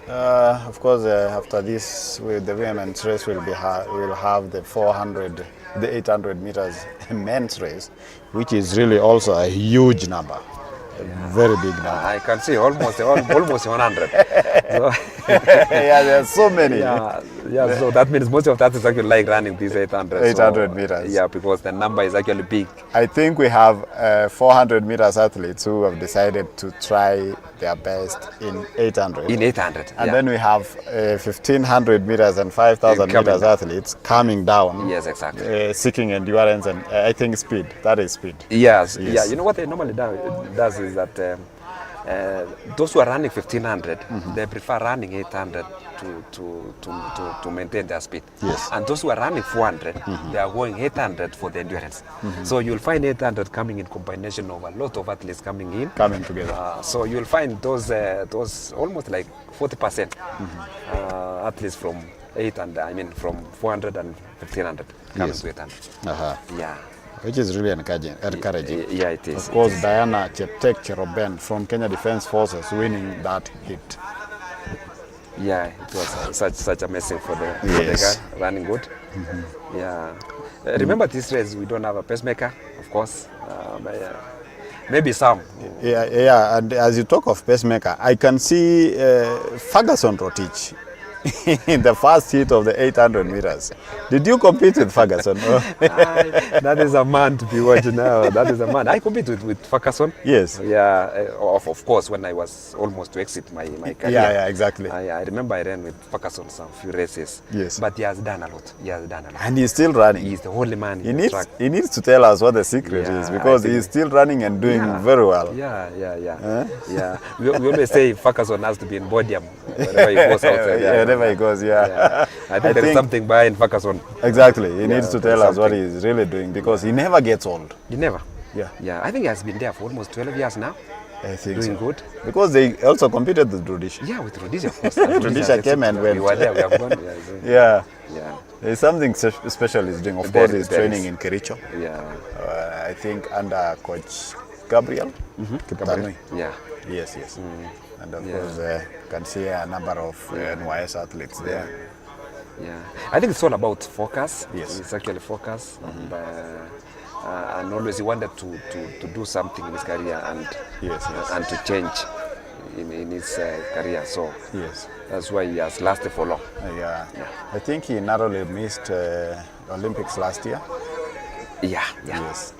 Of course, after this, with the women's race, we'll have the 400, the 800 meters men's race, which is really also a huge number, a very big number. I can see almost 100. So yeah, there's so many. Yeah, so that means most of that is actually like running these 800. 800 meters. Yeah, because the number is actually big. I think we have 400 meters athletes who have decided to try their best in 800. In 800. And then we have 1500 meters and 5000 meters athletes coming down. Yes, exactly. Seeking endurance and I think speed. That is speed. Yes. Yeah. You know what they normally does is that those who are running 1500, they prefer running 800 to maintain their speed. Yes. And those who are running 400, they are going 800 for the endurance. So you'll find 800 coming in combination of a lot of athletes coming together. So you'll find those almost like 40% athletes from 800, from 400 and 1500 coming to 800. Yeah. Which is really encouraging. Yeah, it is. Of course, Diana Cheptek Cheroben from Kenya Defence Forces winning that heat. Yeah, it was such amazing for the girl, running good. Yeah. Remember this race, we don't have a pacemaker, of course. Maybe some. Yeah, and as you talk of pacemaker, I can see Ferguson Rotich in the first heat of the 800 meters. Did you compete with Ferguson? That is a man to be watching now. That is a man. I competed with Ferguson. Yes. Yeah, of course, when I was almost to exit my career. Yeah, exactly. I remember I ran with Ferguson some few races. Yes. But he has done a lot. And he's still running. He's the only man in the track. He needs to tell us what the secret is, because he's still running and doing very well. Yeah. We always say Ferguson has to be in podium wherever he goes outside. Wherever he goes, I think there is something behind Ferguson. Exactly. He needs to tell us what he's really doing, because he never gets old. He never. Yeah. I think he has been there for almost 12 years now. I think doing good. Because they also competed with Rhodesia. Yeah, with Rhodesia, of course. Rhodesia came and went. We were there, we have gone. Yeah. There's something special he's doing. Of course, he's training in Kericho. Yeah. I think under Coach Gabriel. Gabriel. Yeah. Yes. And of course, you can see a number of NYS athletes there. Yeah. I think it's all about focus. Yes. It's actually focus. And always he wanted to do something in his career and to change in his career. So that's why he has lasted for long. I think he narrowly missed Olympics last year. Yes.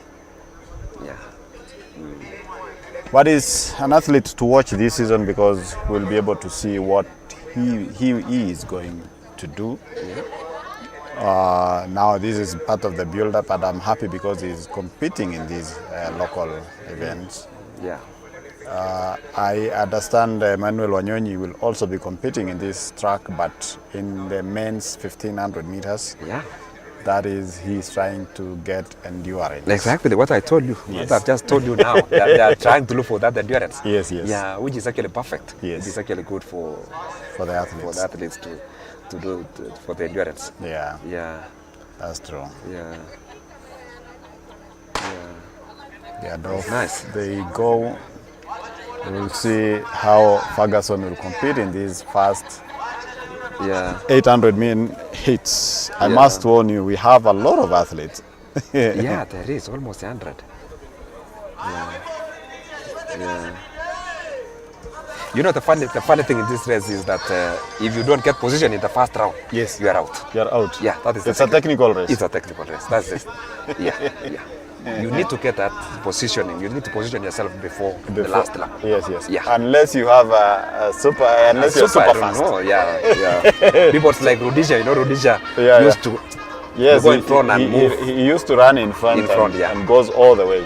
What is an athlete to watch this season, because we'll be able to see what he is going to do. Now this is part of the build-up, and I'm happy because he's competing in these local events. I understand Emmanuel Wanyonyi will also be competing in this track, but in the men's 1500 meters. That is, he's trying to get endurance. Exactly what I told you. What I've just told you now. They are trying to look for that endurance. Yes. Yeah, which is actually perfect. Yes. It's actually good for the athletes. For the athletes to do for the endurance. Yeah. That's true. Yeah. Nice. They go. We'll see how Ferguson will compete in these first 800 mean hits. I must warn you, we have a lot of athletes. Yeah, there is almost 100. You know, the funny thing in this race is that if you don't get position in the first round, you are out. You are out. Yeah, that is. It's a technical race. It's a technical race. That's it. You need to get that positioning. You need to position yourself before the last lap. Yes. Unless you have a super, you're super fast. People like Rhodesia, Rhodesia used to go in front and move. He used to run in front and goes all the way.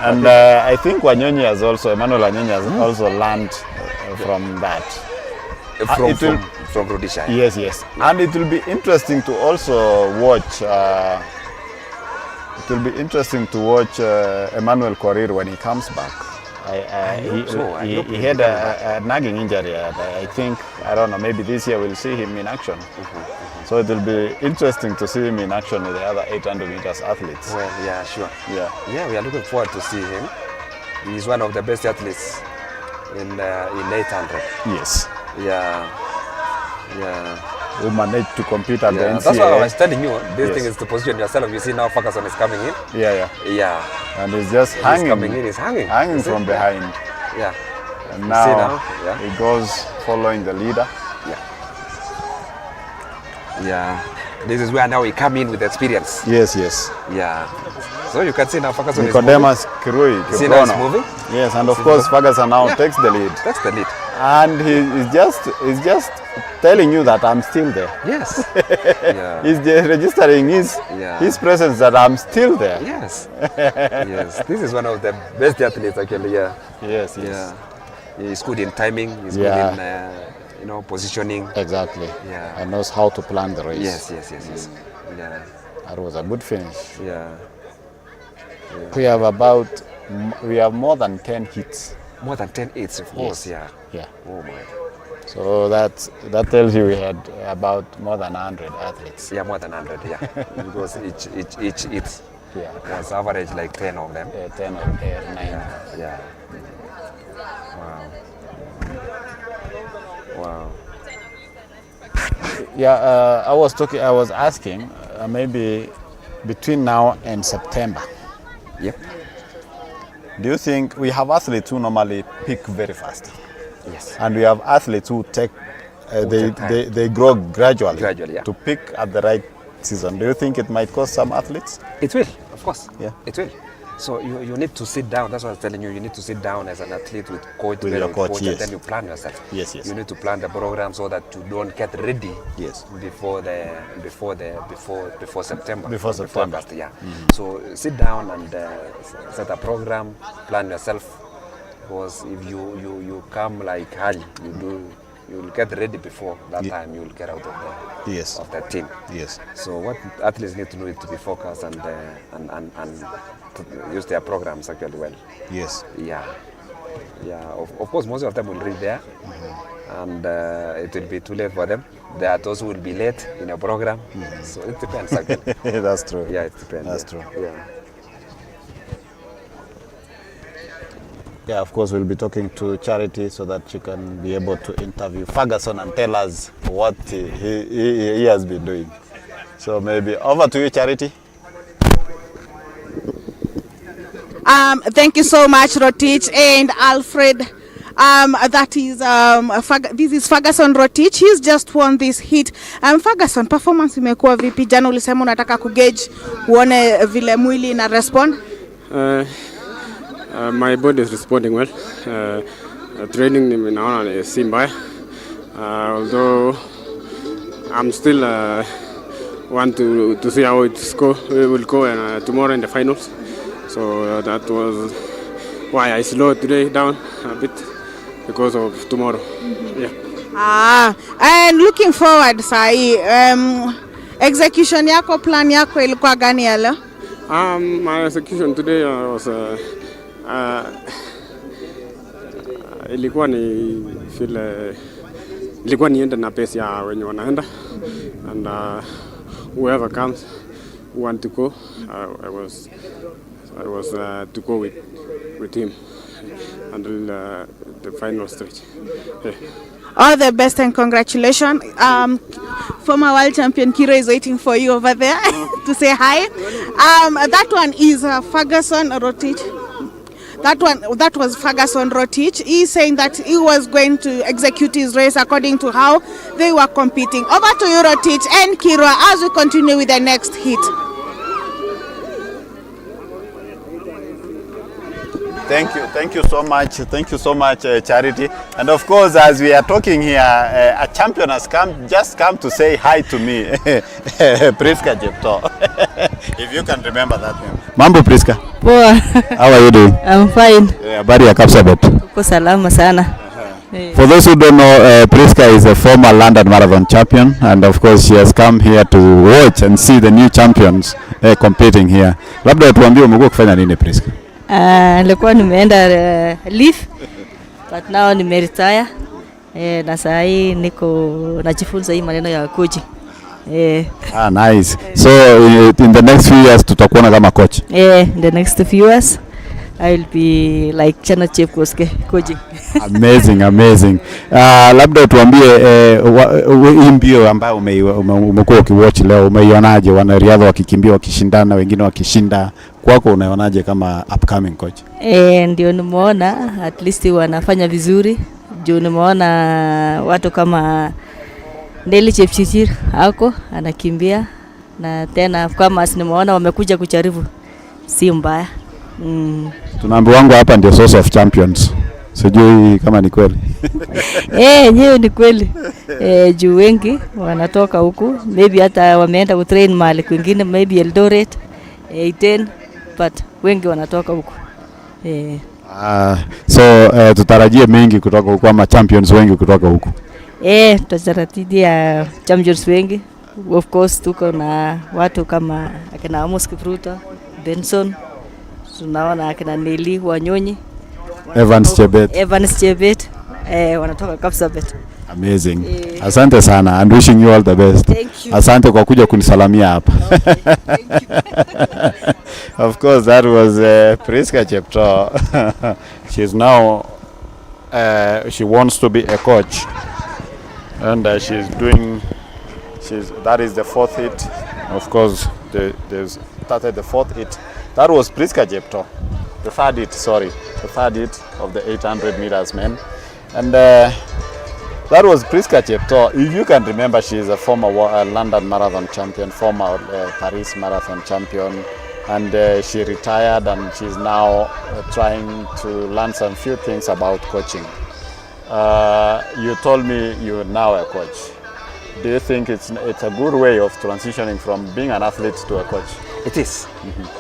And I think Wanyonyi has also, Emmanuel Wanyonyi has also learned from that. From Rhodesia. Yes. And it will be interesting to also watch. It will be interesting to watch Emmanuel Korir when he comes back. He had a nagging injury. I think, I don't know, maybe this year we'll see him in action. So it will be interesting to see him in action with the other 800 meters athletes. Well, sure. We are looking forward to see him. He's one of the best athletes in 800. Yes. Yeah. Who managed to compete at the NCAA. That's what I was telling you. This Yes. thing is to position yourself. You see now Ferguson is coming in. Yeah. And he's just He's hanging. coming in. He's hanging. From behind. Yeah. And You now, see now? Yeah. he goes following the leader. Yeah. This is where now we come in with experience. Yes. Yeah. So you can see now Ferguson Nicodemus Kirui. See now he's moving. Yes, and of course Ferguson now takes the lead. Takes the lead. And he's just telling you that I'm still there. Yes. He's registering his presence that I'm still there. Yes. Yes. This is one of the best athletes actually. Yeah. Yes. Yeah. He's good in timing. He's good in positioning. Exactly. Yeah. And knows how to plan the race. Yes. Yeah. That was a good finish. Yeah. We have more than 10 hits. More than 10 hits, of course. Yes. Yeah. Oh my. So that tells you we had about more than 100 athletes. Yeah, more than 100. Yeah. Because each hit was average like 10 of them. 10 or 9. Yeah. Wow. Yeah, I was asking maybe between now and September. Yep. Do you think we have athletes who normally pick very fast? Yes. And we have athletes who take they grow gradually to pick at the right season. Do you think it might cost some athletes? It will, of course. Yeah. It will. So you need to sit down. That's what I was telling you. You need to sit down as an athlete with coach, with your coach, and then you plan yourself. Yes. You need to plan the program so that you don't get ready. Yes. Before September. Before September. August, yeah. So sit down and set a program. Plan yourself. Because if you come like early, you'll get ready before that time. You'll get out of the team. Yes. So what athletes need to do is to be focused and to use their programs actually well. Yes. Yeah. Of course, most of them will reach there, and it will be too late for them. There are those who will be late in a program. So it depends actually. That's true. Yeah, it depends. That's true. Yeah. Yeah, of course, we'll be talking to Charity so that she can be able to interview Ferguson and tell us what he has been doing. So maybe over to you, Charity. Thank you so much, Rotich and Alfred. This is Ferguson Rotich. He's just won this heat. Ferguson, performance imekuwa vipi? Jana ulisema unataka kugauge uone vile mwili ina respond. My body is responding well. Training naona si mbaya. Although I'm still want to see how it will go tomorrow in the finals. So that was why I slowed today down a bit because of tomorrow. Yeah. And looking forward, Sai, execution yako, plan yako ilikuwa gani ya leo? My execution today was ilikuwa niende na pace ya wenye wanaenda, and whoever comes who want to go, I was to go with him until the final stage. Yeah. All the best and congratulations. Former world champion Kiro is waiting for you over there to say hi. That one is Ferguson Rotich. That was Ferguson Rotich. He's saying that he was going to execute his race according to how they were competing. Over to you, Rotich and Kiro, as we continue with the next hit. Thank you so much, Charity. And of course, as we are talking here, a champion has just come to say hi to me, Priska Jepto. If you can remember that name. Mambo Priska. Poa. How are you doing? I'm fine. Habari ya Kapsabet. Uko salama sana. For those who don't know, Priska is a former London Marathon champion, and of course she has come here to watch and see the new champions competing here. Labda tuambie umekuwa kufanya nini Priska? Nilikuwa nimeenda leave, but now nimeretire. Na saa hii niko najifunza hii maneno ya coaching. Nice. So in the next few years tutakuona kama coach? In the next few years I'll be like Chana Chepkoske coaching. Amazing. Labda tuambie hii mbio ambayo umekuwa ukiwatch leo, umeionaje? Wanariadha wakikimbia wakishindana, wengine wakishinda, kwako unaionaje kama upcoming coach? Ndio nimeona at least wanafanya vizuri. Juu nimeona watu kama Ndeli Chepchirchir hako anakimbia, na tena kama nimeona wamekuja kucharibu, si mbaya. Tunaambiwa wangu hapa ndio source of champions. Sijui kama ni kweli. Nyewe ni kweli. Juu wengi wanatoka huku, maybe hata wameenda kutrain mahali kwingine, maybe Eldoret, Iten, but wengi wanatoka huku. So tutarajie mengi kutoka huku ama champions wengi kutoka huku? Tutatarajia champions wengi. Of course tuko na watu kama akina Amos Kipruto, Benson, tunaona akina Neli Wanyonyi, Evans Chebet, wanatoka Kapsabet. Amazing. Asante sana and wishing you all the best. Thank you. Asante kwa kuja kunisalamia hapa. Of course that was Priska Chepto. She's now she wants to be a coach, and that is the fourth hit. Of course there's started the fourth hit. That was Priska Chepto. The third hit of the 800 meters men. And that was Priska Chepto. If you can remember, she is a former London Marathon champion, former Paris Marathon champion, and she retired, and she's now trying to learn some few things about coaching. You told me you're now a coach. Do you think it's a good way of transitioning from being an athlete to a coach? It is.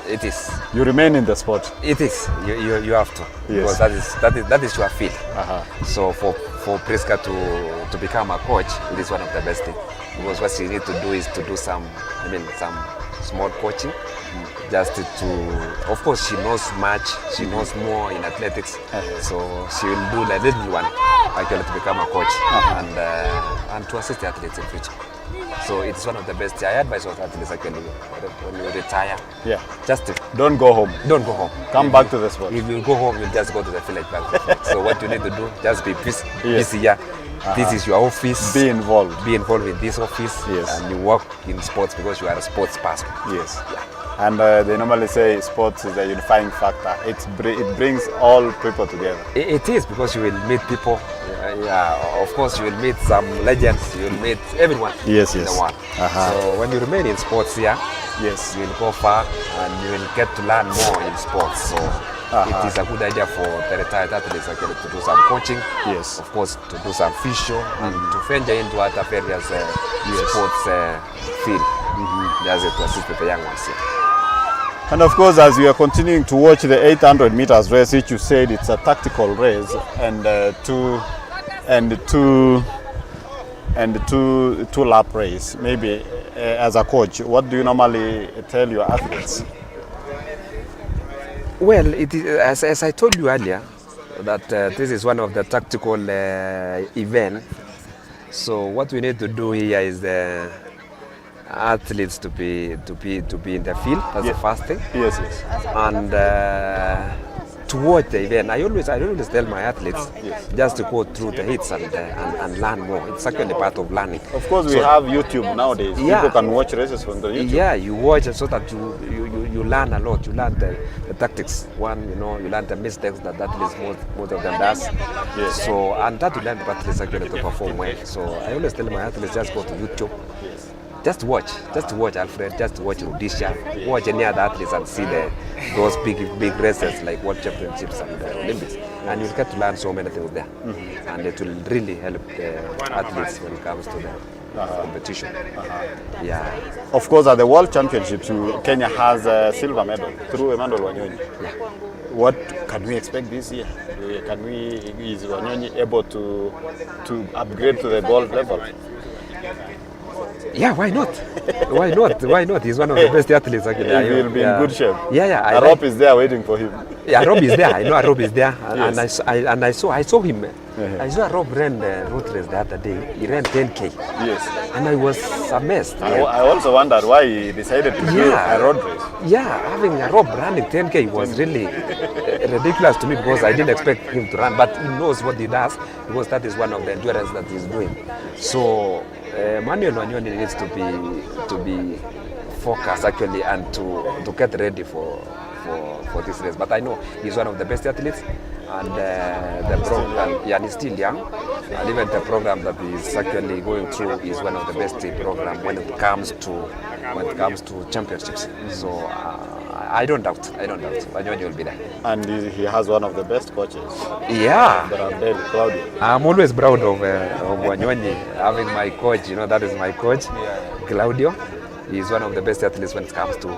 It is. You remain in the sport. It is. You have to. Yes. Because that is your field. So for Priska to become a coach, it is one of the best things. Because what she need to do is to do some small coaching. Just to, of course, she knows much. She knows more in athletics. So she will do the little one actually to become a coach and to assist the athletes in future. So it's one of the best. I advise all athletes actually when you retire. Yeah. Just don't go home. Don't go home. Come back to the sport. If you go home, you'll just go to the field like that. So what you need to do, just be busy here. This is your office. Be involved. Be involved in this office. Yes. And you work in sports because you are a sports person. Yes. Yeah. And they normally say sports is a unifying factor. It brings all people together. It is, because you will meet people. Of course you will meet some legends. You will meet everyone in the world. So when you remain in sports here, yes, you will go far and you will get to learn more in sports. So it is a good idea for the retired athletes actually to do some coaching. Yes. Of course to do some physio and to venture into other various sports field. Just to assist the young ones here. And of course, as we are continuing to watch the 800 meters race, which you said it's a tactical race, and two lap race. Maybe as a coach, what do you normally tell your athletes? Well, it is, as I told you earlier, that this is one of the tactical events. So what we need to do here is the athletes to be in the field. That's the first thing. Yes. And to watch the event, I always tell my athletes just to go through the hits and learn more. It's actually part of learning. Of course, we have YouTube nowadays. People can watch races from the YouTube. Yeah, you watch it so that you learn a lot. You learn the tactics. You learn the mistakes that athletes most of them does. Yes. So and that will learn the athletes actually to perform well. So I always tell my athletes just go to YouTube. Just watch Alfred, just watch Rhodesia, watch any other athletes and see those big races like World Championships and Olympics, and you'll get to learn so many things there, and it will really help the athletes when it comes to the competition. Yeah. Of course, at the World Championships, Kenya has a silver medal through Emmanuel Wanyonyi. Yeah. What can we expect this year? Is Wanyonyi able to upgrade to the gold level? Yeah, why not? Why not? Why not? He's one of the best athletes actually. He will be in good shape. Yeah. Arop is there waiting for him. Yeah, Rob is there. I know Rob is there, Yes. and I saw him. I saw Rob ran the road race the other day. He ran 10K. Yes. And I was amazed. I also wondered why he decided to do a road race. Yeah, having a Rob running 10K was really ridiculous to me because I didn't expect him to run. But he knows what he does because that is one of the endurance that he's doing. So Manuel Wanyoni needs to be focused actually and to get ready for this race. But I know he's one of the best athletes, and the program, and he's still young, and even the program that he's actually going through is one of the best program when it comes to championships. So I don't doubt. Wanyoni will be there. And he has one of the best coaches. Yeah. Claudio. I'm always proud of Wanyoni having my coach. That is my coach, Claudio. He's one of the best athletes when it comes to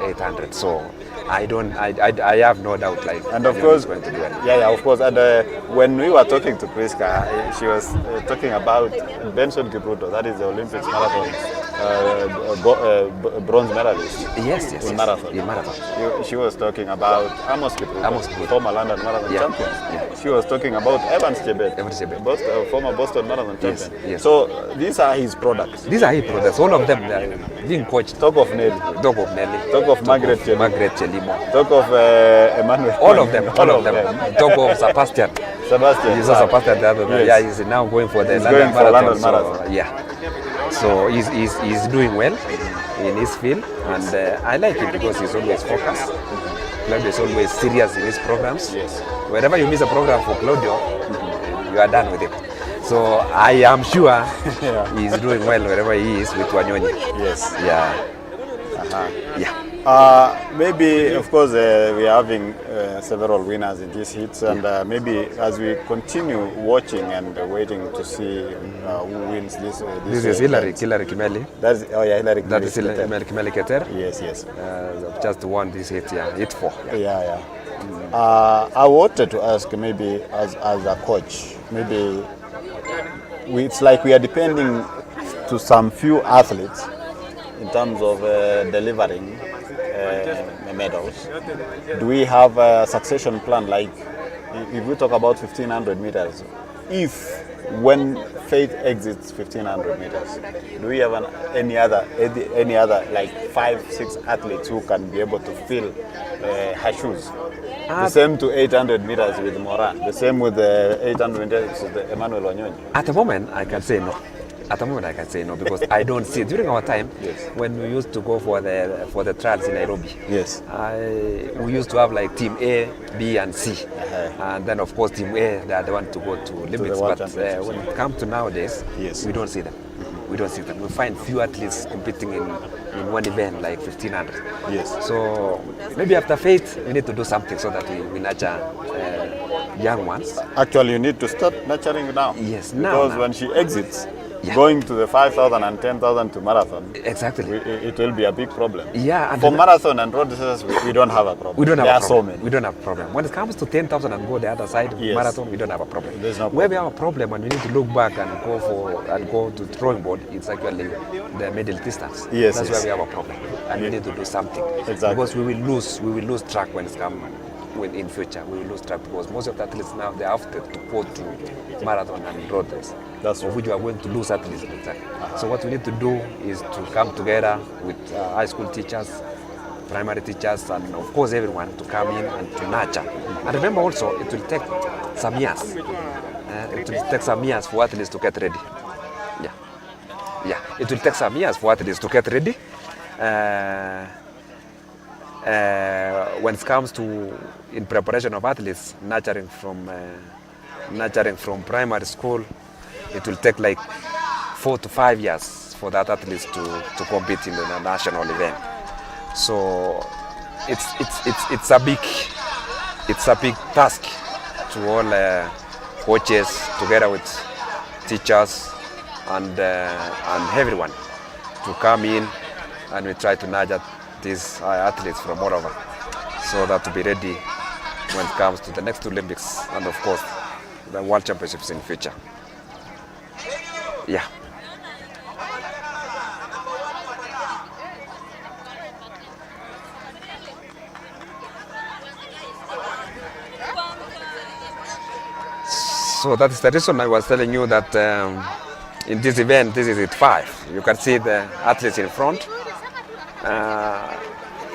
800. So I have no doubt. And of course, going to do it. Yeah, of course. And when we were talking to Priska, she was talking about Benson Kipruto. That is the Olympics marathon bronze medalist. Yes. In marathon. In marathon. She was talking about Amos Kipruto, former London marathon champion. Yeah. She was talking about Evans Chebet, former Boston marathon champion. Yes. So these are his products. All of them are being coached. Talk of Nelly. Talk of Margaret Chelimo. Talk of Emmanuel. All of them. Talk of Sebastian. You saw Sebastian the other day. Yeah, he's now going for the London Marathon. Yeah. So he's doing well in his field, and I like it because he's always focused. Claudio is always serious in his programs. Yes. Wherever you miss a program for Claudio, you are done with it. So I am sure he's doing well wherever he is with Wanyoni. Yes. Yeah. Yeah. Maybe, of course, we are having several winners in these heats, and maybe as we continue watching and waiting to see who wins this is Hillary Kimeli. That's Hillary Kimeli. That is Hillary Kimeli Keter. Yes. Just won this heat, heat 4. Yeah. I wanted to ask, maybe as a coach, maybe it's like we are depending to some few athletes in terms of delivering medals. Do we have a succession plan? Like, if we talk about 1500 meters, when Faith exits 1500 meters, do we have any other like 5-6 athletes who can be able to fill her shoes? The same to 800 meters with Moran. The same with the 800 meters with Emmanuel Wanyoni. At the moment, I can say no. Because I don't see during our time when we used to go for the trials in Nairobi. Yes. We used to have like team A, B, and C, and then of course team A, they are the one to go to Olympics. But when it comes to nowadays, we don't see them. We don't see them. We find few athletes competing in one event like 1500. Yes. So maybe after Faith, we need to do something so that we nurture young ones. Actually, you need to start nurturing now. Yes, because when she exits, going to the 5,000 and 10,000 to marathon, exactly, it will be a big problem. Yeah, and for marathon and road races, we don't have a problem. There are so many. We don't have a problem. When it comes to 10,000 and go the other side, marathon, we don't have a problem. There's no problem. Where we have a problem and we need to look back and go to drawing board, it's actually the middle distance. Yes, that's where we have a problem, and we need to do something. Exactly. Because we will lose track when it's come. In future, we will lose track because most of the athletes now they have to go to marathon and road race. That's of which we are going to lose athletes. So what we need to do is to come together with high school teachers, primary teachers, and of course everyone to come in and to nurture. And remember also, it will take some years. It will take some years for athletes to get ready. It will take some years for athletes to get ready. When it comes to in preparation of athletes, nurturing from primary school, it will take like 4 to 5 years for that athletes to compete in the national event. So it's a big task to all coaches together with teachers and everyone to come in, and we try to nurture these athletes from all over, so that to be ready when it comes to the next Olympics and of course the World Championships in future. So that is the reason I was telling you that in this event, this is it 5. You can see the athletes in front.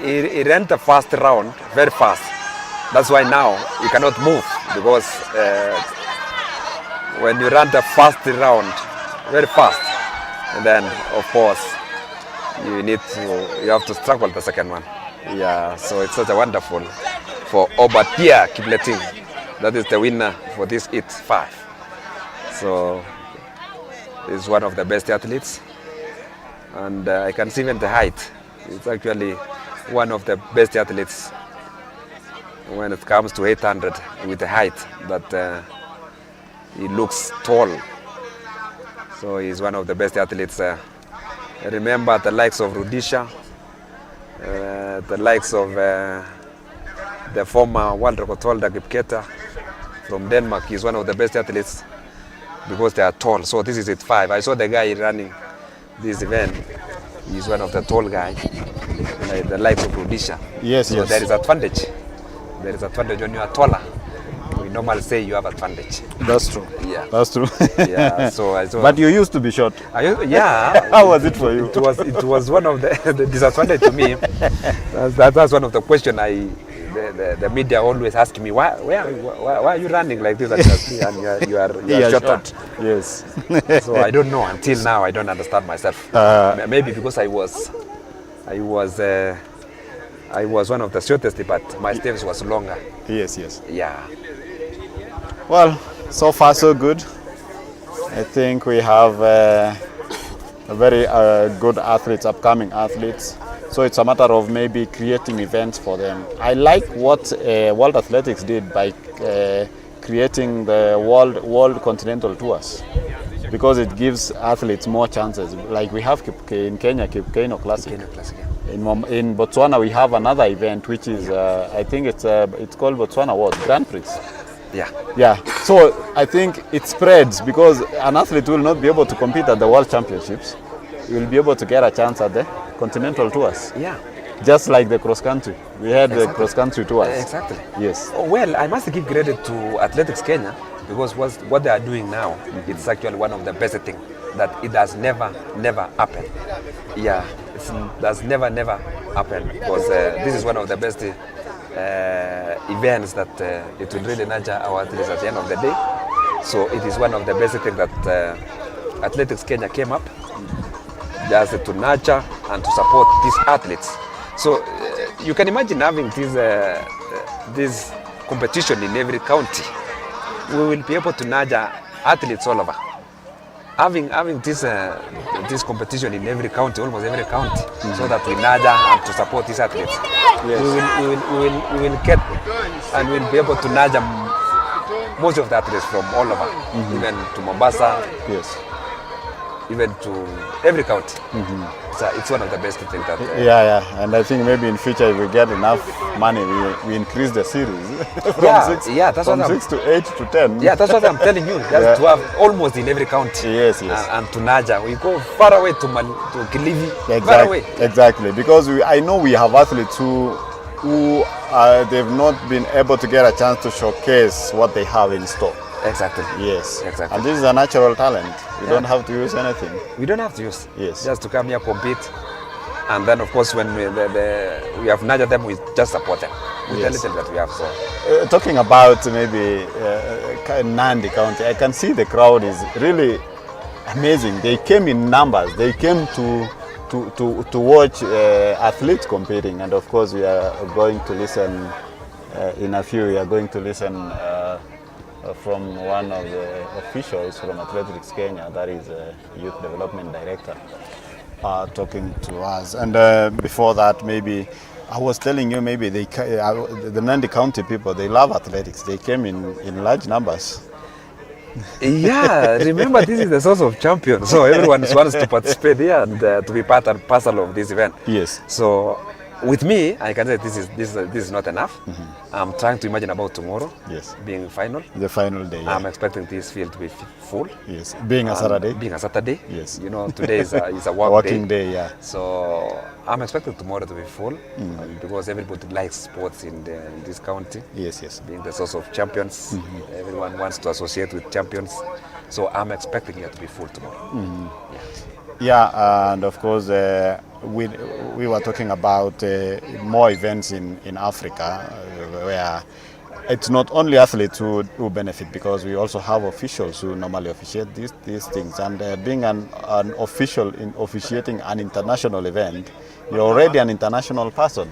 He ran the first round very fast. That's why now he cannot move, because when you run the first round very fast, and then of course you have to struggle the second one. Yeah, so it's such a wonderful for Obadia Kipleting. That is the winner for this It 5. So he's one of the best athletes, and I can see even the height. It's actually one of the best athletes when it comes to 800 with the height, that he looks tall. So he's one of the best athletes. I remember the likes of Rudisha, the likes of the former world record holder Betika from Denmark. He's one of the best athletes because they are tall. So this is it 5. I saw the guy running this event. He's one of the tall guys, like the likes of Rudisha. Yes, so yes. There is advantage. There is advantage when you are taller. We normally say you have advantage. That's true. Yeah. That's true. Yeah. So I saw. But you used to be short. Yeah. How was it for you? It was one of the disadvantage to me. That's one of the questions the media always ask me. Why are you running like this? And you are short. Yes. So I don't know. Until now, I don't understand myself. Maybe because I was one of the shortest, but my steps was longer. Yes, yes. Yeah. Well, so far so good. I think we have a very good athletes, upcoming athletes. So it's a matter of maybe creating events for them. I like what World Athletics did by creating the World Continental Tours, because it gives athletes more chances. Like we have in Kenya, Kipkeino Classic. In Botswana, we have another event, which is I think it's called Botswana Grand Prix. Yeah. Yeah. So I think it spreads, because an athlete will not be able to compete at the World Championships. He will be able to get a chance at the Continental Tours. Yeah. Just like the cross country. We had the cross country tours. Exactly. Yes. Well, I must give credit to Athletics Kenya, because what they are doing now, it's actually one of the best things that it has never happened. Yeah. That's never happened, because this is one of the best events that it will really nurture our athletes at the end of the day. So it is one of the best things that Athletics Kenya came up just to nurture and to support these athletes. So you can imagine having this competition in every county. We will be able to nurture athletes all over. Having this competition in every county, almost every county, so that we nurture and to support these athletes. Yes. We will get and we'll be able to nurture most of the athletes from all over, even to Mombasa. Yes. Even to every county. So it's one of the best things that... Yeah, and I think maybe in future, if we get enough money, we increase the series from 6 to 8 to 10. Yeah, that's what I'm telling you. Just to have almost in every county. Yes. And to Naja. We go far away to Kilifi. Exactly. Far away. Exactly. Because I know we have athletes who they've not been able to get a chance to showcase what they have in store. Exactly. Yes. Exactly. And this is a natural talent. You don't have to use anything. We don't have to use. Yes. Just to come here, compete. And then, of course, when we have nurtured them, we just support them with the little that we have. So, talking about maybe Nandi County, I can see the crowd is really amazing. They came in numbers. They came to watch athletes competing. And of course, we are going to listen in a few. We are going to listen from one of the officials from Athletics Kenya, that is Youth Development Director, talking to us. And before that, maybe I was telling you, maybe the Nandi County people, they love athletics. They came in large numbers. Yeah, remember this is the source of champions, so everyone wants to participate here and to be part and parcel of this event. Yes. So with me, I can say this is not enough. I'm trying to imagine about tomorrow. Yes. Being final. The final day. Yeah. I'm expecting this field to be full. Yes. Being a Saturday. Being a Saturday. Yes. You know, today is a working day. Yeah. So I'm expecting tomorrow to be full because everybody likes sports in this county. Yes, yes. Being the source of champions, everyone wants to associate with champions. So I'm expecting it to be full tomorrow. Yeah, and of course, we were talking about more events in Africa where it's not only athletes who benefit, because we also have officials who normally officiate these things. And being an official in officiating an international event, you're already an international person.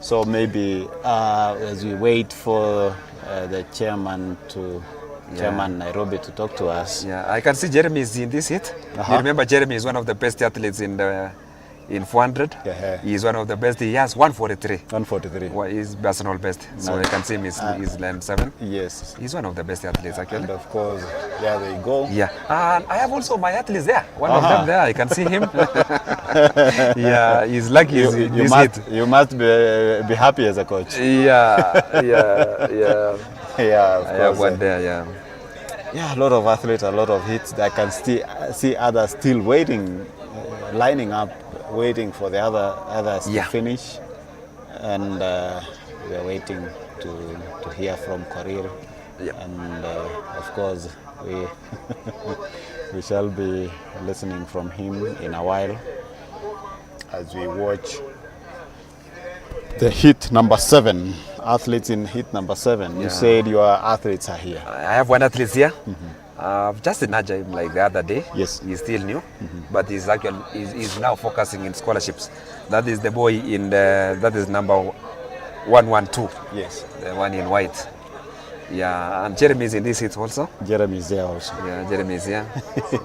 So maybe as we wait for the chairman Nairobi to talk to us. Yeah, I can see Jeremy is in this hit. You remember Jeremy is one of the best athletes in 400. He's one of the best. He has 143. 143. Well, he's personal best. So I can see him. He's lane 7. Yes. He's one of the best athletes actually. And of course, yeah, there you go. Yeah. And I have also my athletes there. One of them there. I can see him. Yeah, he's lucky. You must be happy as a coach. Yeah. Yeah, of I have course. one there. Yeah. Yeah, a lot of athletes, a lot of hits. I can see others still waiting, lining up, waiting for the others to finish, and we are waiting to hear from Korir. And of course, we shall be listening from him in a while as we watch the hit number 7. Athletes in hit number 7. Yeah. You said your athletes are here. I have one athlete here. Just nudged him like the other day. Yes. He's still new, but he's now focusing in scholarships. That is the boy that is number 112. Yes. The one in white. Yeah, and Jeremy is in this hit also. Jeremy is there also. Yeah, Jeremy is here.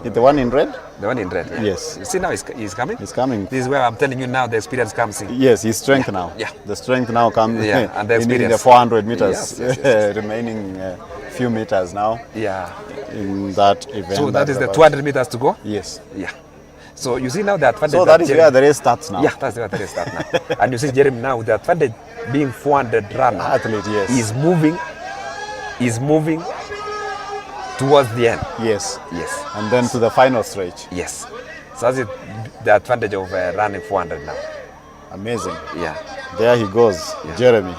The one in red? The one in red. Yeah. Yes. You see now he's coming? He's coming. This is where I'm telling you now the experience comes in. Yes, his strength now. Yeah. The strength now comes and the in experience. the 400 meters. Yes. Remaining few meters now. Yeah. In that event. So that is the 200 meters to go? Yes. Yeah. So you see now the advantage. So that is where the race starts now. Yeah, that's where the race starts now. And you see Jeremy now with the advantage being 400 runner. Athlete, yes. He's moving towards the end. Yes. Yes. And then to the final stretch. Yes. So that's the advantage of running 400 now. Amazing. Yeah. There he goes, Jeremy.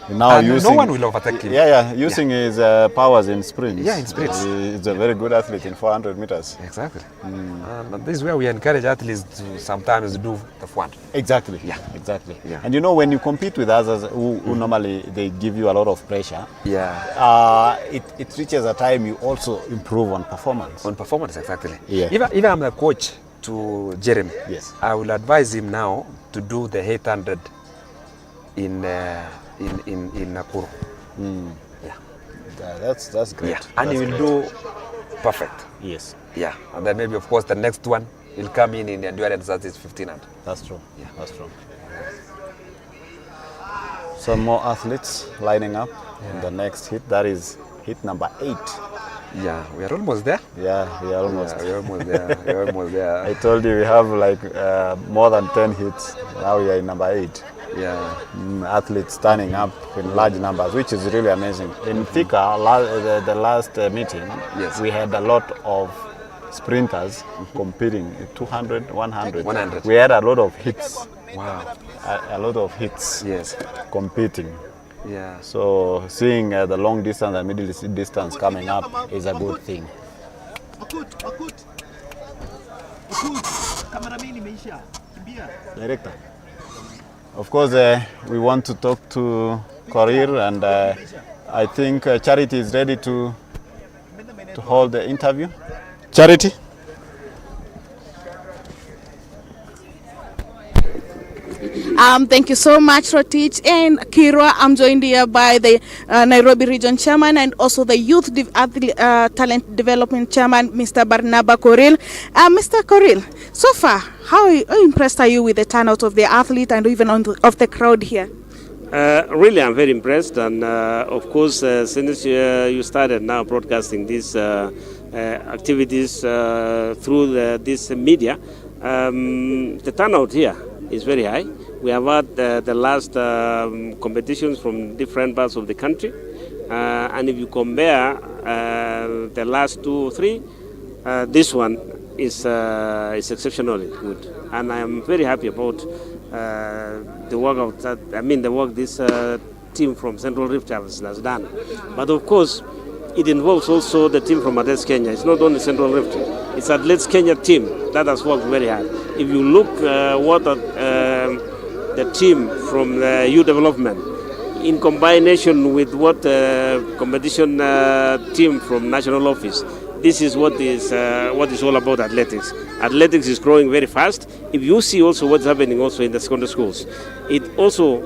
Now no one will overtake him. Using his powers in sprints. Yeah, in sprints. He's a very good athlete in 400 meters. Exactly. And this is where we encourage athletes to sometimes do the 400. Exactly. Yeah. Exactly. Yeah. And you know, when you compete with others who normally they give you a lot of pressure, it reaches a time you also improve on performance. On performance, exactly. Yeah. Even I'm the coach to Jeremy, yes, I will advise him now to do the 800 in Nakuru. Yeah. That's great. Yeah. And he will do perfect. Yes. Yeah. And then maybe of course the next one will come in the endurance, that is 1500. That's true. Yeah. That's true. Some more athletes lining up in the next hit. That is hit number 8. Yeah, we are almost there. Yeah, we are almost. Yeah, we are almost there. We are almost there. I told you we have like more than 10 hits. Now we are in number 8. Yeah. Athletes standing up in large numbers, which is really amazing. In Thika, the last meeting, yes, we had a lot of sprinters competing, 200, 100. We had a lot of hits. Wow. A lot of hits. Yes. Competing. Yeah. So seeing the long distance and middle distance coming up is a good thing. Director. Of course, we want to talk to Korir, and I think Charity is ready to hold the interview. Charity? Thank you so much, Rotich and Kirwa. I'm joined here by the Nairobi Region Chairman and also the Youth Talent Development Chairman, Mr. Barnaba Koril. Mr. Koril, so far, how impressed are you with the turnout of the athlete and even of the crowd here? Really, I'm very impressed, and of course, since you started now broadcasting these activities through this media, the turnout here is very high. We have had the last competitions from different parts of the country. And if you compare the last 2 or 3, this one is exceptionally good. And I am very happy about the work of that. I mean, the work this team from Central Rift has done. But of course, it involves also the team from Athletics Kenya. It's not only Central Rift. It's Athletics Kenya team that has worked very hard. If you look what the team from the youth development, in combination with what competition team from national office, this is what is all about athletics. Athletics is growing very fast. If you see also what's happening also in the secondary schools, it also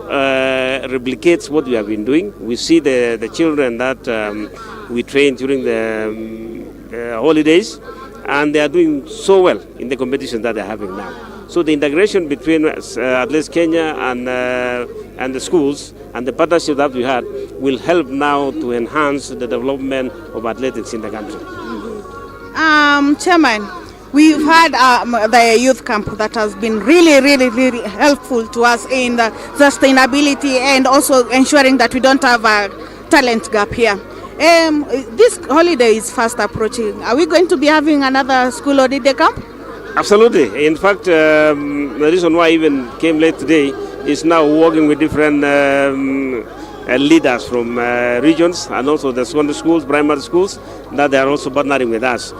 replicates what we have been doing. We see the children that we train during the holidays, and they are doing so well in the competition that they're having now. So the integration between Athletics Kenya and the schools and the partnership that we had will help now to enhance the development of athletics in the country. Chairman, we've had the youth camp that has been really helpful to us in the sustainability and also ensuring that we don't have a talent gap here. This holiday is fast approaching. Are we going to be having another school holiday camp? Absolutely. In fact, the reason why I even came late today is now working with different leaders from regions and also the secondary schools, primary schools, that they are also partnering with us.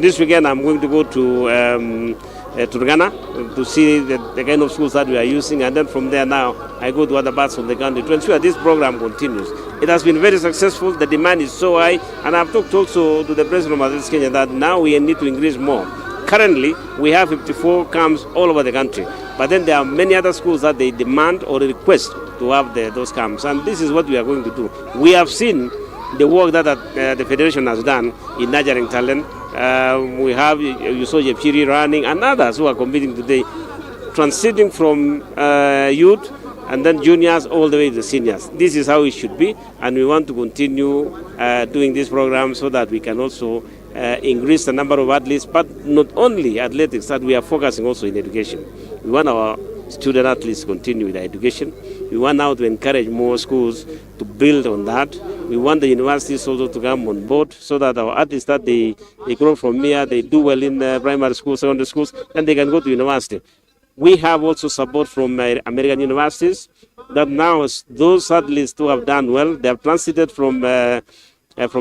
This weekend I'm going to go to Ghana to see the kind of schools that we are using, and then from there now I go to other parts of the country to ensure this program continues. It has been very successful. The demand is so high, and I've talked also to the President of Athletics Kenya that now we need to increase more. Currently, we have 54 camps all over the country, but then there are many other schools that they demand or request to have those camps, and this is what we are going to do. We have seen the work that the Federation has done in nurturing talent. We have, you saw Jepchiri running, and others who are competing today, transiting from youth and then juniors all the way to seniors. This is how it should be, and we want to continue doing this program so that we can also increase the number of athletes, but not only athletics, that we are focusing also in education. We want our student athletes to continue with their education. We want now to encourage more schools to build on that. We want the universities also to come on board so that our athletes that they grow from here, they do well in primary schools, secondary schools, and they can go to university. We have also support from American universities that now those athletes who have done well, they have transited from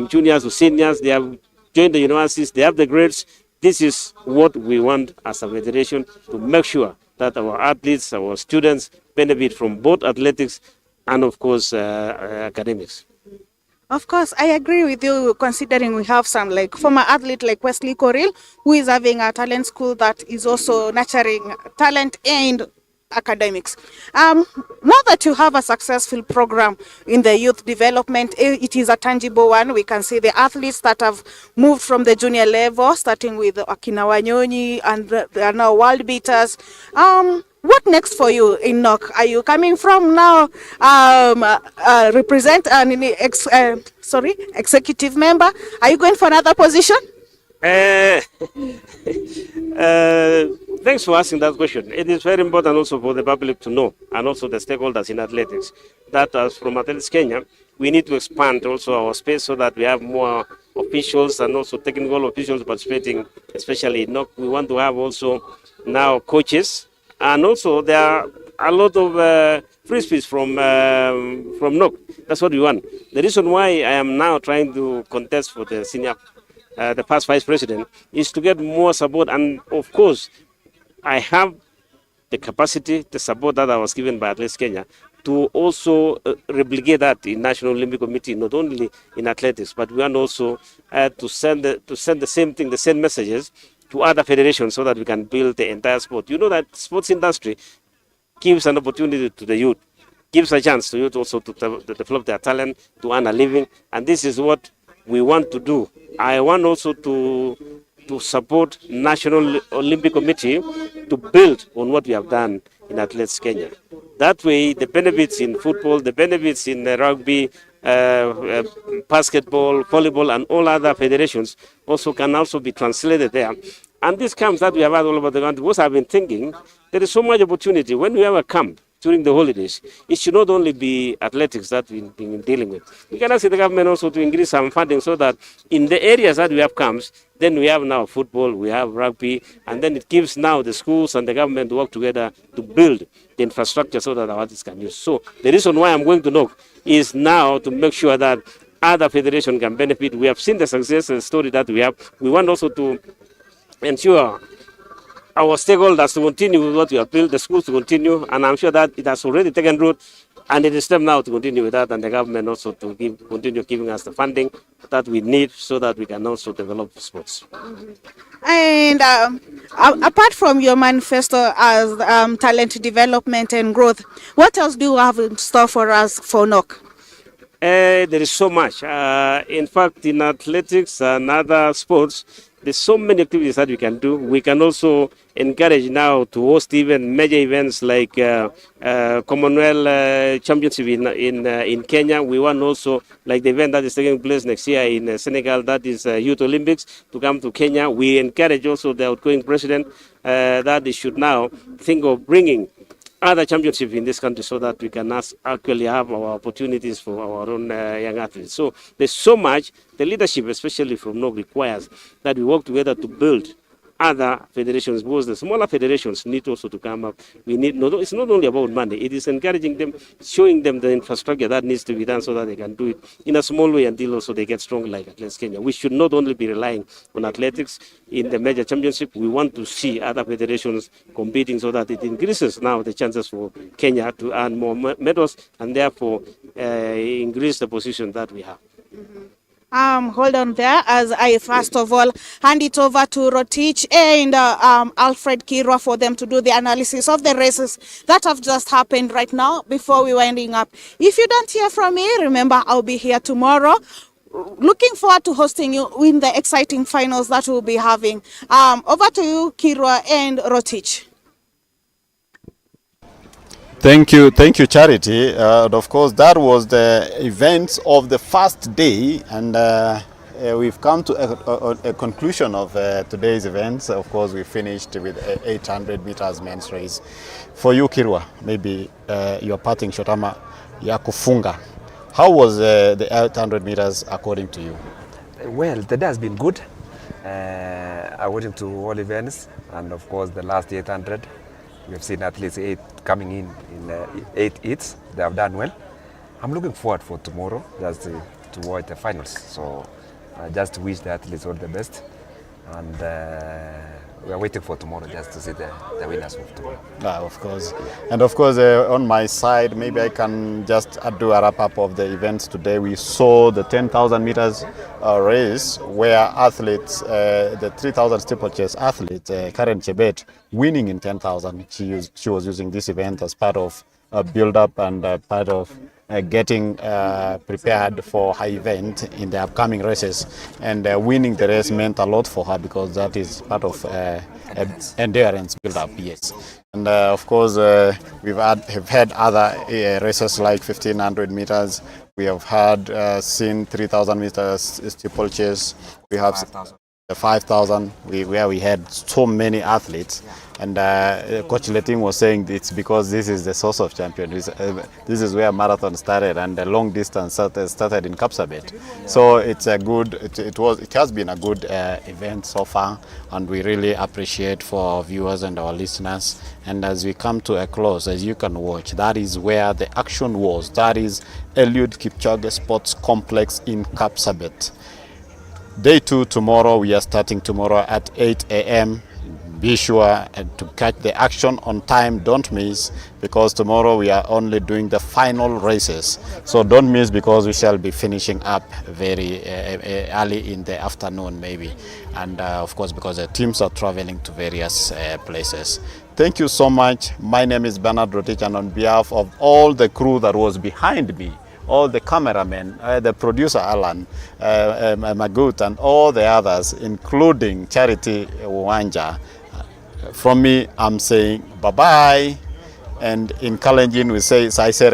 juniors to seniors, they have joined the universities, they have the grades. This is what we want as a federation, to make sure that our athletes, our students benefit from both athletics and of course academics. Of course, I agree with you, considering we have some like former athlete like Wesley Koril, who is having a talent school that is also nurturing talent and academics. Now that you have a successful program in the youth development, it is a tangible one. We can see the athletes that have moved from the junior level, starting with Akina Wanyonyi, and they are now world beaters. What next for you in NOC? Are you coming from now represent an executive member? Are you going for another position? Thanks for asking that question. It is very important also for the public to know, and also the stakeholders in athletics, that as from Athletics Kenya, we need to expand also our space so that we have more officials and also technical officials participating, especially in NOC. We want to have also now coaches, and also there are a lot of free speech from NOC. That's what we want. The reason why I am now trying to contest for the senior, the past vice president, is to get more support, and of course, I have the capacity, the support that I was given by Athletics Kenya to also replicate that in National Olympic Committee, not only in athletics, but we want also to send the same thing, the same messages to other federations so that we can build the entire sport. You know that sports industry gives an opportunity to the youth, gives a chance to youth also to develop their talent, to earn a living, and this is what we want to do. I want also to support National Olympic Committee to build on what we have done in Athletics Kenya. That way, the benefits in football, the benefits in rugby, basketball, volleyball, and all other federations also can also be translated there. And these camps that we have had all over the country, what I've been thinking, there is so much opportunity. When we have a camp during the holidays, it should not only be athletics that we've been dealing with. We can ask the government also to increase some funding so that in the areas that we have camps, then we have now football, we have rugby, and then it gives now the schools and the government to work together to build the infrastructure so that our athletes can use. So the reason why I'm going to knock is now to make sure that other federations can benefit. We have seen the success story that we have. We want also to ensure our stakeholders to continue with what we have built, the schools to continue, and I'm sure that it has already taken root, and it is time now to continue with that, and the government also to continue giving us the funding that we need so that we can also develop sports. And apart from your manifesto as talent development and growth, what else do you have in store for us for NOC? There is so much. In fact, in athletics and other sports, there's so many activities that we can do. We can also encourage now to host even major events like Commonwealth Championship in Kenya. We want also, like the event that is taking place next year in Senegal, that is Youth Olympics, to come to Kenya. We encourage also the outgoing president that they should now think of bringing other championships in this country so that we can actually have our opportunities for our own young athletes. So there's so much. The leadership, especially from NOC, requires that we work together to build other federations, because the smaller federations need also to come up. We need, it's not only about money, it is encouraging them, showing them the infrastructure that needs to be done so that they can do it in a small way until also they get strong like Athletics Kenya. We should not only be relying on athletics in the major championship. We want to see other federations competing so that it increases now the chances for Kenya to earn more medals and therefore increase the position that we have. Hold on there as I first of all hand it over to Rotich and Alfred Kirwa for them to do the analysis of the races that have just happened right now before we winding up. If you don't hear from me, remember I'll be here tomorrow. Looking forward to hosting you in the exciting finals that we'll be having. Over to you, Kirwa and Rotich. Thank you, Charity. Of course, that was the events of the first day, and we've come to a conclusion of today's events. Of course, we finished with 800 meters men's race. For you, Kirwa, maybe your parting shotama ya kufunga. How was the 800 meters according to you? Well, the day has been good. According to all events, and of course, the last 800. We have seen athletes 8 coming in 8 heats. They have done well. I'm looking forward for tomorrow just to watch the finals. So I just wish the athletes all the best. And we are waiting for tomorrow just to see the winners of tomorrow. Of course. And of course, on my side, maybe I can just do a wrap-up of the events today. We saw the 10,000 meters race where athletes, the 3,000 steeplechase athlete, Karen Chebet, winning in 10,000. She was using this event as part of a build-up and part of getting prepared for her event in the upcoming races, and winning the race meant a lot for her because that is part of endurance build-up. Yes, and of course have had other races like 1,500 meters. We have had seen 3,000 meters steeplechase. We have 5,000 where we had so many athletes, and Coach Leting was saying it's because this is the source of champions. This is where marathon started, and the long distance started in Kapsabet. So it's a good. It has been a good event so far, and we really appreciate for our viewers and our listeners. And as we come to a close, as you can watch, that is where the action was. That is Eliud Kipchoge Sports Complex in Kapsabet. Day 2 tomorrow. We are starting tomorrow at 8 a.m. Be sure to catch the action on time. Don't miss, because tomorrow we are only doing the final races. So don't miss, because we shall be finishing up very early in the afternoon maybe. And of course, because the teams are traveling to various places. Thank you so much. My name is Bernard Rotich, and on behalf of all the crew that was behind me, all the cameramen, the producer Alan, Magut, and all the others, including Charity Wanja. From me, I'm saying bye-bye. And in Kalenjin, we say, Saisere.